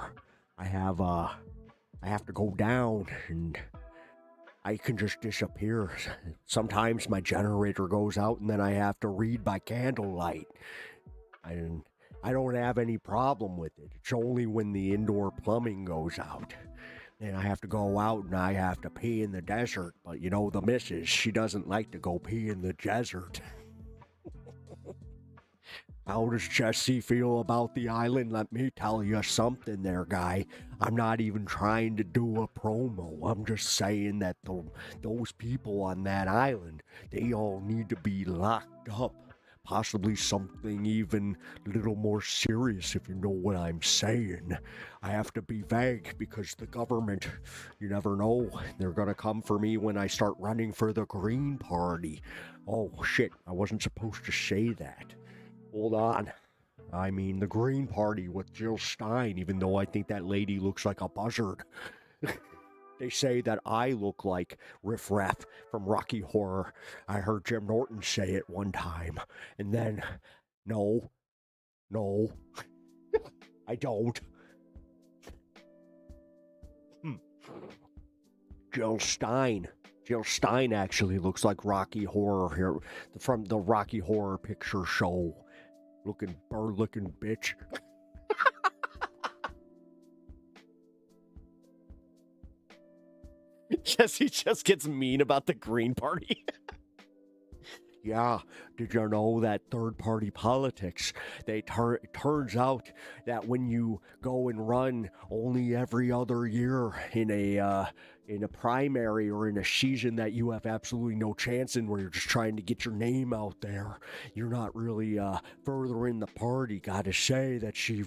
I have to go down and I can just disappear. Sometimes my generator goes out and then I have to read by candlelight. And I don't have any problem with it. It's only when the indoor plumbing goes out. And I have to go out and I have to pee in the desert. But you know, the missus, she doesn't like to go pee in the desert. How does Jesse feel about the island? Let me tell you something there, guy. I'm not even trying to do a promo. I'm just saying that those people on that island, they all need to be locked up. Possibly something even a little more serious, if you know what I'm saying. I have to be vague because the government, you never know, they're gonna come for me when I start running for the Green Party. Oh shit, I wasn't supposed to say that. Hold on. I mean, the Green Party with Jill Stein, even though I think that lady looks like a buzzard. They say that I look like Riff Raff from Rocky Horror. I heard Jim Norton say it one time. And then, no, I don't. Jill Stein, Jill Stein actually looks like Rocky Horror here from the Rocky Horror Picture Show. Looking bird-looking bitch. Jesse just gets mean about the Green Party. Yeah, did you know that third-party politics, it turns out that when you go and run only every other year in a primary or in a season that you have absolutely no chance in, where you're just trying to get your name out there, you're not really furthering the party. Gotta say that she's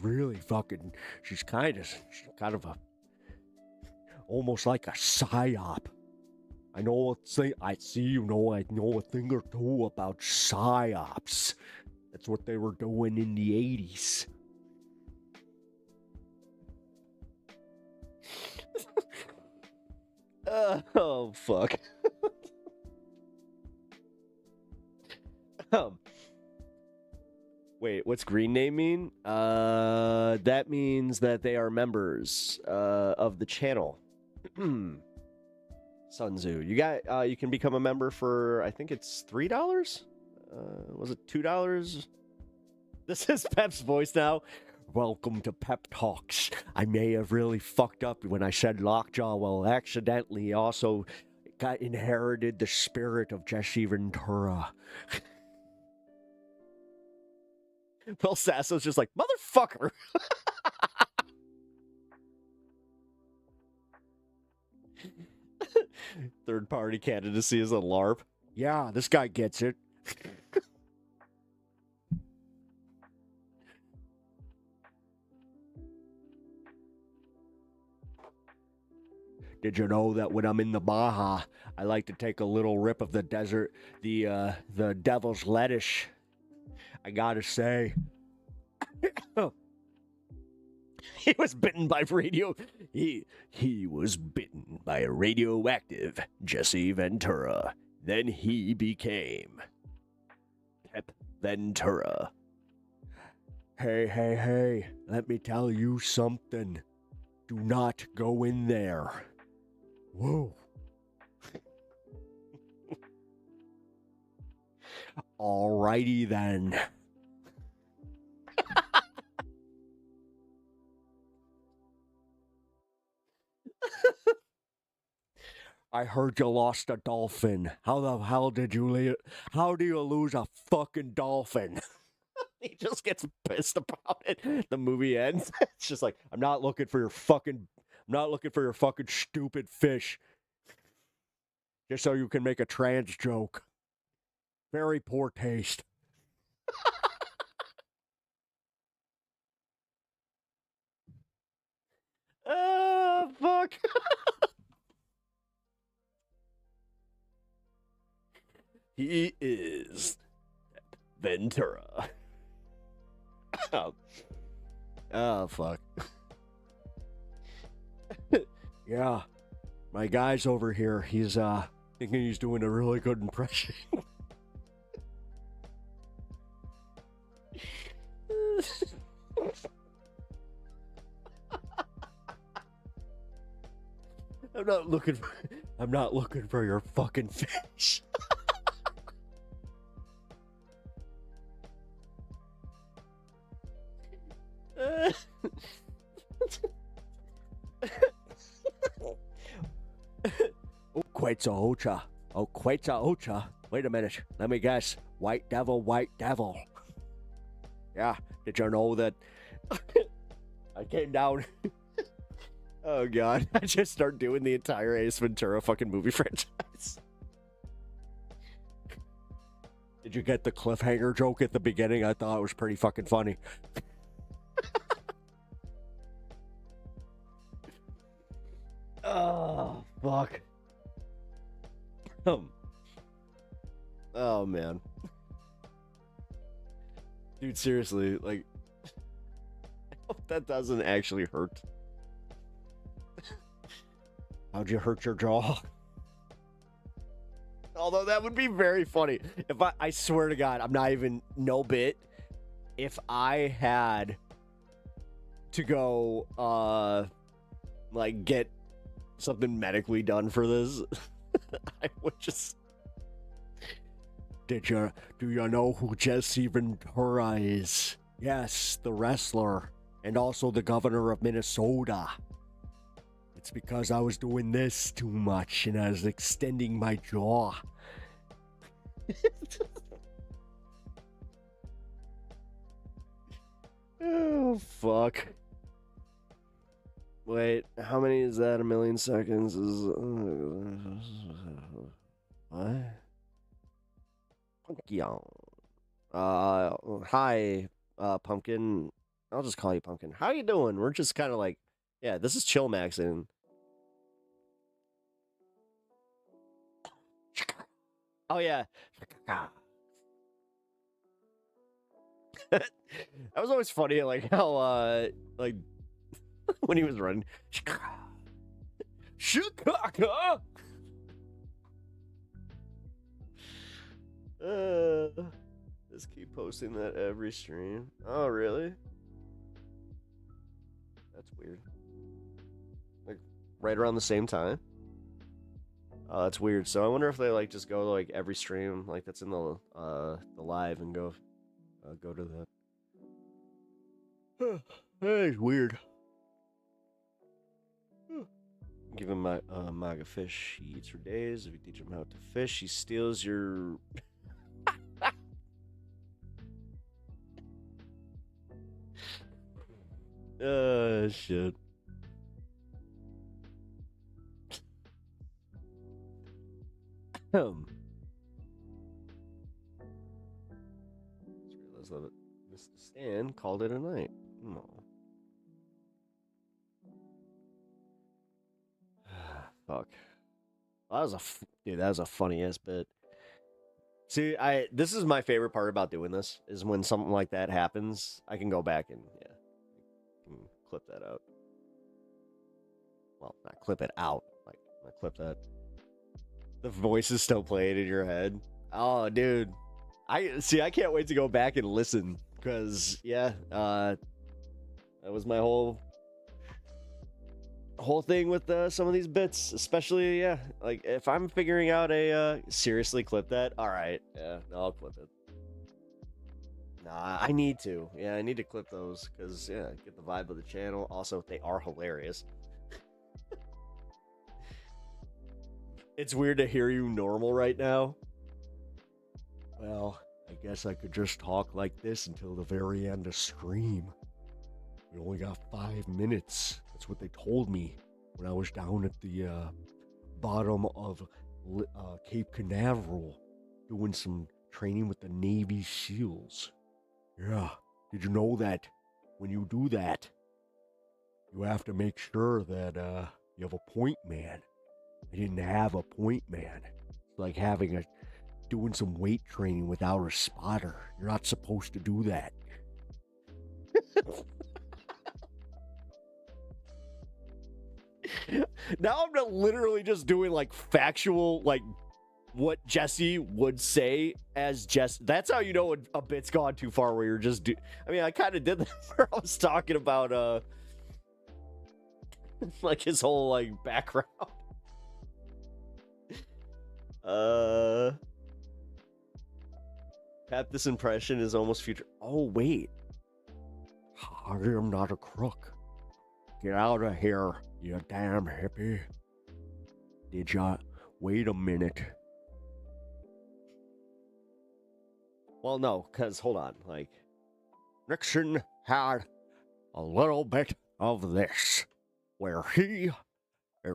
kind of a, almost like a psyop. I know I know a thing or two about psyops. That's what they were doing in the 80s. Oh, fuck. Wait, what's green name mean? That means that they are members of the channel. Sun Tzu. You can become a member for, I think it's $3? Was it $2? This is Pep's voice now. Welcome to PepTalks. I may have really fucked up when I said Lockjaw. Well, accidentally also inherited the spirit of Jesse Ventura. Well, Sasso's just like, motherfucker. Third party candidacy is a LARP. Yeah, this guy gets it. Did you know that when I'm in the Baja, I like to take a little rip of the desert, the devil's lettuce? I gotta say, he was bitten by He was bitten by a radioactive Jesse Ventura. Then he became Pep Ventura. Hey, let me tell you something. Do not go in there. Whoa. Alrighty then. I heard you lost a dolphin. How the hell did you How do you lose a fucking dolphin? He just gets pissed about it. The movie ends. It's just like, I'm not looking for your fucking stupid fish. Just so you can make a trans joke. Very poor taste. Oh, fuck. He is Ventura. Oh, fuck. Yeah. My guy's over here. He's thinking he's doing a really good impression. I'm not looking for your fucking fish. Quetzalcoatl. Wait a minute. Let me guess. White devil. Yeah. Did you know that I came down? Oh, God. I just start doing the entire Ace Ventura fucking movie franchise. Did you get the cliffhanger joke at the beginning? I thought it was pretty fucking funny. Oh, fuck. Oh, man. Dude, seriously, like, I hope that doesn't actually hurt. How'd you hurt your jaw? Although that would be very funny. If I swear to God, I'm not even, no bit, if I had to go, like, get something medically done for this, I would just. Do you know who Jesse Ventura is? Yes, the wrestler, and also the governor of Minnesota. It's because I was doing this too much and I was extending my jaw. Oh, fuck. Wait, how many is that? A million seconds is... What? Pumpkin. Hi, Pumpkin. I'll just call you Pumpkin. How you doing? We're just kind of like... Yeah, this is Chill Max and... Oh, yeah. That was always funny, like how, like, when he was running. Chicago! Just keep posting that every stream. Oh, really? That's weird. Like, right around the same time? Oh, that's weird. So I wonder if they, like, just go to, like, every stream, like, that's in the live and go to that. Hey, it's weird. Give him my Maga fish. He eats for days. If you teach him how to fish, he steals your... Shit. Just realized that Mr. Stan called it a night. No. Fuck. That was dude, that was a funny ass bit. See, this is my favorite part about doing this, is when something like that happens, I can go back and, yeah, clip that out. Well, not clip it out, like, I clip that. The voice is still playing in your head. Oh, dude. I can't wait to go back and listen, because, yeah, that was my whole thing with some of these bits, especially, yeah, like, if I'm figuring out a, seriously clip that, alright, yeah, no, I'll clip it. Nah, I need to. Yeah, I need to clip those, because, yeah, get the vibe of the channel. Also, they are hilarious. It's weird to hear you normal right now. Well, I guess I could just talk like this until the very end of stream. We only got 5 minutes. That's what they told me when I was down at the bottom of Cape Canaveral doing some training with the Navy SEALs. Yeah, did you know that when you do that, you have to make sure that you have a point man? I didn't have a point man. It's like doing some weight training without a spotter. You're not supposed to do that. Now I'm not literally just doing like factual, like what Jesse would say as Jesse. That's how you know a bit's gone too far, where you're just I mean, I kind of did that where I was talking about like his whole like background. Pat, this impression is almost future. Oh wait, I am not a crook. Get out of here, you damn hippie. Did ya? Wait a minute. Well, no, because, hold on, like, Nixon had a little bit of this, where it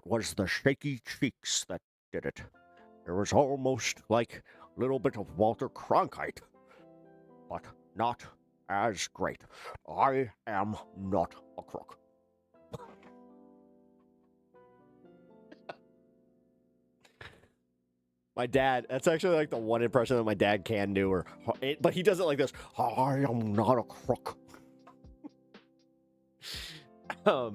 was the shaky cheeks that did it. It was almost like a little bit of Walter Cronkite, but not as great. I am not a crook. My dad, that's actually like the one impression that my dad can do, but he does it like this. I am not a crook. Yeah,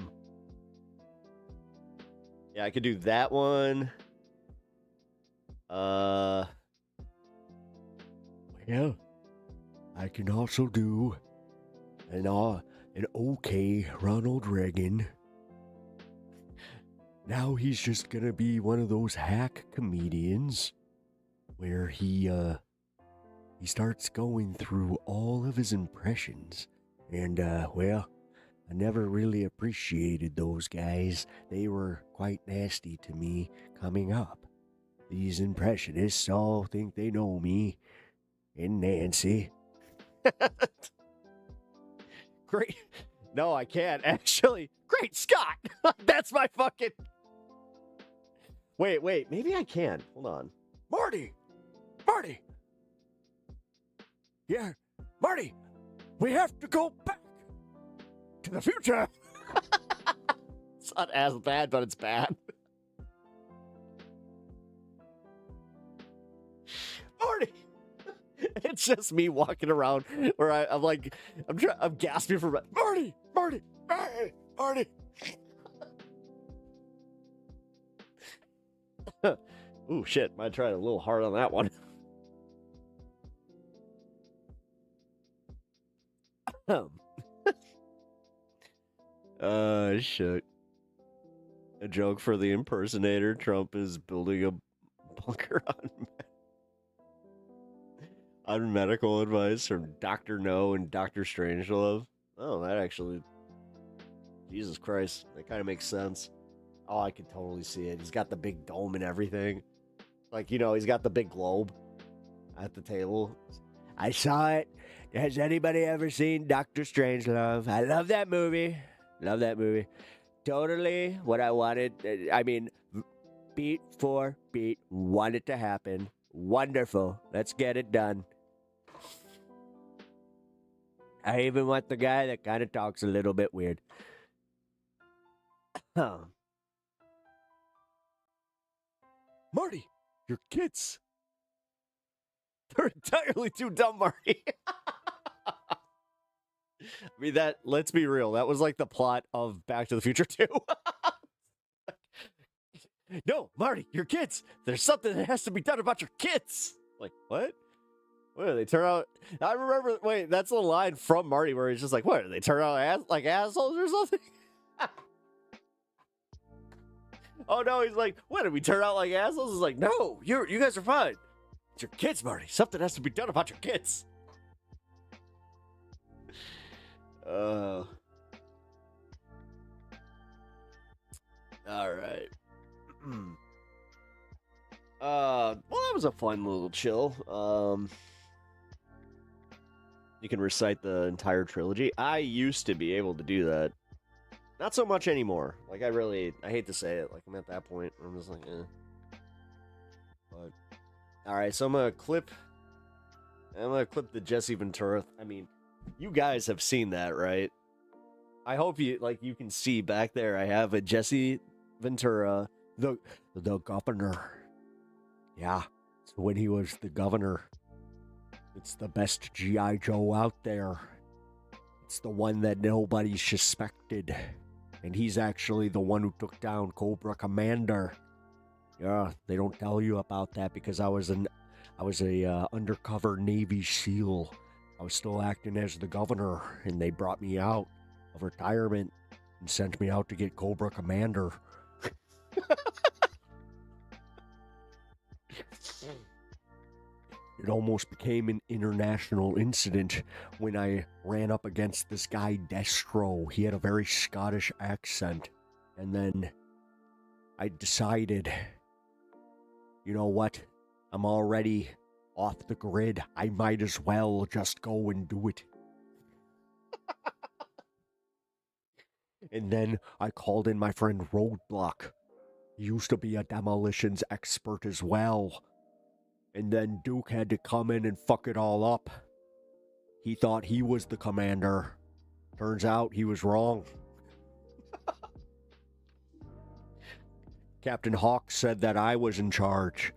I could do that one. Yeah, I can also do an okay Ronald Reagan. now he's just gonna be one of those hack comedians where he starts going through all of his impressions. And, well, I never really appreciated those guys. They were quite nasty to me coming up. These impressionists all think they know me and Nancy. Great. No, I can't, actually. Great Scott! That's my fucking... Wait, maybe I can. Hold on. Marty! Yeah, Marty! We have to go back to the future! It's not as bad, but it's bad. Marty! It's just me walking around where I'm like, I'm gasping for breath. Marty! Ooh, shit. Might try a little hard on that one. Shit. A joke for the impersonator. Trump is building a bunker on medical advice from Dr. No and Dr. Strangelove. Oh, that actually... Jesus Christ. That kind of makes sense. Oh, I can totally see it. He's got the big dome and everything. Like, you know, he's got the big globe at the table. I saw it. Has anybody ever seen Dr. Strangelove? I love that movie. Totally what I wanted. I mean, beat for beat. Want it to happen. Wonderful. Let's get it done. I even want the guy that kind of talks a little bit weird. Marty, your kids. They're entirely too dumb, Marty. I mean, let's be real. That was like the plot of Back to the Future 2. No, Marty, your kids. There's something that has to be done about your kids. Like, what? What do they turn out? I remember, wait, that's a line from Marty where he's just like, what, do they turn out like assholes or something? Oh no, he's like, what, did we turn out like assholes? He's like, no, you guys are fine. It's your kids, Marty. Something has to be done about your kids. All right. Well, that was a fun little chill. You can recite the entire trilogy. I used to be able to do that. Not so much anymore. Like, I hate to say it. Like, I'm at that point where I'm just like, But, alright, so I'm gonna clip the Jesse Ventura. I mean, you guys have seen that, right? I hope you can see back there. I have a Jesse Ventura, the governor. Yeah, so when he was the governor, it's the best G.I. Joe out there. It's the one that nobody suspected. And he's actually the one who took down Cobra Commander. Yeah, they don't tell you about that because I was a undercover Navy SEAL. I was still acting as the governor, and they brought me out of retirement and sent me out to get Cobra Commander. It almost became an international incident when I ran up against this guy, Destro. He had a very Scottish accent. And then I decided, you know what? I'm already off the grid. I might as well just go and do it. And then I called in my friend Roadblock. He used to be a demolitions expert as well. And then Duke had to come in and fuck it all up. He thought he was the commander. Turns out he was wrong. Captain Hawk said that I was in charge.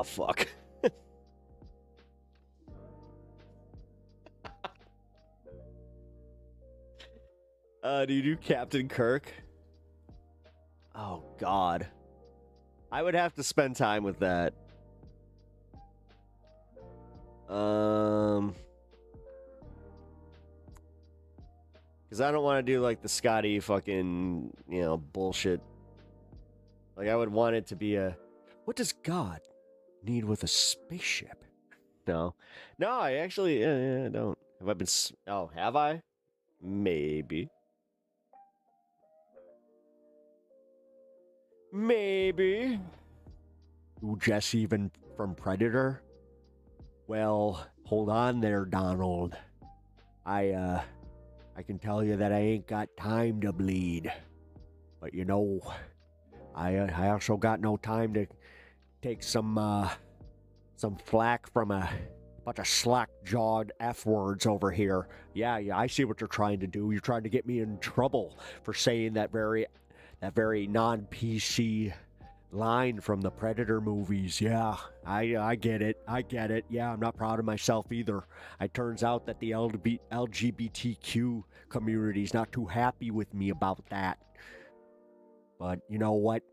Fuck. Do you do Captain Kirk? Oh, God. I would have to spend time with that. Because Because I don't want to do like the Scotty fucking, bullshit. Like, I would want it to be what does God need with a spaceship? No, I actually don't. Have I been? Have I? Maybe. Ooh, Jesse, even from Predator? Well, hold on there, Donald. I can tell you that I ain't got time to bleed. But I also got no time to take some flack from a bunch of slack-jawed F-words over here. Yeah, I see what you're trying to do. You're trying to get me in trouble for saying that very non-PC line from the Predator movies. Yeah, I get it. Yeah, I'm not proud of myself either. It turns out that the LGBTQ community is not too happy with me about that. But you know what?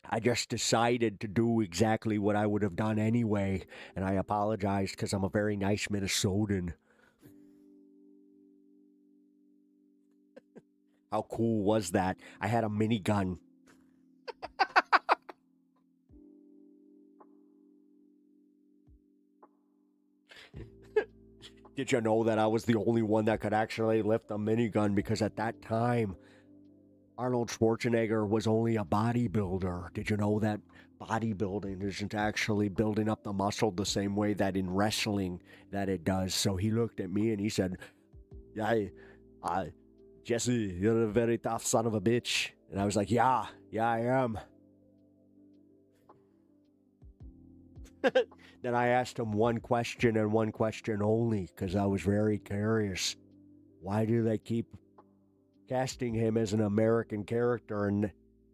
I just decided to do exactly what I would have done anyway, and I apologized because I'm a very nice Minnesotan. How cool was that? I had a minigun. Did you know that I was the only one that could actually lift a minigun? Because at that time, Arnold Schwarzenegger was only a bodybuilder. Did you know that bodybuilding isn't actually building up the muscle the same way that in wrestling that it does? So he looked at me and he said, Jesse, you're a very tough son of a bitch. And I was like, yeah, I am. Then I asked him one question and one question only, because I was very curious. Why do they keep casting him as an American character, and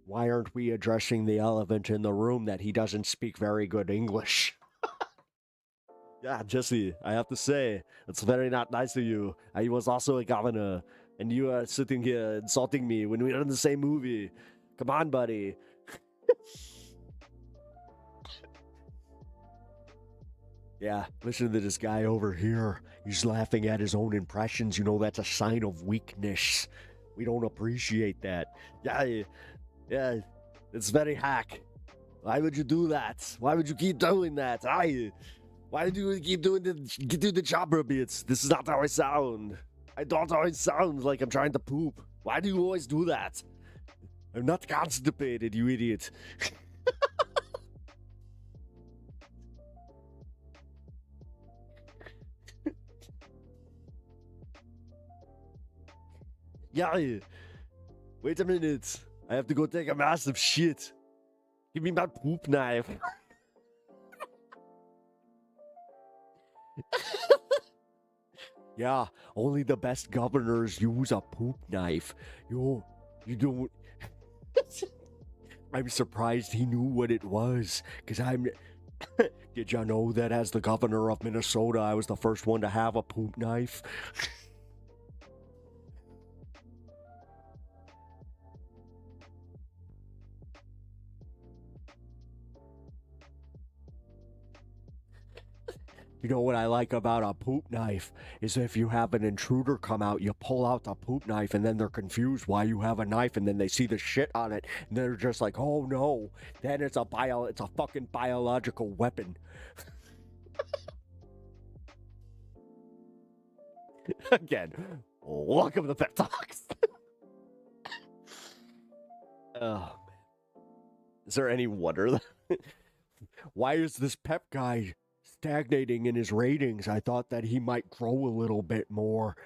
why aren't we addressing the elephant in the room that he doesn't speak very good English? Yeah, Jesse, I have to say, it's very not nice of you. I was also a governor, and you are sitting here insulting me when we are in the same movie. Come on, buddy. Yeah, listen to this guy over here. He's laughing at his own impressions. That's a sign of weakness. We don't appreciate that. Yeah, it's very hack. Why would you do that? Why would you keep doing that? Why do you keep doing the chopper bits? This is not how I sound. I don't always sound like I'm trying to poop. Why do you always do that? I'm not constipated, you idiot. Yeah, wait a minute. I have to go take a massive shit. Give me my poop knife. Yeah, only the best governors use a poop knife. You don't... I'm surprised he knew what it was, because Did you know that as the governor of Minnesota, I was the first one to have a poop knife? You know what I like about a poop knife is if you have an intruder come out, you pull out the poop knife and then they're confused why you have a knife, and then they see the shit on it and they're just like, oh no, then it's a fucking biological weapon. Again, welcome to PepTalks. Oh man. Is there any wonder that why is this Pep guy stagnating in his ratings? I thought that he might grow a little bit more.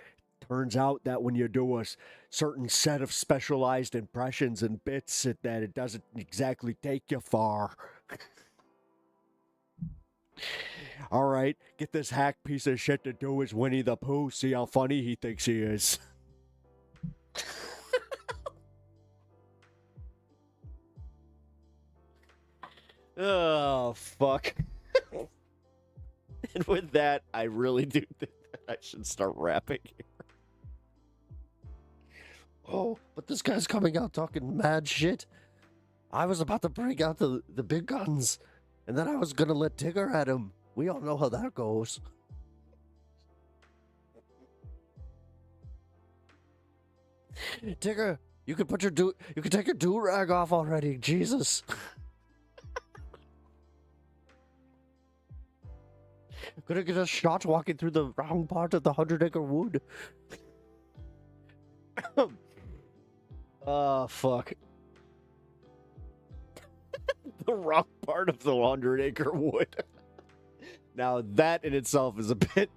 Turns out that when you do a certain set of specialized impressions and bits, that it doesn't exactly take you far. All right, get this hack piece of shit to do his Winnie the Pooh. See how funny he thinks he is. Oh, fuck. And with that, I really do think that I should start rapping here. Oh, but this guy's coming out talking mad shit. I was about to break out the big guns, and then I was gonna let Tigger at him. We all know how that goes. Tigger, you can put your you can take your do-rag off already. Jesus. Gonna get a shot walking through the wrong part of the 100-acre wood. Oh, fuck. The wrong part of the 100-acre wood. Now, that in itself is a bit...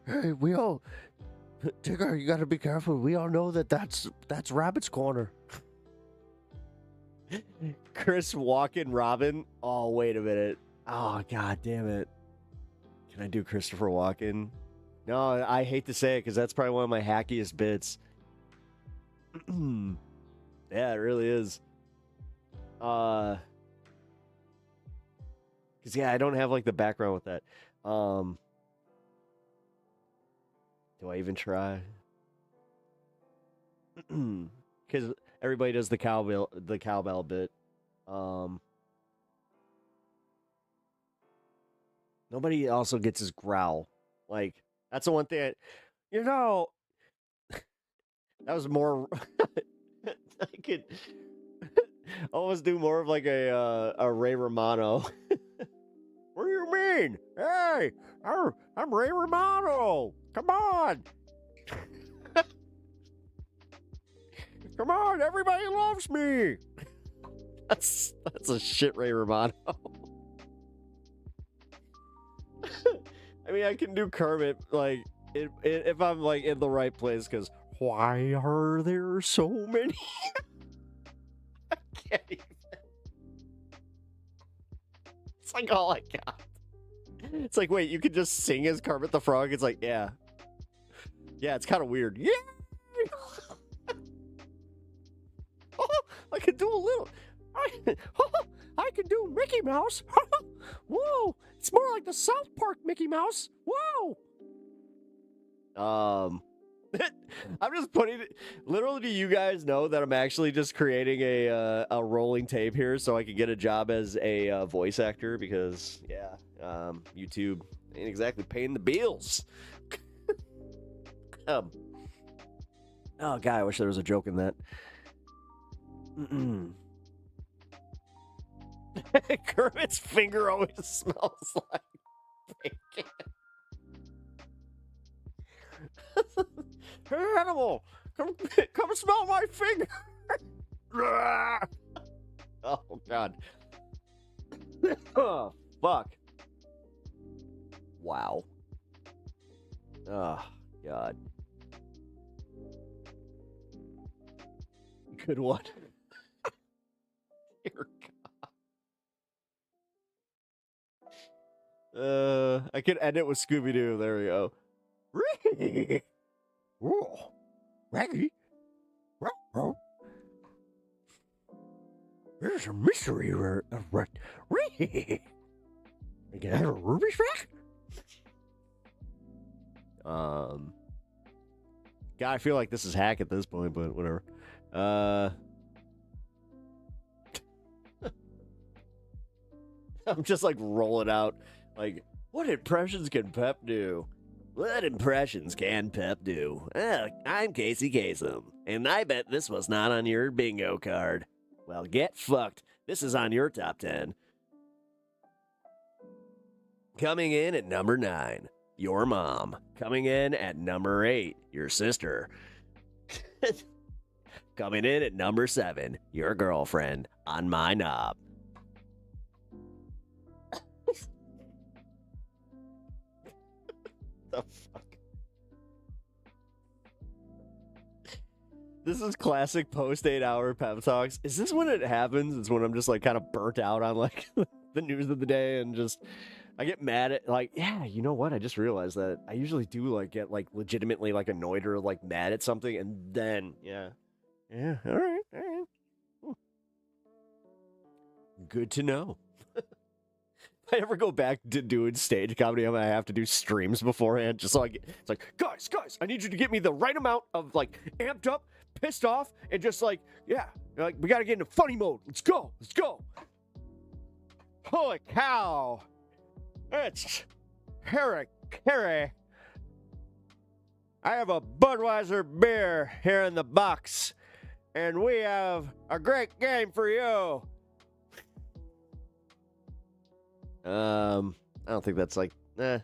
Hey, we all... Tigger, you gotta be careful. We all know that that's Rabbit's Corner. Chris Walken Robin. Oh, wait a minute. Oh, god damn it. Can I do Christopher Walken? No, I hate to say it because that's probably one of my hackiest bits. Yeah, it really is. Because, yeah, I don't have, like, the background with that. Do I even try? Because everybody does the cowbell bit. Nobody also gets his growl. Like, that's the one thing that was more... I could almost do more of like a Ray Romano. What do you mean? Hey, I'm Ray Romano. Come on. Come on, everybody loves me. That's a shit Ray Romano. I mean, I can do Kermit, like, if I'm, like, in the right place, because why are there so many? I can't even. It's like all I got. It's like, wait, you could just sing as Kermit the Frog? It's like, yeah. Yeah, it's kind of weird. Yeah! Oh, I can do a little... I can do Mickey Mouse. Whoa! It's more like the South Park Mickey Mouse. Whoa! I'm just putting it... Literally, do you guys know that I'm actually just creating a rolling tape here so I can get a job as a voice actor? Because, yeah, YouTube ain't exactly paying the bills. Oh, God, I wish there was a joke in that. Kermit's finger always smells like bacon. Hey, animal, come smell my finger. Oh, God. Oh, fuck. Wow. Oh, God. Good one. Dear God. I could end it with Scooby-Doo. There we go. Raggy. Whoa. Raggy. There's a mystery. Raggy. Can I have a ruby shack? God, I feel like this is hack at this point, but whatever. I'm just like rolling out, like, what impressions can Pep do? What impressions can Pep do? I'm Casey Kasem, and I bet this was not on your bingo card. Well, get fucked. This is on your top 10. Coming in at number 9, your mom. Coming in at number 8, your sister. Coming in at number 7, your girlfriend on my knob. The fuck? This is classic post 8-hour pep talks. Is this when it happens? It's when I'm just like kind of burnt out on like the news of the day and just I get mad at like, yeah, you know what? I just realized that I usually do like get like legitimately like annoyed or like mad at something and then all right. Good to know. If I ever go back to doing stage comedy, I'm gonna have to do streams beforehand, just so it's like, guys, I need you to get me the right amount of like amped up, pissed off, and just like, yeah, like we gotta get into funny mode. Let's go. Holy cow! It's Harry. I have a Budweiser beer here in the box, and we have a great game for you. I don't think that's like, I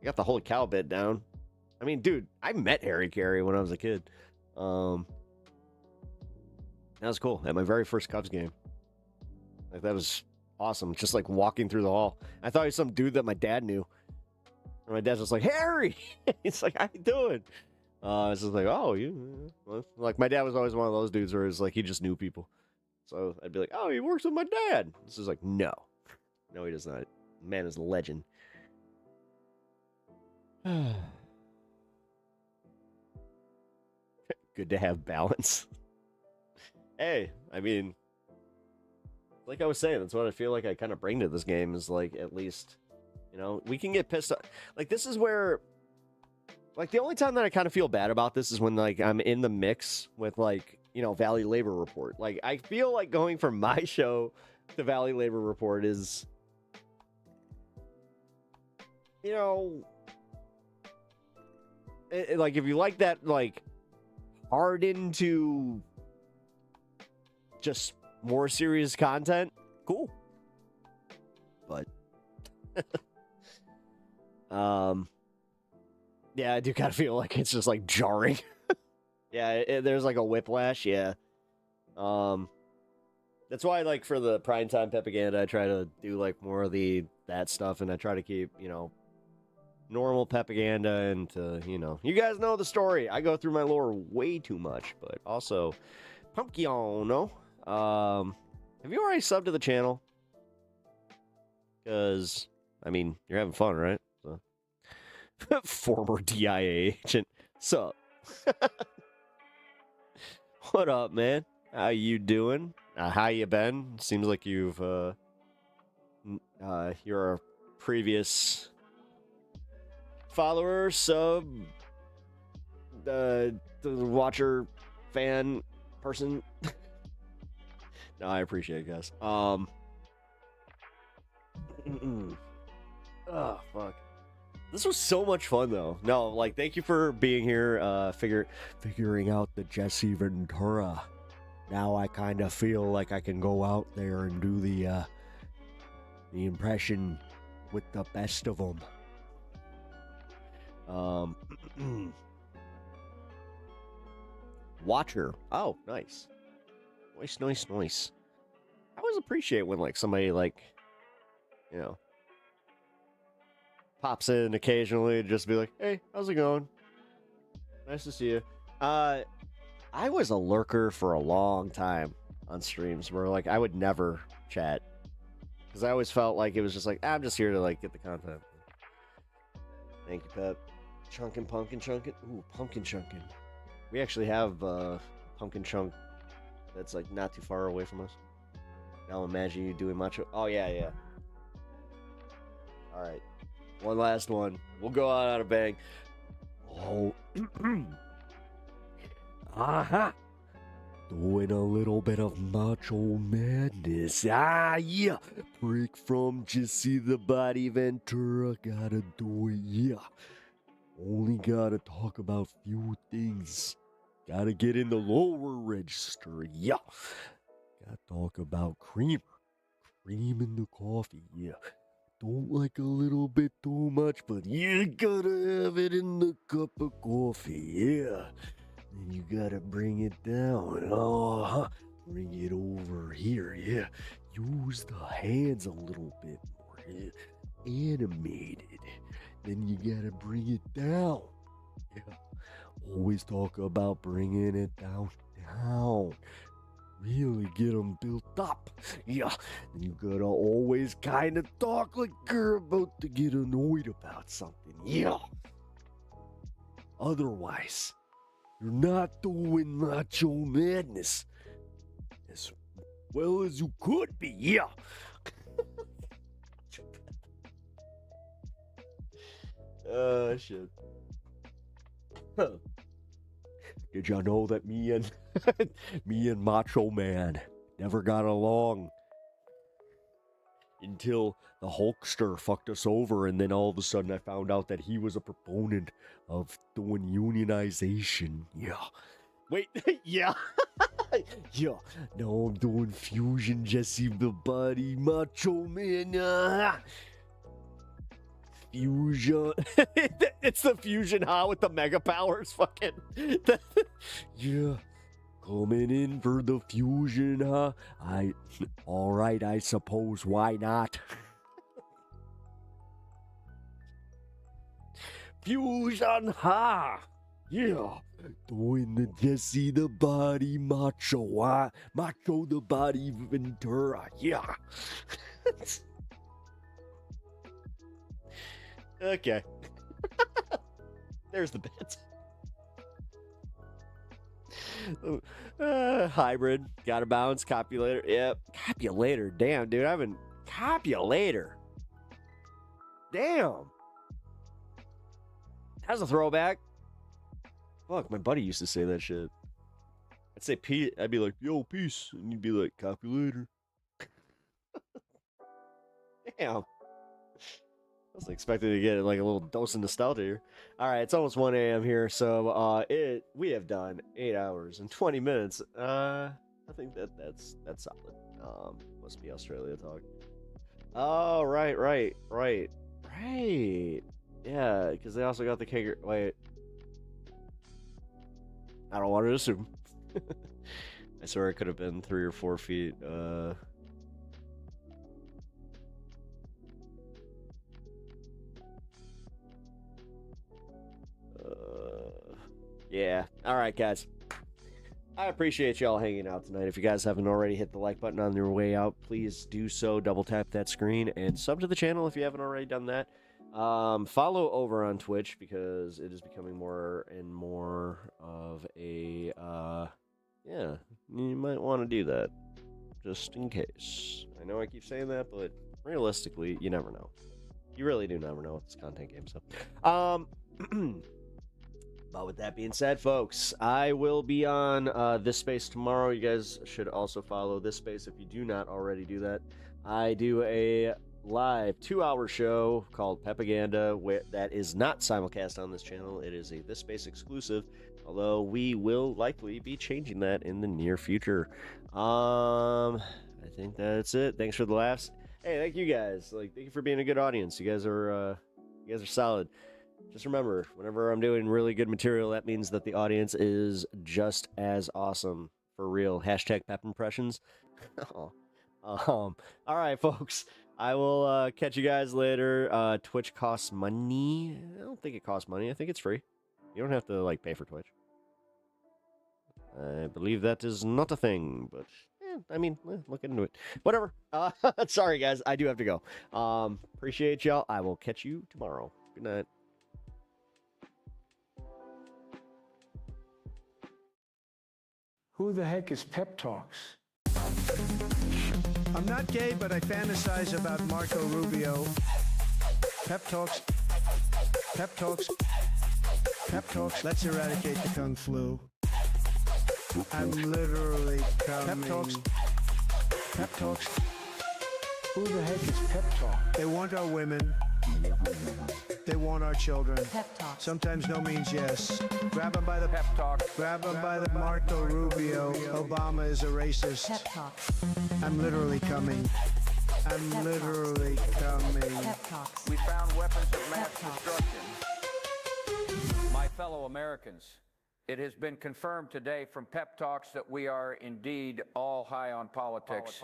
got the holy cow bit down. I mean, dude, I met Harry Carey when I was a kid. That was cool. At my very first Cubs game. Like, that was awesome. Just like walking through the hall. I thought he was some dude that my dad knew. And my dad's just like, Harry! He's like, how you doing? It's just like, oh, you. Well, like, my dad was always one of those dudes where it's like he just knew people. So I'd be like, oh, he works with my dad. This is like, no. No, he does not. Man is a legend. Good to have balance. Hey, I mean, like I was saying, that's what I feel like I kind of bring to this game is like, at least, you know, we can get pissed off. Like, this is where, like, the only time that I kind of feel bad about this is when, like, I'm in the mix with, like, you know, Valley Labor Report. Like, I feel like going from my show to Valley Labor Report is, you know, like, if you like that, like, hard into just more serious content, cool. But yeah, I do kind of feel like it's just like jarring. Yeah, there's like a whiplash. Yeah. That's why, like, for the primetime propaganda, I try to do like more of that stuff, and I try to keep, you know, normal propaganda and you know, you guys know the story. I go through my lore way too much, but also Pumpkin, no. Have you already subbed to the channel? Because, I mean, you're having fun, right? So. Former DIA agent. Sup? What up, man? How you doing? How you been? Seems like you've, you're a previous follower, sub, the watcher, fan, person. No, I appreciate it, guys. Oh, fuck. This was so much fun, though. No, like, thank you for being here, figuring out the Jesse Ventura. Now I kind of feel like I can go out there and do the impression with the best of them. Watcher. Oh, nice. Nice. I always appreciate when, like, somebody, like, you know, pops in occasionally and just be like, hey, how's it going? Nice to see you. I was a lurker for a long time on streams where, like, I would never chat because I always felt like it was just like, I'm just here to, like, get the content. Thank you, Pep. Pumpkin chunkin'. Ooh, pumpkin chunkin'. We actually have pumpkin chunk that's, like, not too far away from us. Now imagine you doing macho. Oh, yeah. All right. One last one. We'll go out on a bang. Oh. Aha. Doing a little bit of macho madness. Ah, yeah. Break from Jesse the Body Ventura. Gotta do it, yeah. Only gotta talk about few things. Gotta get in the lower register, yeah. Gotta talk about creamer. Cream in the coffee, yeah. Don't like a little bit too much, but you gotta have it in the cup of coffee, yeah. Then you gotta bring it down, bring it over here, yeah. Use the hands a little bit more, yeah. Animated. Then you gotta bring it down, yeah. Always talk about bringing it down. Really get them built up. Yeah. And you gotta always kind of talk like you're about to get annoyed about something. Yeah. Otherwise, you're not doing macho madness as well as you could be. Yeah. Shit. Huh. Did y'all know that me and Macho Man never got along? until the Hulkster fucked us over, and then all of a sudden I found out that he was a proponent of doing unionization. Yeah. Wait, yeah. Yeah. Now I'm doing fusion Jesse the Body Macho Man. Fusion. It's the fusion, huh? With the mega powers. Fucking. Yeah. Coming in for the fusion, huh? Alright, I suppose. Why not? Fusion, huh? Yeah. Doing the Jesse the Body Macho, huh? Macho the Body Ventura. Yeah. Okay. There's the bit. Hybrid. Gotta bounce. Copulator. Yep. Copulator. Damn, dude. I haven't. Copulator. Damn. That's a throwback. Fuck, my buddy used to say that shit. I'd say peace. I'd be like, yo, peace. And you'd be like, copulator. Damn. I was expecting to get like a little dose of nostalgia here. All right, it's almost 1 a.m. here, so we have done 8 hours and 20 minutes. I think that's solid. Must be Australia talk. Oh, right. Yeah, because they also got the kangaroo. Wait, I don't want to assume. I swear it could have been 3 or 4 feet. Yeah. All right, guys. I appreciate y'all hanging out tonight. If you guys haven't already hit the like button on your way out, please do so. Double tap that screen and sub to the channel if you haven't already done that. Follow over on Twitch because it is becoming more and more of a, yeah, you might want to do that just in case. I know I keep saying that, but realistically, you never know. You really do never know with this content game stuff. But with that being said, folks, I will be on This Space tomorrow. You guys should also follow This Space if you do not already do that. I do a live 2-hour show called Pepaganda that is not simulcast on this channel. It is a This Space exclusive, although we will likely be changing that in the near future. I think that's it. Thanks for the laughs. Hey, thank you guys. Thank you for being a good audience. You guys are solid. Just remember, whenever I'm doing really good material, that means that the audience is just as awesome. For real. Hashtag Pep Impressions. All right, folks. I will catch you guys later. Twitch costs money. I don't think it costs money. I think it's free. You don't have to pay for Twitch. I believe that is not a thing, but look into it. Whatever. Sorry, guys. I do have to go. Appreciate y'all. I will catch you tomorrow. Good night. Who the heck is PepTalks? I'm not gay, but I fantasize about Marco Rubio. PepTalks. PepTalks. PepTalks. Let's eradicate the Kung Flu. I'm literally coming. PepTalks. PepTalks. Who the heck is PepTalk? They want our women. They want our children. Pep Talk. Sometimes no means yes. Grab them by the pep talk. Grab them by the Marco Rubio. Obama is a racist. Pep Talk. I'm literally coming. I'm literally coming. Pep Talks. We found weapons of mass destruction. My fellow Americans, it has been confirmed today from Pep Talks that we are indeed all high on politics.